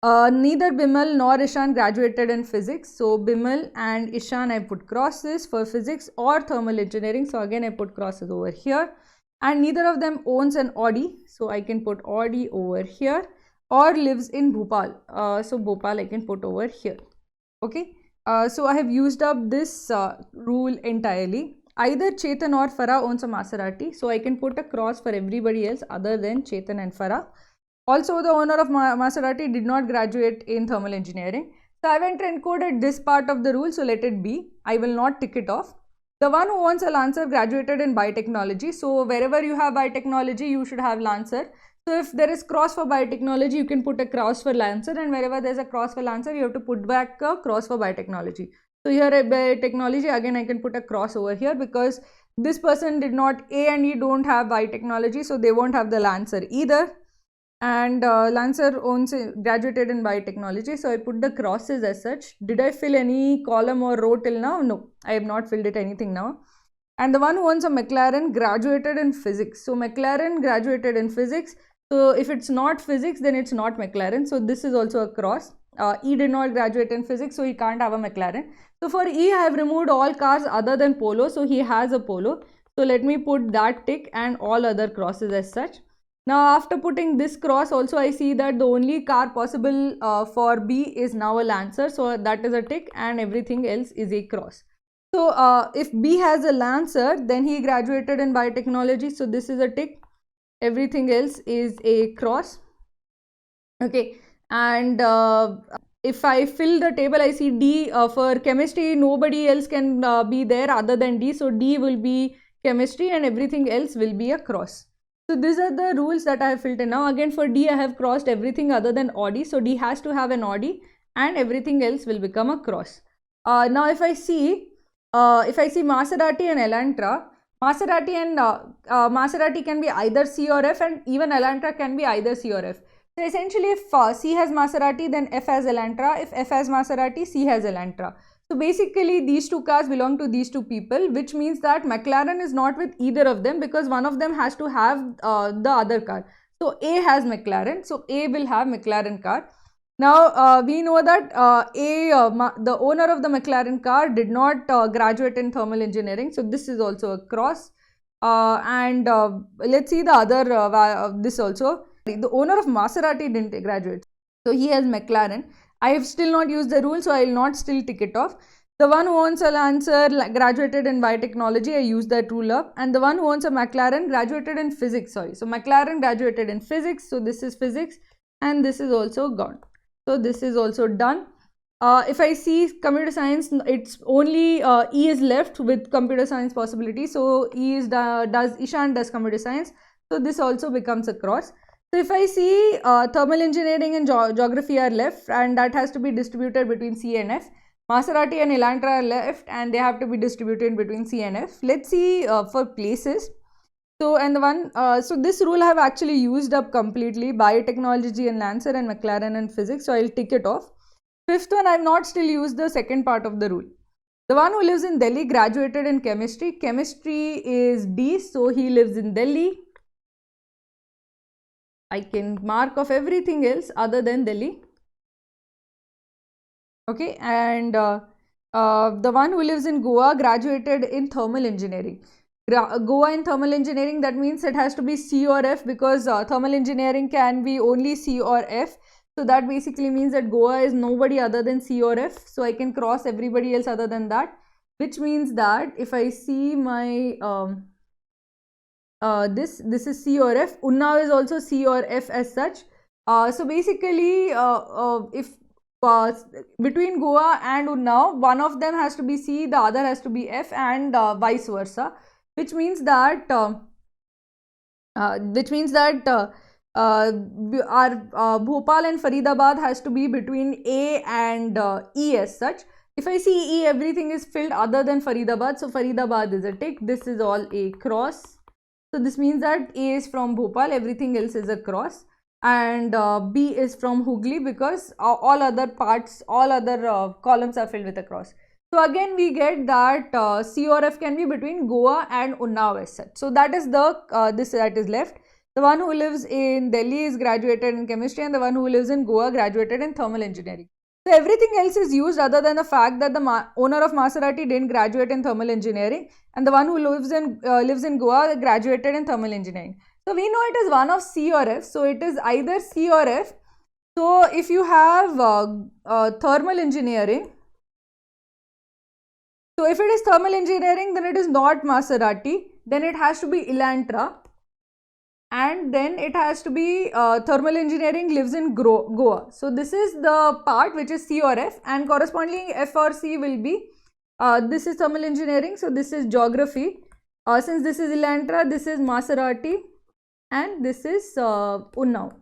Neither Bimal nor Ishan graduated in physics. So Bimal and Ishan, I put crosses for physics or thermal engineering. So again, I put crosses over here. And neither of them owns an Audi. So I can put Audi over here, or lives in Bhopal. So Bhopal I can put over here. Okay. So I have used up this rule entirely. Either Chetan or Farah owns a Maserati. So I can put a cross for everybody else other than Chetan and Farah. Also, the owner of Maserati did not graduate in thermal engineering. So I went and encoded this part of the rule, so let it be. I will not tick it off. The one who wants a Lancer graduated in biotechnology. So wherever you have biotechnology, you should have Lancer. So if there is cross for biotechnology, you can put a cross for Lancer, and wherever there is a cross for Lancer, you have to put back a cross for biotechnology. So here at biotechnology, again I can put a cross over here because this person did not, A and E don't have biotechnology, so they won't have the Lancer either. And Lancer owns graduated in biotechnology, so I put the crosses as such. Did I fill any column or row till now? No, I have not filled it anything now. And the one who owns a McLaren graduated in physics. So McLaren graduated in physics. So if it's not physics, then it's not McLaren. So this is also a cross. E did not graduate in physics, so he can't have a McLaren. So for E, I have removed all cars other than Polo. So he has a Polo. So let me put that tick and all other crosses as such. Now after putting this cross also, I see that the only car possible for B is now a Lancer. So that is a tick and everything else is a cross. So if B has a Lancer, then he graduated in biotechnology. So this is a tick. Everything else is a cross. Okay. And if I fill the table, I see D for chemistry, nobody else can be there other than D. So D will be chemistry and everything else will be a cross. So these are the rules that I have filled in. Now again for D, I have crossed everything other than Audi. So D has to have an Audi and everything else will become a cross. Now if I see Maserati and Elantra, Maserati can be either C or F, and even Elantra can be either C or F. So essentially if C has Maserati, then F has Elantra. If F has Maserati, C has Elantra. So basically these two cars belong to these two people, which means that McLaren is not with either of them because one of them has to have the other car. So A has McLaren, so A will have McLaren car. Now we know that the owner of the McLaren car did not graduate in thermal engineering, so this is also a cross. And let's see the other this also. The owner of Maserati didn't graduate, so he has McLaren. I have still not used the rule, so I will not still tick it off. The one who owns a Lancer graduated in biotechnology, I used that rule up. And the one who owns a McLaren graduated in physics, sorry. So McLaren graduated in physics, so this is physics and this is also gone. So this is also done. If I see computer science, it's only E is left with computer science possibility. So E is Ishan does computer science. So this also becomes a cross. So if I see thermal engineering and geography are left, and that has to be distributed between C and F. Maserati and Elantra are left and they have to be distributed between C and F. Let's see for places. So and the one, so this rule I have actually used up completely, biotechnology and Lancer and McLaren and physics. So I'll tick it off. Fifth one, I have not still used the second part of the rule. The one who lives in Delhi graduated in chemistry. Chemistry is D, so he lives in Delhi. I can mark off everything else other than Delhi. Okay, and the one who lives in Goa graduated in thermal engineering. Goa in thermal engineering, that means it has to be C or F because thermal engineering can be only C or F. So that basically means that Goa is nobody other than C or F. So I can cross everybody else other than that, which means that if I see my this is C or F. Unnao is also C or F as such. So basically if between Goa and Unnao, one of them has to be C, the other has to be F, and vice versa, which means that our Bhopal and Faridabad has to be between A and E as such. If I see E, everything is filled other than Faridabad, so Faridabad is a tick. This is all a cross. So this means that A is from Bhopal, everything else is a cross, and B is from Hooghly because all other parts, all other columns are filled with a cross. So again we get that C or F can be between Goa and Unnao as such. So that is the that is left. The one who lives in Delhi is graduated in chemistry, and the one who lives in Goa graduated in thermal engineering. So everything else is used other than the fact that the owner of Maserati didn't graduate in thermal engineering, and the one who lives in Goa graduated in thermal engineering. So we know it is one of C or F. So it is either C or F. So if you have thermal engineering, so if it is thermal engineering, then it is not Maserati. Then it has to be Elantra. and then it has to be thermal engineering lives in Goa. So this is the part which is C or F, and corresponding F or C will be this is thermal engineering, so this is geography. Since this is Elantra, this is Maserati, and this is Unnao.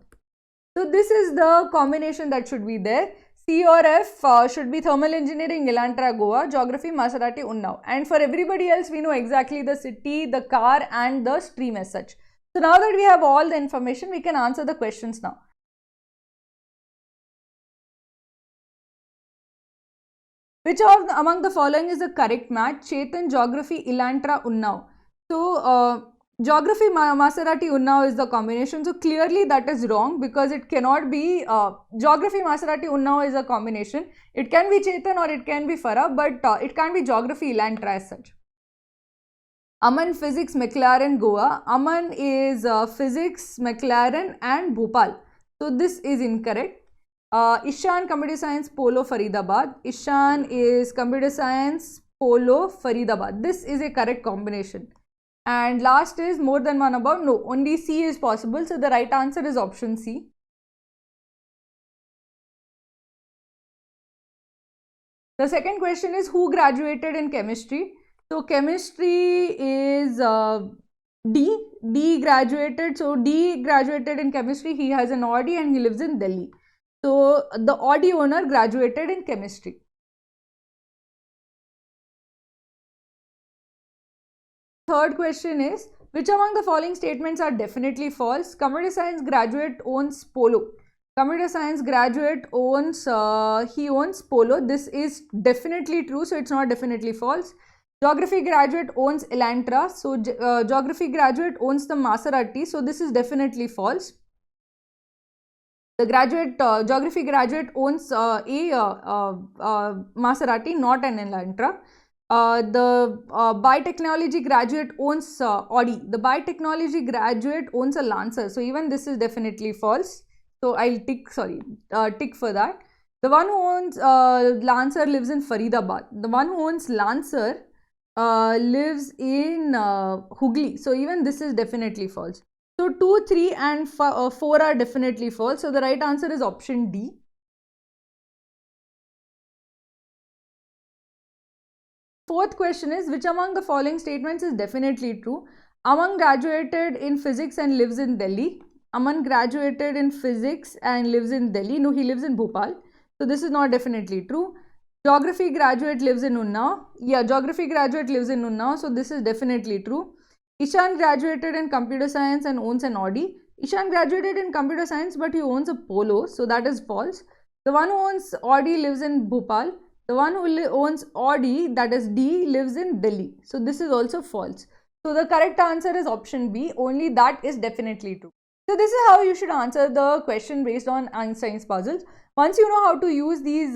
So this is the combination that should be there. C or F should be thermal engineering, Elantra, Goa, geography, Maserati, Unnao. And for everybody else, we know exactly the city, the car, and the stream as such. So now that we have all the information, we can answer the questions now. Which among the following is the correct match? Chetan, geography, Elantra, Unnao. So geography, Maserati, Unnao is the combination. So clearly that is wrong, because it cannot be geography, Maserati, Unnao is a combination. It can be Chetan or it can be Farah, but it can't be geography, Elantra as such. Aman, physics, McLaren, Goa. Aman is physics, McLaren and Bhopal. So this is incorrect. Ishan, computer science, Polo, Faridabad. Ishan is computer science, Polo, Faridabad. This is a correct combination. And last is more than one about. No, only C is possible. So the right answer is option C. The second question is, who graduated in chemistry? So chemistry is D. D graduated. So D graduated in chemistry. He has an Audi and he lives in Delhi. So the Audi owner graduated in chemistry. Third question is, which among the following statements are definitely false? Computer science graduate owns Polo. Computer science graduate owns, he owns Polo. This is definitely true, so it's not definitely false. Geography graduate owns Elantra. So geography graduate owns the Maserati. So this is definitely false. The geography graduate owns Maserati, not an Elantra. The biotechnology graduate owns Audi. The biotechnology graduate owns a Lancer. So even this is definitely false. So I'll tick for that. The one who owns Lancer lives in Faridabad. The one who owns Lancer lives in Hooghly. So even this is definitely false. So 2, 3 and 4 are definitely false. So the right answer is option D. Fourth question is, which among the following statements is definitely true? Aman graduated in physics and lives in Delhi. Aman graduated in physics and lives in Delhi. No, he lives in Bhopal. So this is not definitely true. Geography graduate lives in Unnao. Yeah, geography graduate lives in Unnao. So this is definitely true. Ishan graduated in computer science and owns an Audi. Ishan graduated in computer science, but he owns a Polo. So that is false. The one who owns Audi lives in Bhopal. The one who owns Audi, that is D, lives in Delhi. So this is also false. So the correct answer is option B. Only that is definitely true. So this is how you should answer the question based on Einstein's puzzles. Once you know how to use these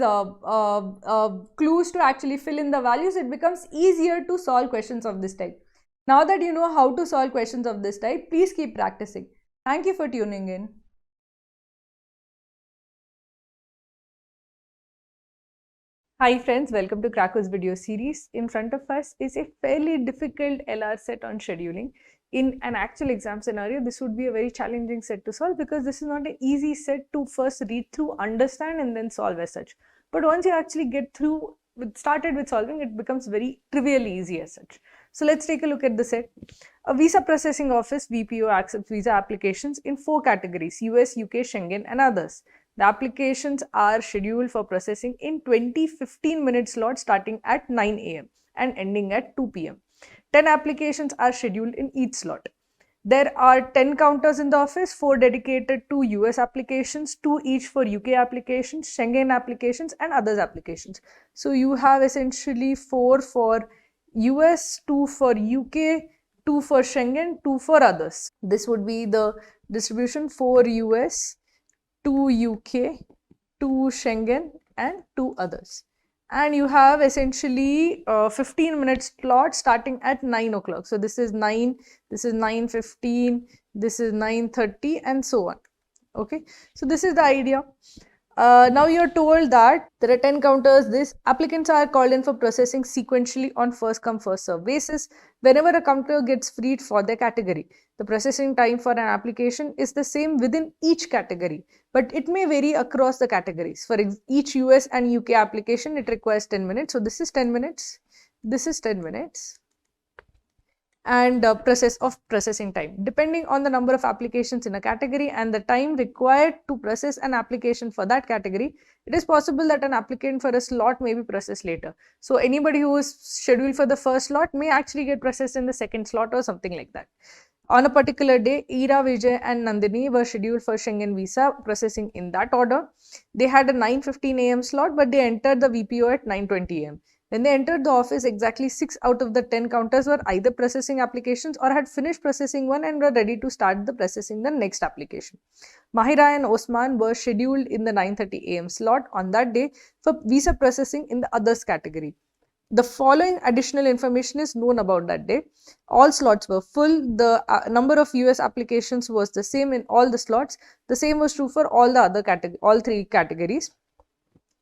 clues to actually fill in the values, it becomes easier to solve questions of this type. Now that you know how to solve questions of this type, please keep practicing. Thank you for tuning in. Hi friends, welcome to Cracku's video series. In front of us is a fairly difficult LR set on scheduling. In an actual exam scenario, this would be a very challenging set to solve, because this is not an easy set to first read through, understand and then solve as such. But once you actually get started with solving, it becomes very trivially easy as such. So let's take a look at the set. A visa processing office, VPO, accepts visa applications in 4 categories: US, UK, Schengen and others. The applications are scheduled for processing in 20 15-minute slots starting at 9 AM and ending at 2 PM. 10 applications are scheduled in each slot. There are 10 counters in the office, 4 dedicated to US applications, 2 each for UK applications, Schengen applications and others applications. So you have essentially 4 for US, 2 for UK, 2 for Schengen, 2 for others. This would be the distribution: 4 US, 2 UK, 2 Schengen and 2 others. And you have essentially 15-minute slot starting at 9 o'clock. So this is 9, this is 9:15, this is 9:30 and so on. Okay, so this is the idea. Now you're told that there are 10 counters. These applicants are called in for processing sequentially on first come first serve basis. Whenever a counter gets freed for their category, the processing time for an application is the same within each category, but it may vary across the categories. For each US and UK application, it requires 10 minutes. So this is 10 minutes. This is 10 minutes. And processing time, depending on the number of applications in a category and the time required to process an application for that category, it is possible that an applicant for a slot may be processed later. So anybody who is scheduled for the first slot may actually get processed in the second slot or something like that. On a particular day, Ira, Vijay and Nandini were scheduled for Schengen visa processing in that order. They had a 9:15 AM slot, but they entered the VPO at 9:20 AM. When they entered the office, exactly 6 out of the 10 counters were either processing applications or had finished processing one and were ready to start the processing the next application. Mahira and Osman were scheduled in the 9:30 AM slot on that day for visa processing in the others category. The following additional information is known about that day. All slots were full. The number of US applications was the same in all the slots. The same was true for all the other all three categories.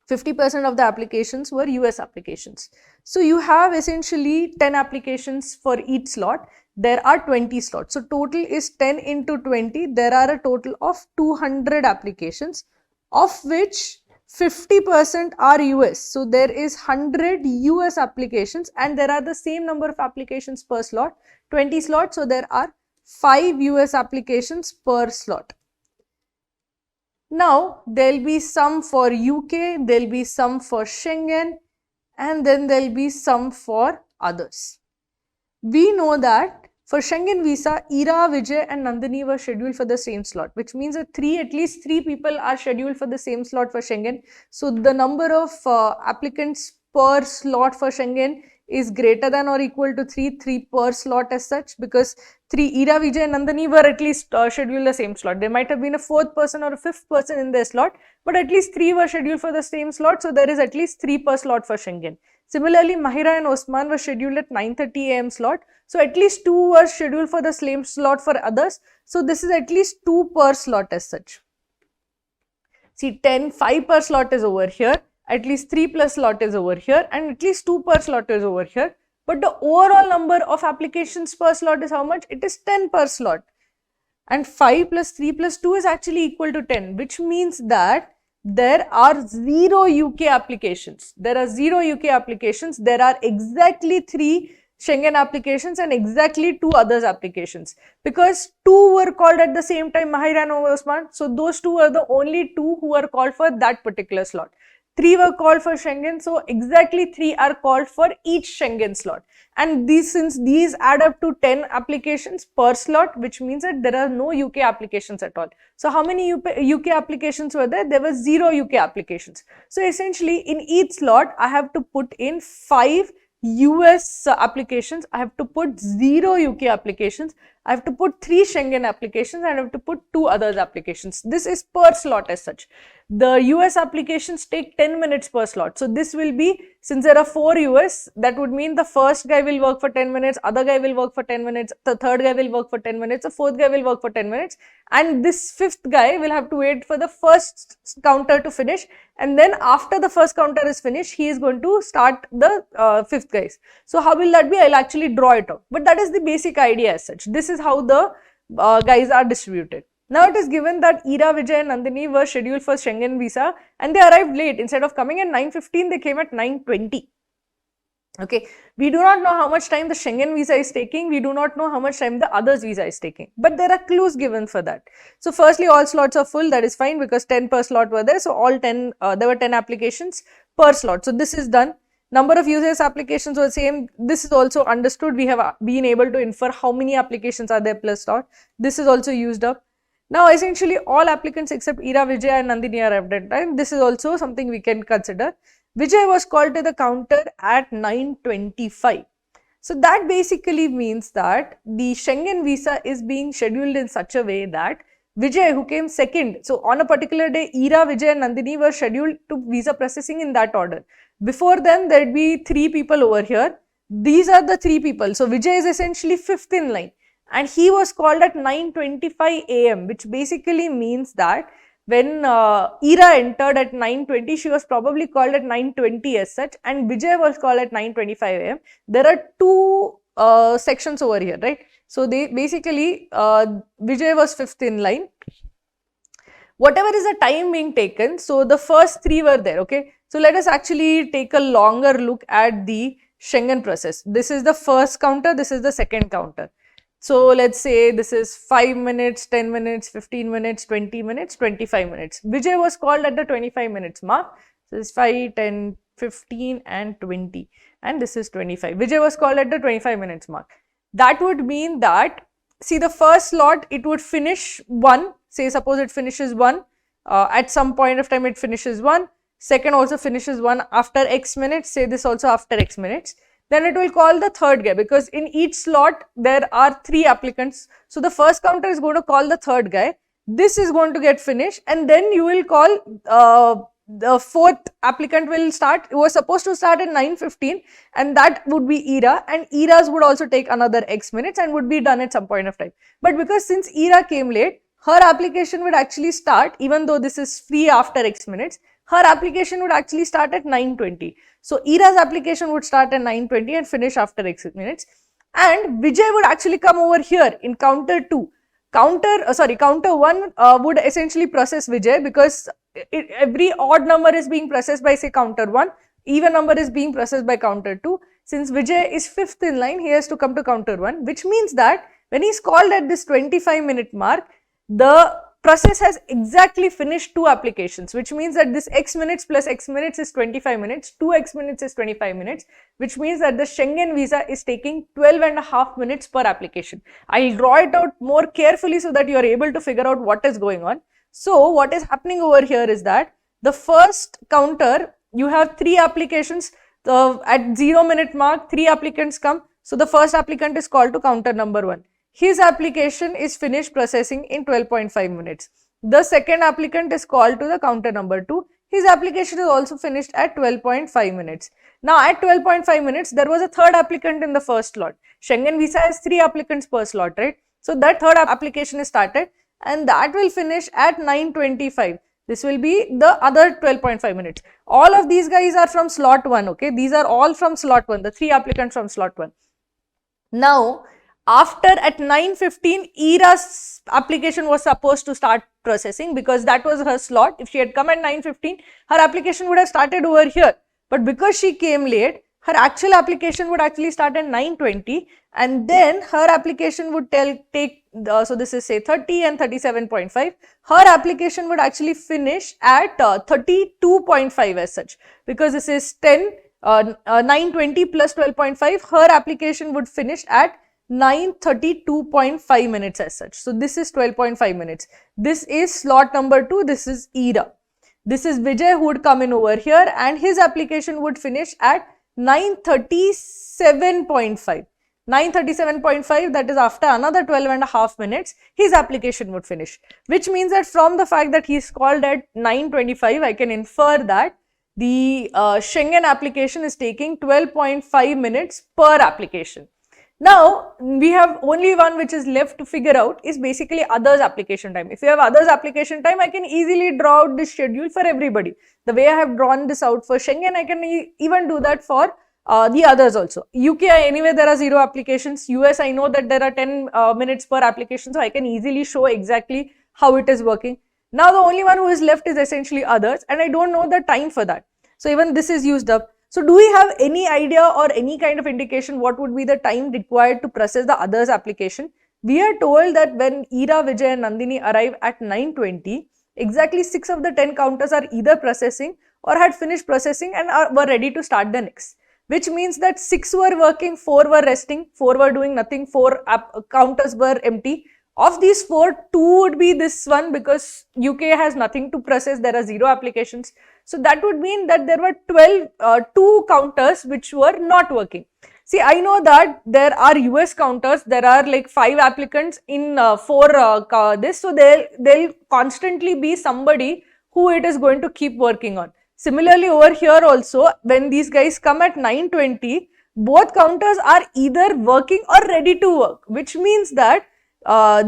50% of the applications were US applications. So you have essentially 10 applications for each slot. There are 20 slots. So total is 10 into 20. There are a total of 200 applications, of which 50% are US. So there is 100 US applications and there are the same number of applications per slot, 20 slots. So there are 5 US applications per slot. Now, there will be some for UK, there will be some for Schengen, and then there will be some for others. We know that for Schengen visa, Ira, Vijay and Nandini were scheduled for the same slot, which means that at least three people are scheduled for the same slot for Schengen. So, the number of applicants per slot for Schengen is greater than or equal to 3 per slot as such, because Ira, Vijay and Nandini were at least scheduled the same slot. There might have been a fourth person or a fifth person in their slot, but at least 3 were scheduled for the same slot. So there is at least 3 per slot for Schengen. Similarly, Mahira and Osman were scheduled at 9:30 AM slot. So at least 2 were scheduled for the same slot for others. So this is at least 2 per slot as such. See, 5 per slot is over here. At least 3 plus slot is over here, and at least 2 per slot is over here. But the overall number of applications per slot is how much? It is 10 per slot. And 5 plus 3 plus 2 is actually equal to 10, which means that there are 0 UK applications. There are 0 UK applications. There are exactly 3 Schengen applications and exactly 2 others applications. Because 2 were called at the same time, Mahira and Osman. So those 2 are the only 2 who are called for that particular slot. 3 were called for Schengen, so exactly 3 are called for each Schengen slot. And since these add up to 10 applications per slot, which means that there are no UK applications at all. So how many UK applications were there? There were 0 UK applications. So essentially in each slot, I have to put in 5 US applications, I have to put 0 UK applications, I have to put 3 Schengen applications, and I have to put 2 others applications. This is per slot as such. The US applications take 10 minutes per slot. So this will be, since there are 4 US, that would mean the first guy will work for 10 minutes, other guy will work for 10 minutes, the third guy will work for 10 minutes, the fourth guy will work for 10 minutes, and this fifth guy will have to wait for the first counter to finish, and then after the first counter is finished, he is going to start the fifth guys. So how will that be? I'll actually draw it out. But that is the basic idea as such. This is how the guys are distributed. Now it is given that Ira, Vijay and Nandini were scheduled for Schengen visa and they arrived late. Instead of coming at 9:15, they came at 9:20. Okay, we do not know how much time the Schengen visa is taking. We do not know how much time the others visa is taking. But there are clues given for that. So firstly, all slots are full. That is fine because 10 per slot were there. So all 10, there were 10 applications per slot. So this is done. Number of users applications were same. This is also understood. We have been able to infer how many applications are there per slot. This is also used up. Now essentially all applicants except Ira, Vijay and Nandini arrived at time. This is also something we can consider. Vijay was called to the counter at 9:25. So that basically means that the Schengen visa is being scheduled in such a way that Vijay, who came second, so on a particular day, Ira, Vijay and Nandini were scheduled to visa processing in that order. Before them, there would be 3 people over here. These are the 3 people. So Vijay is essentially 5th in line and he was called at 9:25 AM, which basically means that when Ira entered at 9:20, she was probably called at 9:20 as such, and Vijay was called at 9:25 am. There are two sections over here, right? So they basically, Vijay was fifth in line. Whatever is the time being taken, so the first three were there, okay? So let us actually take a longer look at the Schengen process. This is the first counter, this is the second counter. So let's say this is 5 minutes, 10 minutes, 15 minutes, 20 minutes, 25 minutes. Vijay was called at the 25 minutes mark. So this is 5, 10, 15 and 20, and this is 25. Vijay was called at the 25 minutes mark. That would mean that, see, the first slot, it would finish 1, say suppose it finishes 1, at some point of time it finishes 1, second also finishes 1 after X minutes, say this also after X minutes. Then it will call the third guy, because in each slot there are 3 applicants. So the first counter is going to call the third guy. This is going to get finished, and then you will call the fourth applicant will start. It was supposed to start at 9:15, and that would be Ira, and Ira's would also take another X minutes and would be done at some point of time. But because since Ira came late, her application would actually start, even though this is free after X minutes, her application would actually start at 9:20. So Ira's application would start at 9:20 and finish after X minutes. And Vijay would actually come over here in counter 2. Counter 1 would essentially process Vijay, because every odd number is being processed by, say, counter 1, even number is being processed by counter 2. Since Vijay is fifth in line, he has to come to counter 1, which means that when he is called at this 25-minute mark, the process has exactly finished 2 applications, which means that this X minutes plus X minutes is 25 minutes, 2 X minutes is 25 minutes, which means that the Schengen visa is taking 12.5 minutes per application. I'll draw it out more carefully so that you are able to figure out what is going on. So what is happening over here is that the first counter, you have 3 applications, at 0-minute mark, 3 applicants come. So the first applicant is called to counter number 1. His application is finished processing in 12.5 minutes. The second applicant is called to the counter number 2. His application is also finished at 12.5 minutes. Now at 12.5 minutes, there was a third applicant in the first slot. Schengen visa has 3 applicants per slot, right? So that third application is started, and that will finish at 9:25. This will be the other 12.5 minutes. All of these guys are from slot 1, okay? These are all from slot 1, the 3 applicants from slot 1. Now, after at 9:15, Ira's application was supposed to start processing, because that was her slot. If she had come at 9:15, her application would have started over here. But because she came late, her actual application would actually start at 9:20, and then her application would so this is, say, 30 and 37.5. Her application would actually finish at 32.5 as such, because this is 9:20 plus 12.5. Her application would finish at 9:32.5 minutes as such. So this is 12.5 minutes. This is slot number 2. This is Ira. This is Vijay, who would come in over here, and his application would finish at 9:37.5. 9:37.5, that is after another 12.5 minutes, his application would finish. Which means that from the fact that he is called at 9:25, I can infer that the Schengen application is taking 12.5 minutes per application. Now, we have only one which is left to figure out, is basically others application time. If you have others application time, I can easily draw out this schedule for everybody. The way I have drawn this out for Schengen, I can even do that for the others also. UK, anyway, there are 0 applications. US, I know that there are 10 minutes per application, so I can easily show exactly how it is working. Now, the only one who is left is essentially others, and I don't know the time for that. So even this is used up. So do we have any idea or any kind of indication what would be the time required to process the others application? We are told that when Ira, Vijay and Nandini arrive at 9:20, exactly 6 of the 10 counters are either processing or had finished processing and were ready to start the next. Which means that 6 were working, 4 were resting, 4 were doing nothing, 4 counters were empty. Of these 4, 2 would be this one, because UK has nothing to process, there are 0 applications. So that would mean that there were 2 counters which were not working. See, I know that there are US counters, there are like 5 applicants in 4 this, so there'll constantly be somebody who it is going to keep working on. Similarly, over here also, when these guys come at 9:20, both counters are either working or ready to work, which means that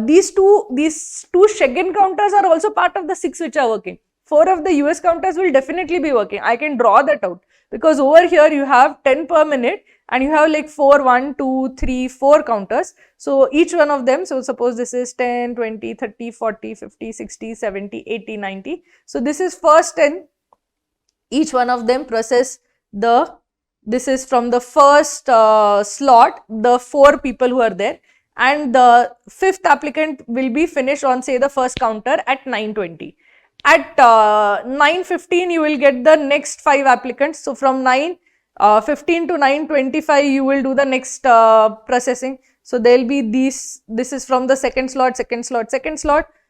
these two Schengen counters are also part of the 6 which are working. 4 of the US counters will definitely be working. I can draw that out because over here you have 10 per minute and you have like 4, 1, 2, 3, 4 counters. So each one of them, so suppose this is 10, 20, 30, 40, 50, 60, 70, 80, 90. So this is first 10. Each one of them process this is from the first slot, the 4 people who are there, and the 5th applicant will be finished on say the first counter at 9:20. At 9:15 you will get the next 5 applicants. So from 9:15 to 9:25 you will do the next processing. So there will be this is from the second slot.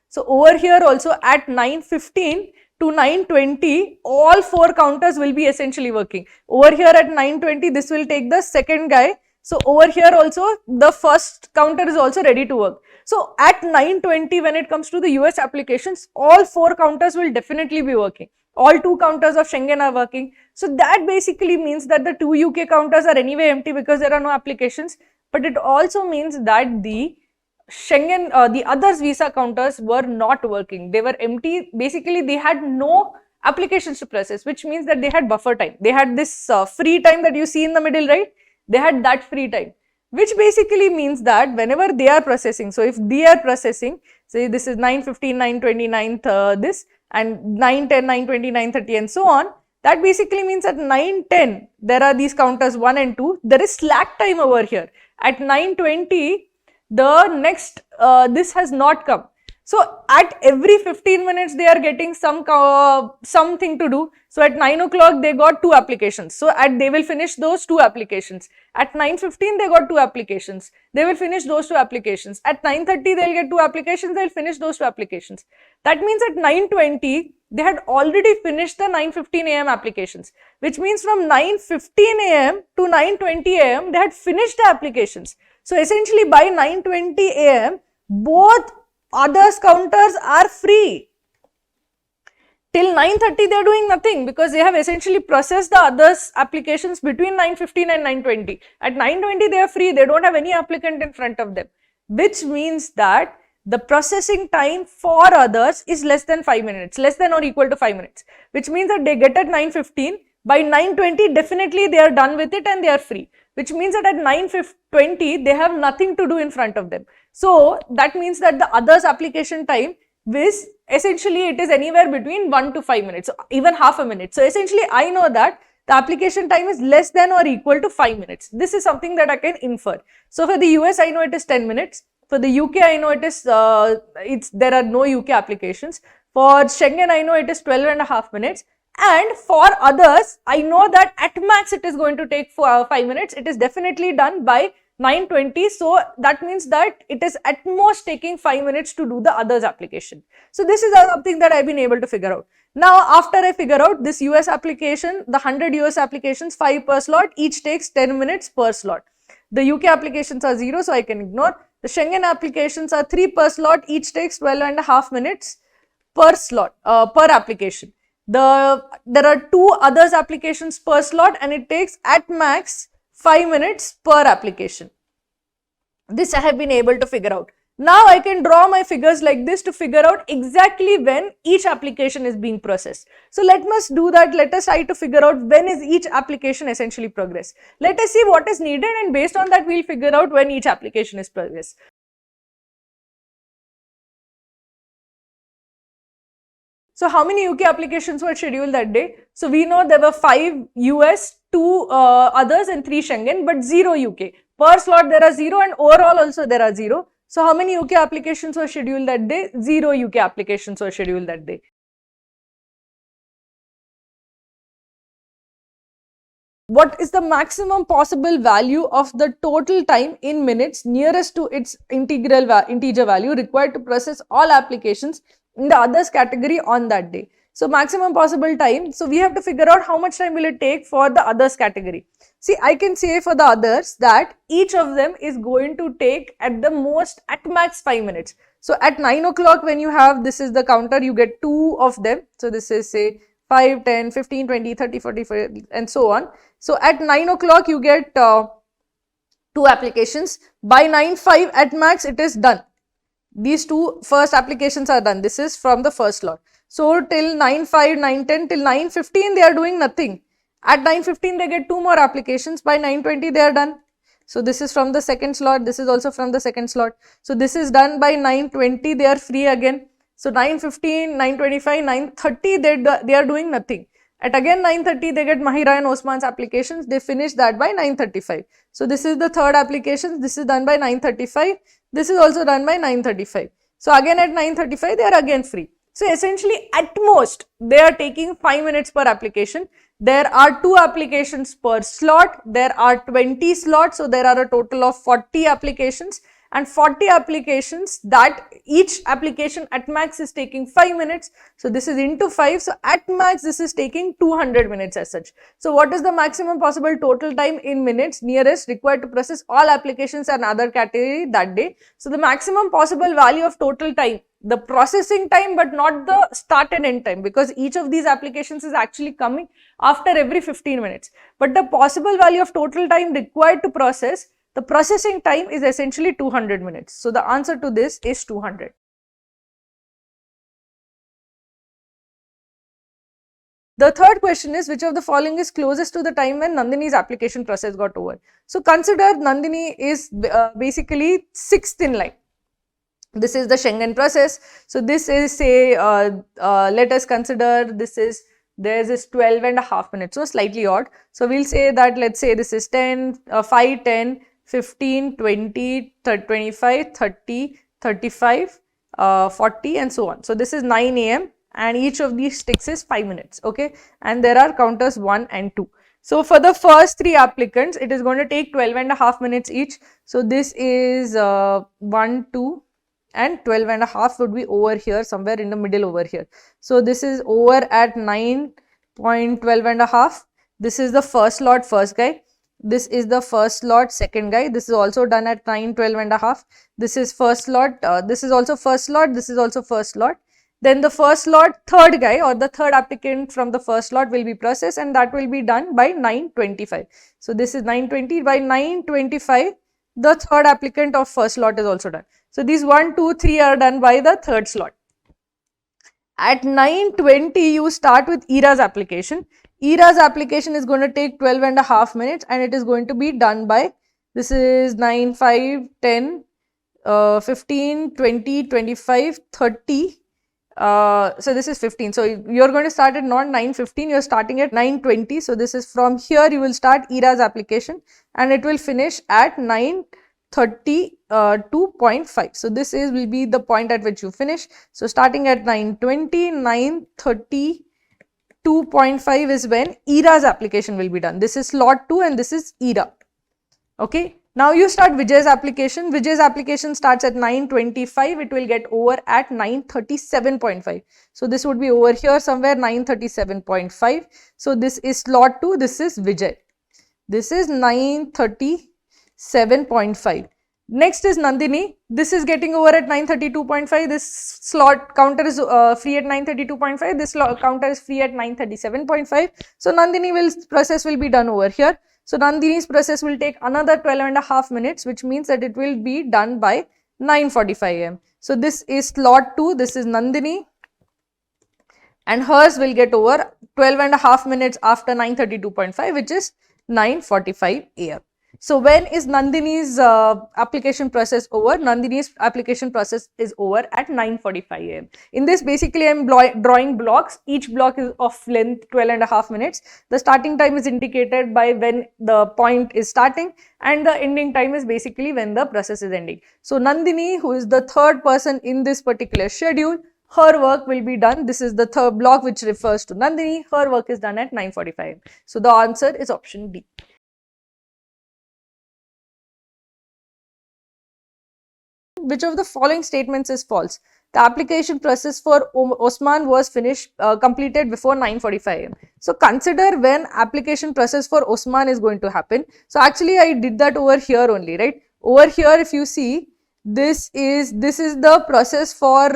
So over here also at 9:15 to 9:20 all 4 counters will be essentially working. Over here at 9:20 this will take the second guy. So over here also the first counter is also ready to work. So at 9:20 when it comes to the US applications, all 4 counters will definitely be working. All 2 counters of Schengen are working. So that basically means that the 2 UK counters are anyway empty because there are no applications. But it also means that the Schengen, the others visa counters were not working. They were empty. Basically, they had no applications to process, which means that they had buffer time. They had this free time that you see in the middle, right? They had that free time, which basically means that whenever they are processing, so if they are processing, say this is 9:15, 9:29, this and 9:10, 9:20, 9:30 and so on, that basically means at 9:10 there are these counters 1 and 2. There is slack time over here. At 9:20 the next this has not come. So at every 15 minutes they are getting something to do. So at 9 o'clock they got 2 applications. So they will finish those 2 applications. At 9:15 they got 2 applications. They will finish those 2 applications. At 9:30 they'll get 2 applications. They'll finish those 2 applications. That means at 9:20 they had already finished the 9:15 AM applications, which means from 9:15 AM to 9:20 AM they had finished the applications. So essentially by 9:20 AM both others counters are free. Till 9:30 they are doing nothing because they have essentially processed the others applications between 9:15 and 9:20. At 9:20 they are free, they don't have any applicant in front of them, which means that the processing time for others is less than 5 minutes, less than or equal to 5 minutes, which means that they get at 9:15, by 9:20 definitely they are done with it and they are free, which means that at 9:20 they have nothing to do in front of them. So that means that the others application time is essentially it is anywhere between 1 to 5 minutes, even half a minute. So essentially I know that the application time is less than or equal to 5 minutes. This is something that I can infer. So for the US I know it is 10 minutes. For the UK I know it is there are no UK applications. For Schengen I know it is 12.5 minutes. And for others, I know that at max it is going to take 5 minutes. It is definitely done by 9:20. So that means that it is at most taking 5 minutes to do the others application. So this is something that I've been able to figure out. Now, after I figure out this US application, the 100 US applications, 5 per slot, each takes 10 minutes per slot. The UK applications are 0, so I can ignore. The Schengen applications are 3 per slot, each takes 12.5 minutes per slot, per application. There are 2 others applications per slot and it takes at max 5 minutes per application. This I have been able to figure out. Now I can draw my figures like this to figure out exactly when each application is being processed. So let us do that. Let us try to figure out when is each application essentially progressed. Let us see what is needed and based on that we will figure out when each application is progressed. So how many UK applications were scheduled that day? So we know there were 5 US, 2 others and 3 Schengen, but 0 UK. Per slot there are 0 and overall also there are 0. So how many UK applications were scheduled that day? 0 UK applications were scheduled that day. What is the maximum possible value of the total time in minutes nearest to its integer value required to process all applications in the others category on that day? So maximum possible time. So we have to figure out how much time will it take for the others category. See, I can say for the others that each of them is going to take at the most at max 5 minutes. So at 9 o'clock when you have, this is the counter, you get 2 of them. So this is say 5, 10, 15, 20, 30, 40 and so on. So at 9 o'clock you get 2 applications. By 9:05 at max it is done. These two first applications are done. This is from the first slot. So till 9:05, 9:10, till 9:15 they are doing nothing. At 9:15 they get two more applications. By 9:20 they are done. So this is from the second slot. This is also from the second slot. So this is done by 9:20. They are free again. So 9:15, 9:25, 9:30 they are doing nothing. At again 9:30 they get Mahira and Osman's applications. They finish that by 9:35. So this is the third application. This is done by 9:35. This is also done by 9:35. So again at 9:35 they are again free. So essentially at most they are taking 5 minutes per application. There are 2 applications per slot. There are 20 slots. So there are a total of 40 applications, and 40 applications, that each application at max is taking 5 minutes. So this is into 5. So at max this is taking 200 minutes as such. So what is the maximum possible total time in minutes nearest required to process all applications and other category that day? So the maximum possible value of total time, the processing time, but not the start and end time, because each of these applications is actually coming after every 15 minutes. But the possible value of total time required to process, the processing time is essentially 200 minutes. So the answer to this is 200. The third question is, which of the following is closest to the time when Nandini's application process got over? So consider Nandini is basically 6th in line. This is the Schengen process. So this is, say, let us consider there's this 12.5 minutes, so slightly odd. So we'll say that, let's say this is 10, 5, 10, 15, 20, 25, 30, 35, 40 and so on. So this is 9 AM and each of these ticks is 5 minutes, okay, and there are counters 1 and 2. So for the first 3 applicants, it is going to take 12.5 minutes each. So this is 1, 2 and 12.5 would be over here, somewhere in the middle over here. So this is over at 9.12.5. This is the first slot, first guy. This is the first slot, second guy. This is also done at 9.12.5. This is first slot. This is also first slot. This is also first slot. Then the first slot, third guy or the third applicant from the first slot will be processed, and that will be done by 9:25. So this is 9:20. By 9:25, the third applicant of first slot is also done. So these 1, 2, 3 are done by the third slot. At 9:20, you start with ERA's application. ERA's application is going to take 12.5 minutes and it is going to be done by, this is 9, 5, 10, 15, 20, 25, 30. So this is 15. So you're going to start at not 9:15, you're starting at 9:20. So this is from here you will start ERA's application and it will finish at 9:32.5. So this will be the point at which you finish. So starting at 9:20, 9:32.5 is when ERA's application will be done. This is slot 2 and this is ERA. Okay. Now you start Vijay's application. Vijay's application starts at 9:25. It will get over at 9:37.5. So this would be over here somewhere, 9:37.5. So this is slot 2. This is Vijay. This is 9:37.5. Next is Nandini. This is getting over at 9:32.5. This slot counter is free at 9:32.5. This counter is free at 9:37.5. So Nandini process will be done over here. So Nandini's process will take another 12.5 minutes, which means that it will be done by 9:45 AM. So this is slot 2, this is Nandini, and hers will get over 12.5 minutes after 9:32.5, which is 9:45 AM. So when is Nandini's application process over? Nandini's application process is over at 9:45 AM. In this, basically I am drawing blocks. Each block is of length 12.5 minutes. The starting time is indicated by when the point is starting, and the ending time is basically when the process is ending. So Nandini, who is the third person in this particular schedule, her work will be done. This is the third block which refers to Nandini. Her work is done at 9:45 AM. So the answer is option D. Which of the following statements is false? The application process for Osman was completed before 9:45 AM. So consider when application process for Osman is going to happen. So actually I did that over here only, right? Over here if you see, this is the process for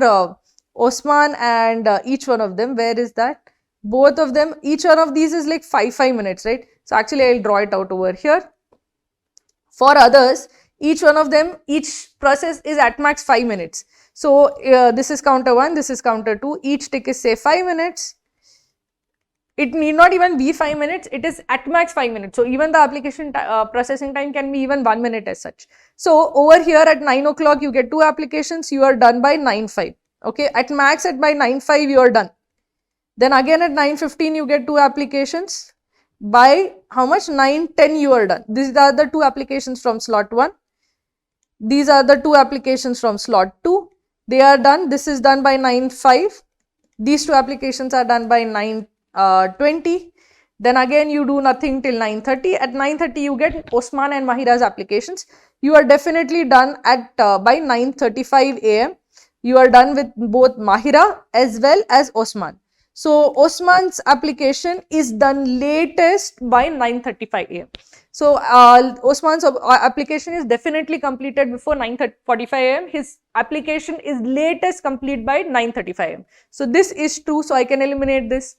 Osman and each one of them. Where is that? Both of them, each one of these is like 5 minutes, right? So actually I'll draw it out over here. For others, Each one of them, each process is at max 5 minutes. So this is counter 1, this is counter 2, each tick is say 5 minutes. It need not even be 5 minutes, it is at max 5 minutes. So even the application processing time can be even 1 minute as such. So over here at 9 o'clock you get 2 applications, you are done by 9:05. Okay, at max at by 9:05 you are done. Then again at 9:15 you get 2 applications. By how much? 9:10 you are done. These are the 2 applications from slot 1. These are the 2 applications from slot 2. They are done. This is done by 9:05. These 2 applications are done by 9:20. Then again you do nothing till 9:30. At 9:30 you get Osman and Mahira's applications. You are definitely done at by 9:35 a.m. You are done with both Mahira as well as Osman. So Osman's application is done latest by 9:35 a.m. So Osman's application is definitely completed before 9:45 a.m. His application is latest complete by 9:35 a.m. So this is true. So I can eliminate this.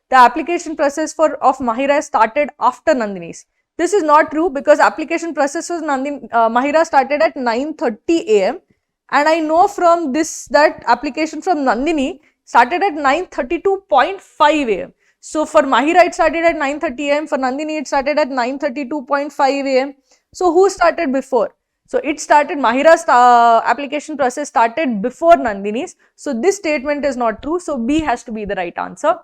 The application process of Mahira started after Nandini's. This is not true because application process was Mahira started at 9:30 a.m. and I know from this that application from Nandini started at 9:32.5 a.m. So for Mahira it started at 9:30 a.m. For Nandini it started at 9:32.5 a.m. So who started before? So it started, Mahira's application process started before Nandini's. So this statement is not true. So B has to be the right answer.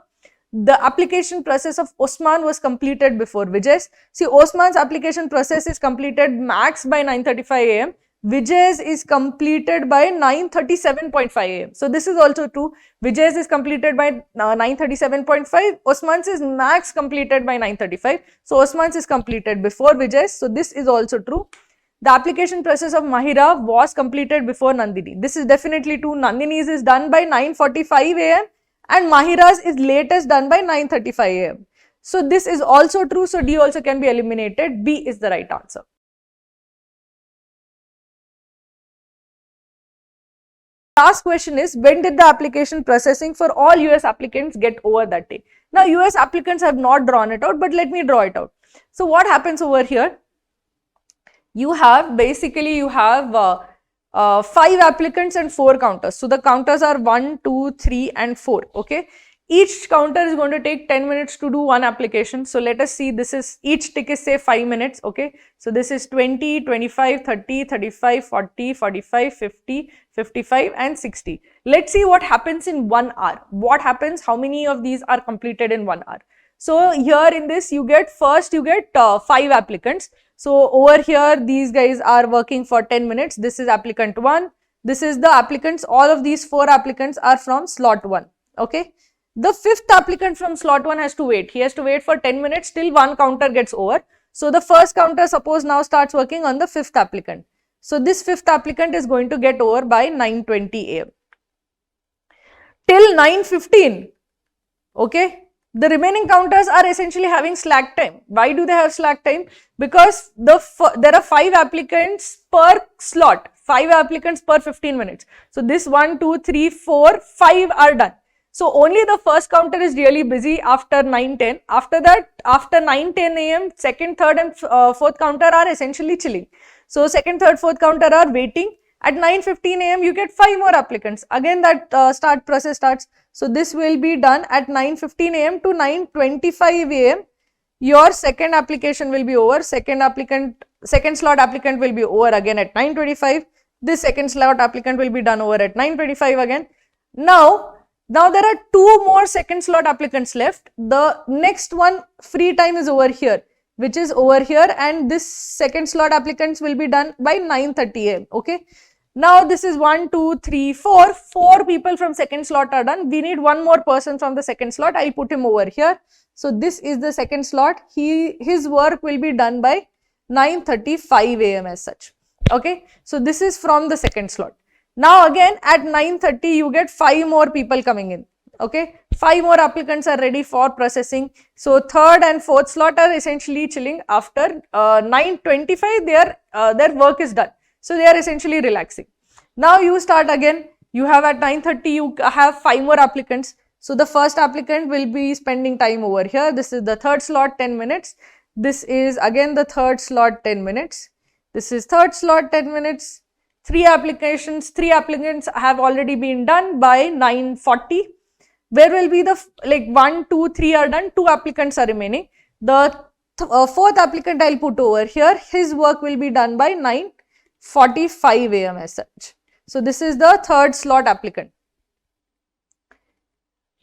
The application process of Osman was completed before Vijay's. See, Osman's application process is completed max by 9:35 a.m. Vijay's is completed by 9:37.5 a.m. So this is also true. Vijay's is completed by 9:37.5. Osman's is max completed by 9:35. So Osman's is completed before Vijay's. So this is also true. The application process of Mahira was completed before Nandini. This is definitely true. Nandini's is done by 9:45 a.m. and Mahira's is latest done by 9:35 a.m. So this is also true. So D also can be eliminated. B is the right answer. Last question is, when did the application processing for all US applicants get over that day? Now US applicants have not drawn it out, but let me draw it out. So what happens over here? You have basically 5 applicants and 4 counters. So the counters are 1, 2, 3 and 4. Okay. Each counter is going to take 10 minutes to do one application. So let us see, this is, each tick is say 5 minutes. Okay. So this is 20, 25, 30, 35, 40, 45, 50, 55 and 60. Let's see what happens in 1 hour. What happens? How many of these are completed in 1 hour? So here in this you get 5 applicants. So over here these guys are working for 10 minutes. This is applicant 1. This is the applicants. All of these 4 applicants are from slot 1. Okay. The 5th applicant from slot 1 has to wait. He has to wait for 10 minutes till one counter gets over. So the first counter suppose now starts working on the 5th applicant. So this 5th applicant is going to get over by 9:20 a.m. Till 9:15. Okay. The remaining counters are essentially having slack time. Why do they have slack time? Because there are 5 applicants per slot, 5 applicants per 15 minutes. So this 1, 2, 3, 4, 5 are done. So only the first counter is really busy after 9:10. After that, after 9:10 a.m., 2nd, 3rd and 4th counter are essentially chilling. So 2nd, 3rd, 4th counter are waiting. At 9:15 a.m. you get 5 more applicants. Again that process starts. So this will be done at 9:15 a.m. to 9:25 a.m. Your second application will be over. Second slot applicant will be over again at 9:25. This second slot applicant will be done over at 9:25 again. Now there are 2 more second slot applicants left. The next one free time is over here, which is over here, and this second slot applicants will be done by 9:30 a.m. Okay. Now this is 1, 2, 3, 4. 4 people from second slot are done. We need 1 more person from the second slot. I'll put him over here. So this is the second slot. His work will be done by 9:35 a.m. as such. Okay. So this is from the second slot. Now again at 9:30 you get 5 more people coming in. Okay. 5 more applicants are ready for processing. So 3rd and 4th slot are essentially chilling. After 9:25 their work is done. So they are essentially relaxing. Now you start again. You have at 9:30 you have 5 more applicants. So the first applicant will be spending time over here. This is the 3rd slot, 10 minutes. This is again the 3rd slot, 10 minutes. This is third slot, 10 minutes. 3 applicants have already been done by 9:40. Where will be the, like 1, 2, 3 are done, 2 applicants are remaining. The fourth applicant I'll put over here, his work will be done by 9:45 a.m. as such. So this is the third slot applicant.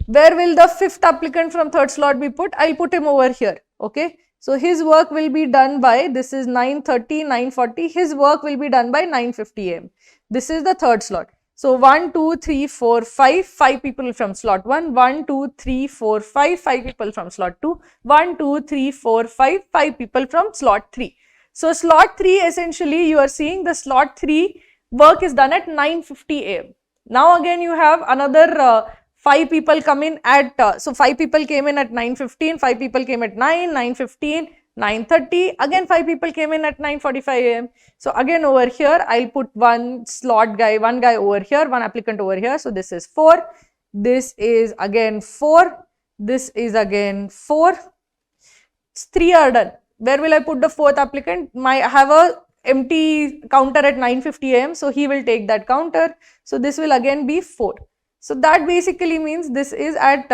Where will the fifth applicant from third slot be put? I'll put him over here. Okay. So his work will be done by, this is 9:30, 9:40. His work will be done by 9:50 a.m. This is the third slot. So 1, 2, 3, 4, 5, 5 people from slot 1, 1, 2, 3, 4, 5, 5 people from slot 2, 1, 2, 3, 4, 5, 5 people from slot 3. So slot 3, essentially you are seeing the slot 3 work is done at 9:50 a.m. Now again you have another 5 people come in at, so 5 people came in at 9:15, 5 people came at 9, 9:15, 9:30, again 5 people came in at 9:45 a.m. So again over here, I'll put one guy over here, one applicant over here. So this is 4, this is again 4, this is again 4, 3 are done. Where will I put the fourth applicant? I have a empty counter at 9:50 a.m. So he will take that counter. So this will again be 4. So that basically means this is at,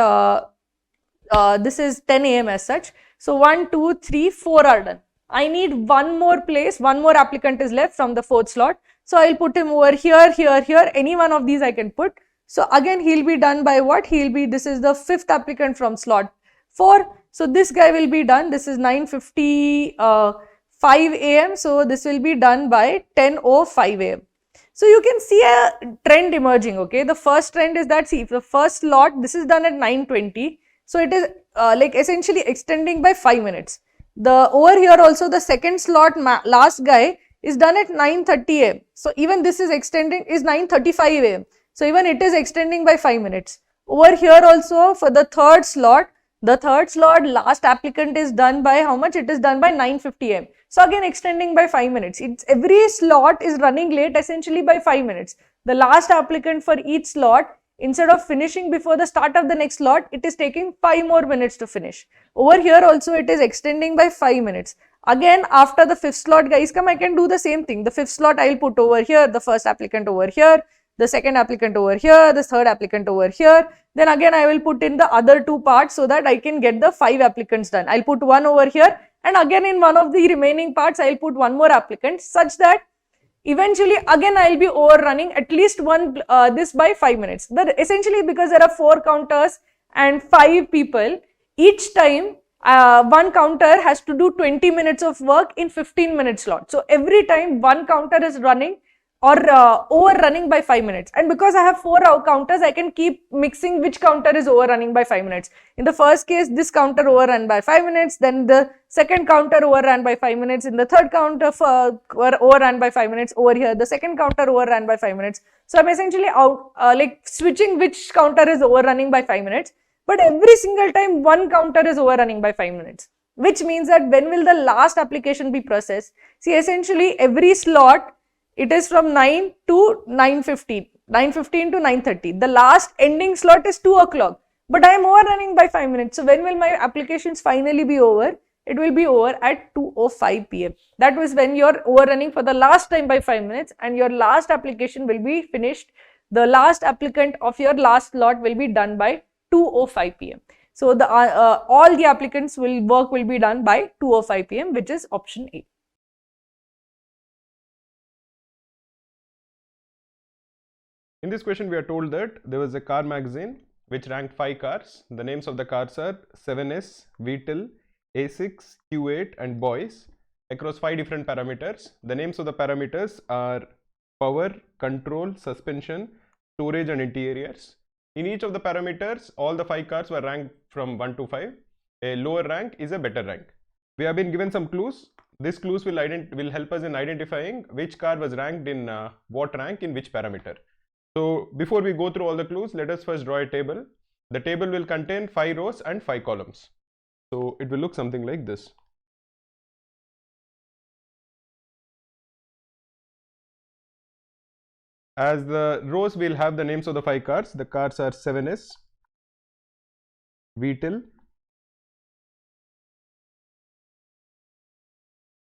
this is 10 a.m. as such. So 1, 2, 3, 4 are done. I need one more place, one more applicant is left from the fourth slot. So I'll put him over here, here, here, any one of these I can put. So again, he'll be done by what? This is the fifth applicant from slot 4. So this guy will be done. This is 9:55 a.m. So this will be done by 10:05 a.m. So you can see a trend emerging, okay. The first trend is that, see, the first slot, this is done at 9:20. So it is like essentially extending by 5 minutes. Over here also the second slot, last guy is done at 9:30 a.m. So even this is extending, is 9:35 a.m. So even it is extending by 5 minutes. Over here also for the third slot, last applicant is done by how much? It is done by 9:50 a.m. So again extending by 5 minutes. Every slot is running late essentially by 5 minutes. The last applicant for each slot, instead of finishing before the start of the next slot, it is taking 5 more minutes to finish. Over here also it is extending by 5 minutes. Again, after the fifth slot guys come, I can do the same thing. The fifth slot I'll put over here, the first applicant over here, the second applicant over here, the third applicant over here. Then again I will put in the other 2 parts so that I can get the 5 applicants done. I'll put one over here, and again in one of the remaining parts I'll put one more applicant, such that eventually again I'll be overrunning at least this by 5 minutes. Essentially because there are 4 counters and 5 people, each time one counter has to do 20 minutes of work in 15 minute slot. So every time one counter is running or overrunning by 5 minutes, and because I have 4 counters, I can keep mixing which counter is overrunning by 5 minutes. In the first case, this counter overran by 5 minutes, then the second counter overran by 5 minutes, in the third counter overran by 5 minutes, over here the second counter overran by 5 minutes. So I'm essentially like switching which counter is overrunning by 5 minutes, but every single time one counter is overrunning by 5 minutes, which means that when will the last application be processed? See, essentially every slot, it is from 9 to 9:15, 9:15 to 9:30. The last ending slot is 2 o'clock, but I am overrunning by 5 minutes. So when will my applications finally be over? It will be over at 2:05 p.m. That was when you are overrunning for the last time by 5 minutes, and your last application will be finished. The last applicant of your last slot will be done by 2:05 p.m. So all the applicants work will be done by 2:05 p.m., which is option A. In this question, we are told that there was a car magazine which ranked 5 cars. The names of the cars are 7S, VTIL, A6, Q8 and Boys across 5 different parameters. The names of the parameters are power, control, suspension, storage and interiors. In each of the parameters, all the 5 cars were ranked from 1 to 5. A lower rank is a better rank. We have been given some clues. These clues will help us in identifying which car was ranked in what rank in which parameter. So before we go through all the clues, let us first draw a table. The table will contain 5 rows and 5 columns. So it will look something like this. As the rows will have the names of the 5 cars. The cars are 7S, VTIL,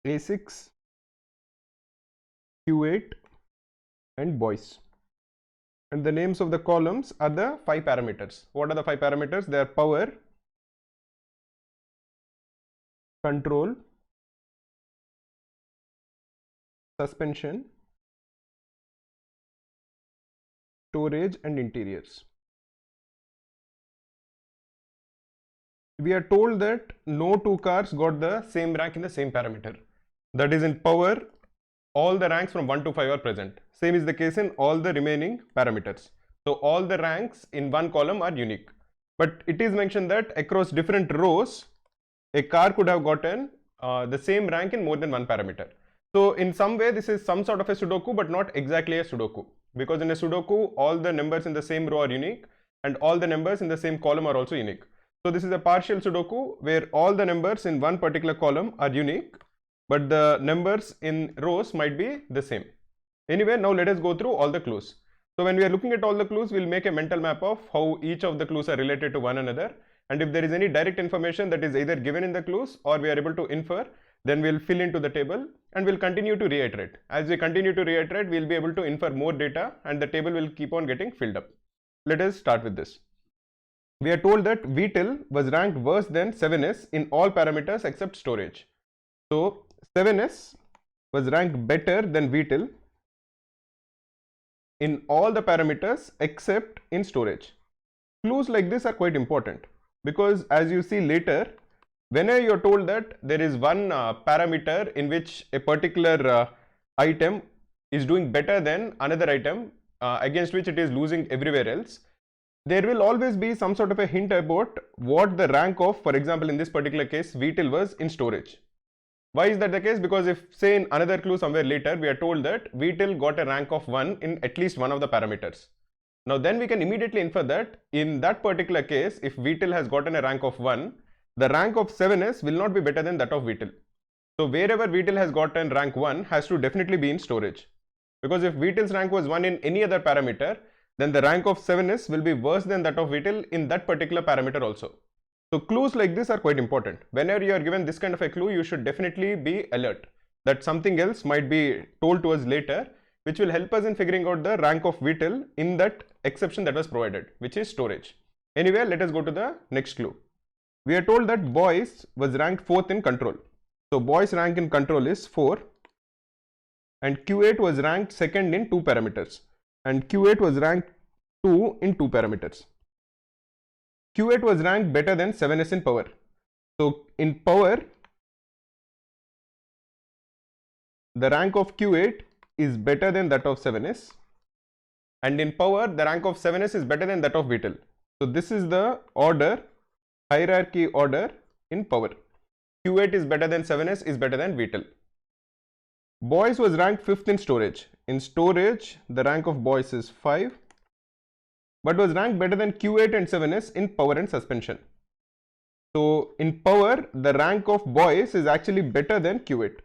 A6, Q8 and boys. And the names of the columns are the 5 parameters. What are the 5 parameters? They are power, control, suspension, storage and interiors. We are told that no two cars got the same rank in the same parameter. That is, in power, all the ranks from 1 to 5 are present. Same is the case in all the remaining parameters. So all the ranks in one column are unique. But it is mentioned that across different rows, a car could have gotten the same rank in more than one parameter. So in some way, this is some sort of a Sudoku, but not exactly a Sudoku. Because in a Sudoku, all the numbers in the same row are unique and all the numbers in the same column are also unique. So this is a partial Sudoku where all the numbers in one particular column are unique, but the numbers in rows might be the same. Anyway, now let us go through all the clues. So when we are looking at all the clues, we'll make a mental map of how each of the clues are related to one another. And if there is any direct information that is either given in the clues or we are able to infer, then we'll fill into the table and we'll continue to reiterate. As we continue to reiterate, we'll be able to infer more data and the table will keep on getting filled up. Let us start with this. We are told that VTIL was ranked worse than 7S in all parameters except storage. So 7S was ranked better than VTIL in all the parameters except in storage. Clues like this are quite important because as you see later, whenever you are told that there is one parameter in which a particular item is doing better than another item against which it is losing everywhere else, there will always be some sort of a hint about what the rank of, for example, in this particular case, VTIL was in storage. Why is that the case? Because if, say, in another clue somewhere later, we are told that VTIL got a rank of 1 in at least one of the parameters. Now, then we can immediately infer that in that particular case, if VTIL has gotten a rank of 1, the rank of 7S will not be better than that of VTIL. So, wherever VTIL has gotten rank 1 has to definitely be in storage. Because if VTIL's rank was 1 in any other parameter, then the rank of 7S will be worse than that of VTIL in that particular parameter also. So clues like this are quite important. Whenever you are given this kind of a clue, you should definitely be alert that something else might be told to us later, which will help us in figuring out the rank of VTIL in that exception that was provided, which is storage. Anyway, let us go to the next clue. We are told that boys was ranked 4th in control. So boys rank in control is 4 and Q8 was ranked 2nd in 2 parameters. And Q8 was ranked 2 in 2 parameters. Q8 was ranked better than 7S in power. So in power, the rank of Q8 is better than that of 7S. And in power, the rank of 7S is better than that of VTIL. So this is the order, hierarchy order in power. Q8 is better than 7S is better than VTIL. Boys was ranked 5th in storage. In storage, the rank of boys is 5, but was ranked better than Q8 and 7S in power and suspension. So in power, the rank of boys is actually better than Q8.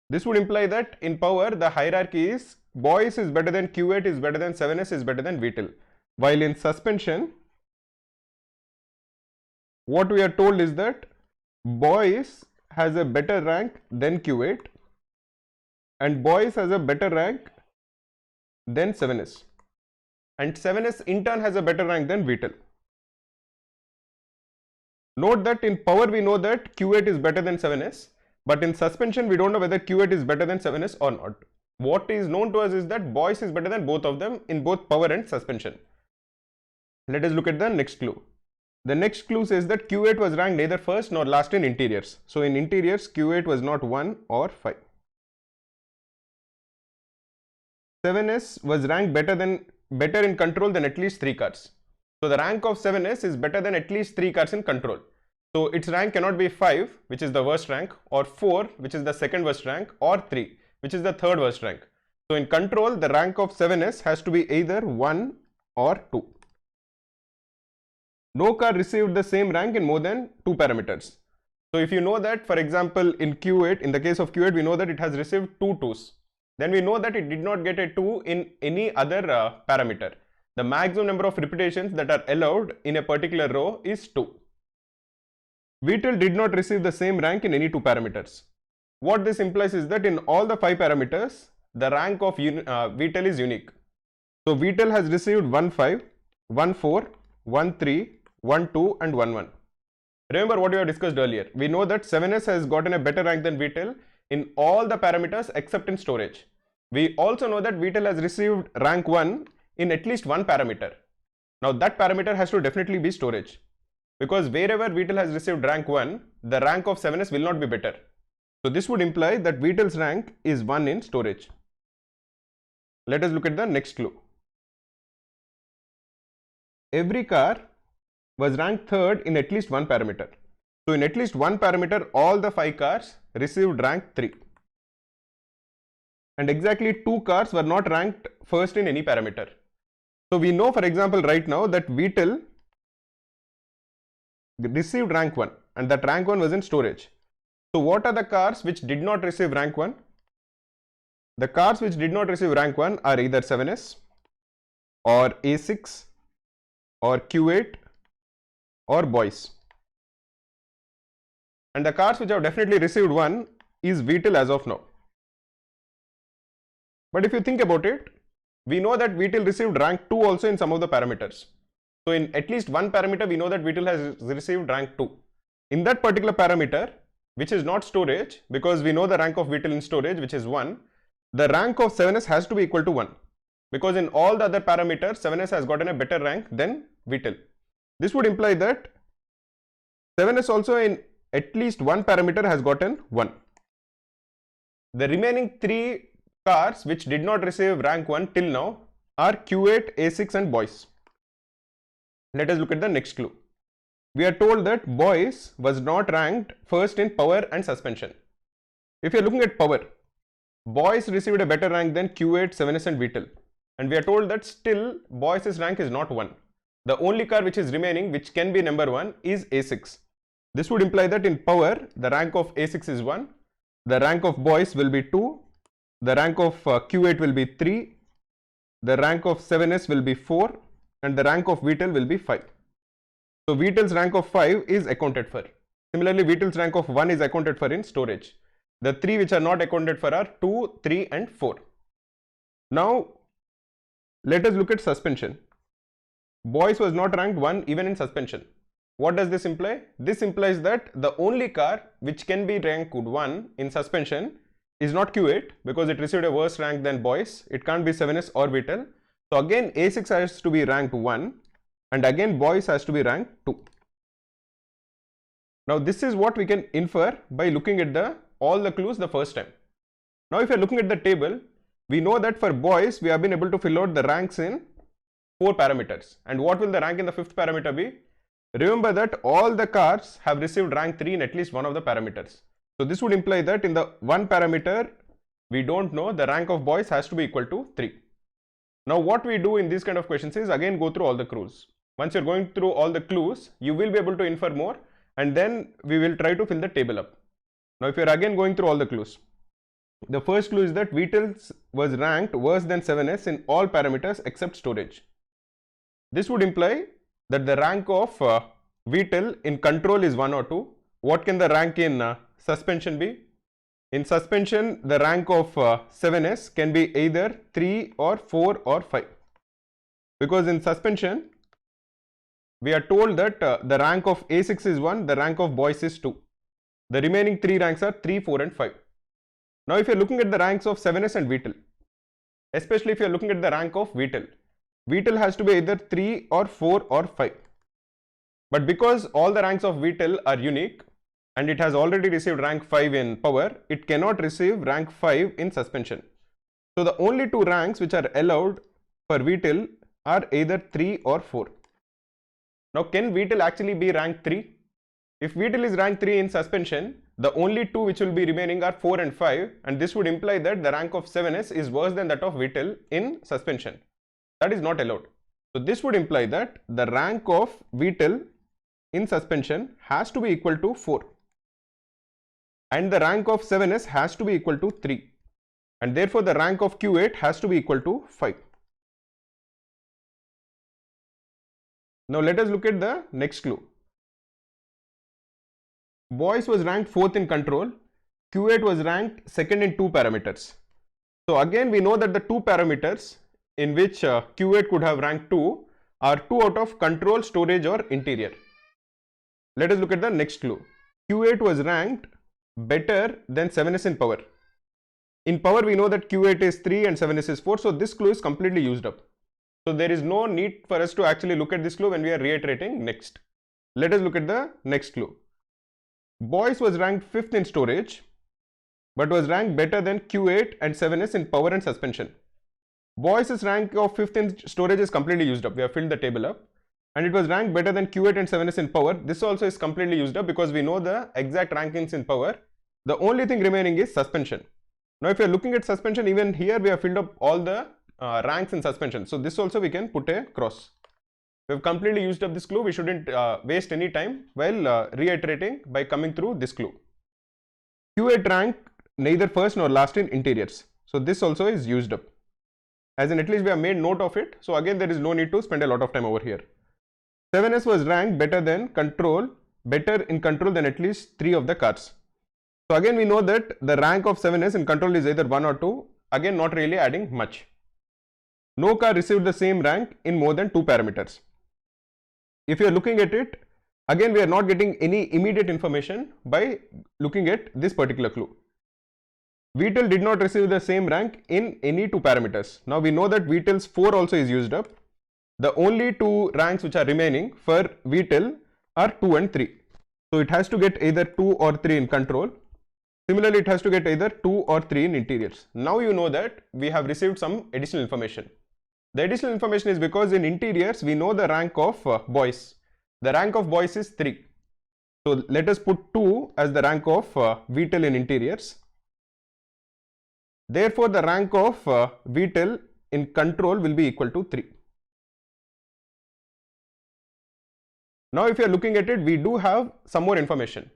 This would imply that in power, the hierarchy is boys is better than Q8 is better than 7S is better than VTIL. While in suspension, what we are told is that boys has a better rank than Q8 and boys has a better rank than 7S and 7S in turn has a better rank than VTIL. Note that in power we know that Q8 is better than 7S, but in suspension we don't know whether Q8 is better than 7S or not. What is known to us is that boys is better than both of them in both power and suspension. Let us look at the next clue. The next clue says that Q8 was ranked neither first nor last in interiors. So in interiors, Q8 was not 1 or 5. 7S was ranked better in control than at least 3 cars. So the rank of 7S is better than at least 3 cars in control. So its rank cannot be 5, which is the worst rank, or 4, which is the second worst rank, or 3, which is the third worst rank. So in control, the rank of 7S has to be either 1 or 2. No car received the same rank in more than 2 parameters. So if you know that, for example, in Q8, in the case of Q8, we know that it has received 2 2s. Then we know that it did not get a 2 in any other parameter. The maximum number of repetitions that are allowed in a particular row is 2. VTIL did not receive the same rank in any 2 parameters. What this implies is that in all the 5 parameters, the rank of VTEL is unique. So VTEL has received 1.5, 1.4, 1.3, 1.2 and 1.1. Remember what we have discussed earlier. We know that 7S has gotten a better rank than VTEL in all the parameters except in storage. We also know that VTEL has received rank 1 in at least one parameter. Now that parameter has to definitely be storage, because wherever VTEL has received rank 1, the rank of 7S will not be better. So this would imply that VTEL's rank is 1 in storage. Let us look at the next clue. Every car was ranked third in at least one parameter. So in at least one parameter, all the 5 cars received rank 3. And exactly 2 cars were not ranked first in any parameter. So we know, for example, right now that VTEL received rank 1 and that rank 1 was in storage. So what are the cars which did not receive rank 1? The cars which did not receive rank 1 are either 7S or A6 or Q8 or boys. And the cars which have definitely received 1 is VTEL as of now. But if you think about it, we know that VTEL received rank 2 also in some of the parameters. So in at least one parameter, we know that VTEL has received rank 2. In that particular parameter, which is not storage, because we know the rank of VTEL in storage, which is 1, the rank of 7S has to be equal to 1. Because in all the other parameters, 7S has gotten a better rank than VTEL. This would imply that 7S also in at least one parameter has gotten 1. The remaining 3 cars which did not receive rank 1 till now are Q8, A6 and boys. Let us look at the next clue. We are told that boys was not ranked first in power and suspension. If you are looking at power, boys received a better rank than Q8, 7S and VTEL. And we are told that still boys' rank is not 1. The only car which is remaining which can be number 1 is A6. This would imply that in power, the rank of A6 is 1, the rank of boys will be 2, the rank of Q8 will be 3, the rank of 7S will be 4 and the rank of VTEL will be 5. So VTEL's rank of 5 is accounted for. Similarly, VTEL's rank of 1 is accounted for in storage. The 3 which are not accounted for are 2, 3 and 4. Now, let us look at suspension. Boys was not ranked 1 even in suspension. What does this imply? This implies that the only car which can be ranked 1 in suspension is not Q8 because it received a worse rank than boys. It can't be 7S or VTEL. So again A6 has to be ranked 1 and again boys has to be ranked 2. Now this is what we can infer by looking at all the clues the first time. Now if you are looking at the table, we know that for boys we have been able to fill out the ranks in 4 parameters. And what will the rank in the 5th parameter be? Remember that all the cars have received rank 3 in at least one of the parameters. So this would imply that in the one parameter we don't know, the rank of boys has to be equal to 3. Now what we do in these kind of questions is again go through all the clues. Once you're going through all the clues, you will be able to infer more and then we will try to fill the table up. Now if you're again going through all the clues, the first clue is that VTEL was ranked worse than 7S in all parameters except storage. This would imply that the rank of VTEL in control is 1 or 2. What can the rank in suspension be? In suspension, the rank of 7S can be either 3 or 4 or 5. Because in suspension, we are told that the rank of A6 is 1, the rank of boys is 2. The remaining 3 ranks are 3, 4 and 5. Now if you are looking at the ranks of 7S and VTEL, especially if you are looking at the rank of VTEL, VTEL has to be either 3 or 4 or 5. But because all the ranks of VTEL are unique and it has already received rank 5 in power, it cannot receive rank 5 in suspension. So the only 2 ranks which are allowed for VTEL are either 3 or 4. Now can VTEL actually be rank 3? If VTEL is rank 3 in suspension, the only 2 which will be remaining are 4 and 5 and this would imply that the rank of 7S is worse than that of VTEL in suspension. That is not allowed. So this would imply that the rank of VTEL in suspension has to be equal to 4 and the rank of 7S has to be equal to 3 and therefore the rank of Q8 has to be equal to 5. Now let us look at the next clue. Boys was ranked 4th in control Q8 was ranked second in 2 parameters. So again we know that the 2 parameters in which Q8 could have ranked 2 are 2 out of control, storage or interior. Let us look at the next clue. Q8 was ranked better than 7S in power. In power we know that Q8 is 3 and 7S is 4, so this clue is completely used up. So there is no need for us to actually look at this clue when we are reiterating next. Let us look at the next clue. Boys was ranked 5th in storage but was ranked better than Q8 and 7S in power and suspension. Boys' rank of 5th in storage is completely used up. We have filled the table up. And it was ranked better than Q8 and 7S in power. This also is completely used up because we know the exact rankings in power. The only thing remaining is suspension. Now if you are looking at suspension, even here we have filled up all the ranks in suspension. So this also we can put a cross. We have completely used up this clue. We shouldn't waste any time while reiterating by coming through this clue. Q8 ranked neither first nor last in interiors. So this also is used up. As in, at least we have made note of it. So again there is no need to spend a lot of time over here. 7S was ranked better in control than at least 3 of the cars. So again we know that the rank of 7S in control is either 1 or 2. Again not really adding much. No car received the same rank in more than 2 parameters. If you are looking at it, again we are not getting any immediate information by looking at this particular clue. VTEL did not receive the same rank in any 2 parameters. Now we know that VTEL's 4 also is used up. The only 2 ranks which are remaining for VTEL are 2 and 3. So it has to get either 2 or 3 in control. Similarly, it has to get either 2 or 3 in interiors. Now you know that we have received some additional information. The additional information is because in interiors we know the rank of boys. The rank of boys is 3. So let us put 2 as the rank of VTEL in interiors. Therefore, the rank of VTEL in control will be equal to 3. Now if you are looking at it, we do have some more information.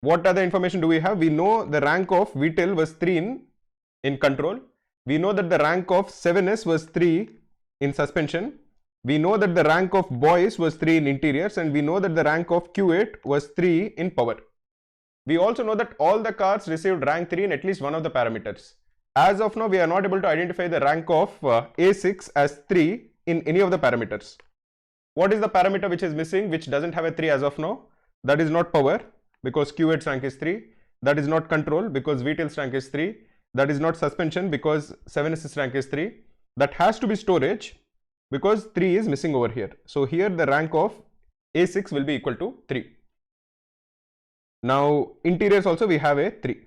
What other information do we have? We know the rank of VTEL was 3 in control. We know that the rank of 7S was 3 in suspension. We know that the rank of boys was 3 in interiors, and we know that the rank of Q8 was 3 in power. We also know that all the cars received rank 3 in at least one of the parameters. As of now, we are not able to identify the rank of A6 as 3 in any of the parameters. What is the parameter which is missing, which doesn't have a 3 as of now? That is not power, because Q8's rank is 3. That is not control, because VTEL's rank is 3. That is not suspension, because 7S's rank is 3. That has to be storage, because 3 is missing over here. So here the rank of A6 will be equal to 3. Now interiors also we have a 3.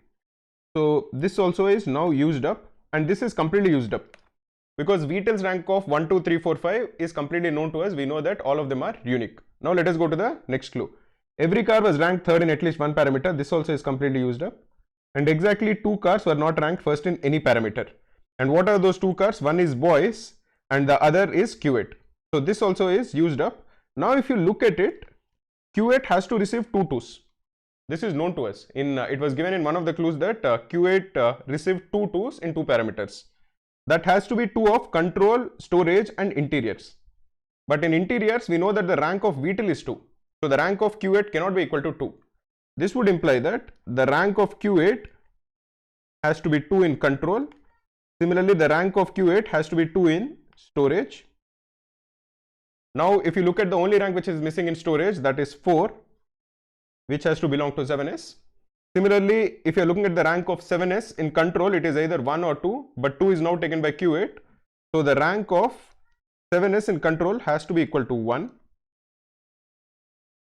So this also is now used up, and this is completely used up. Because VTEL's rank of 1, 2, 3, 4, 5 is completely known to us. We know that all of them are unique. Now let us go to the next clue. Every car was ranked 3rd in at least one parameter. This also is completely used up. And exactly 2 cars were not ranked first in any parameter. And what are those 2 cars? One is boys and the other is Q8. So this also is used up. Now if you look at it, Q8 has to receive 2 2s. This is known to us. It was given in one of the clues that Q8 received 2 2s in 2 parameters. That has to be 2 of control, storage and interiors. But in interiors, we know that the rank of VTEL is 2. So the rank of Q8 cannot be equal to 2. This would imply that the rank of Q8 has to be 2 in control. Similarly, the rank of Q8 has to be 2 in storage. Now, if you look at the only rank which is missing in storage, that is 4, which has to belong to 7S. Similarly, if you are looking at the rank of 7S in control, it is either 1 or 2, but 2 is now taken by Q8. So the rank of 7S in control has to be equal to 1.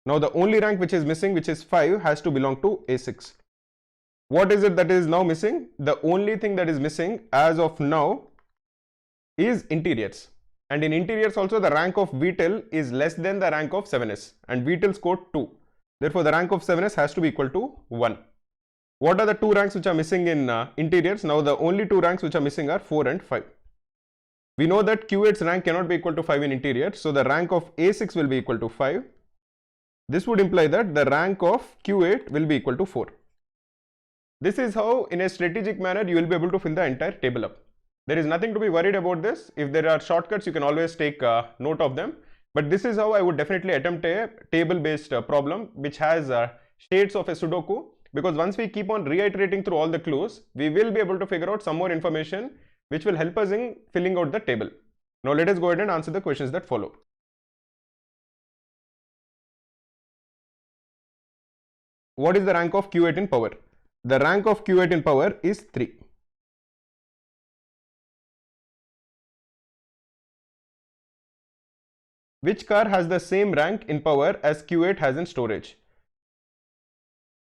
Now the only rank which is missing, which is 5, has to belong to A6. What is it that is now missing? The only thing that is missing as of now is interiors. And in interiors also the rank of VTEL is less than the rank of 7S, and VTEL scored 2. Therefore, the rank of 7S has to be equal to 1. What are the 2 ranks which are missing in interiors? Now, the only 2 ranks which are missing are 4 and 5. We know that Q8's rank cannot be equal to 5 in interiors. So, the rank of A6 will be equal to 5. This would imply that the rank of Q8 will be equal to 4. This is how, in a strategic manner, you will be able to fill the entire table up. There is nothing to be worried about this. If there are shortcuts, you can always take note of them. But this is how I would definitely attempt a table based problem which has states of a Sudoku because once we keep on reiterating through all the clues, we will be able to figure out some more information which will help us in filling out the table. Now let us go ahead and answer the questions that follow. What is the rank of Q8 in power? The rank of Q8 in power is 3. Which car has the same rank in power as Q8 has in storage?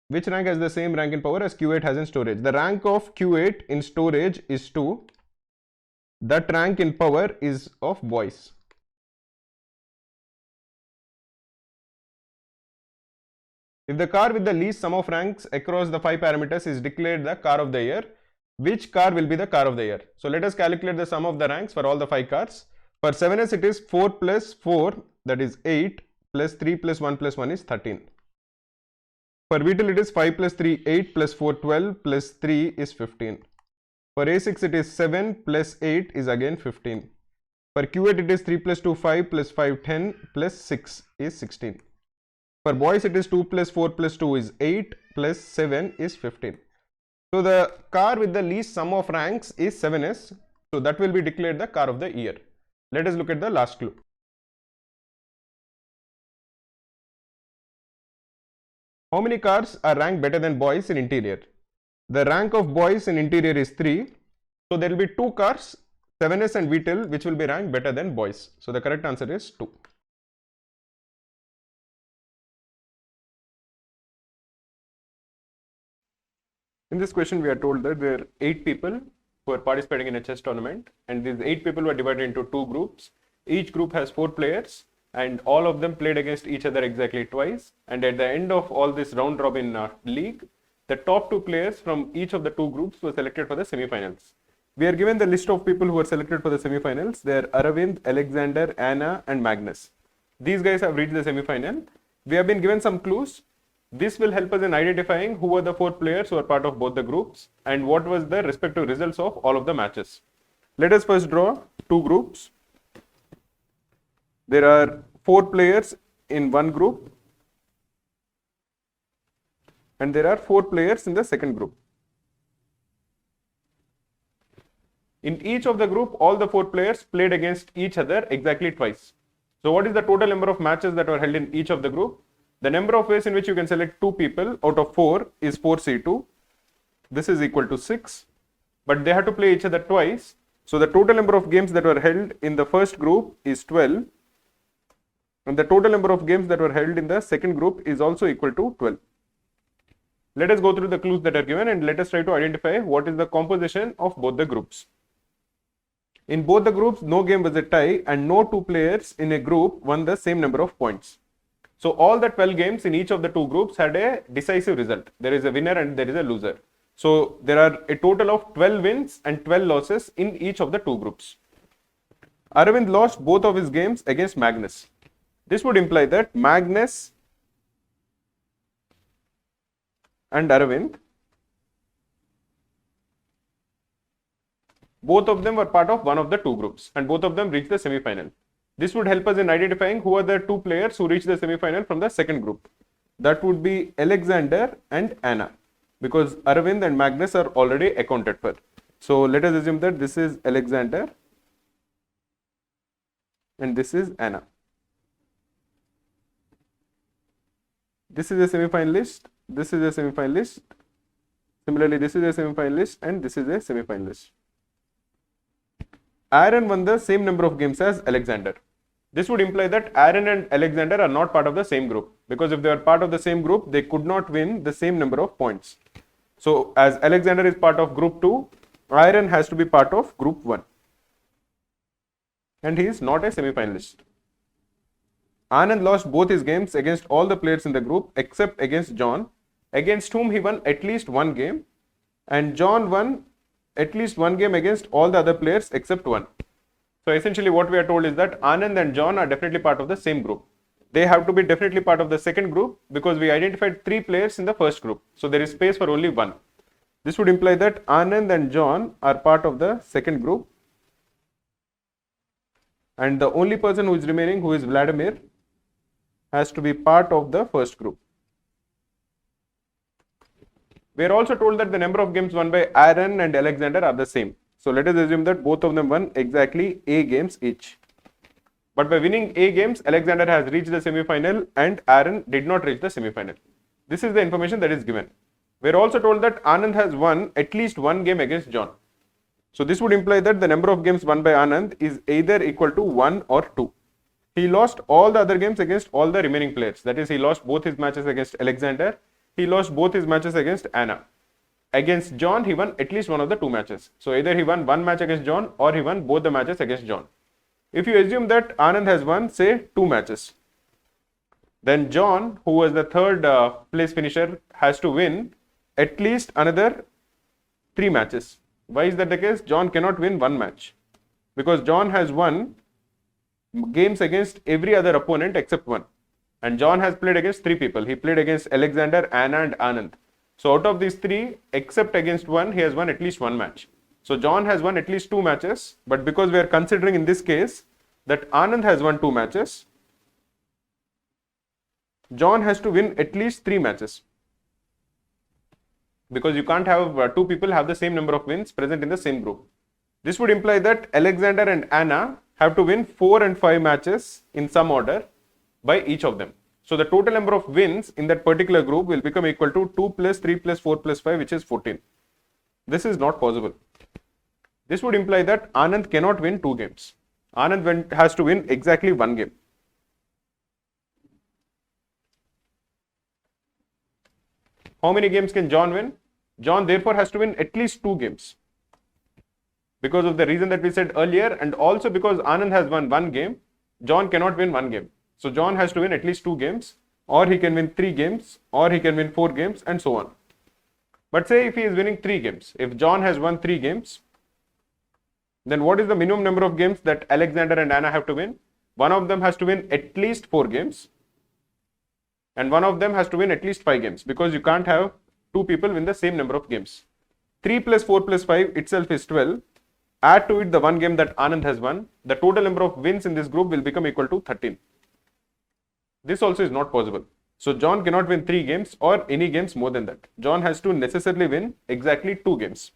Which rank has the same rank in power as Q8 has in storage? The rank of Q8 in storage is 2. That rank in power is of boys. If the car with the least sum of ranks across the 5 parameters is declared the car of the year, which car will be the car of the year? So let us calculate the sum of the ranks for all the 5 cars. For 7S it is 4 plus 4, that is 8, plus 3 plus 1 plus 1 is 13. For V12 it is 5 plus 3, 8 plus 4, 12 plus 3 is 15. For A6 it is 7 plus 8 is again 15. For Q8 it is 3 plus 2, 5 plus 5, 10 plus 6 is 16. For boys it is 2 plus 4 plus 2 is 8 plus 7 is 15. So the car with the least sum of ranks is 7S. So that will be declared the car of the year. Let us look at the last clue. How many cars are ranked better than boys in interior? The rank of boys in interior is 3. So there will be 2 cars, 7S and V12, which will be ranked better than boys. So the correct answer is 2. In this question, we are told that there are 8 people who are participating in a chess tournament, and these 8 people were divided into 2 groups. Each group has 4 players, and all of them played against each other exactly twice. And at the end of all this round robin league, the top 2 players from each of the 2 groups were selected for the semi-finals. We are given the list of people who were selected for the semi-finals. They are Aravind, Alexander, Anna, and Magnus. These guys have reached the semi-final. We have been given some clues. This will help us in identifying who were the 4 players who are part of both the groups and what was the respective results of all of the matches. Let us first draw 2 groups. There are 4 players in one group and there are 4 players in the second group. In each of the group, all the 4 players played against each other exactly twice. So what is the total number of matches that were held in each of the group? The number of ways in which you can select 2 people out of 4 is 4C2. This is equal to 6. But they had to play each other twice. So the total number of games that were held in the first group is 12. And the total number of games that were held in the second group is also equal to 12. Let us go through the clues that are given and let us try to identify what is the composition of both the groups. In both the groups, no game was a tie and no 2 players in a group won the same number of points. So all the 12 games in each of the 2 groups had a decisive result. There is a winner and there is a loser. So there are a total of 12 wins and 12 losses in each of the 2 groups. Aravind lost both of his games against Magnus. This would imply that Magnus and Aravind, both of them were part of one of the 2 groups and both of them reached the semi-final. This would help us in identifying who are the 2 players who reached the semi-final from the second group. That would be Alexander and Anna, because Aravind and Magnus are already accounted for. So let us assume that this is Alexander and this is Anna. This is a semi-finalist, this is a semi-finalist. Similarly, this is a semi-finalist and this is a semi-finalist. Aaron won the same number of games as Alexander. This would imply that Aaron and Alexander are not part of the same group, because if they are part of the same group, they could not win the same number of points. So as Alexander is part of group 2, Aaron has to be part of group 1. And he is not a semi-finalist. Anand lost both his games against all the players in the group except against John, against whom he won at least 1 game, and John won at least 1 game against all the other players except 1. So essentially what we are told is that Anand and John are definitely part of the same group. They have to be definitely part of the second group because we identified 3 players in the first group. So there is space for only 1. This would imply that Anand and John are part of the second group. And the only person who is remaining, who is Vladimir, has to be part of the first group. We are also told that the number of games won by Aaron and Alexander are the same. So let us assume that both of them won exactly A games each. But by winning A games, Alexander has reached the semi-final and Aaron did not reach the semi-final. This is the information that is given. We are also told that Anand has won at least one game against John. So this would imply that the number of games won by Anand is either equal to 1 or 2. He lost all the other games against all the remaining players. That is, he lost both his matches against Alexander. He lost both his matches against Anna. Against John, he won at least one of the two matches. So either he won one match against John or he won both the matches against John. If you assume that Anand has won, say, 2 matches, then John, who was the third place finisher, has to win at least another 3 matches. Why is that the case? John cannot win one match because John has won games against every other opponent except one. And John has played against 3 people. He played against Alexander, Anna and Anand. So out of these 3, except against one, he has won at least one match. So John has won at least 2 matches. But because we are considering in this case that Anand has won 2 matches, John has to win at least 3 matches. Because you can't have 2 people have the same number of wins present in the same group. This would imply that Alexander and Anna have to win 4 and 5 matches in some order by each of them. So the total number of wins in that particular group will become equal to 2 plus 3 plus 4 plus 5, which is 14. This is not possible. This would imply that Anand cannot win 2 games. Anand has to win exactly 1 game. How many games can John win? John therefore has to win at least 2 games. Because of the reason that we said earlier, and also because Anand has won 1 game, John cannot win 1 game. So John has to win at least 2 games, or he can win 3 games, or he can win 4 games, and so on. But say if he is winning 3 games, if John has won 3 games, then what is the minimum number of games that Alexander and Anna have to win? One of them has to win at least 4 games, and one of them has to win at least 5 games, because you can't have 2 people win the same number of games. 3 plus 4 plus 5 itself is 12. Add to it the 1 game that Anand has won. The total number of wins in this group will become equal to 13. This also is not possible. So John cannot win 3 games or any games more than that. John has to necessarily win exactly 2 games.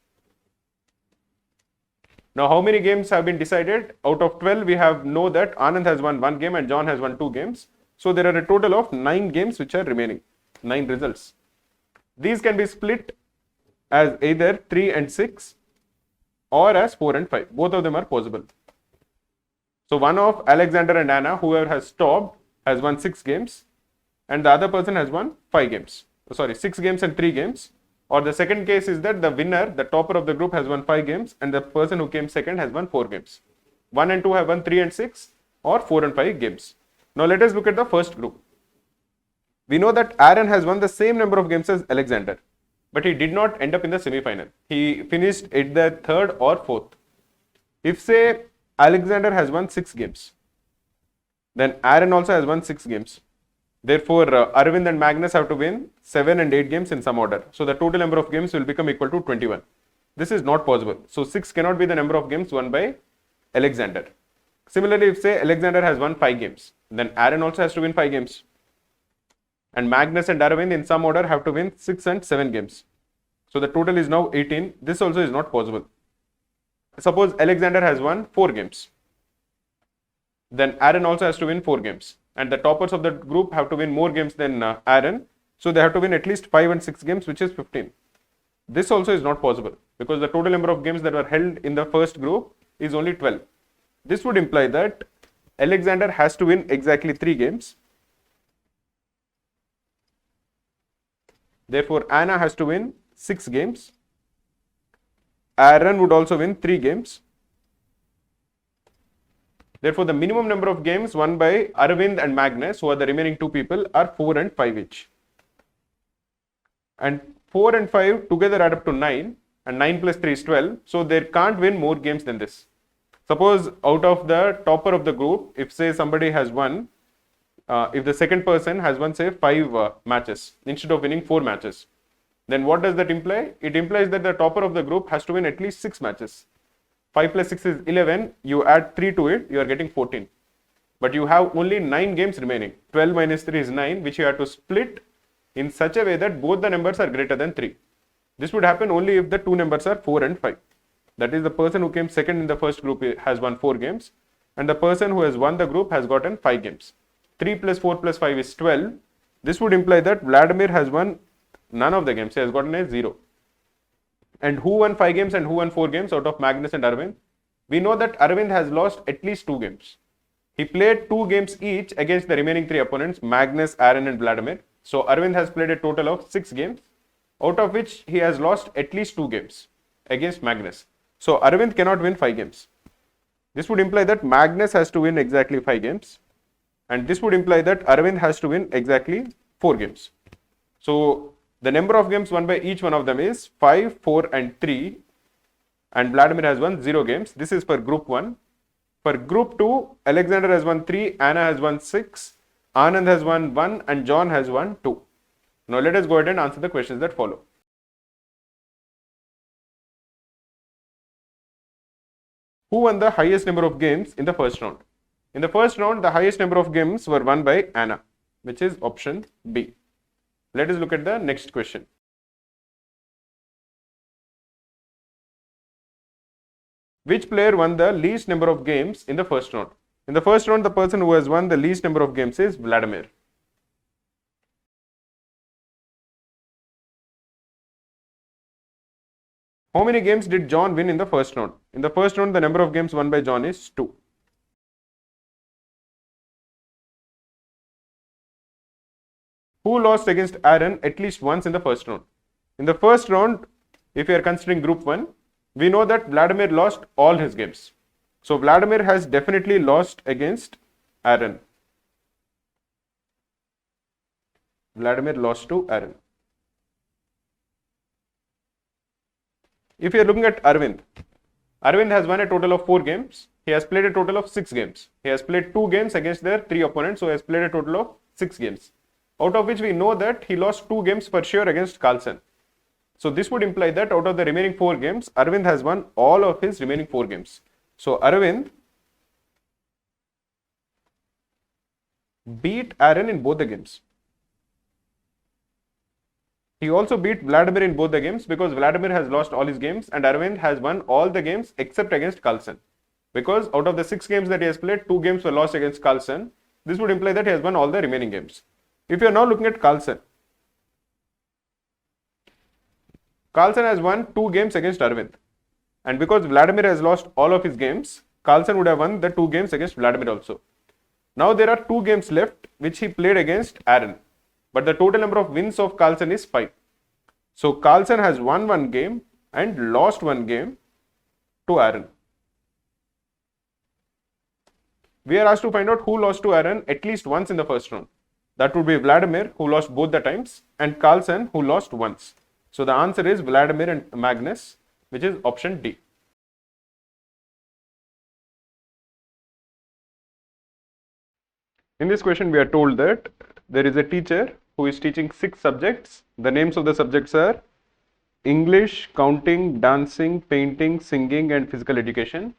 Now how many games have been decided? Out of 12, we know that Anand has won 1 game and John has won 2 games. So there are a total of 9 games which are remaining, 9 results. These can be split as either 3 and 6 or as 4 and 5. Both of them are possible. So one of Alexander and Anna, whoever has stopped, has won 6 games, and the other person has won 5 games. 6 games and 3 games. Or the second case is that the winner, the topper of the group, has won 5 games, and the person who came second has won 4 games. 1 and 2 have won 3 and 6, or 4 and 5 games. Now let us look at the first group. We know that Aaron has won the same number of games as Alexander, but he did not end up in the semi-final. He finished at the 3rd or 4th. If say Alexander has won 6 games, then Aaron also has won 6 games. Therefore, Arvind and Magnus have to win 7 and 8 games in some order. So the total number of games will become equal to 21. This is not possible. So 6 cannot be the number of games won by Alexander. Similarly, if say Alexander has won 5 games, then Aaron also has to win 5 games. And Magnus and Arvind in some order have to win 6 and 7 games. So the total is now 18. This also is not possible. Suppose Alexander has won 4 games. Then Aaron also has to win 4 games. And the toppers of the group have to win more games than Aaron. So they have to win at least 5 and 6 games, which is 15. This also is not possible because the total number of games that were held in the first group is only 12. This would imply that Alexander has to win exactly 3 games. Therefore, Anna has to win 6 games. Aaron would also win 3 games. Therefore, the minimum number of games won by Arvind and Magnus, who are the remaining 2 people, are 4 and 5 each. And 4 and 5 together add up to 9, and 9 plus 3 is 12. So they can't win more games than this. Suppose out of the topper of the group, if say somebody has won, if the second person has won say 5 matches instead of winning 4 matches, then what does that imply? It implies that the topper of the group has to win at least 6 matches. 5 plus 6 is 11, you add 3 to it, you are getting 14. But you have only 9 games remaining. 12 minus 3 is 9, which you have to split in such a way that both the numbers are greater than 3. This would happen only if the two numbers are 4 and 5. That is, the person who came second in the first group has won 4 games, and the person who has won the group has gotten 5 games. 3 plus 4 plus 5 is 12. This would imply that Vladimir has won none of the games. He has gotten a 0. And who won 5 games and who won 4 games out of Magnus and Arvind? We know that Arvind has lost at least 2 games. He played 2 games each against the remaining 3 opponents, Magnus, Aaron and Vladimir. So Arvind has played a total of 6 games, out of which he has lost at least 2 games against Magnus. So Arvind cannot win 5 games. This would imply that Magnus has to win exactly 5 games. And this would imply that Arvind has to win exactly 4 games. So the number of games won by each one of them is 5, 4 and 3. And Vladimir has won 0 games. This is for group 1. For group 2, Alexander has won 3, Anna has won 6, Anand has won 1 and John has won 2. Now let us go ahead and answer the questions that follow. Who won the highest number of games in the first round? In the first round, the highest number of games were won by Anna, which is option B. Let us look at the next question. Which player won the least number of games in the first round? In the first round, the person who has won the least number of games is Vladimir. How many games did John win in the first round? In the first round, the number of games won by John is 2. Who lost against Aaron at least once in the first round? In the first round, if you are considering group 1, we know that Vladimir lost all his games. So Vladimir has definitely lost against Aaron. Vladimir lost to Aaron. If you are looking at Arvind, Arvind has won a total of 4 games. He has played a total of 6 games. He has played 2 games against their 3 opponents, so he has played a total of 6 games. Out of which we know that he lost 2 games for sure against Carlsen. So this would imply that out of the remaining 4 games, Arvind has won all of his remaining 4 games. So Arvind beat Aaron in both the games. He also beat Vladimir in both the games because Vladimir has lost all his games and Arvind has won all the games except against Carlsen. Because out of the 6 games that he has played, 2 games were lost against Carlsen. This would imply that he has won all the remaining games. If you are now looking at Carlsen, Carlsen has won 2 games against Arvind. And because Vladimir has lost all of his games, Carlsen would have won the 2 games against Vladimir also. Now there are 2 games left which he played against Aaron. But the total number of wins of Carlsen is 5. So Carlsen has won 1 game and lost 1 game to Aaron. We are asked to find out who lost to Aaron at least once in the first round. That would be Vladimir, who lost both the times, and Carlsen, who lost once. So the answer is Vladimir and Magnus, which is option D. In this question, we are told that there is a teacher who is teaching 6 subjects. The names of the subjects are English, counting, dancing, painting, singing, and physical education.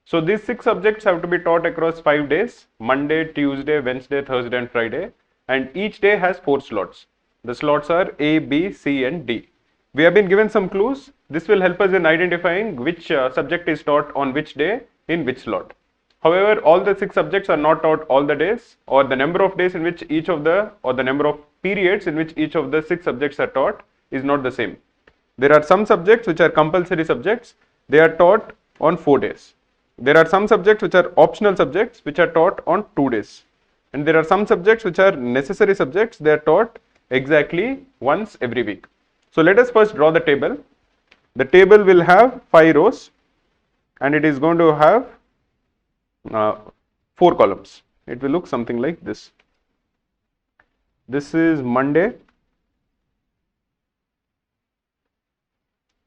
So these 6 subjects have to be taught across 5 days, Monday, Tuesday, Wednesday, Thursday, and Friday. And each day has 4 slots. The slots are A, B, C, and D. We have been given some clues. This will help us in identifying which subject is taught on which day in which slot. However, all the 6 subjects are not taught all the days, or the number of days in which each of the, or the number of periods in which each of the 6 subjects are taught is not the same. There are some subjects which are compulsory subjects. They are taught on 4 days. There are some subjects which are optional subjects which are taught on 2 days. And there are some subjects which are necessary subjects. They are taught exactly once every week. So let us first draw the table. The table will have 5 rows and it is going to have 4 columns. It will look something like this. This is Monday.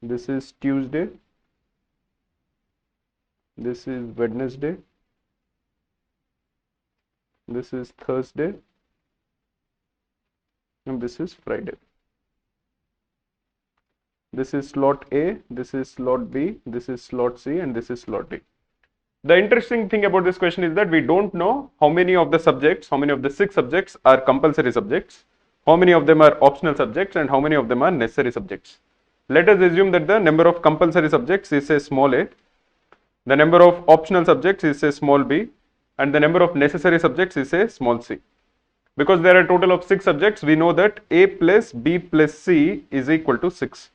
This is Tuesday. This is Wednesday. This is Thursday. And this is Friday. This is slot A, this is slot B, this is slot C, and this is slot D. The interesting thing about this question is that we don't know how many of the subjects, how many of the 6 subjects are compulsory subjects, how many of them are optional subjects, and how many of them are necessary subjects. Let us assume that the number of compulsory subjects is a small a, the number of optional subjects is a small b, and the number of necessary subjects is a small c. Because there are a total of 6 subjects, we know that a plus b plus c is equal to 6.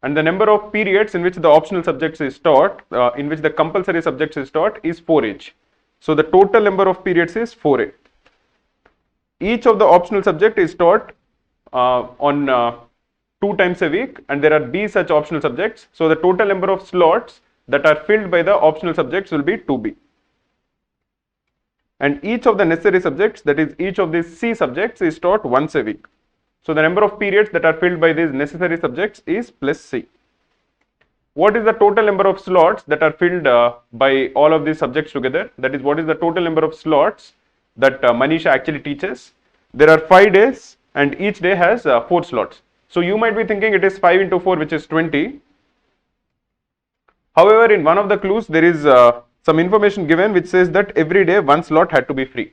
And the number of periods in which the optional subjects is taught, in which the compulsory subjects is taught, is 4 each. So the total number of periods is 4a. Each of the optional subject is taught on 2 times a week, and there are b such optional subjects. So the total number of slots that are filled by the optional subjects will be 2b. And each of the necessary subjects, that is each of these c subjects, is taught once a week. So the number of periods that are filled by these necessary subjects is plus c. What is the total number of slots that are filled by all of these subjects together? That is, what is the total number of slots that Manisha actually teaches? There are 5 days and each day has 4 slots. So you might be thinking it is 5 into 4, which is 20. However, in one of the clues there is some information given which says that every day 1 slot had to be free.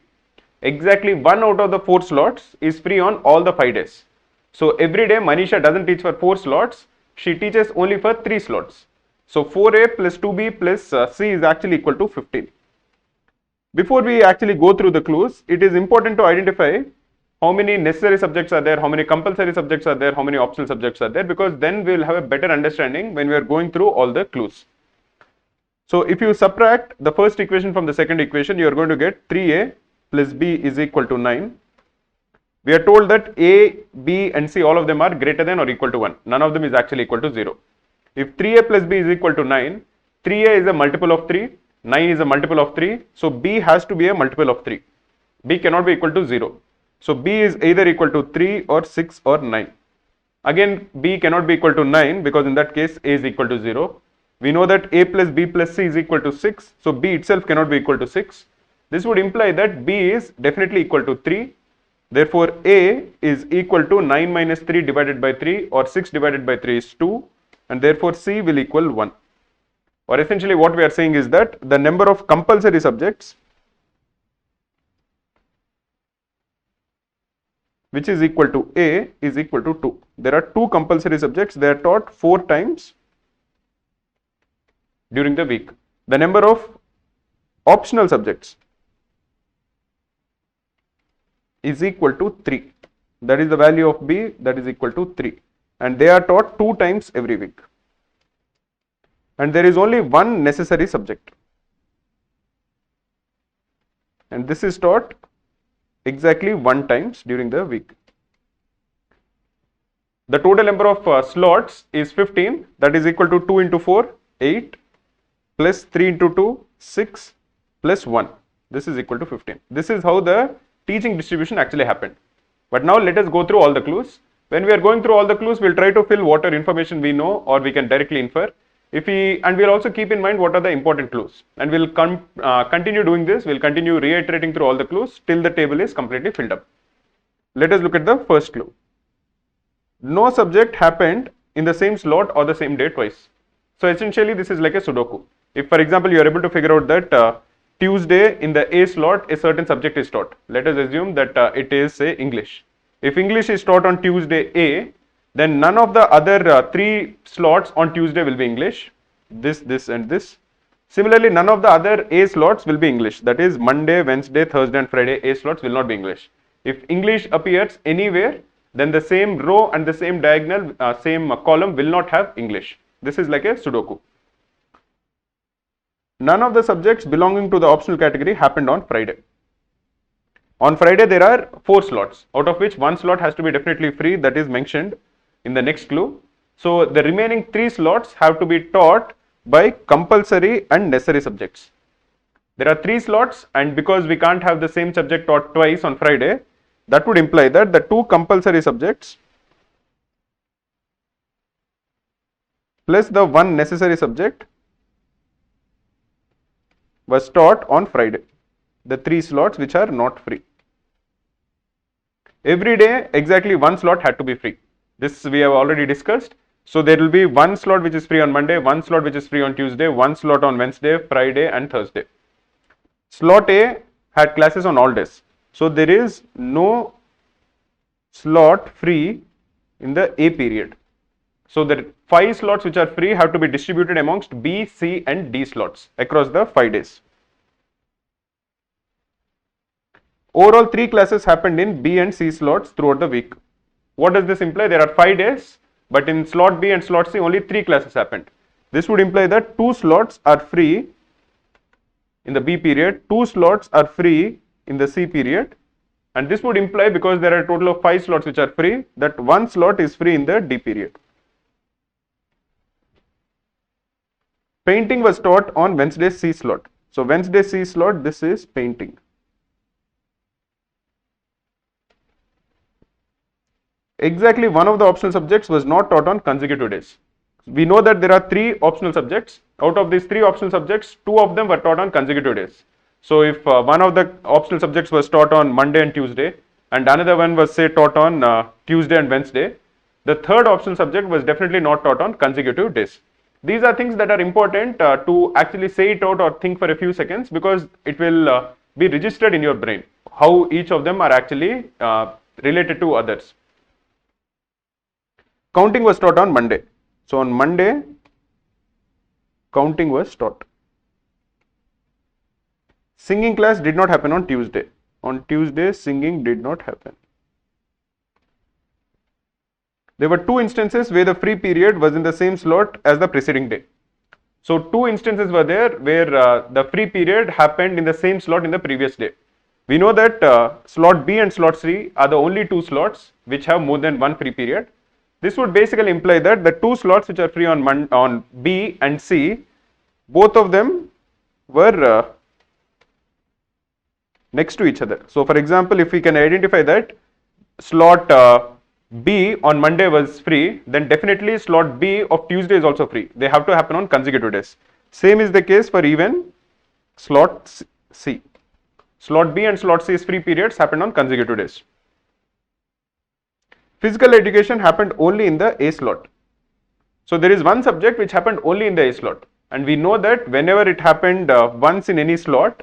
Exactly 1 out of the 4 slots is free on all the 5 days. So every day Manisha doesn't teach for 4 slots, she teaches only for 3 slots. So 4a plus 2b plus c is actually equal to 15. Before we actually go through the clues, it is important to identify how many necessary subjects are there, how many compulsory subjects are there, how many optional subjects are there, because then we will have a better understanding when we are going through all the clues. So if you subtract the first equation from the second equation, you are going to get 3a plus b is equal to 9. We are told that a, b and c, all of them are greater than or equal to 1. None of them is actually equal to 0. If 3a plus b is equal to 9, 3a is a multiple of 3, 9 is a multiple of 3, so b has to be a multiple of 3. B cannot be equal to 0. So b is either equal to 3 or 6 or 9. Again, b cannot be equal to 9 because in that case a is equal to 0. We know that a plus b plus c is equal to 6, so b itself cannot be equal to 6. This would imply that b is definitely equal to 3. Therefore, a is equal to 9 minus 3 divided by 3, or 6 divided by 3 is 2, and therefore c will equal 1. Or essentially what we are saying is that the number of compulsory subjects which is equal to a is equal to 2. There are 2 compulsory subjects, they are taught 4 times during the week. The number of optional subjects is equal to 3. That is the value of b, that is equal to 3. And they are taught 2 times every week. And there is only 1 necessary subject. And this is taught exactly 1 times during the week. The total number of slots is 15, that is equal to 2 into 4, 8, plus 3 into 2, 6, plus 1. This is equal to 15. This is how the teaching distribution actually happened. But now let us go through all the clues. When we are going through all the clues, we'll try to fill whatever information we know or we can directly infer. And we'll also keep in mind what are the important clues. And we'll continue doing this. We'll continue reiterating through all the clues till the table is completely filled up. Let us look at the first clue. No subject happened in the same slot or the same day twice. So essentially this is like a Sudoku. If for example you are able to figure out that Tuesday in the A slot a certain subject is taught. Let us assume that it is say English. If English is taught on Tuesday A, then none of the other 3 slots on Tuesday will be English. This and this. Similarly, none of the other A slots will be English. That is Monday, Wednesday, Thursday and Friday A slots will not be English. If English appears anywhere, then the same row and the same diagonal, same column will not have English. This is like a Sudoku. None of the subjects belonging to the optional category happened on Friday. On Friday there are 4 slots, out of which 1 slot has to be definitely free, that is mentioned in the next clue. So the remaining 3 slots have to be taught by compulsory and necessary subjects. There are 3 slots, and because we can't have the same subject taught twice on Friday, that would imply that the 2 compulsory subjects plus the 1 necessary subject was taught on Friday, the 3 slots which are not free. Every day exactly 1 slot had to be free. This we have already discussed. So there will be 1 slot which is free on Monday, 1 slot which is free on Tuesday, 1 slot on Wednesday, Friday and Thursday. Slot A had classes on all days. So there is no slot free in the A period. So the 5 slots which are free have to be distributed amongst B, C and D slots across the 5 days. Overall 3 classes happened in B and C slots throughout the week. What does this imply? There are 5 days, but in slot B and slot C only 3 classes happened. This would imply that 2 slots are free in the B period, 2 slots are free in the C period, and this would imply, because there are a total of 5 slots which are free, that 1 slot is free in the D period. Painting was taught on Wednesday C slot. So Wednesday C slot, this is painting. Exactly one of the optional subjects was not taught on consecutive days. We know that there are 3 optional subjects. Out of these 3 optional subjects, 2 of them were taught on consecutive days. So if one of the optional subjects was taught on Monday and Tuesday, and another one was say taught on Tuesday and Wednesday, the third optional subject was definitely not taught on consecutive days. These are things that are important to actually say it out or think for a few seconds, because it will be registered in your brain, how each of them are actually related to others. Counting was taught on Monday. So on Monday, counting was taught. Singing class did not happen on Tuesday. On Tuesday, singing did not happen. There were 2 instances where the free period was in the same slot as the preceding day. So 2 instances were there where the free period happened in the same slot in the previous day. We know that slot B and slot C are the only 2 slots which have more than 1 free period. This would basically imply that the 2 slots which are free on B and C, both of them were next to each other. So for example, if we can identify that slot B on Monday was free, then definitely slot B of Tuesday is also free. They have to happen on consecutive days. Same is the case for even slot C. Slot B and slot C is free periods happened on consecutive days. Physical education happened only in the A slot. So there is one subject which happened only in the A slot, and we know that whenever it happened once in any slot,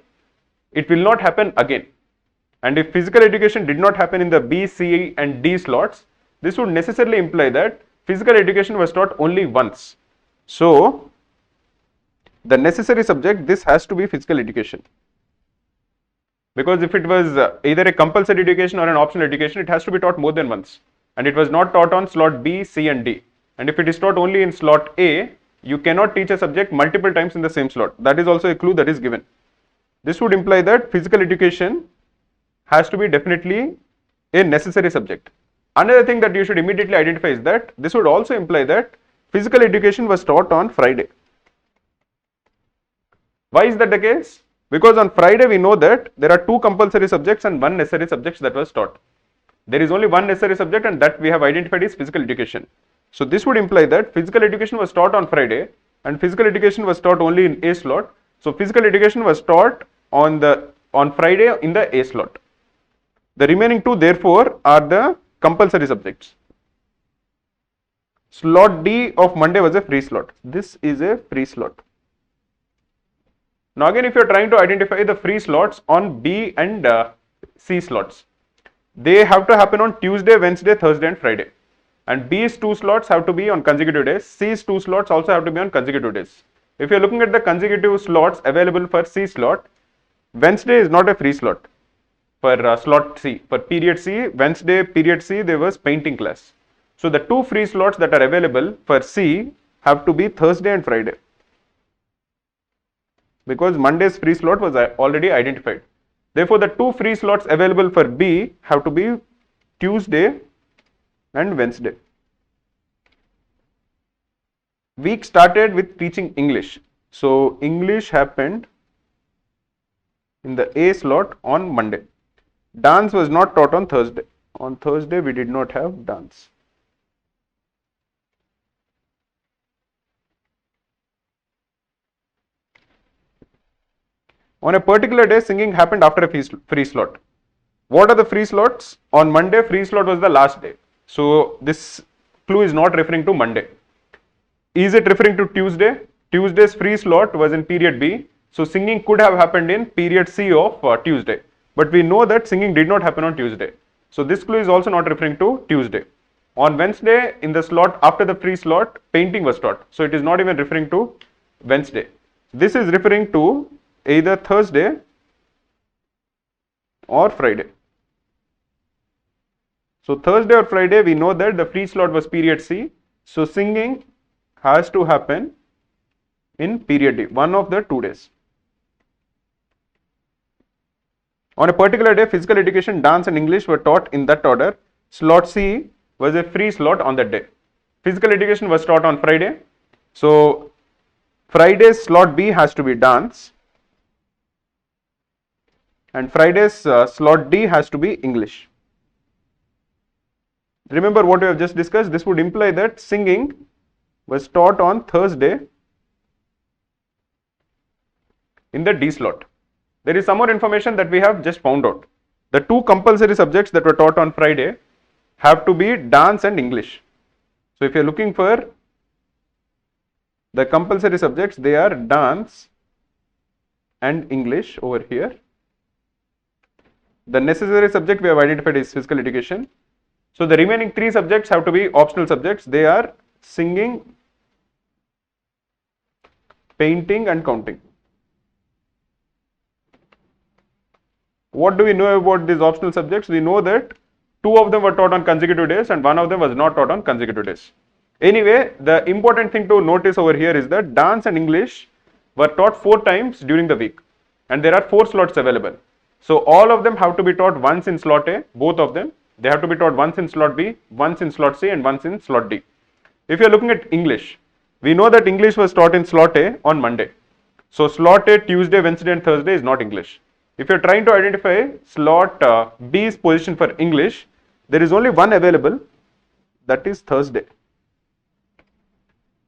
it will not happen again. And if physical education did not happen in the B, C and D slots, this would necessarily imply that physical education was taught only once. So the necessary subject, this has to be physical education. Because if it was either a compulsory education or an optional education, it has to be taught more than once. And it was not taught on slot B, C and D. And if it is taught only in slot A, you cannot teach a subject multiple times in the same slot. That is also a clue that is given. This would imply that physical education has to be definitely a necessary subject. Another thing that you should immediately identify is that this would also imply that physical education was taught on Friday. Why is that the case? Because on Friday we know that there are 2 compulsory subjects and 1 necessary subject that was taught. There is only 1 necessary subject, and that we have identified is physical education. So this would imply that physical education was taught on Friday and physical education was taught only in A slot. So physical education was taught on Friday in the A slot. The remaining 2 therefore are the compulsory subjects. Slot D of Monday was a free slot. This is a free slot. Now again, if you are trying to identify the free slots on B and C slots, they have to happen on Tuesday, Wednesday, Thursday and Friday. And B's 2 slots have to be on consecutive days. C's 2 slots also have to be on consecutive days. If you are looking at the consecutive slots available for C slot, Wednesday is not a free slot. For slot C, for period C, Wednesday period C, there was painting class. So the 2 free slots that are available for C have to be Thursday and Friday, because Monday's free slot was already identified. Therefore, the 2 free slots available for B have to be Tuesday and Wednesday. Week started with teaching English. So English happened in the A slot on Monday. Dance was not taught on Thursday. On Thursday we did not have dance. On a particular day, singing happened after a free slot. What are the free slots? On Monday, free slot was the last day. So this clue is not referring to Monday. Is it referring to Tuesday? Tuesday's free slot was in period B. So singing could have happened in period C of Tuesday. But we know that singing did not happen on Tuesday. So this clue is also not referring to Tuesday. On Wednesday, in the slot after the free slot, painting was taught. So it is not even referring to Wednesday. This is referring to either Thursday or Friday. So Thursday or Friday, we know that the free slot was period C. So singing has to happen in period D, one of the 2 days. On a particular day, physical education, dance and English were taught in that order. Slot C was a free slot on that day. Physical education was taught on Friday. So Friday's slot B has to be dance. And Friday's slot D has to be English. Remember what we have just discussed? This would imply that singing was taught on Thursday in the D slot. There is some more information that we have just found out. The 2 compulsory subjects that were taught on Friday have to be dance and English. So if you are looking for the compulsory subjects, they are dance and English over here. The necessary subject we have identified is physical education. So the remaining 3 subjects have to be optional subjects. They are singing, painting and counting. What do we know about these optional subjects? We know that 2 of them were taught on consecutive days and 1 of them was not taught on consecutive days. Anyway, the important thing to notice over here is that dance and English were taught 4 times during the week and there are 4 slots available. So all of them have to be taught once in slot A, both of them. They have to be taught once in slot B, once in slot C and once in slot D. If you are looking at English, we know that English was taught in slot A on Monday. So slot A, Tuesday, Wednesday and Thursday is not English. If you are trying to identify slot B's position for English, there is only one available, that is Thursday.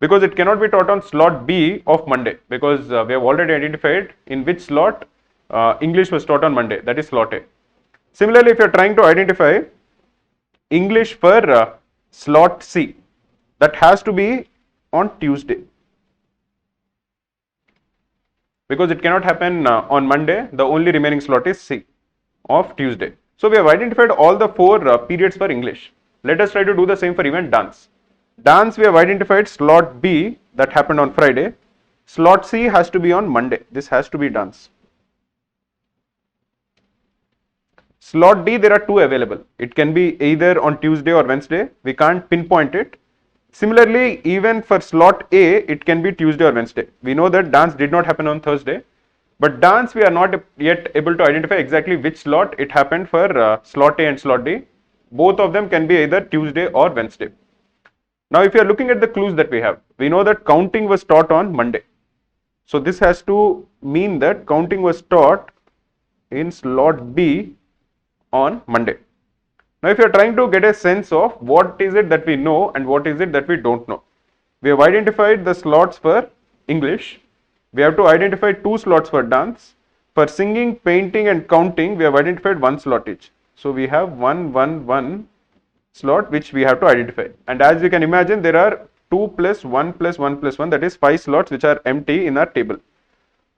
Because it cannot be taught on slot B of Monday, because we have already identified in which slot English was taught on Monday, that is slot A. Similarly, if you are trying to identify English for slot C, that has to be on Tuesday. Because it cannot happen on Monday, the only remaining slot is C of Tuesday. So we have identified all the 4 periods for English. Let us try to do the same for even dance. Dance, we have identified slot B that happened on Friday. Slot C has to be on Monday. This has to be dance. Slot D, there are 2 available. It can be either on Tuesday or Wednesday. We can't pinpoint it. Similarly, even for slot A, it can be Tuesday or Wednesday. We know that dance did not happen on Thursday, but dance we are not yet able to identify exactly which slot it happened for slot A and slot D. Both of them can be either Tuesday or Wednesday. Now, if you are looking at the clues that we have, we know that counting was taught on Monday. So this has to mean that counting was taught in slot B on Monday. Now, if you are trying to get a sense of what is it that we know and what is it that we don't know, we have identified the slots for English. We have to identify 2 slots for dance. For singing, painting and counting, we have identified 1 slot each. So we have 1 slot which we have to identify. And as you can imagine, there are 2 plus 1 plus 1 plus 1, that is 5 slots which are empty in our table.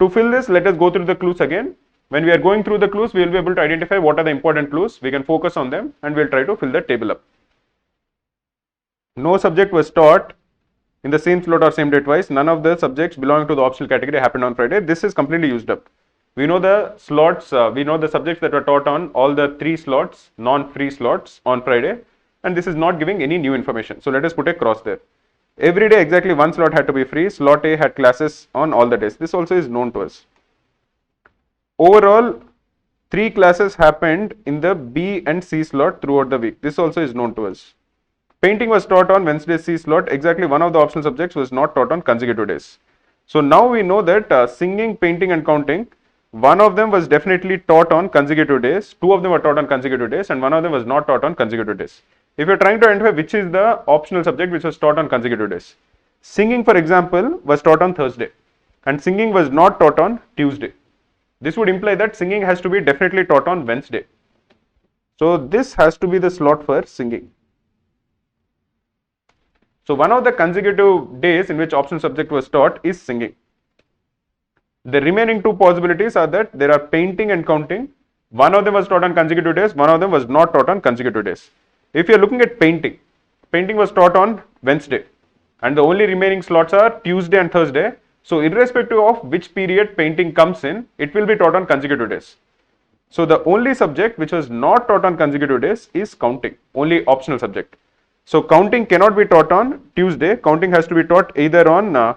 To fill this, let us go through the clues again. When we are going through the clues, we will be able to identify what are the important clues. We can focus on them and we will try to fill the table up. No subject was taught in the same slot or same day twice. None of the subjects belonging to the optional category happened on Friday. This is completely used up. We know the slots, we know the subjects that were taught on all the 3 slots, non-free slots on Friday, and this is not giving any new information. So let us put a cross there. Every day exactly 1 slot had to be free. Slot A had classes on all the days. This also is known to us. Overall, 3 classes happened in the B and C slot throughout the week. This also is known to us. Painting was taught on Wednesday C slot. Exactly one of the optional subjects was not taught on consecutive days. So now we know that singing, painting and counting, one of them was definitely taught on consecutive days, 2 of them were taught on consecutive days and one of them was not taught on consecutive days. If you are trying to identify which is the optional subject which was taught on consecutive days, singing for example was taught on Thursday and singing was not taught on Tuesday. This would imply that singing has to be definitely taught on Wednesday. So this has to be the slot for singing. So one of the consecutive days in which optional subject was taught is singing. The remaining 2 possibilities are that there are painting and counting. One of them was taught on consecutive days, one of them was not taught on consecutive days. If you are looking at painting, painting was taught on Wednesday and the only remaining slots are Tuesday and Thursday. So irrespective of which period painting comes in, it will be taught on consecutive days. So the only subject which was not taught on consecutive days is counting, only optional subject. So counting cannot be taught on Tuesday, counting has to be taught either on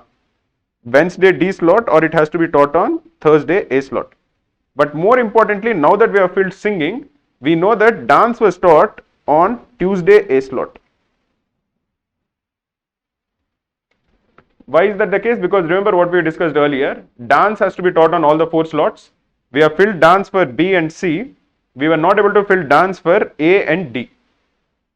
Wednesday D slot or it has to be taught on Thursday A slot. But more importantly, now that we have filled singing, we know that dance was taught on Tuesday A slot. Why is that the case? Because remember what we discussed earlier, dance has to be taught on all the 4 slots. We have filled dance for B and C. We were not able to fill dance for A and D.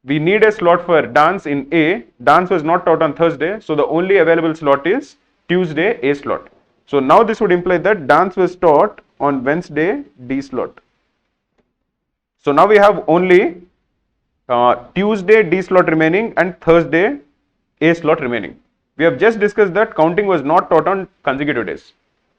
We need a slot for dance in A. Dance was not taught on Thursday, so the only available slot is Tuesday A slot. So now this would imply that dance was taught on Wednesday D slot. So now we have only Tuesday D slot remaining and Thursday A slot remaining. We have just discussed that counting was not taught on consecutive days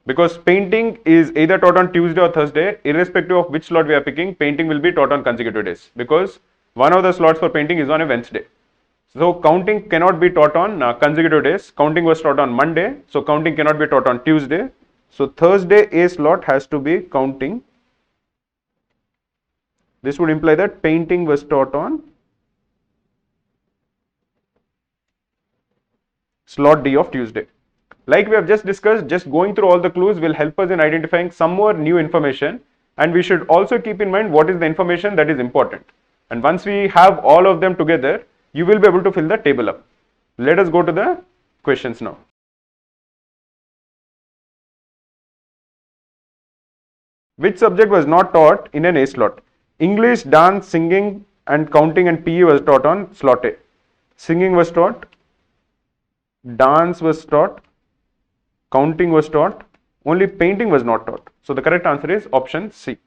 because painting is either taught on Tuesday or Thursday. Irrespective of which slot we are picking, painting will be taught on consecutive days because one of the slots for painting is on a Wednesday. So counting cannot be taught on consecutive days. Counting was taught on Monday, so counting cannot be taught on Tuesday. So Thursday A slot has to be counting. This would imply that painting was taught on slot D of Tuesday. Like we have just discussed, just going through all the clues will help us in identifying some more new information, and we should also keep in mind what is the information that is important. And once we have all of them together, you will be able to fill the table up. Let us go to the questions now. Which subject was not taught in an A slot? English, dance, singing and counting and PE was taught on slot A. Singing was taught, dance was taught, counting was taught, only painting was not taught. So the correct answer is option C.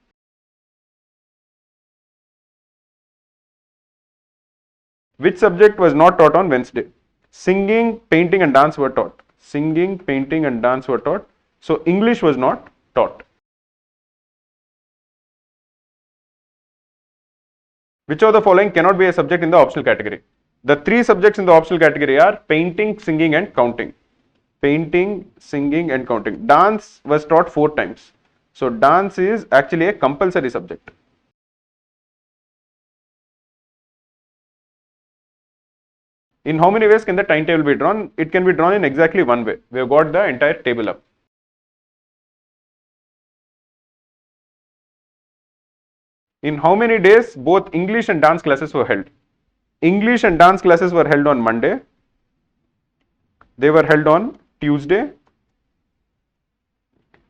Which subject was not taught on Wednesday? Singing, painting and dance were taught. Singing, painting and dance were taught. So English was not taught. Which of the following cannot be a subject in the optional category? The 3 subjects in the optional category are painting, singing and counting. Painting, singing and counting. Dance was taught 4 times. So dance is actually a compulsory subject. In how many ways can the timetable be drawn? It can be drawn in exactly one way. We have got the entire table up. In how many days both English and dance classes were held? English and dance classes were held on Monday. They were held on Tuesday.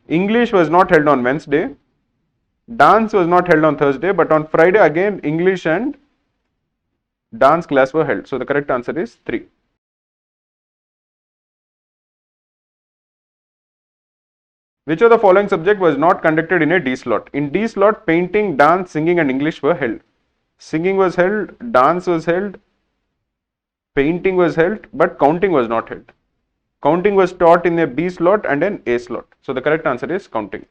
English was not held on Wednesday. Dance was not held on Thursday, but on Friday again English and dance class were held. So the correct answer is 3. Which of the following subject was not conducted in a D slot? In D slot, painting, dance, singing and English were held. Singing was held, dance was held, painting was held, but counting was not held. Counting was taught in a B slot and an A slot. So the correct answer is counting.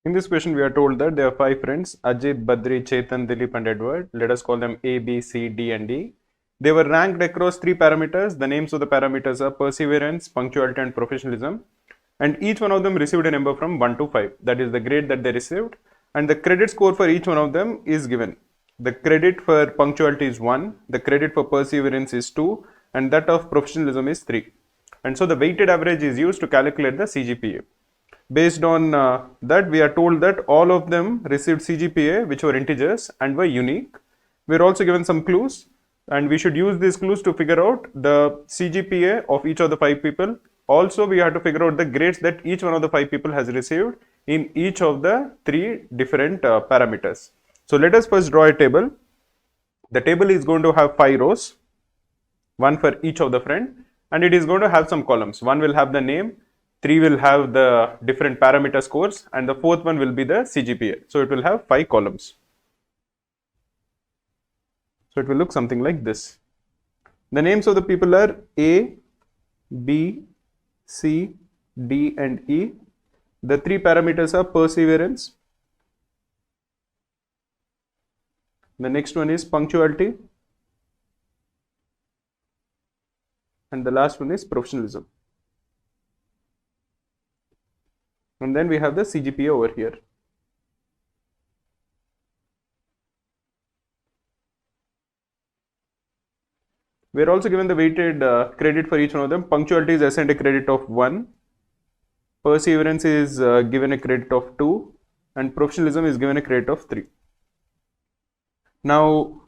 In this question, we are told that there are 5 friends, Ajit, Badri, Chetan, Dilip and Edward. Let us call them A, B, C, D and E. They were ranked across 3 parameters. The names of the parameters are perseverance, punctuality and professionalism. And each one of them received a number from 1 to 5. That is the grade that they received. And the credit score for each one of them is given. The credit for punctuality is 1. The credit for perseverance is 2. And that of professionalism is 3. And so the weighted average is used to calculate the CGPA. Based on that, we are told that all of them received CGPA which were integers and were unique. We are also given some clues, and we should use these clues to figure out the CGPA of each of the 5 people. Also, we have to figure out the grades that each one of the 5 people has received in each of the 3 different parameters. So let us first draw a table. The table is going to have 5 rows, 1 for each of the friend, and it is going to have some columns. 1 will have the name, 3 will have the different parameter scores, and the 4th one will be the CGPA. So it will have 5 columns. So it will look something like this. The names of the people are A, B, C, D and E. The 3 parameters are perseverance, The next one is punctuality. And the last one is professionalism. And then we have the CGPA over here. We are also given the weighted credit for each one of them. Punctuality is assigned a credit of 1. Perseverance is given a credit of 2. And professionalism is given a credit of 3. Now,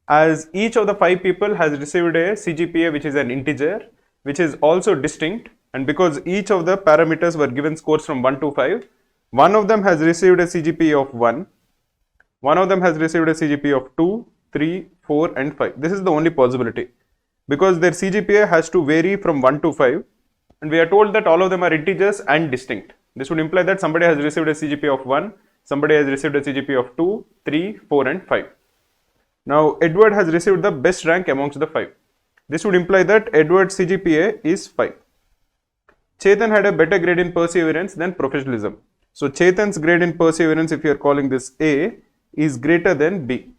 as each of the 5 people has received a CGPA which is an integer, which is also distinct, and because each of the parameters were given scores from 1 to 5, one of them has received a CGPA of 1, one of them has received a CGPA of 2, 3, 4 and 5. This is the only possibility, because their CGPA has to vary from 1 to 5, and we are told that all of them are integers and distinct. This would imply that somebody has received a CGPA of 1, somebody has received a CGPA of 2, 3, 4 and 5. Now, Edward has received the best rank amongst the 5. This would imply that Edward's CGPA is 5. Chetan had a better grade in perseverance than professionalism. So, Chetan's grade in perseverance, if you are calling this A, is greater than B.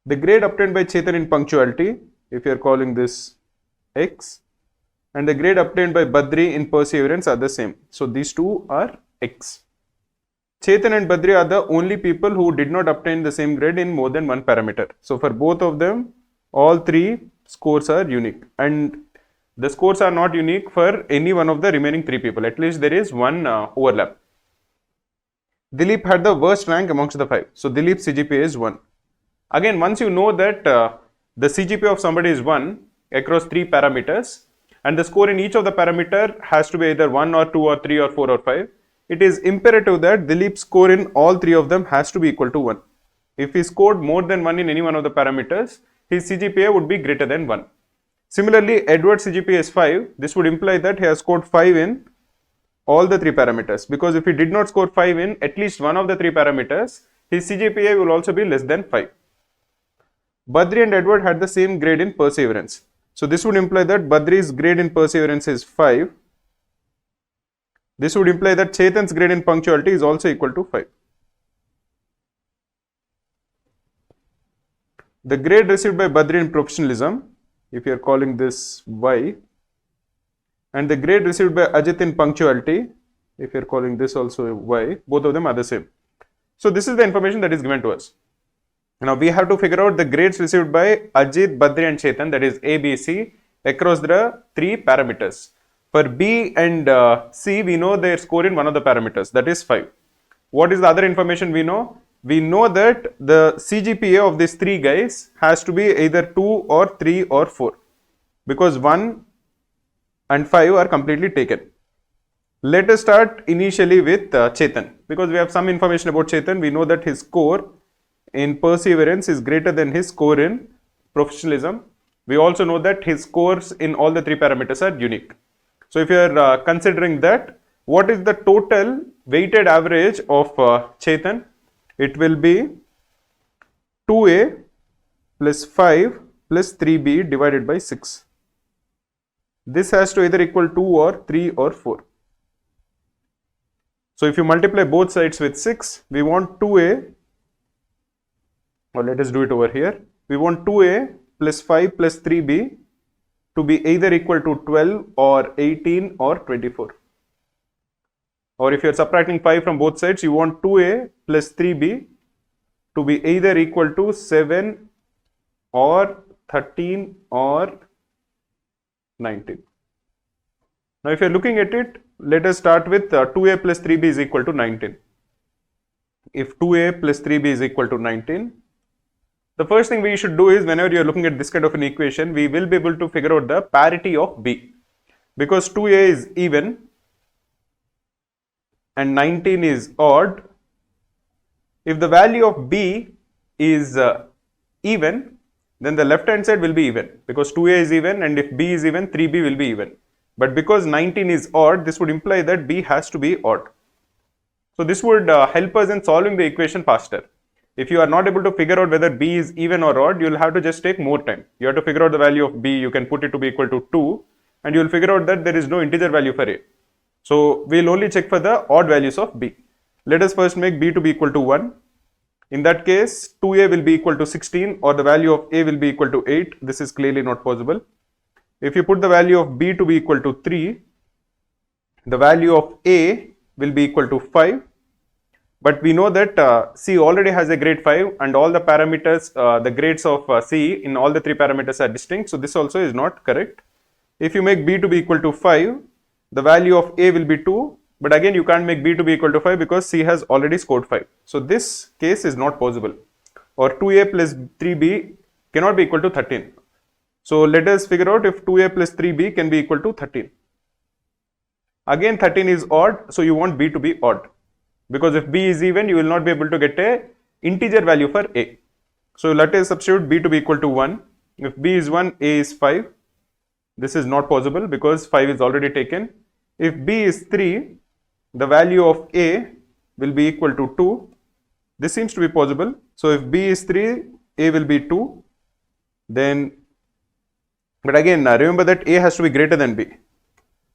The grade obtained by Chetan in punctuality, if you are calling this X, and the grade obtained by Badri in perseverance are the same. So, these two are X. Chetan and Badri are the only people who did not obtain the same grade in more than one parameter. So, for both of them, all 3 scores are unique, and the scores are not unique for any one of the remaining 3 people. At least there is one overlap. Dilip had the worst rank amongst the 5. So, Dilip's CGPA is 1. Again, once you know that the CGPA of somebody is 1 across 3 parameters, and the score in each of the parameter has to be either 1 or 2 or 3 or 4 or 5, it is imperative that Dilip's score in all 3 of them has to be equal to 1. If he scored more than 1 in any one of the parameters, his CGPA would be greater than 1. Similarly, Edward's CGPA is 5. This would imply that he has scored 5 in all the 3 parameters, because if he did not score 5 in at least one of the 3 parameters, his CGPA will also be less than 5. Badri and Edward had the same grade in perseverance. So, this would imply that Badri's grade in perseverance is 5. This would imply that Chetan's grade in punctuality is also equal to 5. The grade received by Badri in professionalism, if you are calling this Y, and the grade received by Ajit in punctuality, if you are calling this also Y, both of them are the same. So, this is the information that is given to us. Now, we have to figure out the grades received by Ajit, Badri and Chetan, that is A, B, C, across the 3 parameters. For B and C, we know their score in one of the parameters, that is 5. What is the other information we know? We know that the CGPA of these 3 guys has to be either 2 or 3 or 4, because 1 and 5 are completely taken. Let us start initially with Chetan, because we have some information about Chetan. We know that his score in perseverance is greater than his score in professionalism. We also know that his scores in all the 3 parameters are unique. So, if you are considering that, what is the total weighted average of Chetan? It will be 2A plus 5 plus 3B divided by 6. This has to either equal 2 or 3 or 4. So, if you multiply both sides with 6, we want 2A, or let us do it over here. We want 2A plus 5 plus 3B to be either equal to 12 or 18 or 24. Or if you are subtracting 5 from both sides, you want 2A plus 3B to be either equal to 7 or 13 or 19. Now, if you are looking at it, let us start with 2A plus 3B is equal to 19. If 2A plus 3B is equal to 19, the first thing we should do is, whenever you are looking at this kind of an equation, we will be able to figure out the parity of B, because 2A is even and 19 is odd. If the value of B is even, then the left hand side will be even, because 2A is even, and if B is even, 3B will be even. But because 19 is odd, this would imply that B has to be odd. So, this would help us in solving the equation faster. If you are not able to figure out whether B is even or odd, you will have to just take more time. You have to figure out the value of B, you can put it to be equal to 2, and you will figure out that there is no integer value for A. So, we will only check for the odd values of B. Let us first make B to be equal to 1. In that case, 2a will be equal to 16 or the value of a will be equal to 8. This is clearly not possible. If you put the value of b to be equal to 3, the value of a will be equal to 5. But we know that C already has a grade 5 and all the parameters, the grades of C in all the 3 parameters are distinct. So this also is not correct. If you make b to be equal to 5, the value of a will be 2. But again, you can't make b to be equal to 5 because C has already scored 5. So this case is not possible. Or 2a plus 3b cannot be equal to 13. So let us figure out if 2a plus 3b can be equal to 13. Again, 13 is odd, so you want b to be odd. Because if b is even, you will not be able to get a integer value for a. So let us substitute b to be equal to 1. If b is 1, a is 5. This is not possible because 5 is already taken. If b is 3, the value of a will be equal to 2. This seems to be possible. So if b is 3, a will be 2. Then, but again, remember that a has to be greater than b.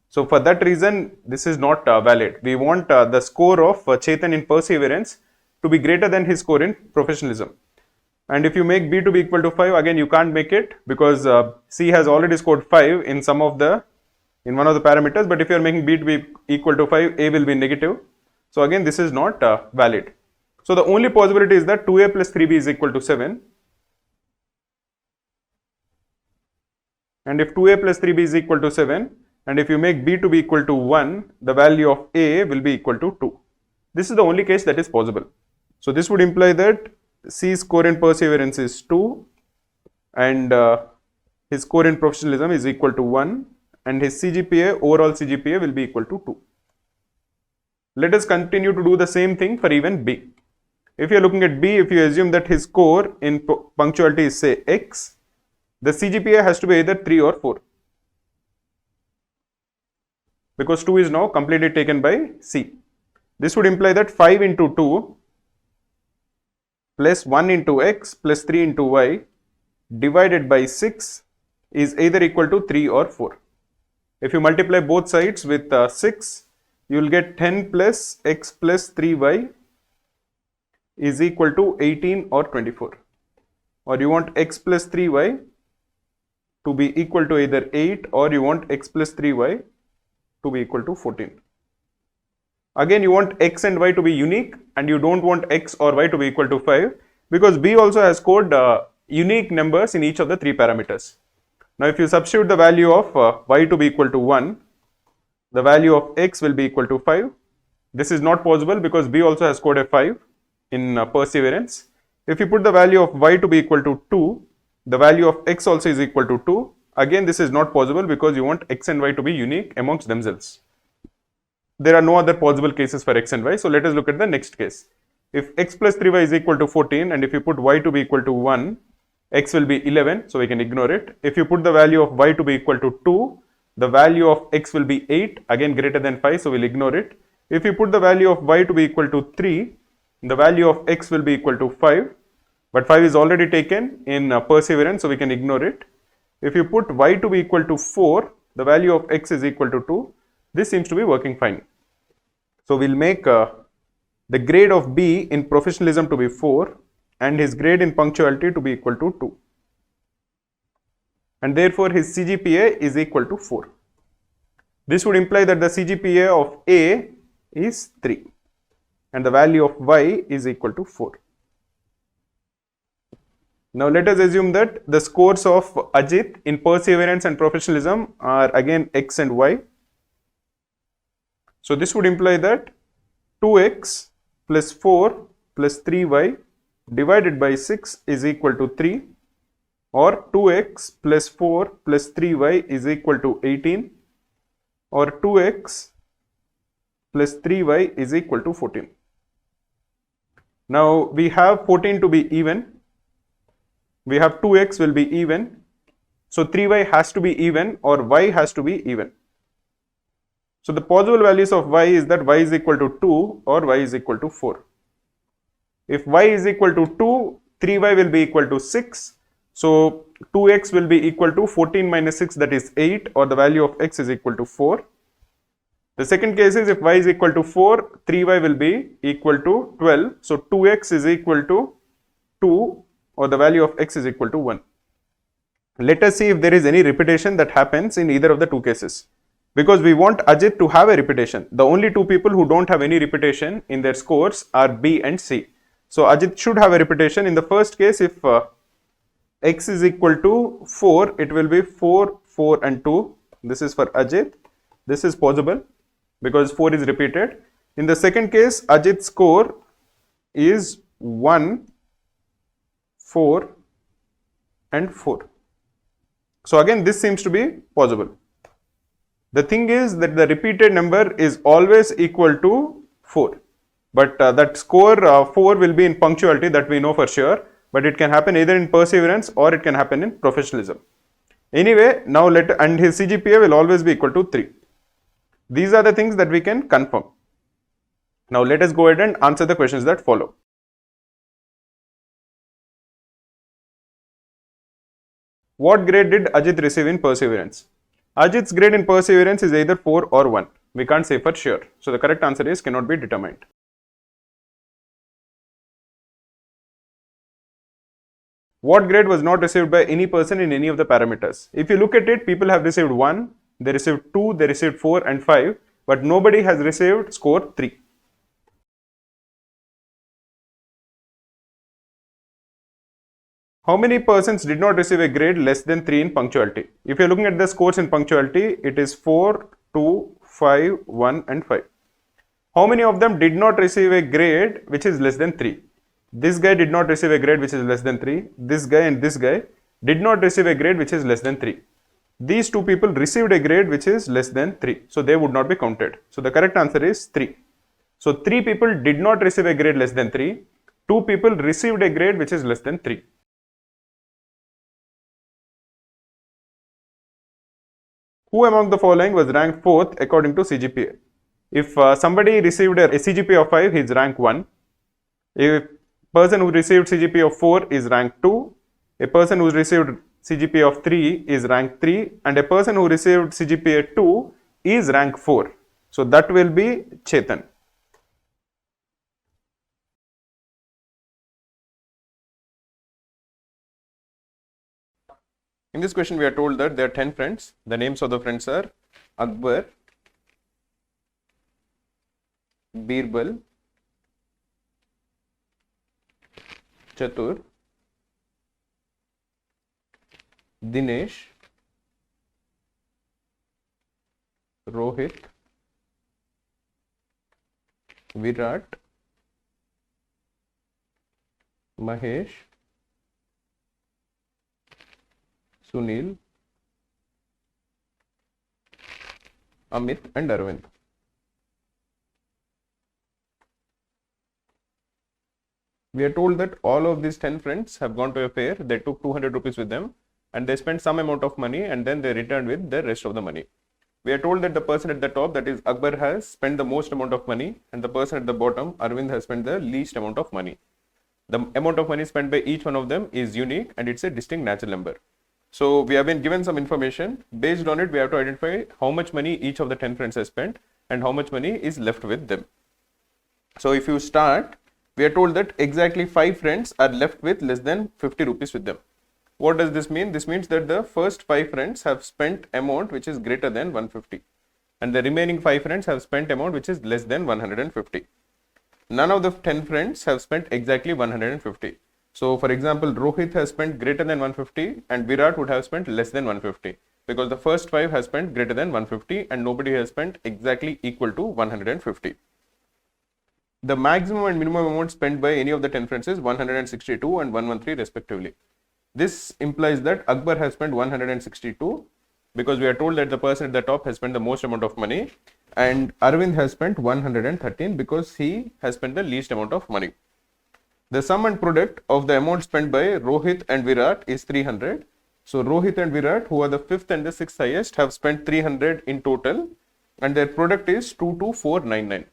So for that reason, this is not valid. We want the score of Chetan in perseverance to be greater than his score in professionalism. And if you make b to be equal to 5, again you can't make it because C has already scored 5 in one of the parameters. But if you are making b to be equal to 5, a will be negative. So again, this is not valid. So the only possibility is that 2a plus 3b is equal to 7. And if 2a plus 3b is equal to 7, and if you make b to be equal to 1, the value of a will be equal to 2. This is the only case that is possible. So this would imply that C's score in perseverance is 2 and his score in professionalism is equal to 1 and his CGPA, overall CGPA will be equal to 2. Let us continue to do the same thing for even B. If you are looking at B, if you assume that his score in punctuality is say X, the CGPA has to be either 3 or 4. Because 2 is now completely taken by C. This would imply that 5 into 2 plus 1 into x plus 3 into y divided by 6 is either equal to 3 or 4. If you multiply both sides with 6, you will get 10 plus x plus 3y is equal to 18 or 24. Or you want x plus 3y to be equal to either 8 or you want x plus 3y to be equal to 14. Again, you want x and y to be unique and you don't want x or y to be equal to 5 because B also has scored unique numbers in each of the 3 parameters. Now, if you substitute the value of y to be equal to 1, the value of x will be equal to 5. This is not possible because B also has scored a 5 in perseverance. If you put the value of y to be equal to 2, the value of x also is equal to 2. Again, this is not possible because you want x and y to be unique amongst themselves. There are no other possible cases for x and y. So let us look at the next case. If x plus 3y is equal to 14 and if you put y to be equal to 1, x will be 11. So we can ignore it. If you put the value of y to be equal to 2, the value of x will be 8, again greater than 5. So we'll ignore it. If you put the value of y to be equal to 3, the value of x will be equal to 5. But 5 is already taken in perseverance. So we can ignore it. If you put y to be equal to 4, the value of x is equal to 2. This seems to be working fine. So we'll make the grade of B in professionalism to be 4 and his grade in punctuality to be equal to 2. And therefore his CGPA is equal to 4. This would imply that the CGPA of A is 3 and the value of y is equal to 4. Now let us assume that the scores of Ajit in perseverance and professionalism are again x and y. So this would imply that 2x plus 4 plus 3y divided by 6 is equal to 3 or 2x plus 4 plus 3y is equal to 18 or 2x plus 3y is equal to 14. Now we have 14 to be even. We have 2x will be even. So 3y has to be even or y has to be even. So the possible values of y is that y is equal to 2 or y is equal to 4. If y is equal to 2, 3y will be equal to 6. So 2x will be equal to 14 minus 6, that is 8, or the value of x is equal to 4. The second case is if y is equal to 4, 3y will be equal to 12. So 2x is equal to 2, or the value of x is equal to 1. Let us see if there is any repetition that happens in either of the two cases. Because we want Ajit to have a repetition. The only two people who don't have any repetition in their scores are B and C. So Ajit should have a repetition. In the first case, if x is equal to 4, it will be 4, 4 and 2. This is for Ajit. This is possible because 4 is repeated. In the second case, Ajit's score is 1, 4 and 4. So again, this seems to be possible. The thing is that the repeated number is always equal to 4. But that score 4 will be in punctuality, that we know for sure. But it can happen either in perseverance or it can happen in professionalism. Anyway, now and his CGPA will always be equal to 3. These are the things that we can confirm. Now let us go ahead and answer the questions that follow. What grade did Ajit receive in perseverance? Ajit's grade in perseverance is either 4 or 1. We can't say for sure. So the correct answer is cannot be determined. What grade was not received by any person in any of the parameters? If you look at it, people have received 1, they received 2, they received 4 and 5, but nobody has received score 3. How many persons did not receive a grade less than 3 in punctuality? If you are looking at the scores in punctuality, it is 4, 2, 5, 1 and 5. How many of them did not receive a grade which is less than 3? This guy did not receive a grade which is less than 3. This guy and this guy did not receive a grade which is less than 3. These two people received a grade which is less than 3. So they would not be counted. So the correct answer is 3. So 3 people did not receive a grade less than 3. 2 people received a grade which is less than 3. Who among the following was ranked 4th according to CGPA? If somebody received a CGPA of 5, he is rank 1. A person who received CGPA of 4 is rank 2. A person who received CGPA of 3 is rank 3. And a person who received CGPA 2 is rank 4. So that will be Chetan. In this question, we are told that there are 10 friends. The names of the friends are Akbar, Birbal, Chatur, Dinesh, Rohit, Virat, Mahesh, Sunil, Amit and Arvind. We are told that all of these 10 friends have gone to a fair, they took 200 rupees with them and they spent some amount of money and then they returned with the rest of the money. We are told that the person at the top, that is Akbar, has spent the most amount of money and the person at the bottom, Arvind, has spent the least amount of money. The amount of money spent by each one of them is unique and it's a distinct natural number. So we have been given some information. Based on it, we have to identify how much money each of the 10 friends has spent and how much money is left with them. So if you start, we are told that exactly 5 friends are left with less than 50 rupees with them. What does this mean? This means that the first 5 friends have spent amount which is greater than 150 and the remaining 5 friends have spent amount which is less than 150. None of the 10 friends have spent exactly 150. So for example, Rohit has spent greater than 150 and Virat would have spent less than 150 because the first 5 has spent greater than 150 and nobody has spent exactly equal to 150. The maximum and minimum amount spent by any of the 10 friends is 162 and 113 respectively. This implies that Akbar has spent 162 because we are told that the person at the top has spent the most amount of money, and Arvind has spent 113 because he has spent the least amount of money. The sum and product of the amount spent by Rohit and Virat is 300. So Rohit and Virat, who are the 5th and the 6th highest, have spent 300 in total and their product is 22499.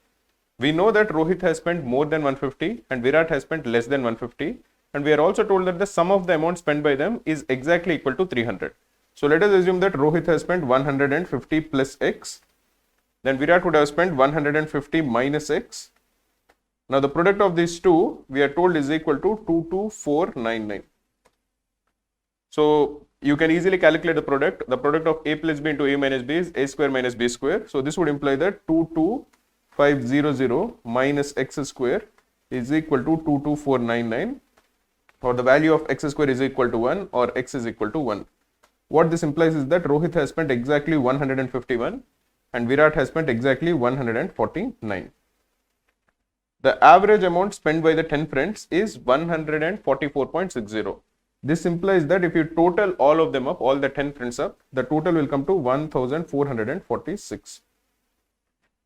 We know that Rohit has spent more than 150 and Virat has spent less than 150, and we are also told that the sum of the amount spent by them is exactly equal to 300. So let us assume that Rohit has spent 150 plus X Then Virat would have spent 150 minus X. Now the product of these two we are told is equal to 22499. So you can easily calculate the product. The product of A plus B into A minus B is A square minus B square. So this would imply that 22500 minus X square is equal to 22499, or the value of X square is equal to 1 or X is equal to 1. What this implies is that Rohit has spent exactly 151 and Virat has spent exactly 149. The average amount spent by the 10 friends is 144.60. This implies that if you total all of them up, all the 10 friends up, the total will come to 1446.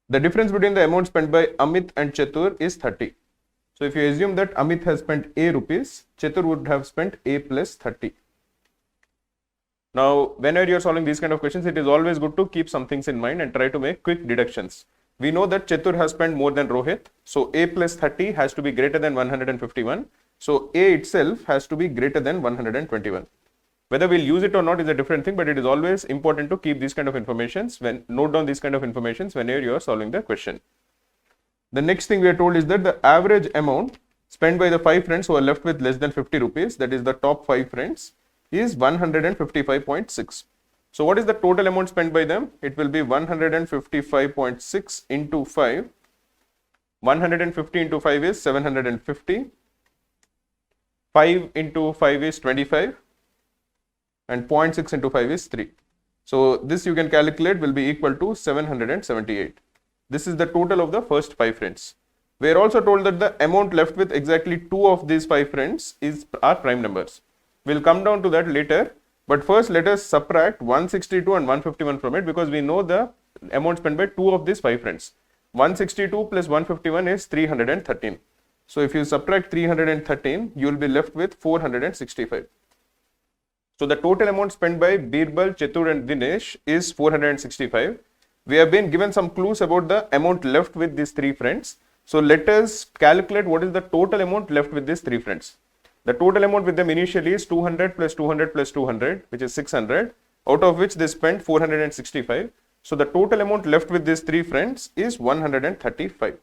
The difference between the amount spent by Amit and Chatur is 30. So if you assume that Amit has spent A rupees, Chatur would have spent A plus 30. Now, whenever you are solving these kind of questions, it is always good to keep some things in mind and try to make quick deductions. We know that Chatur has spent more than Rohit, so A plus 30 has to be greater than 151. So A itself has to be greater than 121. Whether we'll use it or not is a different thing, but it is always important to keep these kind of informations, note down these kind of informations whenever you are solving the question. The next thing we are told is that the average amount spent by the 5 friends who are left with less than 50 rupees, that is the top 5 friends, is 155.6. So what is the total amount spent by them? It will be 155.6 into 5. 150 into 5 is 750. 5 into 5 is 25 and 0.6 into 5 is 3. So this you can calculate will be equal to 778. This is the total of the first 5 friends. We are also told that the amount left with exactly 2 of these 5 friends are prime numbers. We'll come down to that later, but first let us subtract 162 and 151 from it, because we know the amount spent by 2 of these 5 friends. 162 plus 151 is 313. So if you subtract 313, you will be left with 465. So the total amount spent by Birbal, Chatur and Dinesh is 465. We have been given some clues about the amount left with these 3 friends. So let us calculate what is the total amount left with these 3 friends. The total amount with them initially is 200 plus 200 plus 200, which is 600, out of which they spent 465. So the total amount left with these 3 friends is 135,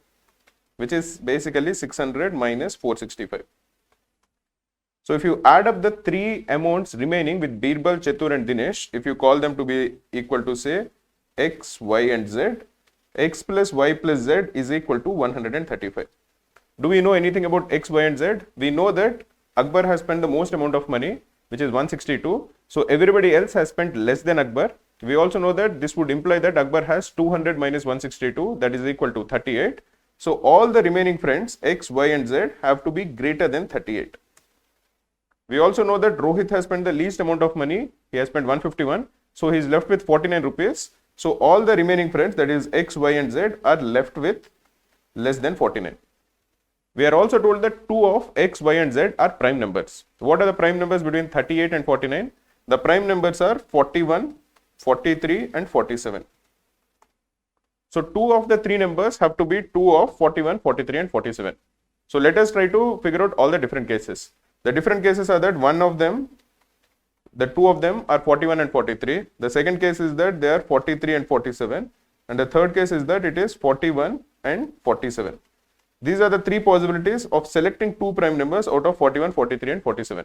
which is basically 600 minus 465. So if you add up the 3 amounts remaining with Birbal, Chatur and Dinesh, if you call them to be equal to say X, Y and Z, X plus Y plus Z is equal to 135. Do we know anything about X, Y and Z? We know that Akbar has spent the most amount of money, which is 162. So everybody else has spent less than Akbar. We also know that this would imply that Akbar has 200 minus 162, that is equal to 38. So all the remaining friends X, Y and Z have to be greater than 38. We also know that Rohit has spent the least amount of money. He has spent 151. So he is left with 49 rupees. So all the remaining friends, that is X, Y and Z, are left with less than 49. We are also told that 2 of X, Y and Z are prime numbers. What are the prime numbers between 38 and 49? The prime numbers are 41, 43 and 47. So 2 of the 3 numbers have to be 2 of 41, 43 and 47. So let us try to figure out all the different cases. The different cases are that the 2 of them are 41 and 43. The second case is that they are 43 and 47. And the third case is that it is 41 and 47. These are the 3 possibilities of selecting 2 prime numbers out of 41, 43 and 47.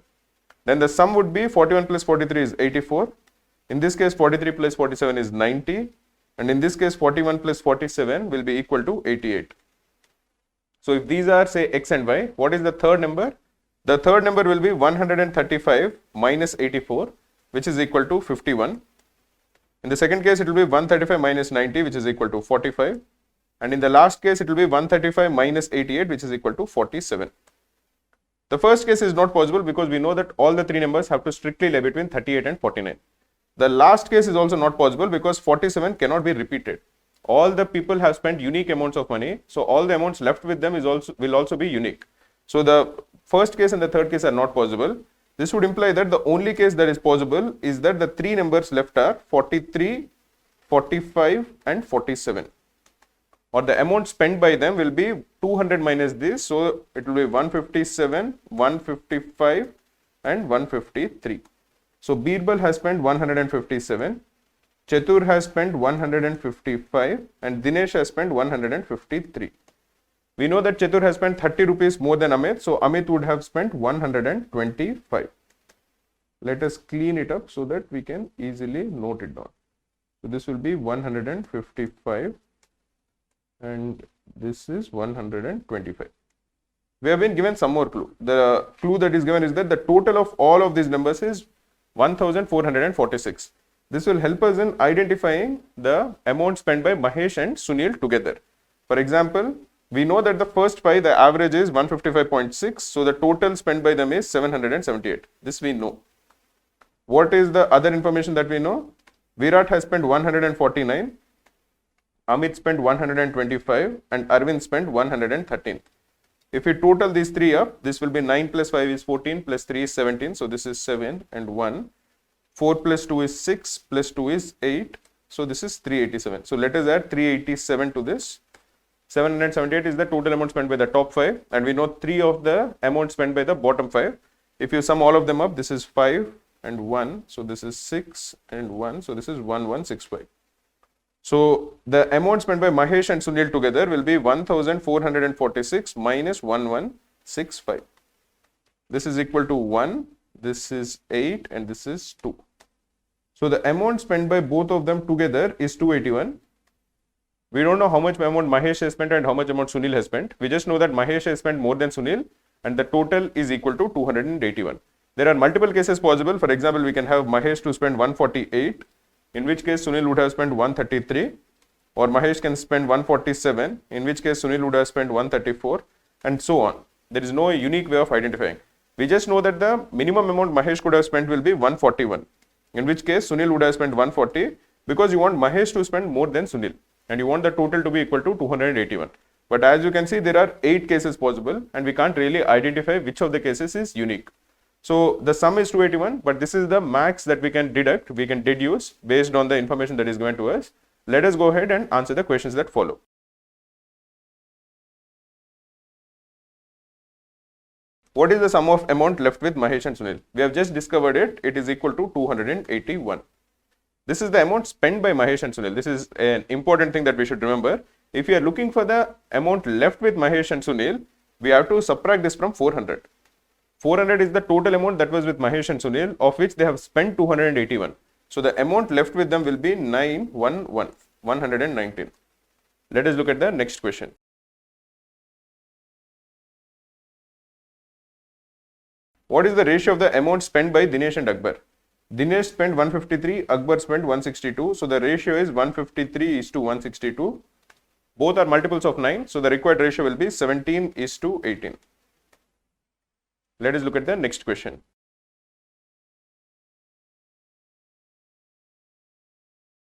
Then the sum would be 41 plus 43 is 84. In this case 43 plus 47 is 90. And in this case 41 plus 47 will be equal to 88. So if these are say X and Y, what is the third number? The third number will be 135 minus 84, which is equal to 51. In the second case, it will be 135 minus 90, which is equal to 45. And in the last case, it will be 135 minus 88, which is equal to 47. The first case is not possible because we know that all the 3 numbers have to strictly lie between 38 and 49. The last case is also not possible because 47 cannot be repeated. All the people have spent unique amounts of money, so all the amounts left with them will also be unique. So the first case and the third case are not possible. This would imply that the only case that is possible is that the 3 numbers left are 43, 45 and 47. Or the amount spent by them will be 200 minus this, so it will be 157, 155 and 153. So Birbal has spent 157, Chatur has spent 155 and Dinesh has spent 153. We know that Chatur has spent 30 rupees more than Amit, so Amit would have spent 125. Let us clean it up so that we can easily note it down. So this will be 155 and this is 125. We have been given some more clue. The clue that is given is that the total of all of these numbers is 1446. This will help us in identifying the amount spent by Mahesh and Sunil together. For example, we know that the first 5, the average is 155.6. So the total spent by them is 778. This we know. What is the other information that we know? Virat has spent 149. Amit spent 125 and Arvind spent 113. If we total these three up, this will be 9 plus 5 is 14 plus 3 is 17. So this is 7 and 1. 4 plus 2 is 6 plus 2 is 8. So this is 387. So let us add 387 to this. 778 is the total amount spent by the top 5 and we know 3 of the amount spent by the bottom 5. If you sum all of them up, this is 5 and 1. So this is 6 and 1. So this is 1165. So the amount spent by Mahesh and Sunil together will be 1446 minus 1165. This is equal to 1, this is 8 and this is 2. So the amount spent by both of them together is 281. We don't know how much amount Mahesh has spent and how much amount Sunil has spent. We just know that Mahesh has spent more than Sunil and the total is equal to 281. There are multiple cases possible. For example, we can have Mahesh to spend 148. In which case Sunil would have spent 133, or Mahesh can spend 147, in which case Sunil would have spent 134, and so on. There is no unique way of identifying. We just know that the minimum amount Mahesh could have spent will be 141, in which case Sunil would have spent 140, because you want Mahesh to spend more than Sunil, and you want the total to be equal to 281. But as you can see, there are 8 cases possible, and we can't really identify which of the cases is unique. So the sum is 281, but this is the max that we can deduct, we can deduce based on the information that is given to us. Let us go ahead and answer the questions that follow. What is the sum of amount left with Mahesh and Sunil? We have just discovered it. It is equal to 281. This is the amount spent by Mahesh and Sunil. This is an important thing that we should remember. If we are looking for the amount left with Mahesh and Sunil, we have to subtract this from 400. 400 is the total amount that was with Mahesh and Sunil, of which they have spent 281. So the amount left with them will be 119. Let us look at the next question. What is the ratio of the amount spent by Dinesh and Akbar? Dinesh spent 153, Akbar spent 162. So the ratio is 153 is to 162. Both are multiples of 9. So the required ratio will be 17 is to 18. Let us look at the next question.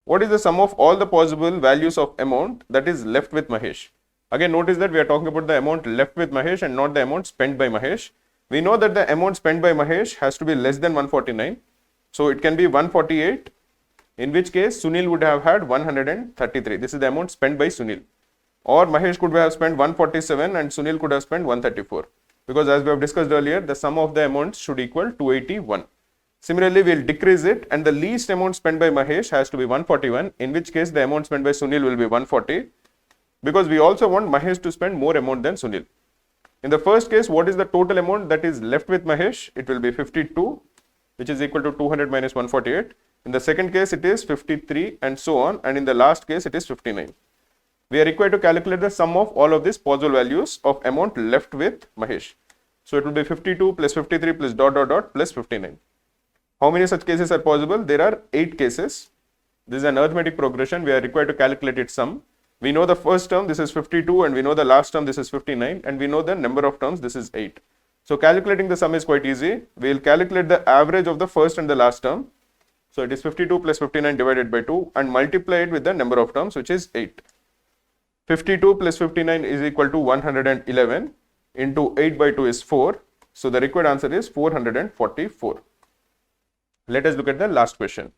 What is the sum of all the possible values of amount that is left with Mahesh? Again, notice that we are talking about the amount left with Mahesh and not the amount spent by Mahesh. We know that the amount spent by Mahesh has to be less than 149. So it can be 148, in which case Sunil would have had 133. This is the amount spent by Sunil. Or Mahesh could have spent 147 and Sunil could have spent 134. Because as we have discussed earlier, the sum of the amounts should equal 281. Similarly, we will decrease it and the least amount spent by Mahesh has to be 141, in which case the amount spent by Sunil will be 140, because we also want Mahesh to spend more amount than Sunil. In the first case, what is the total amount that is left with Mahesh? It will be 52, which is equal to 200 minus 148. In the second case, it is 53 and so on, and in the last case, it is 59. We are required to calculate the sum of all of these possible values of amount left with Mahesh. So it will be 52 plus 53 plus ... plus 59. How many such cases are possible? There are 8 cases. This is an arithmetic progression. We are required to calculate its sum. We know the first term, this is 52, and we know the last term, this is 59, and we know the number of terms, this is 8. So calculating the sum is quite easy. We will calculate the average of the first and the last term. So it is 52 plus 59 divided by 2 and multiply it with the number of terms, which is 8. 52 plus 59 is equal to 111 into 8 by 2 is 4. So the required answer is 444. Let us look at the last question.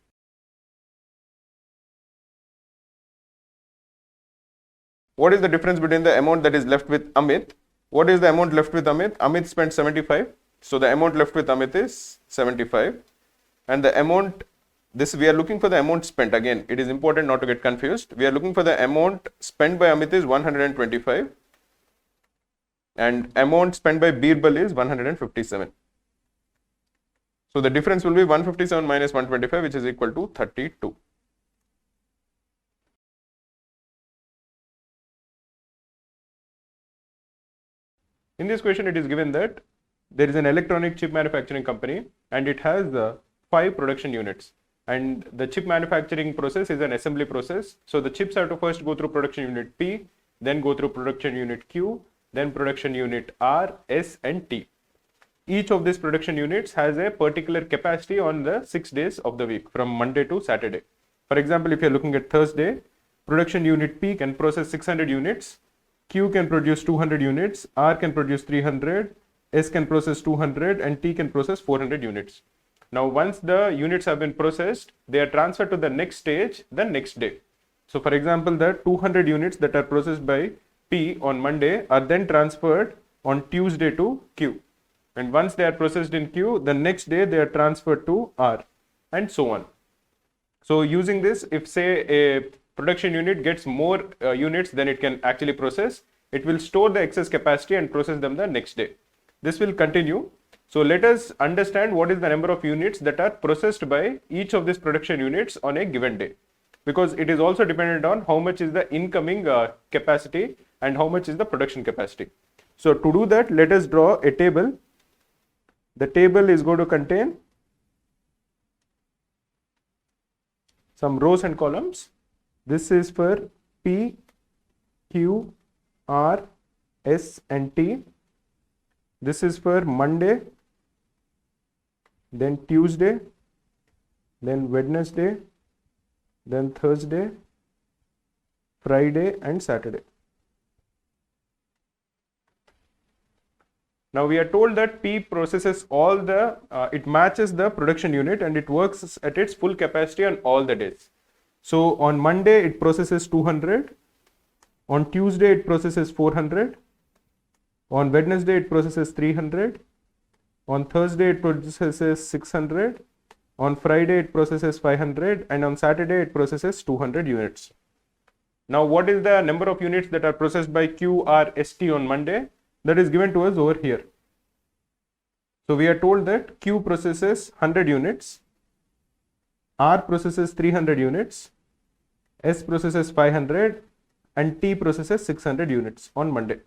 What is the difference between the amount that is left with Amit? What is the amount left with Amit? Amit spent 75. So the amount left with Amit is 75. And the amount this we are looking for the amount spent. Again, it is important not to get confused. We are looking for the amount spent by Amit is 125 and amount spent by Birbal is 157. So the difference will be 157 minus 125, which is equal to 32. In this question, it is given that there is an electronic chip manufacturing company and it has 5 production units. And the chip manufacturing process is an assembly process. So the chips have to first go through production unit P, then go through production unit Q, then production unit R, S and T. Each of these production units has a particular capacity on the 6 days of the week from Monday to Saturday. For example, if you are looking at Thursday, production unit P can process 600 units, Q can produce 200 units, R can produce 300, S can process 200 and T can process 400 units. Now once the units have been processed, they are transferred to the next stage the next day. So for example, the 200 units that are processed by P on Monday are then transferred on Tuesday to Q. And once they are processed in Q, the next day they are transferred to R and so on. So using this, if say a production unit gets more units than it can actually process, it will store the excess capacity and process them the next day. This will continue. So let us understand what is the number of units that are processed by each of these production units on a given day, because it is also dependent on how much is the incoming capacity and how much is the production capacity. So to do that, let us draw a table. The table is going to contain some rows and columns. This is for P, Q, R, S and T. This is for Monday, then Tuesday, then Wednesday, then Thursday, Friday and Saturday. Now we are told that P processes all the, it matches the production unit and it works at its full capacity on all the days. So on Monday it processes 200, on Tuesday it processes 400, on Wednesday it processes 300, on Thursday it processes 600, on Friday it processes 500 and on Saturday it processes 200 units. Now what is the number of units that are processed by Q, R, S, T on Monday? That is given to us over here. So we are told that Q processes 100 units, R processes 300 units, S processes 500 and T processes 600 units on Monday.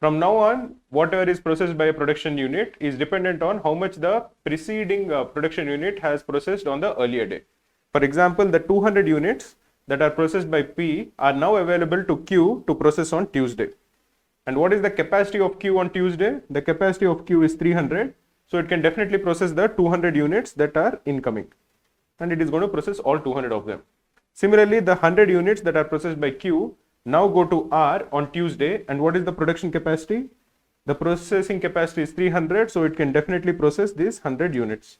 From now on, whatever is processed by a production unit is dependent on how much the preceding production unit has processed on the earlier day. For example, the 200 units that are processed by P are now available to Q to process on Tuesday. And what is the capacity of Q on Tuesday? The capacity of Q is 300. So it can definitely process the 200 units that are incoming. And it is going to process all 200 of them. Similarly, the 100 units that are processed by Q now go to R on Tuesday. And what is the production capacity? The processing capacity is 300. So it can definitely process these 100 units.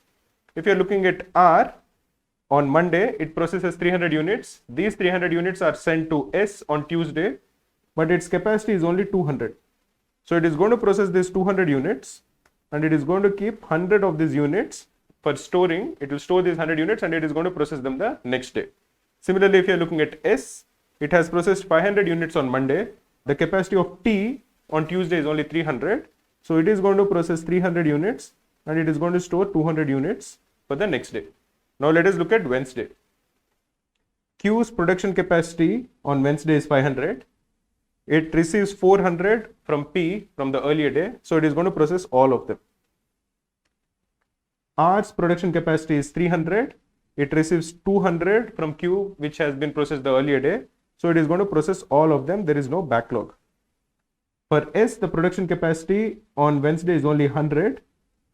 If you are looking at R, on Monday, it processes 300 units. These 300 units are sent to S on Tuesday, but its capacity is only 200. So it is going to process these 200 units and it is going to keep 100 of these units for storing. It will store these 100 units and it is going to process them the next day. Similarly, if you are looking at S, it has processed 500 units on Monday. The capacity of T on Tuesday is only 300. So it is going to process 300 units and it is going to store 200 units for the next day. Now let us look at Wednesday. Q's production capacity on Wednesday is 500. It receives 400 from P from the earlier day. So it is going to process all of them. R's production capacity is 300. It receives 200 from Q, which has been processed the earlier day. So it is going to process all of them. There is no backlog. For S, the production capacity on Wednesday is only 100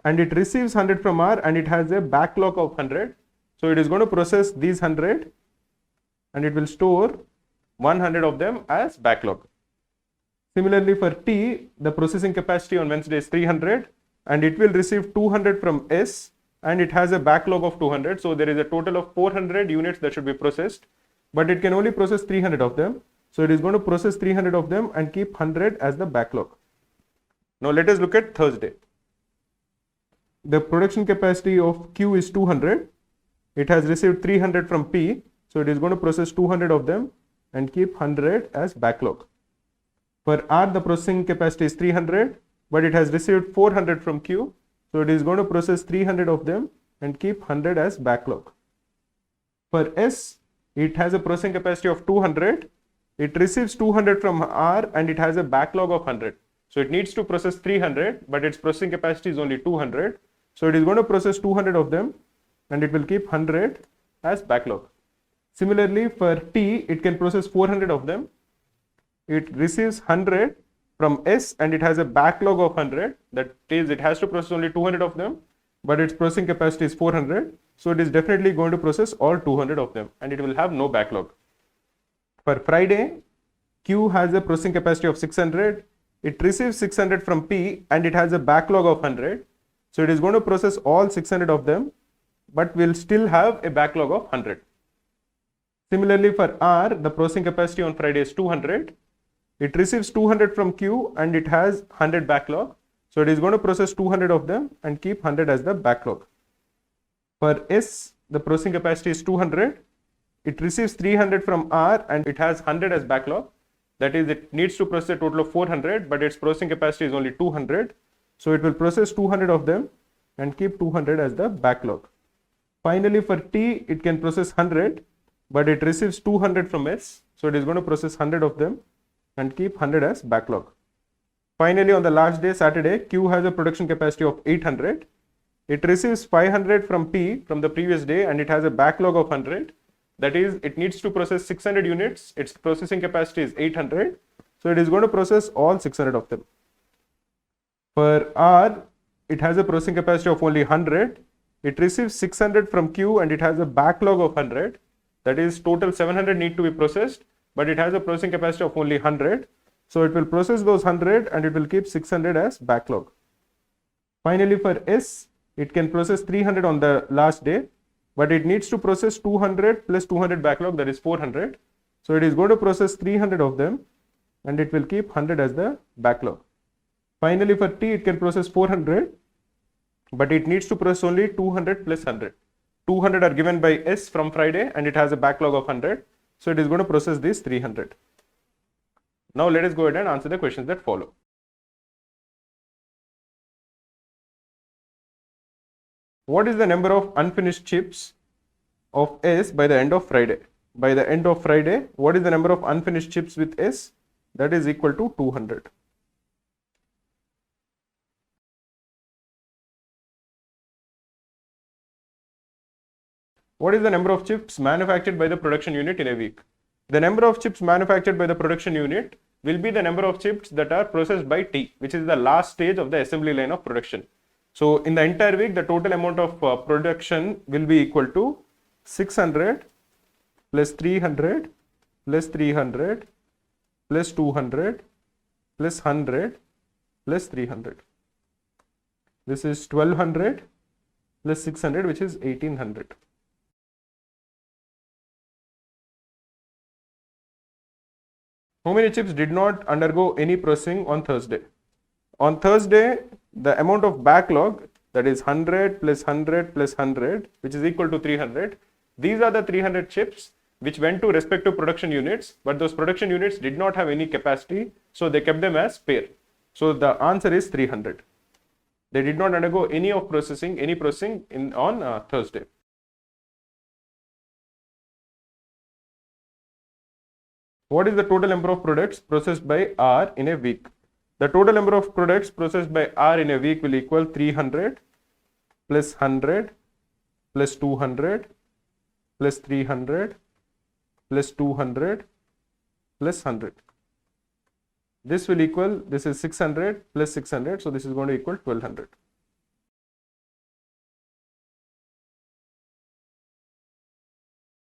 and it receives 100 from R and it has a backlog of 100. So it is going to process these 100 and it will store 100 of them as backlog. Similarly, for T, the processing capacity on Wednesday is 300 and it will receive 200 from S and it has a backlog of 200. So there is a total of 400 units that should be processed, but it can only process 300 of them. So it is going to process 300 of them and keep 100 as the backlog. Now let us look at Thursday. The production capacity of Q is 200. it has received 300 from P, so it is going to process 200 of them and keep 100 as backlog. For R, the processing capacity is 300, but it has received 400 from Q, so it is going to process 300 of them and keep 100 as backlog. For S, it has a processing capacity of 200, it receives 200 from R and it has a backlog of 100. So it needs to process 300, but its processing capacity is only 200. So it is going to process 200 of them and it will keep 100 as backlog. Similarly, for T, it can process 400 of them. It receives 100 from S and it has a backlog of 100. That is, it has to process only 200 of them, but its processing capacity is 400. So it is definitely going to process all 200 of them and it will have no backlog. For Friday, Q has a processing capacity of 600. It receives 600 from P and it has a backlog of 100. So it is going to process all 600 of them, but will still have a backlog of 100. Similarly, for R, the processing capacity on Friday is 200. It receives 200 from Q and it has 100 backlog. So it is going to process 200 of them and keep 100 as the backlog. For S, the processing capacity is 200. It receives 300 from R and it has 100 as backlog. That is, it needs to process a total of 400, but its processing capacity is only 200. So it will process 200 of them and keep 200 as the backlog. Finally, for T, it can process 100, but it receives 200 from S. So it is going to process 100 of them and keep 100 as backlog. Finally, on the last day, Saturday, Q has a production capacity of 800. It receives 500 from P from the previous day and it has a backlog of 100. That is, it needs to process 600 units. Its processing capacity is 800. So it is going to process all 600 of them. For R, it has a processing capacity of only 100. It receives 600 from Q and it has a backlog of 100. That is, total 700 need to be processed, but it has a processing capacity of only 100. So it will process those 100 and it will keep 600 as backlog. Finally, for S, it can process 300 on the last day, but it needs to process 200 plus 200 backlog, that is 400. So it is going to process 300 of them and it will keep 100 as the backlog. Finally, for T, it can process 400, but it needs to process only 200 plus 100. 200 are given by S from Friday and it has a backlog of 100. So it is going to process this 300. Now let us go ahead and answer the questions that follow. What is the number of unfinished chips of S by the end of Friday? By the end of Friday, what is the number of unfinished chips with S? That is equal to 200. What is the number of chips manufactured by the production unit in a week? The number of chips manufactured by the production unit will be the number of chips that are processed by T, which is the last stage of the assembly line of production. So in the entire week, the total amount of production will be equal to 600 plus 300 plus 300 plus 200 plus 100 plus 300. This is 1200 plus 600, which is 1800. How many chips did not undergo any processing on Thursday? On Thursday, the amount of backlog, that is 100 plus 100 plus 100, which is equal to 300. These are the 300 chips which went to respective production units, but those production units did not have any capacity, so they kept them as spare. So the answer is 300. They did not undergo any processing on Thursday. What is the total number of products processed by R in a week? The total number of products processed by R in a week will equal 300 plus 100 plus 200 plus 300 plus 200 plus 100. This will equal, this is 600 plus 600, so this is going to equal 1200.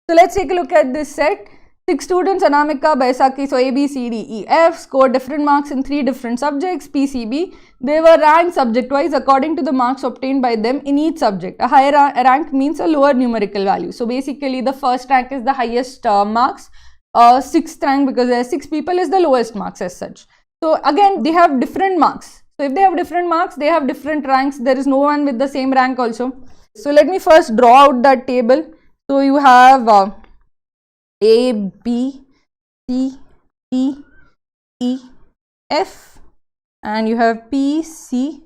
So let's take a look at this set. 6 students, Anamika, Baisakhi, so A, B, C, D, E, F, scored different marks in 3 different subjects, PCB. They were ranked subject-wise according to the marks obtained by them in each subject. A higher rank means a lower numerical value. So basically, the first rank is the highest marks. 6th rank, because there are 6 people, is the lowest marks as such. So again, they have different marks. So if they have different marks, they have different ranks. There is no one with the same rank also. So let me first draw out that table. So you have A, B, C, D, E, F, and you have P, C,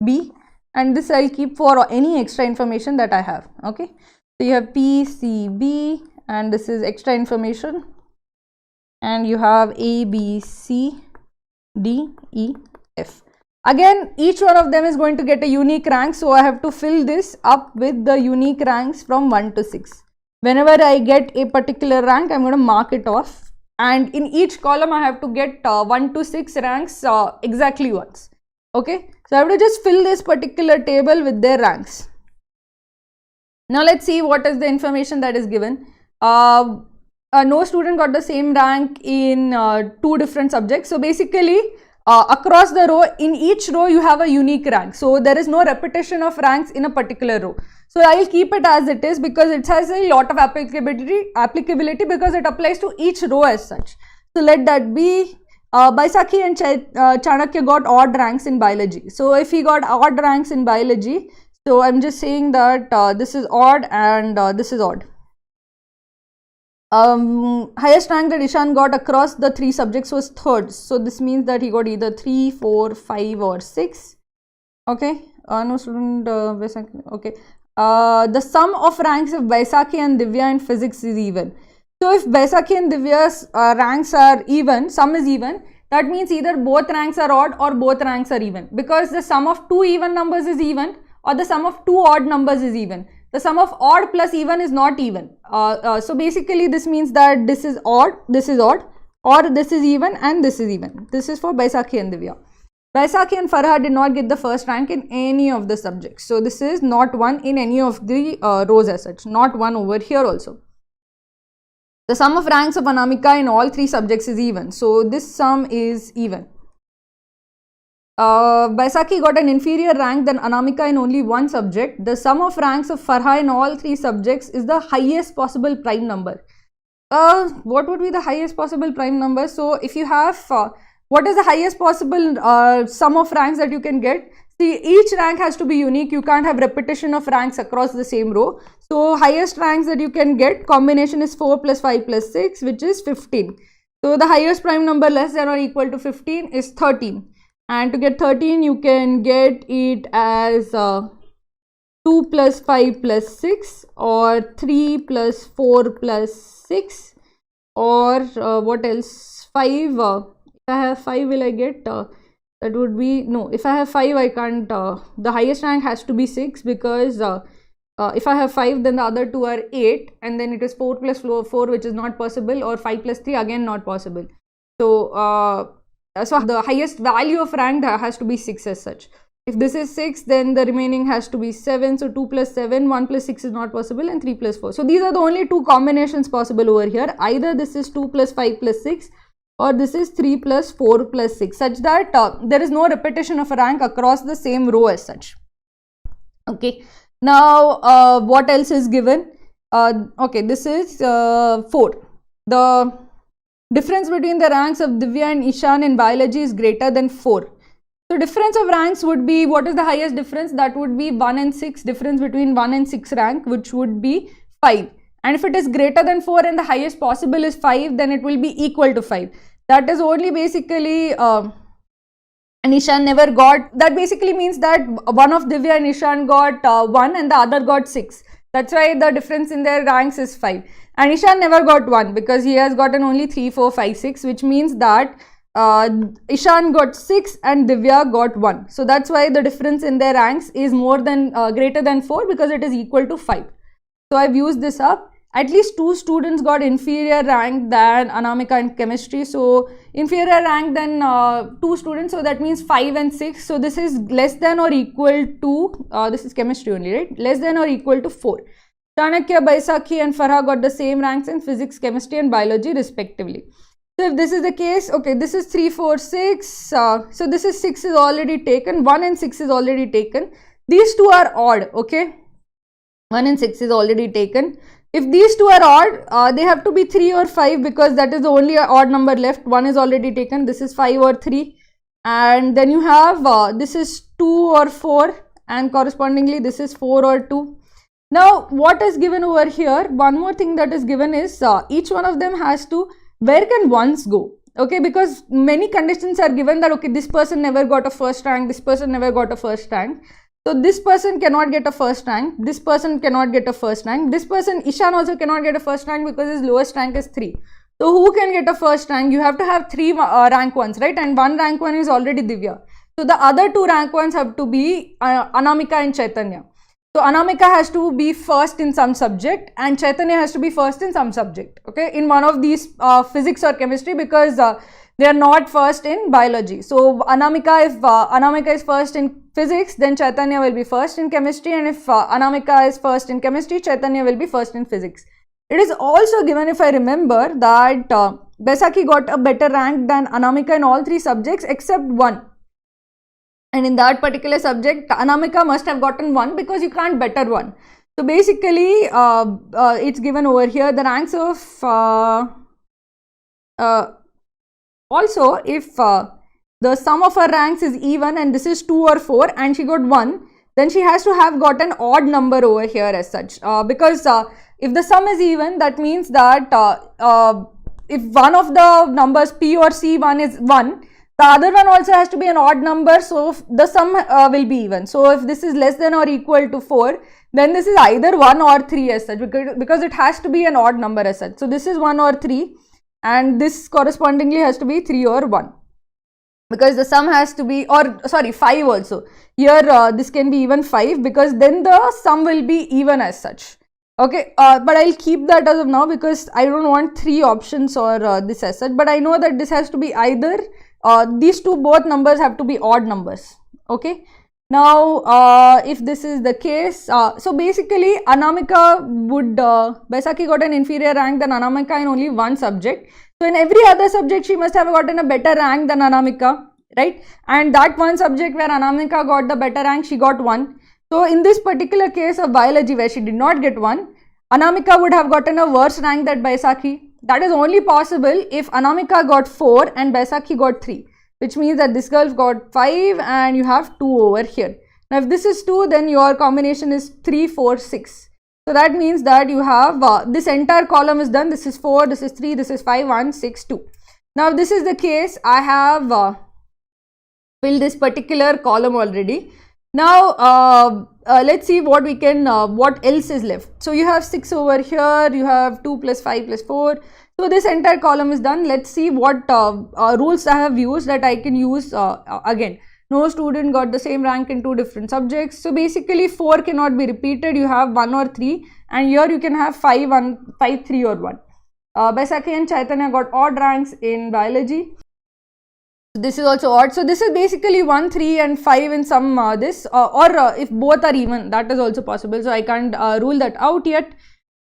B, and this I'll keep for any extra information that I have. Okay, so you have P, C, B, and this is extra information, and you have A, B, C, D, E, F. Again, each one of them is going to get a unique rank, so I have to fill this up with the unique ranks from 1 to 6. Whenever I get a particular rank, I'm going to mark it off, and in each column I have to get 1 to 6 ranks exactly once. Okay, so I have to just fill this particular table with their ranks. Now let's see what is the information that is given. No student got the same rank in 2 different subjects. So basically, across the row, in each row you have a unique rank. So there is no repetition of ranks in a particular row. So I will keep it as it is because it has a lot of applicability because it applies to each row as such. So let that be. Baisakhi and Chanakya got odd ranks in biology. So if he got odd ranks in biology, so I'm just saying that this is odd and this is odd. Highest rank that Ishan got across the 3 subjects was 3rd. So this means that he got either 3, 4, 5 or 6. Okay, no student okay. The sum of ranks of Baisakhi and Divya in physics is even. So if Baisakhi and Divya's ranks are even, sum is even, that means either both ranks are odd or both ranks are even, because the sum of 2 even numbers is even or the sum of 2 odd numbers is even. The sum of odd plus even is not even. So basically this means that this is odd, or this is even and this is even. This is for Baisakhi and Divya. Baisakhi and Farha did not get the first rank in any of the subjects. So this is not 1 in any of the rows as such, not 1 over here also. The sum of ranks of Anamika in all 3 subjects is even. So this sum is even. Baisakhi got an inferior rank than Anamika in only 1 subject. The sum of ranks of Farha in all 3 subjects is the highest possible prime number. What would be the highest possible prime number? So if you have, what is the highest possible sum of ranks that you can get? See, each rank has to be unique. You can't have repetition of ranks across the same row. So highest ranks that you can get, combination is 4 plus 5 plus 6, which is 15. So the highest prime number less than or equal to 15 is 13. And to get 13, you can get it as 2 plus 5 plus 6 or 3 plus 4 plus 6 or what else? 5. If I have 5, will I get? That would be, no, if I have 5, I can't. The highest rank has to be 6 because if I have 5, then the other 2 are 8, and then it is 4 plus 4, which is not possible, or 5 plus 3, again not possible. So, so the highest value of rank has to be 6 as such. If this is 6, then the remaining has to be 7. So 2 plus 7, 1 plus 6 is not possible, and 3 plus 4. So these are the only 2 combinations possible over here. Either this is 2 plus 5 plus 6, or this is 3 plus 4 plus 6, such that there is no repetition of a rank across the same row as such. Okay. Now, what else is given? Okay, this is 4. The difference between the ranks of Divya and Ishan in biology is greater than 4. So difference of ranks would be, what is the highest difference? That would be 1 and 6, difference between 1 and 6 rank, which would be 5. And if it is greater than 4 and the highest possible is 5, then it will be equal to 5. That is only basically, and Ishan never got, that basically means that one of Divya and Ishan got 1 and the other got 6. That's why the difference in their ranks is 5. And Ishan never got 1 because he has gotten only 3, 4, 5, 6, which means that Ishan got 6 and Divya got 1. So that's why the difference in their ranks is more than greater than 4 because it is equal to 5. So I've used this up. At least 2 students got inferior rank than Anamika in chemistry. So inferior rank than 2 students. So that means 5 and 6. So this is less than or equal to, this is chemistry only, right? Less than or equal to 4. Chanakya, Baisakhi and Farha got the same ranks in physics, chemistry and biology respectively. So if this is the case, okay, this is 3, 4, 6. So this is 6 is already taken. 1 and 6 is already taken. These 2 are odd, okay? 1 and 6 is already taken. If these 2 are odd, they have to be 3 or 5 because that is the only odd number left. 1 is already taken. This is 5 or 3. And then you have, this is 2 or 4 and correspondingly this is 4 or 2. Now what is given over here, one more thing that is given is each one of them has to, where can ones go? Okay, because many conditions are given that okay, this person never got a first rank, this person never got a first rank. So this person cannot get a first rank, this person cannot get a first rank, this person Ishan also cannot get a first rank because his lowest rank is 3. So who can get a first rank? You have to have 3 rank 1s, right? And 1 rank 1 is already Divya. So the other 2 rank 1s have to be Anamika and Chaitanya. So Anamika has to be first in some subject and Chaitanya has to be first in some subject, okay, in one of these physics or chemistry, because they are not first in biology. So Anamika, if Anamika is first in physics, then Chaitanya will be first in chemistry, and if Anamika is first in chemistry, Chaitanya will be first in physics. It is also given, if I remember, that Baisakhi got a better rank than Anamika in all 3 subjects except 1. And in that particular subject, Anamika must have gotten 1 because you can't better 1. So basically, it's given over here the ranks of also if the sum of her ranks is even and this is 2 or 4 and she got 1, then she has to have got an odd number over here as such, because if the sum is even, that means that if one of the numbers P or C1 is 1, the other one also has to be an odd number, so the sum will be even. So if this is less than or equal to 4, then this is either 1 or 3 as such, because it has to be an odd number as such. So this is 1 or 3 and this correspondingly has to be 3 or 1, because the sum has to be, or sorry, 5 also. Here this can be even 5 because then the sum will be even as such. Okay, but I'll keep that as of now because I don't want 3 options or this as such, but I know that this has to be either these two, both numbers have to be odd numbers. Okay, now if this is the case, so basically Anamika would, Baisakhi got an inferior rank than Anamika in only 1 subject. So in every other subject she must have gotten a better rank than Anamika, right? And that 1 subject where Anamika got the better rank, she got 1. So in this particular case of biology where she did not get 1, Anamika would have gotten a worse rank than Baisakhi. That is only possible if Anamika got 4 and Baisakhi got 3, which means that this girl got 5 and you have 2 over here. Now if this is 2, then your combination is 3, 4, 6. So that means that you have this entire column is done. This is 4, this is 3, this is 5, 1, 6, 2. Now if this is the case, I have filled this particular column already. Now let's see what we can, what else is left. So you have 6 over here, you have 2 plus 5 plus 4. So this entire column is done. Let's see what rules I have used that I can use again. No student got the same rank in 2 different subjects. So basically 4 cannot be repeated. You have 1 or 3, and here you can have 5, 1, 5, 3 or 1. Baisakhi and Chaitanya got odd ranks in biology. This is also odd. So this is basically 1, 3 and 5 in some this or if both are even, that is also possible. So I can't rule that out yet.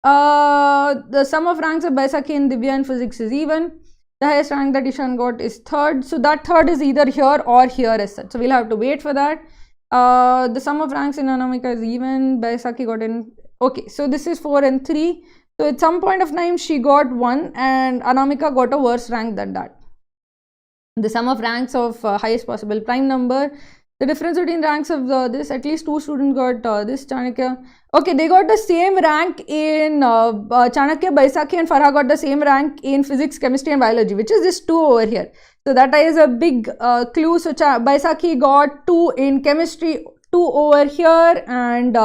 The sum of ranks of Baisakhi and Divya in physics is even. The highest rank that Ishan got is 3rd. So that 3rd is either here or here as such. So we'll have to wait for that. The sum of ranks in Anamika is even. Baisakhi got in. Okay, so this is 4 and 3. So at some point of time she got 1 and Anamika got a worse rank than that. The sum of ranks of highest possible prime number. The difference between ranks of this, at least 2 students got this, Chanakya. Okay, they got the same rank in Chanakya, Baisakhi and Farha got the same rank in physics, chemistry and biology, which is this 2 over here. So that is a big clue. So Baisakhi got 2 in chemistry, 2 over here, and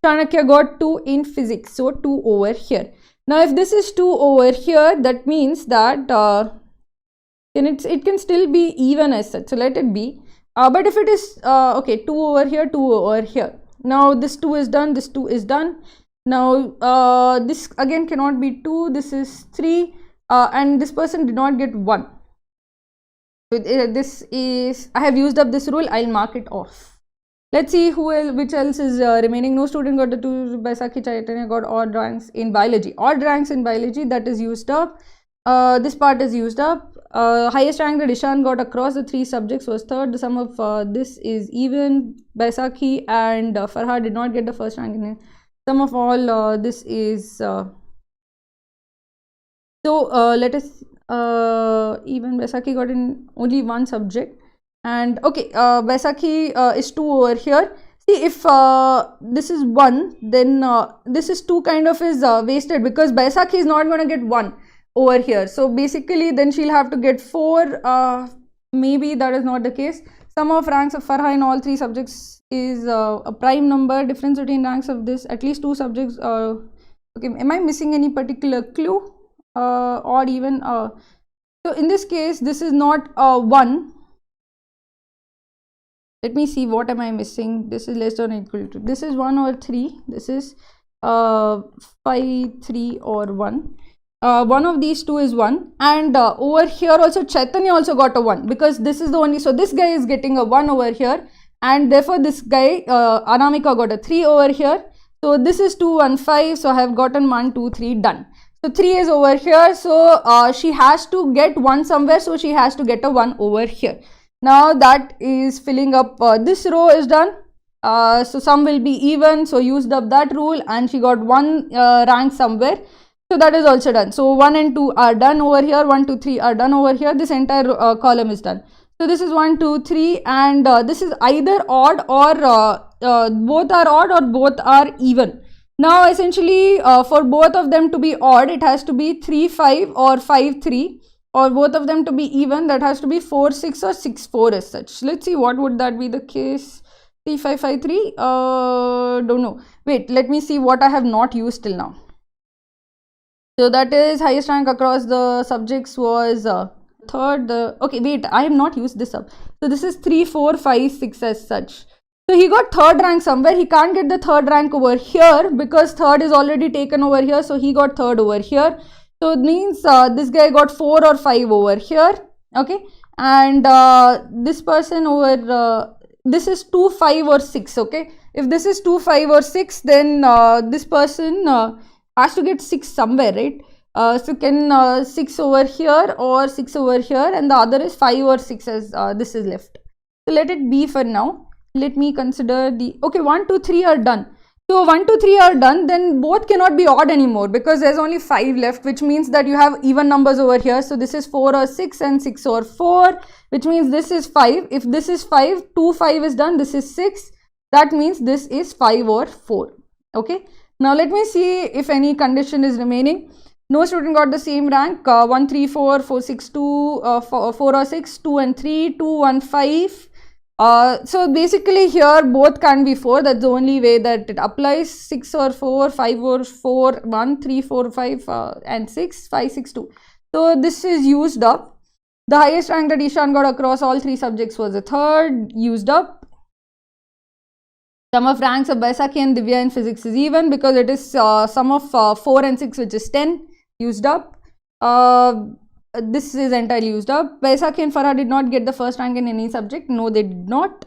Chanakya got 2 in physics, so 2 over here. Now if this is 2 over here, that means that it can still be even as such, so let it be. But if it is okay, 2 over here, 2 over here. Now this 2 is done, this 2 is done. Now this again cannot be 2, this is 3, and this person did not get 1. So this is, I have used up this rule, I'll mark it off. Let's see which else is remaining. No student got the 2, Baisakhi, Chaitanya got odd ranks in biology. Odd ranks in biology, that is used up. This part is used up. Highest rank that Ishan got across the 3 subjects was 3rd. The sum of this is even. Baisakhi and Farha did not get the first rank in it. Sum of all this is so let us even. Baisakhi got in only 1 subject, and okay, Baisakhi is 2 over here. see if this is 1, then this is 2 kind of is wasted, because Baisakhi is not going to get 1 over here. So basically then she'll have to get 4. Maybe that is not the case. Sum of ranks of Farha in all 3 subjects is a prime number. Difference between ranks of this, at least 2 subjects. Okay, am I missing any particular clue? Or even so in this case this is not 1. Let me see, what am I missing? This is less than or equal to, this is 1 over 3, this is 5, 3 or 1. One of these two is 1, and over here also Chaitanya also got a 1, because this is the only, so this guy is getting a 1 over here, and therefore this guy Anamika got a 3 over here. So this is 2, 1, 5, so I have gotten 1, 2, 3, done. So 3 is over here, so she has to get 1 somewhere, so she has to get a 1 over here. Now that is filling up, this row is done. So sum will be even, so used up that rule, and she got 1 rank somewhere. So that is also done. So 1 and 2 are done over here, 1, 2, 3 are done over here. This entire column is done. So this is 1, 2, 3, and this is either odd or both are odd or both are even. Now essentially for both of them to be odd, it has to be 3, 5 or 5, 3, or both of them to be even, that has to be 4, 6 or 6, 4 as such. Let's see what would that be the case. 3, 5, 5, 3, don't know. Wait, let me see what I have not used till now. So that is highest rank across the subjects was third. Okay, wait, I have not used this up. So this is 3, 4, 5, 6 as such. So he got third rank somewhere. He can't get the third rank over here because third is already taken over here. So he got third over here. So it means this guy got 4 or 5 over here. Okay, and this person over this is 2, 5 or 6. Okay, if this is 2, 5 or 6, then this person has to get 6 somewhere, right? So can 6 over here or 6 over here, and the other is 5 or 6 as this is left. So let it be for now. Let me consider the, okay, 1, 2, 3 are done. So 1, 2, 3 are done, then both cannot be odd anymore because there's only 5 left, which means that you have even numbers over here. So this is 4 or 6 and 6 or 4, which means this is 5. If this is 5, 2, 5 is done, this is 6. That means this is 5 or 4. Okay. Now let me see if any condition is remaining. No student got the same rank. 1, 3, 4, 4, 6, 2, 4 or 6, 2 and 3, 2, 1, 5. So basically here both can be 4. That's the only way that it applies. 6 or 4, 5 or 4, 1, 3, 4, 5 and 6, 5, 6, 2. So this is used up. The highest rank that Ishan got across all 3 subjects was a third, used up. Sum of ranks of Baisakhi and Divya in physics is even because it is sum of 4 and 6, which is 10, used up. This is entirely used up. Baisakhi and Farah did not get the first rank in any subject. No, they did not.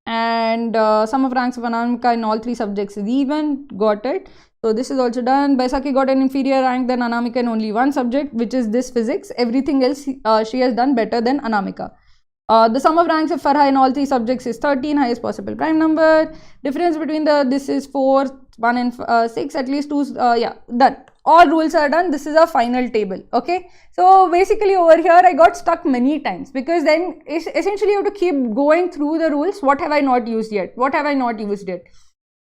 And sum of ranks of Anamika in all 3 subjects is even. Got it. So this is also done. Baisakhi got an inferior rank than Anamika in only 1 subject, which is this physics. Everything else she has done better than Anamika. The sum of ranks of Farha in all 3 subjects is 13, highest possible prime number. Difference between this is 4, 1 and 6, at least 2, yeah, done. All rules are done. This is a final table. Okay. So basically over here I got stuck many times because then essentially you have to keep going through the rules. What have I not used yet? What have I not used yet?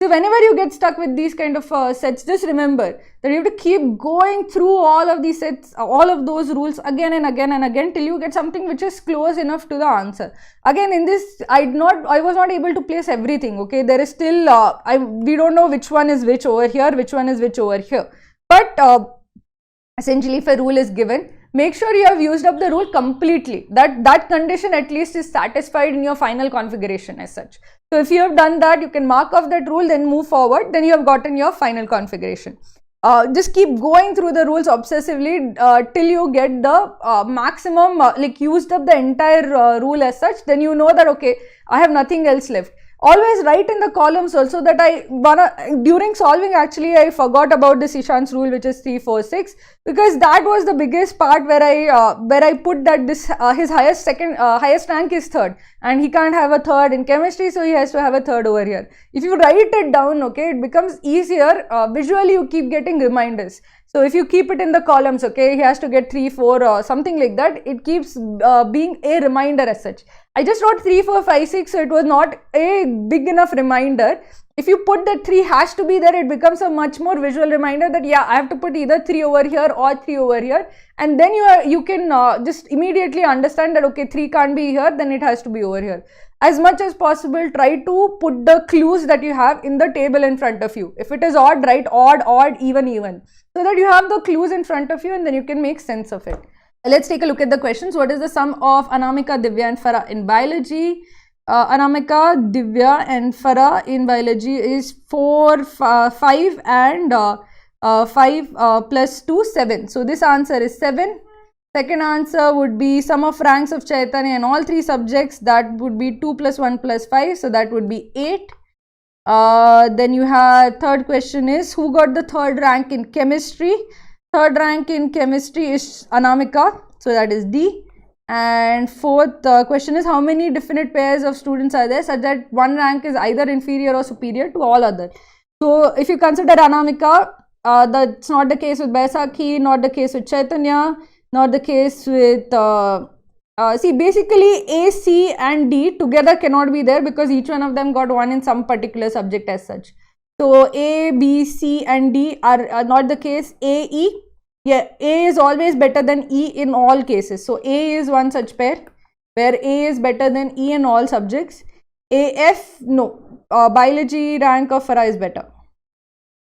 So whenever you get stuck with these kind of sets, just remember that you have to keep going through all of these sets, all of those rules again and again and again till you get something which is close enough to the answer. Again, in this, I was not able to place everything. Okay, there is still we don't know which one is which over here, which one is which over here. But essentially, if a rule is given, make sure you have used up the rule completely. That condition at least is satisfied in your final configuration as such. So if you have done that, you can mark off that rule, then move forward, then you have gotten your final configuration. Just keep going through the rules obsessively till you get the maximum, like used up the entire rule as such, then you know that okay, I have nothing else left. Always write in the columns also that during solving actually I forgot about this Ishan's rule, which is 3, 4, 6, because that was the biggest part where I put that this his highest rank is third and he can't have a third in chemistry, so he has to have a third over here. If you write it down, okay, it becomes easier. Visually you keep getting reminders. So if you keep it in the columns, okay, he has to get 3, 4 or something like that, it keeps being a reminder as such. I just wrote 3, 4, 5, 6, so it was not a big enough reminder. If you put that 3 has to be there, it becomes a much more visual reminder that yeah, I have to put either 3 over here or 3 over here, and then you can just immediately understand that okay, 3 can't be here, then it has to be over here. As much as possible, try to put the clues that you have in the table in front of you. If it is odd, write odd, odd, even, even, so that you have the clues in front of you and then you can make sense of it. Let's take a look at the questions. What is the sum of Anamika, Divya and Farah in biology? Anamika, Divya and Farah in biology is 4, 5 and 5 plus 2, 7. So this answer is 7. Second answer would be sum of ranks of Chaitanya in all 3 subjects. That would be 2 plus 1 plus 5. So that would be 8. Then you have third question is who got the third rank in chemistry? Third rank in chemistry is Anamika. So that is D. And fourth question is how many definite pairs of students are there such that one rank is either inferior or superior to all other. So if you consider Anamika, that's not the case with Baisakhi, not the case with Chaitanya, not the case with see, basically A, C and D together cannot be there because each one of them got 1 in some particular subject as such. So A, B, C and D are not the case. A, E, yeah, A is always better than E in all cases. So A is one such pair where A is better than E in all subjects. A, F, no, biology rank of Farah is better.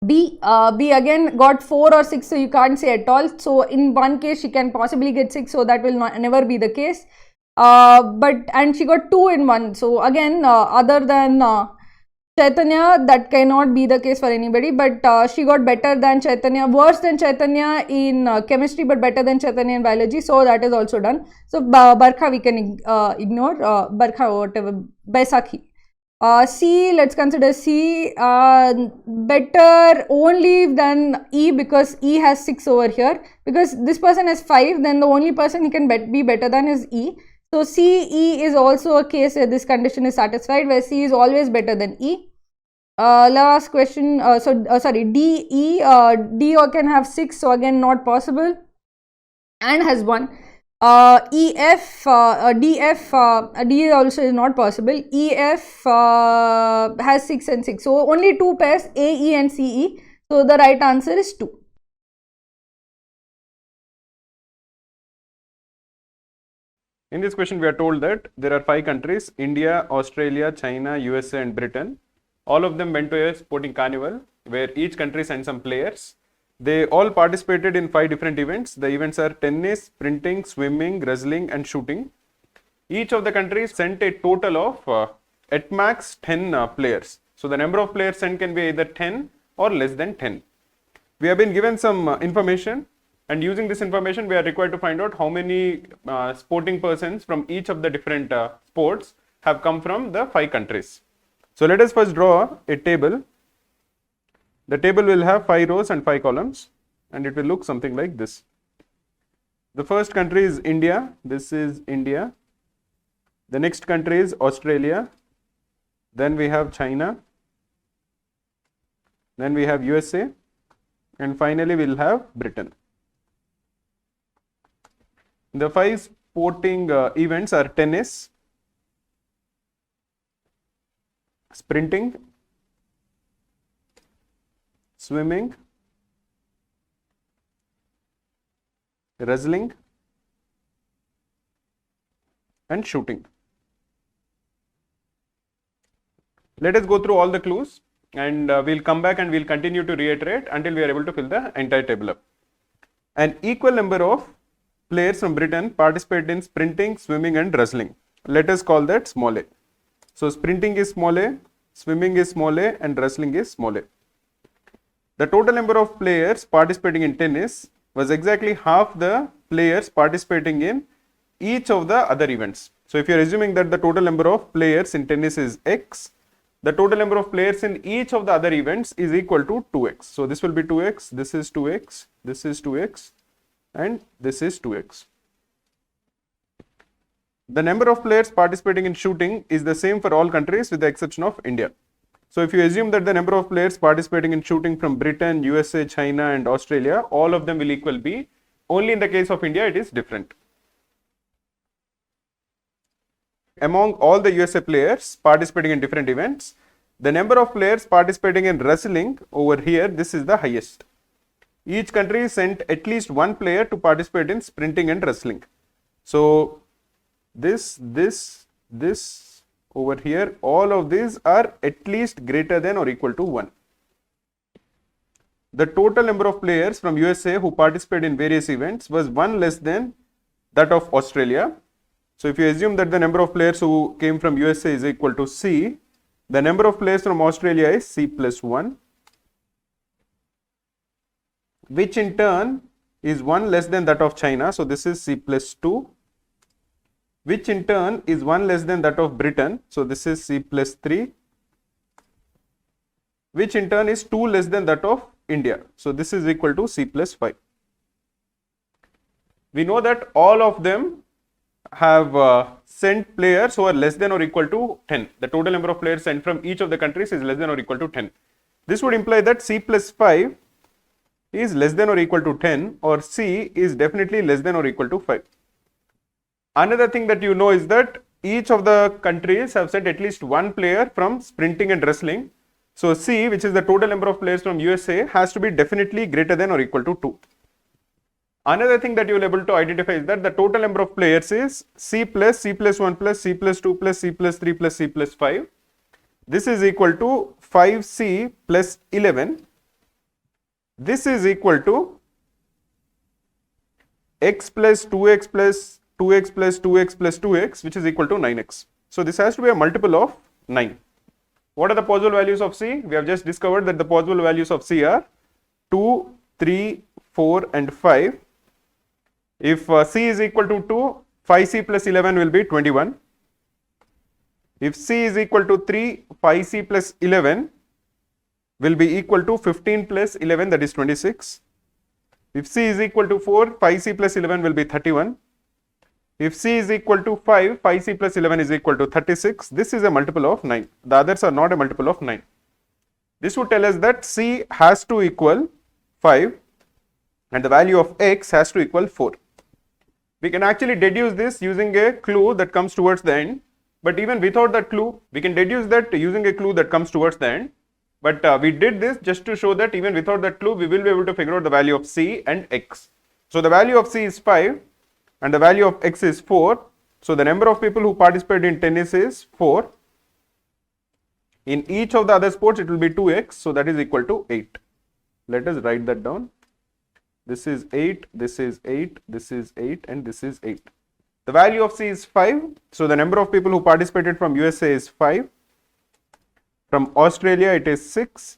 B again got 4 or 6, so you can't say at all. So in one case she can possibly get 6, so that will never be the case. And she got 2 in one. So again, other than Chaitanya, that cannot be the case for anybody. But she got better than Chaitanya, worse than Chaitanya in chemistry, but better than Chaitanya in biology. So that is also done. So Barkha we can ignore. Barkha, whatever. Baisakhi. C, let's consider C better only than E because E has 6 over here. Because this person has 5, then the only person he can be better than is E. So C, E is also a case where this condition is satisfied, where C is always better than E. Last question, sorry, D, E, D can have 6, so again not possible, and has 1. E, F, D, F, D also is not possible. E, F has 6 and 6, so only 2 pairs, A, E and C, E. So the right answer is 2. In this question, we are told that there are 5 countries: India, Australia, China, USA and Britain. All of them went to a sporting carnival where each country sent some players. They all participated in 5 different events. The events are tennis, sprinting, swimming, wrestling and shooting. Each of the countries sent a total of at max 10 players. So the number of players sent can be either 10 or less than 10. We have been given some information, and using this information we are required to find out how many sporting persons from each of the different sports have come from the 5 countries. So let us first draw a table. The table will have 5 rows and 5 columns, and it will look something like this. The first country is India. This is India. The next country is Australia. Then we have China. Then we have USA. And finally we will have Britain. The 5 sporting events are tennis, sprinting, swimming, wrestling and shooting. Let us go through all the clues, and we'll come back and we'll continue to reiterate until we are able to fill the entire table up. An equal number of players from Britain participate in sprinting, swimming and wrestling. Let us call that small a. So sprinting is small a, swimming is small a and wrestling is small a. The total number of players participating in tennis was exactly half the players participating in each of the other events. So if you are assuming that the total number of players in tennis is x, the total number of players in each of the other events is equal to 2x. So this will be 2x, this is 2x, this is 2x and this is 2x. The number of players participating in shooting is the same for all countries with the exception of India. So if you assume that the number of players participating in shooting from Britain, USA, China and Australia, all of them will equal B. Only in the case of India it is different. Among all the USA players participating in different events, the number of players participating in wrestling over here, this is the highest. Each country sent at least one player to participate in sprinting and wrestling. So this over here, all of these are at least greater than or equal to 1. The total number of players from USA who participated in various events was 1 less than that of Australia. So if you assume that the number of players who came from USA is equal to C, the number of players from Australia is C plus 1, which in turn is 1 less than that of China. So this is C plus 2, which in turn is 1 less than that of Britain. So this is C plus 3, which in turn is 2 less than that of India. So this is equal to C plus 5. We know that all of them have sent players who are less than or equal to 10. The total number of players sent from each of the countries is less than or equal to 10. This would imply that C plus 5 is less than or equal to 10, or C is definitely less than or equal to 5. Another thing that you know is that each of the countries have sent at least one player from sprinting and wrestling. So C, which is the total number of players from USA, has to be definitely greater than or equal to 2. Another thing that you will be able to identify is that the total number of players is C plus 1 plus C plus 2 plus C plus 3 plus C plus 5. This is equal to 5C plus 11. This is equal to x plus 2x plus 2x plus 2x plus 2x, which is equal to 9x. So this has to be a multiple of 9. What are the possible values of C? We have just discovered that the possible values of C are 2, 3, 4 and 5. If C is equal to 2, 5C plus 11 will be 21. If C is equal to 3, 5C plus 11 will be equal to 15 plus 11, that is 26. If C is equal to 4, 5C plus 11 will be 31. If C is equal to 5, 5C plus 11 is equal to 36. This is a multiple of 9. The others are not a multiple of 9. This would tell us that C has to equal 5 and the value of X has to equal 4. We can actually deduce this using a clue that comes towards the end. But even without that clue, we can deduce that using a clue that comes towards the end. But we did this just to show that even without that clue, we will be able to figure out the value of C and X. So the value of C is 5 and the value of X is 4. So the number of people who participate in tennis is 4. In each of the other sports, it will be 2x. So that is equal to 8. Let us write that down. This is 8, this is 8, this is 8 and this is 8. The value of C is 5. So the number of people who participated from USA is 5. From Australia it is 6.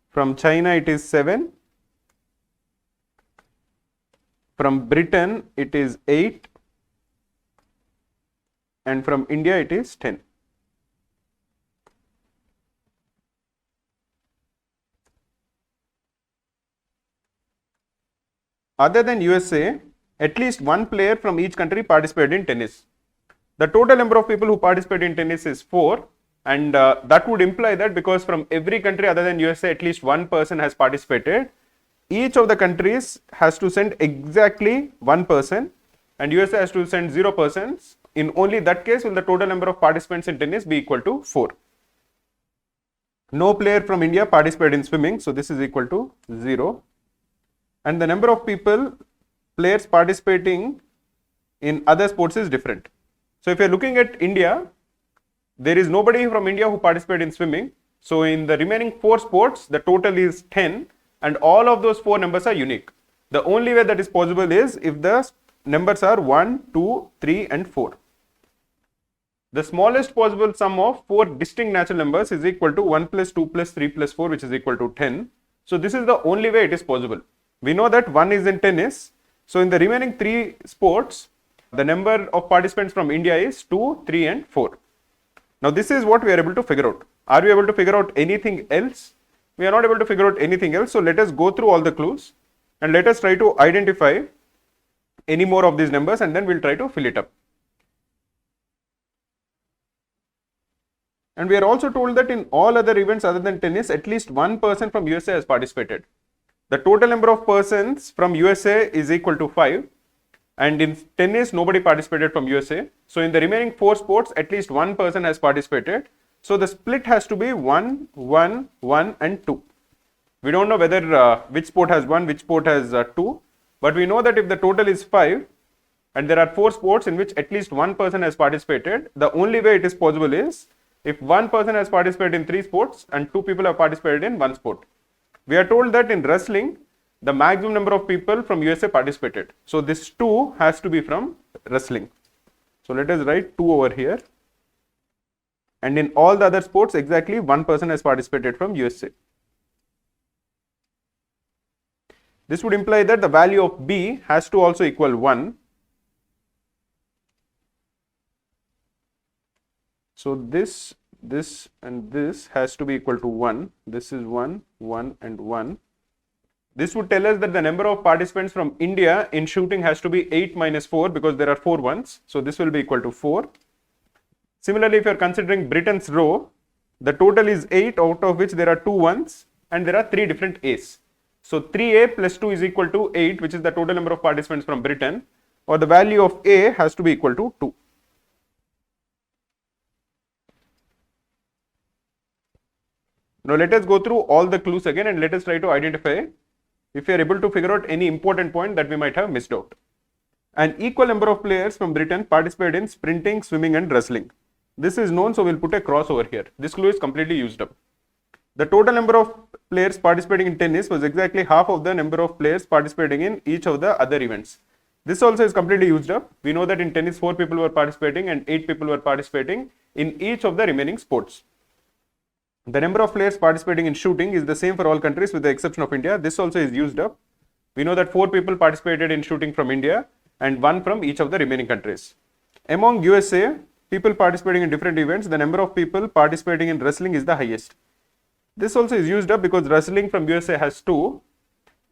From China it is 7. From Britain it is 8. And from India it is 10. Other than USA, at least one player from each country participated in tennis. The total number of people who participate in tennis is 4, and that would imply that because from every country other than USA, at least one person has participated, each of the countries has to send exactly one person, and USA has to send 0 persons. In only that case will the total number of participants in tennis be equal to 4. No player from India participated in swimming, so this is equal to 0. And the number of players participating in other sports is different. So if you are looking at India, there is nobody from India who participated in swimming. So in the remaining 4 sports, the total is 10 and all of those 4 numbers are unique. The only way that is possible is if the numbers are 1, 2, 3 and 4. The smallest possible sum of 4 distinct natural numbers is equal to 1 plus 2 plus 3 plus 4, which is equal to 10. So this is the only way it is possible. We know that 1 is in tennis. So in the remaining 3 sports, the number of participants from India is 2, 3 and 4. Now this is what we are able to figure out. Are we able to figure out anything else? We are not able to figure out anything else. So let us go through all the clues and let us try to identify any more of these numbers and then we'll try to fill it up. And we are also told that in all other events other than tennis, at least one person from USA has participated. The total number of persons from USA is equal to 5. And in tennis, nobody participated from USA. So in the remaining 4 sports, at least one person has participated. So the split has to be 1, 1, 1 and 2. We don't know whether which sport has 1, which sport has 2. But we know that if the total is 5 and there are 4 sports in which at least one person has participated, the only way it is possible is if one person has participated in 3 sports and 2 people have participated in 1 sport. We are told that in wrestling, the maximum number of people from USA participated. So this 2 has to be from wrestling. So let us write 2 over here. And in all the other sports, exactly one person has participated from USA. This would imply that the value of B has to also equal 1. So this and this has to be equal to 1. This is 1, 1 and 1. This would tell us that the number of participants from India in shooting has to be 8 minus 4 because there are 4 ones. So this will be equal to 4. Similarly, if you are considering Britain's row, the total is 8, out of which there are 2 ones and there are 3 different A's. So 3A plus 2 is equal to 8, which is the total number of participants from Britain, or the value of A has to be equal to 2. Now let us go through all the clues again and let us try to identify if we are able to figure out any important point that we might have missed out. An equal number of players from Britain participated in sprinting, swimming and wrestling. This is known, so we'll put a cross over here. This clue is completely used up. The total number of players participating in tennis was exactly half of the number of players participating in each of the other events. This also is completely used up. We know that in tennis 4 people were participating and 8 people were participating in each of the remaining sports. The number of players participating in shooting is the same for all countries with the exception of India. This also is used up. We know that 4 people participated in shooting from India and 1 from each of the remaining countries. Among USA, people participating in different events, the number of people participating in wrestling is the highest. This also is used up because wrestling from USA has 2.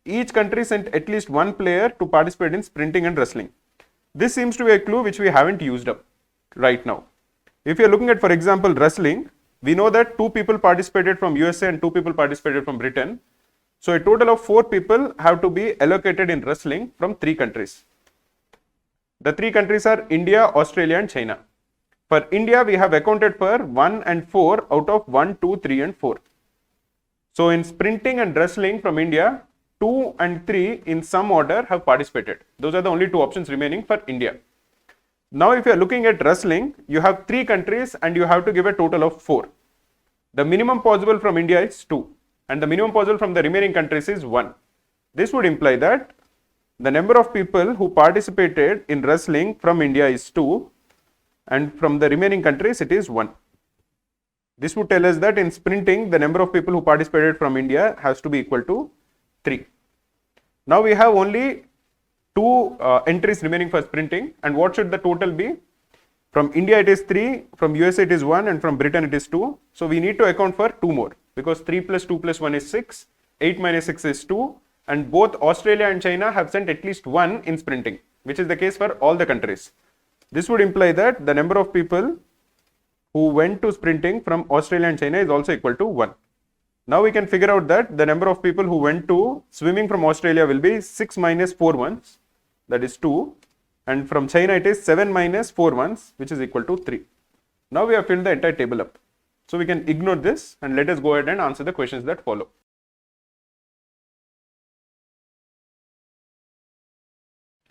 Each country sent at least 1 player to participate in sprinting and wrestling. This seems to be a clue which we haven't used up right now. If you are looking at, for example, wrestling, we know that 2 people participated from USA and 2 people participated from Britain. So a total of 4 people have to be allocated in wrestling from 3 countries. The 3 countries are India, Australia and China. For India, we have accounted for 1 and 4 out of 1, 2, 3 and 4. So in sprinting and wrestling from India, 2 and 3 in some order have participated. Those are the only 2 options remaining for India. Now if you are looking at wrestling, you have 3 countries and you have to give a total of 4. The minimum possible from India is 2 and the minimum possible from the remaining countries is 1. This would imply that the number of people who participated in wrestling from India is 2 and from the remaining countries it is 1. This would tell us that in sprinting, the number of people who participated from India has to be equal to 3. Now we have only 2 entries remaining for sprinting, and what should the total be? From India it is 3, from USA it is 1 and from Britain it is 2. So we need to account for 2 more because 3 plus 2 plus 1 is 6, 8 minus 6 is 2 and both Australia and China have sent at least 1 in sprinting, which is the case for all the countries. This would imply that the number of people who went to sprinting from Australia and China is also equal to 1. Now we can figure out that the number of people who went to swimming from Australia will be 6 minus 4 ones, that is 2, and from China it is 7 minus 4 ones, which is equal to 3. Now we have filled the entire table up. So we can ignore this and let us go ahead and answer the questions that follow.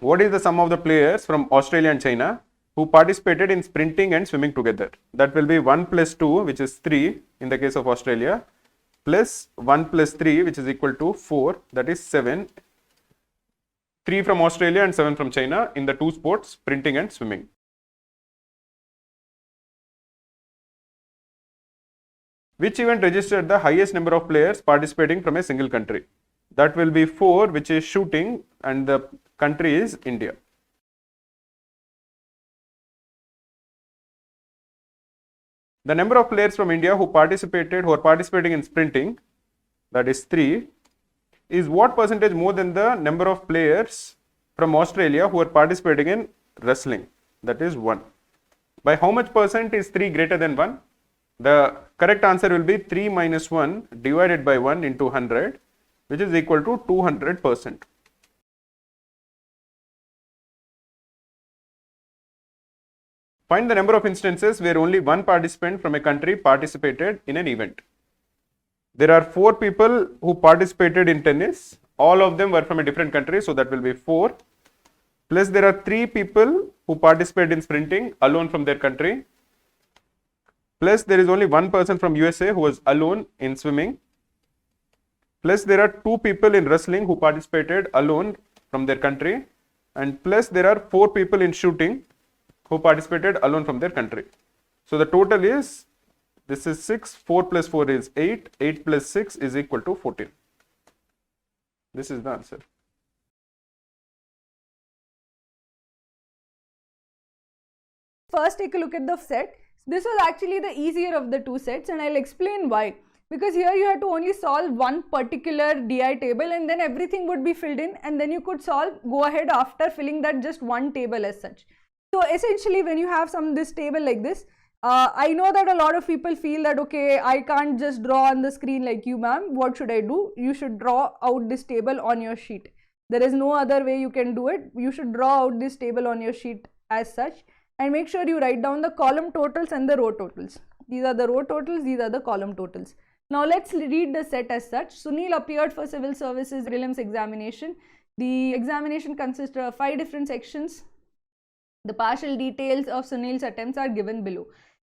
What is the sum of the players from Australia and China who participated in sprinting and swimming together? That will be 1 plus 2, which is 3 in the case of Australia, plus 1 plus 3, which is equal to 4, that is 7. 3 from Australia and 7 from China in the 2 sports, sprinting and swimming. Which event registered the highest number of players participating from a single country? That will be 4, which is shooting, and the country is India. The number of players from India who are participating in sprinting, that is 3, is what percentage more than the number of players from Australia who are participating in wrestling, that is 1. By how much percent is 3 greater than 1? The correct answer will be 3 minus 1 divided by 1 into 100, which is equal to 200%. Find the number of instances where only one participant from a country participated in an event. There are 4 people who participated in tennis. All of them were from a different country, so that will be 4. Plus there are 3 people who participated in sprinting alone from their country. Plus there is only 1 person from USA who was alone in swimming. Plus there are 2 people in wrestling who participated alone from their country. And plus there are 4 people in shooting who participated alone from their country. So the total is, this is 6, 4 plus 4 is 8, 8 plus 6 is equal to 14. This is the answer. First, take a look at the set. This was actually the easier of the 2 sets, and I'll explain why. Because here you have to only solve one particular DI table, and then everything would be filled in, and then you could go ahead after filling that just one table as such. So essentially, when you have this table like this, I know that a lot of people feel that, okay, I can't just draw on the screen like you, ma'am. What should I do? You should draw out this table on your sheet. There is no other way you can do it. You should draw out this table on your sheet as such, and make sure you write down the column totals and the row totals. These are the row totals, these are the column totals. Now let's read the set as such. Sunil appeared for civil services prelims examination. The examination consisted of 5 different sections. The partial details of Sunil's attempts are given below.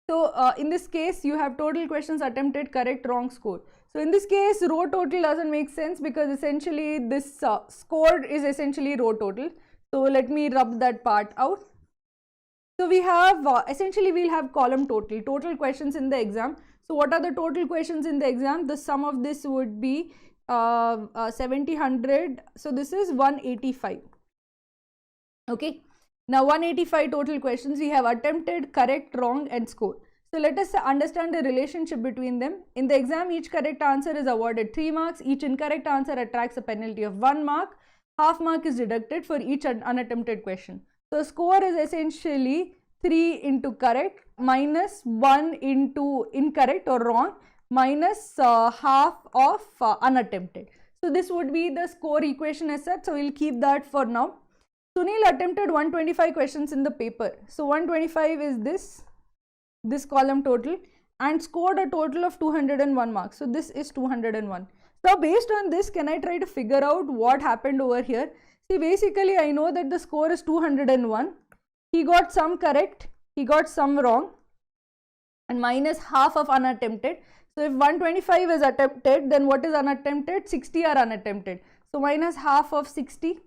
So in this case, you have total questions attempted, correct, wrong, score. So in this case, row total doesn't make sense because essentially this score is essentially row total. So let me rub that part out. So we have essentially we'll have column total questions in the exam. So what are the total questions in the exam? The sum of this would be 70, 100. So this is 185. Okay. Now 185 total questions we have attempted, correct, wrong and score. So let us understand the relationship between them. In the exam, each correct answer is awarded 3 marks. Each incorrect answer attracts a penalty of 1 mark. Half mark is deducted for each unattempted question. So score is essentially 3 into correct minus 1 into incorrect or wrong minus half of unattempted. So this would be the score equation as such. So we'll keep that for now. Sunil attempted 125 questions in the paper. So 125 is this column total, and scored a total of 201 marks. So this is 201. So based on this, can I try to figure out what happened over here? See, basically I know that the score is 201. He got some correct, he got some wrong, and minus half of unattempted. So if 125 is attempted, then what is unattempted? 60 are unattempted. So minus half of 60.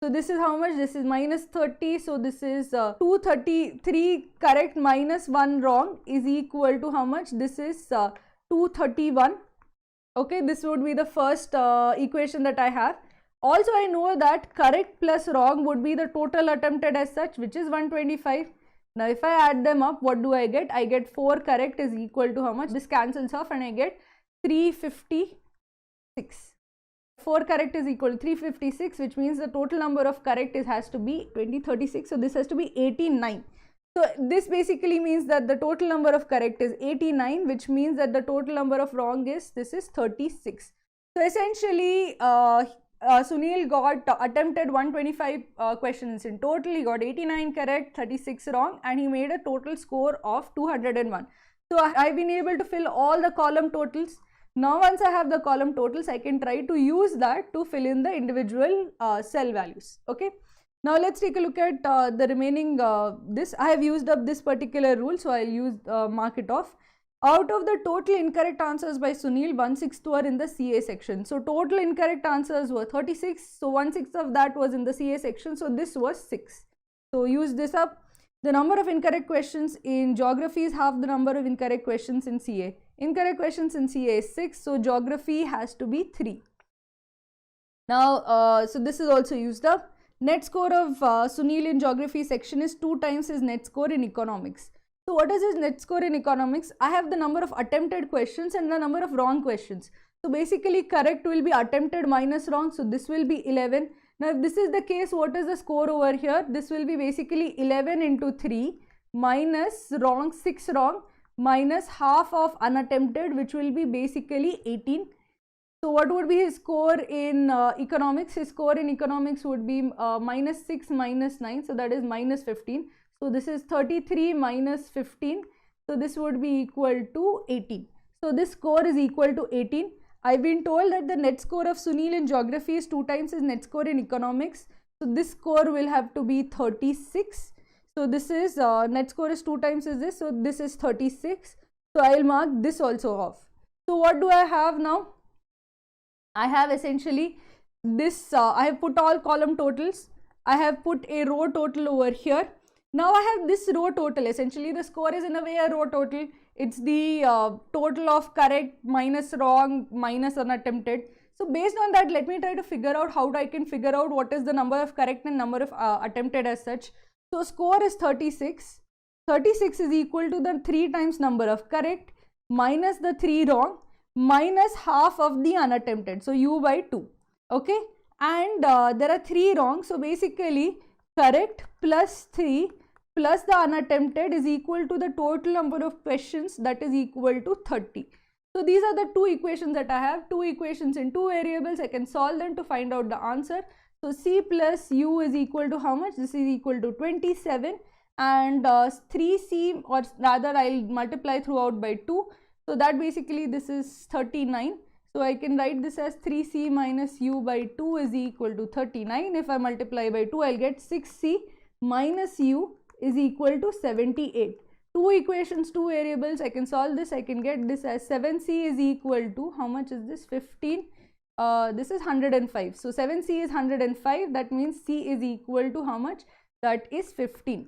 So this is how much? This is minus 30. So this is 233 correct minus 1 wrong is equal to how much? This is 231. Okay, this would be the first equation that I have. Also, I know that correct plus wrong would be the total attempted as such, which is 125. Now, if I add them up, what do I get? I get 4 correct is equal to how much? This cancels off and I get 356. 4 correct is equal to 356, which means the total number of correct has to be 36. So this has to be 89. So this basically means that the total number of correct is 89, which means that the total number of wrong is 36. So essentially, Sunil got attempted 125 questions in total. He got 89 correct, 36 wrong, and he made a total score of 201. So I've been able to fill all the column totals. Now once I have the column totals, I can try to use that to fill in the individual cell values. Okay. Now let's take a look at the remaining this. I have used up this particular rule, so I'll use mark it off. Out of the total incorrect answers by Sunil, 1/6 were in the CA section. So total incorrect answers were 36. So 1/6 of that was in the CA section. So this was 6. So use this up. The number of incorrect questions in geography is half the number of incorrect questions in CA. Incorrect questions in CA is 6. So geography has to be 3. Now, so this is also used up. Net score of Sunil in geography section is 2 times his net score in economics. So what is his net score in economics? I have the number of attempted questions and the number of wrong questions. So basically correct will be attempted minus wrong. So this will be 11. Now if this is the case, what is the score over here? This will be basically 11 into 3 minus wrong, 6 wrong, minus half of unattempted, which will be basically 18. So what would be his score in economics? His score in economics would be minus 6 minus 9. So that is minus 15. So this is 33 minus 15. So this would be equal to 18. So this score is equal to 18. I've been told that the net score of Sunil in geography is 2 times his net score in economics. So this score will have to be 36. So this is net score is 2 times is this. So this is 36. So I will mark this also off. So what do I have now? I have essentially this, I have put all column totals. I have put a row total over here. Now I have this row total. Essentially the score is in a way a row total. It's the total of correct minus wrong minus unattempted. So based on that, let me try to figure out how I can figure out what is the number of correct and number of attempted as such. So score is 36. 36 is equal to the 3 times number of correct minus the 3 wrong minus half of the unattempted. So u by 2. Okay. And there are 3 wrong. So basically correct plus 3 plus the unattempted is equal to the total number of questions, that is equal to 30. So these are the 2 equations that I have. 2 equations in 2 variables. I can solve them to find out the answer. So c plus u is equal to how much? This is equal to 27, and 3c, or rather I'll multiply throughout by 2. So that basically this is 39. So I can write this as 3c minus u by 2 is equal to 39. If I multiply by 2, I'll get 6c minus u is equal to 78. 2 equations, 2 variables. I can solve this. I can get this as 7c is equal to, how much is this? 15. This is 105. So 7c is 105. That means c is equal to how much? That is 15.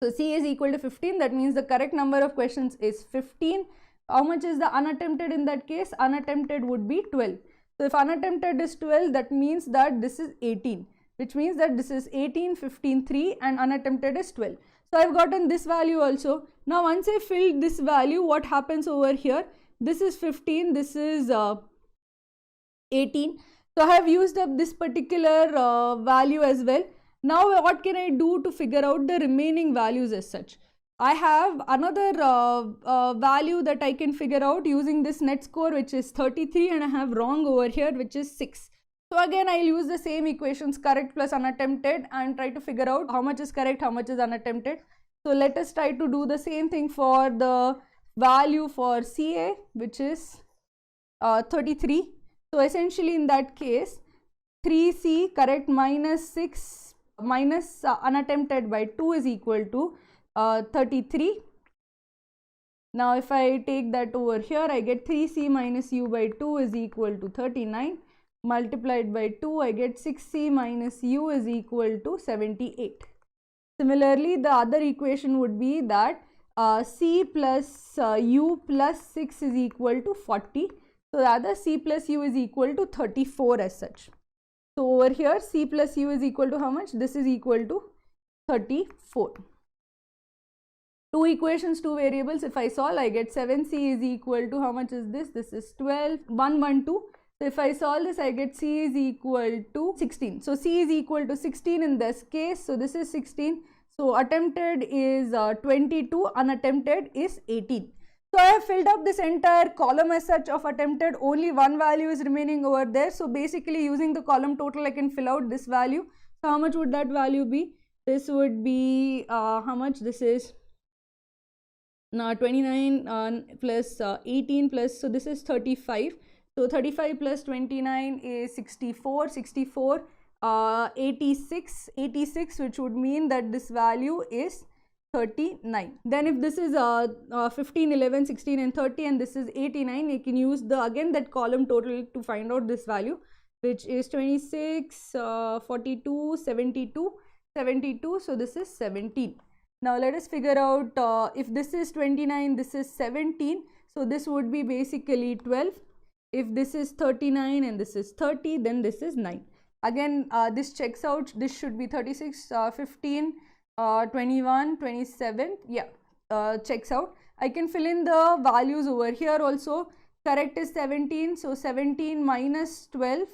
So c is equal to 15. That means the correct number of questions is 15. How much is the unattempted in that case? Unattempted would be 12. So if unattempted is 12, that means that this is 18, which means that this is 18, 15, 3, and unattempted is 12. So I've gotten this value also. Now once I fill this value, what happens over here? This is 15, this is 18. So I have used up this particular value as well. Now what can I do to figure out the remaining values as such? I have another value that I can figure out using this net score, which is 33, and I have wrong over here, which is 6. So again, I'll use the same equations, correct plus unattempted, and try to figure out how much is correct, how much is unattempted. So let us try to do the same thing for the value for CA, which is 33. So essentially in that case, 3C correct minus 6 minus unattempted by 2 is equal to 33. Now if I take that over here, I get 3c minus u by 2 is equal to 39. Multiplied by 2, I get 6c minus u is equal to 78. Similarly, the other equation would be that c plus u plus 6 is equal to 40. So rather c plus u is equal to 34 as such. So over here c plus u is equal to how much? This is equal to 34. 2 equations, 2 variables. If I solve, I get 7c is equal to how much is this? This is 12, 1, 1, 2. So if I solve this, I get c is equal to 16. So c is equal to 16 in this case. So this is 16. So attempted is 22, unattempted is 18. So I have filled up this entire column as such of attempted. Only one value is remaining over there. So basically using the column total, I can fill out this value. So how much would that value be? This would be how much? This is 29 plus 18 plus, so this is 35. So 35 plus 29 is 64, 64, 86, 86, which would mean that this value is 39. Then if this is 15, 11, 16 and 30 and this is 89, you can use the again that column total to find out this value, which is 26, 42, 72, 72. So this is 17. Now let us figure out if this is 29, this is 17. So this would be basically 12. If this is 39 and this is 30, then this is 9. Again, this checks out. This should be 36, 15, 21, 27. Yeah, checks out. I can fill in the values over here also. Correct is 17. So 17 minus 12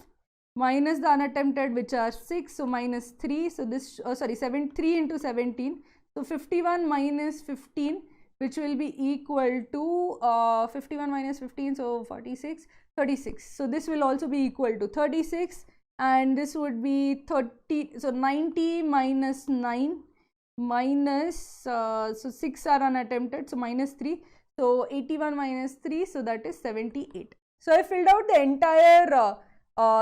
minus the unattempted, which are 6. So minus 3. So this, 3 into 17. So 51 minus 15, which will be equal to 51 minus 15, so 46, 36. So this will also be equal to 36, and this would be 30. So 90 minus 9 minus, so 6 are unattempted, so minus 3. So 81 minus 3, so that is 78. So I filled out the entire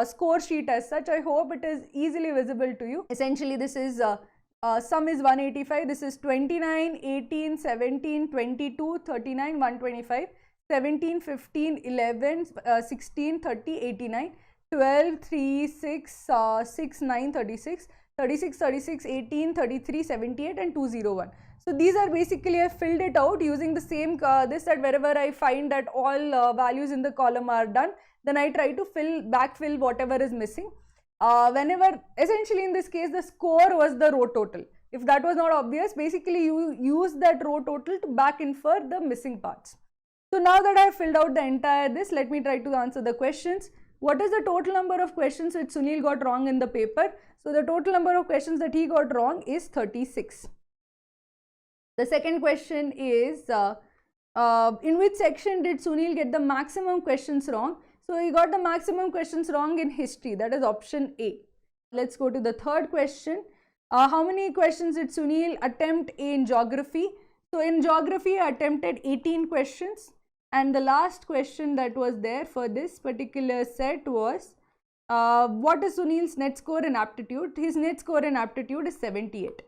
score sheet as such. I hope it is easily visible to you. Essentially, this is sum is 185. This is 29, 18, 17, 22, 39, 125, 17, 15, 11, 16, 30, 89, 12, 3, 6, 6, 9, 36, 36, 36, 18, 33, 78 and 201. So these are basically, I filled it out using the same this, that wherever I find that all values in the column are done, then I try to backfill whatever is missing. Whenever, essentially in this case, the score was the row total. If that was not obvious, basically you use that row total to back infer the missing parts. So now that I have filled out the entire this, let me try to answer the questions. What is the total number of questions which Sunil got wrong in the paper? So the total number of questions that he got wrong is 36. The second question is, in which section did Sunil get the maximum questions wrong? So he got the maximum questions wrong in history, that is option A. Let's go to the third question. How many questions did Sunil attempt in geography? So in geography, he attempted 18 questions. And the last question that was there for this particular set was, what is Sunil's net score in aptitude? His net score in aptitude is 78.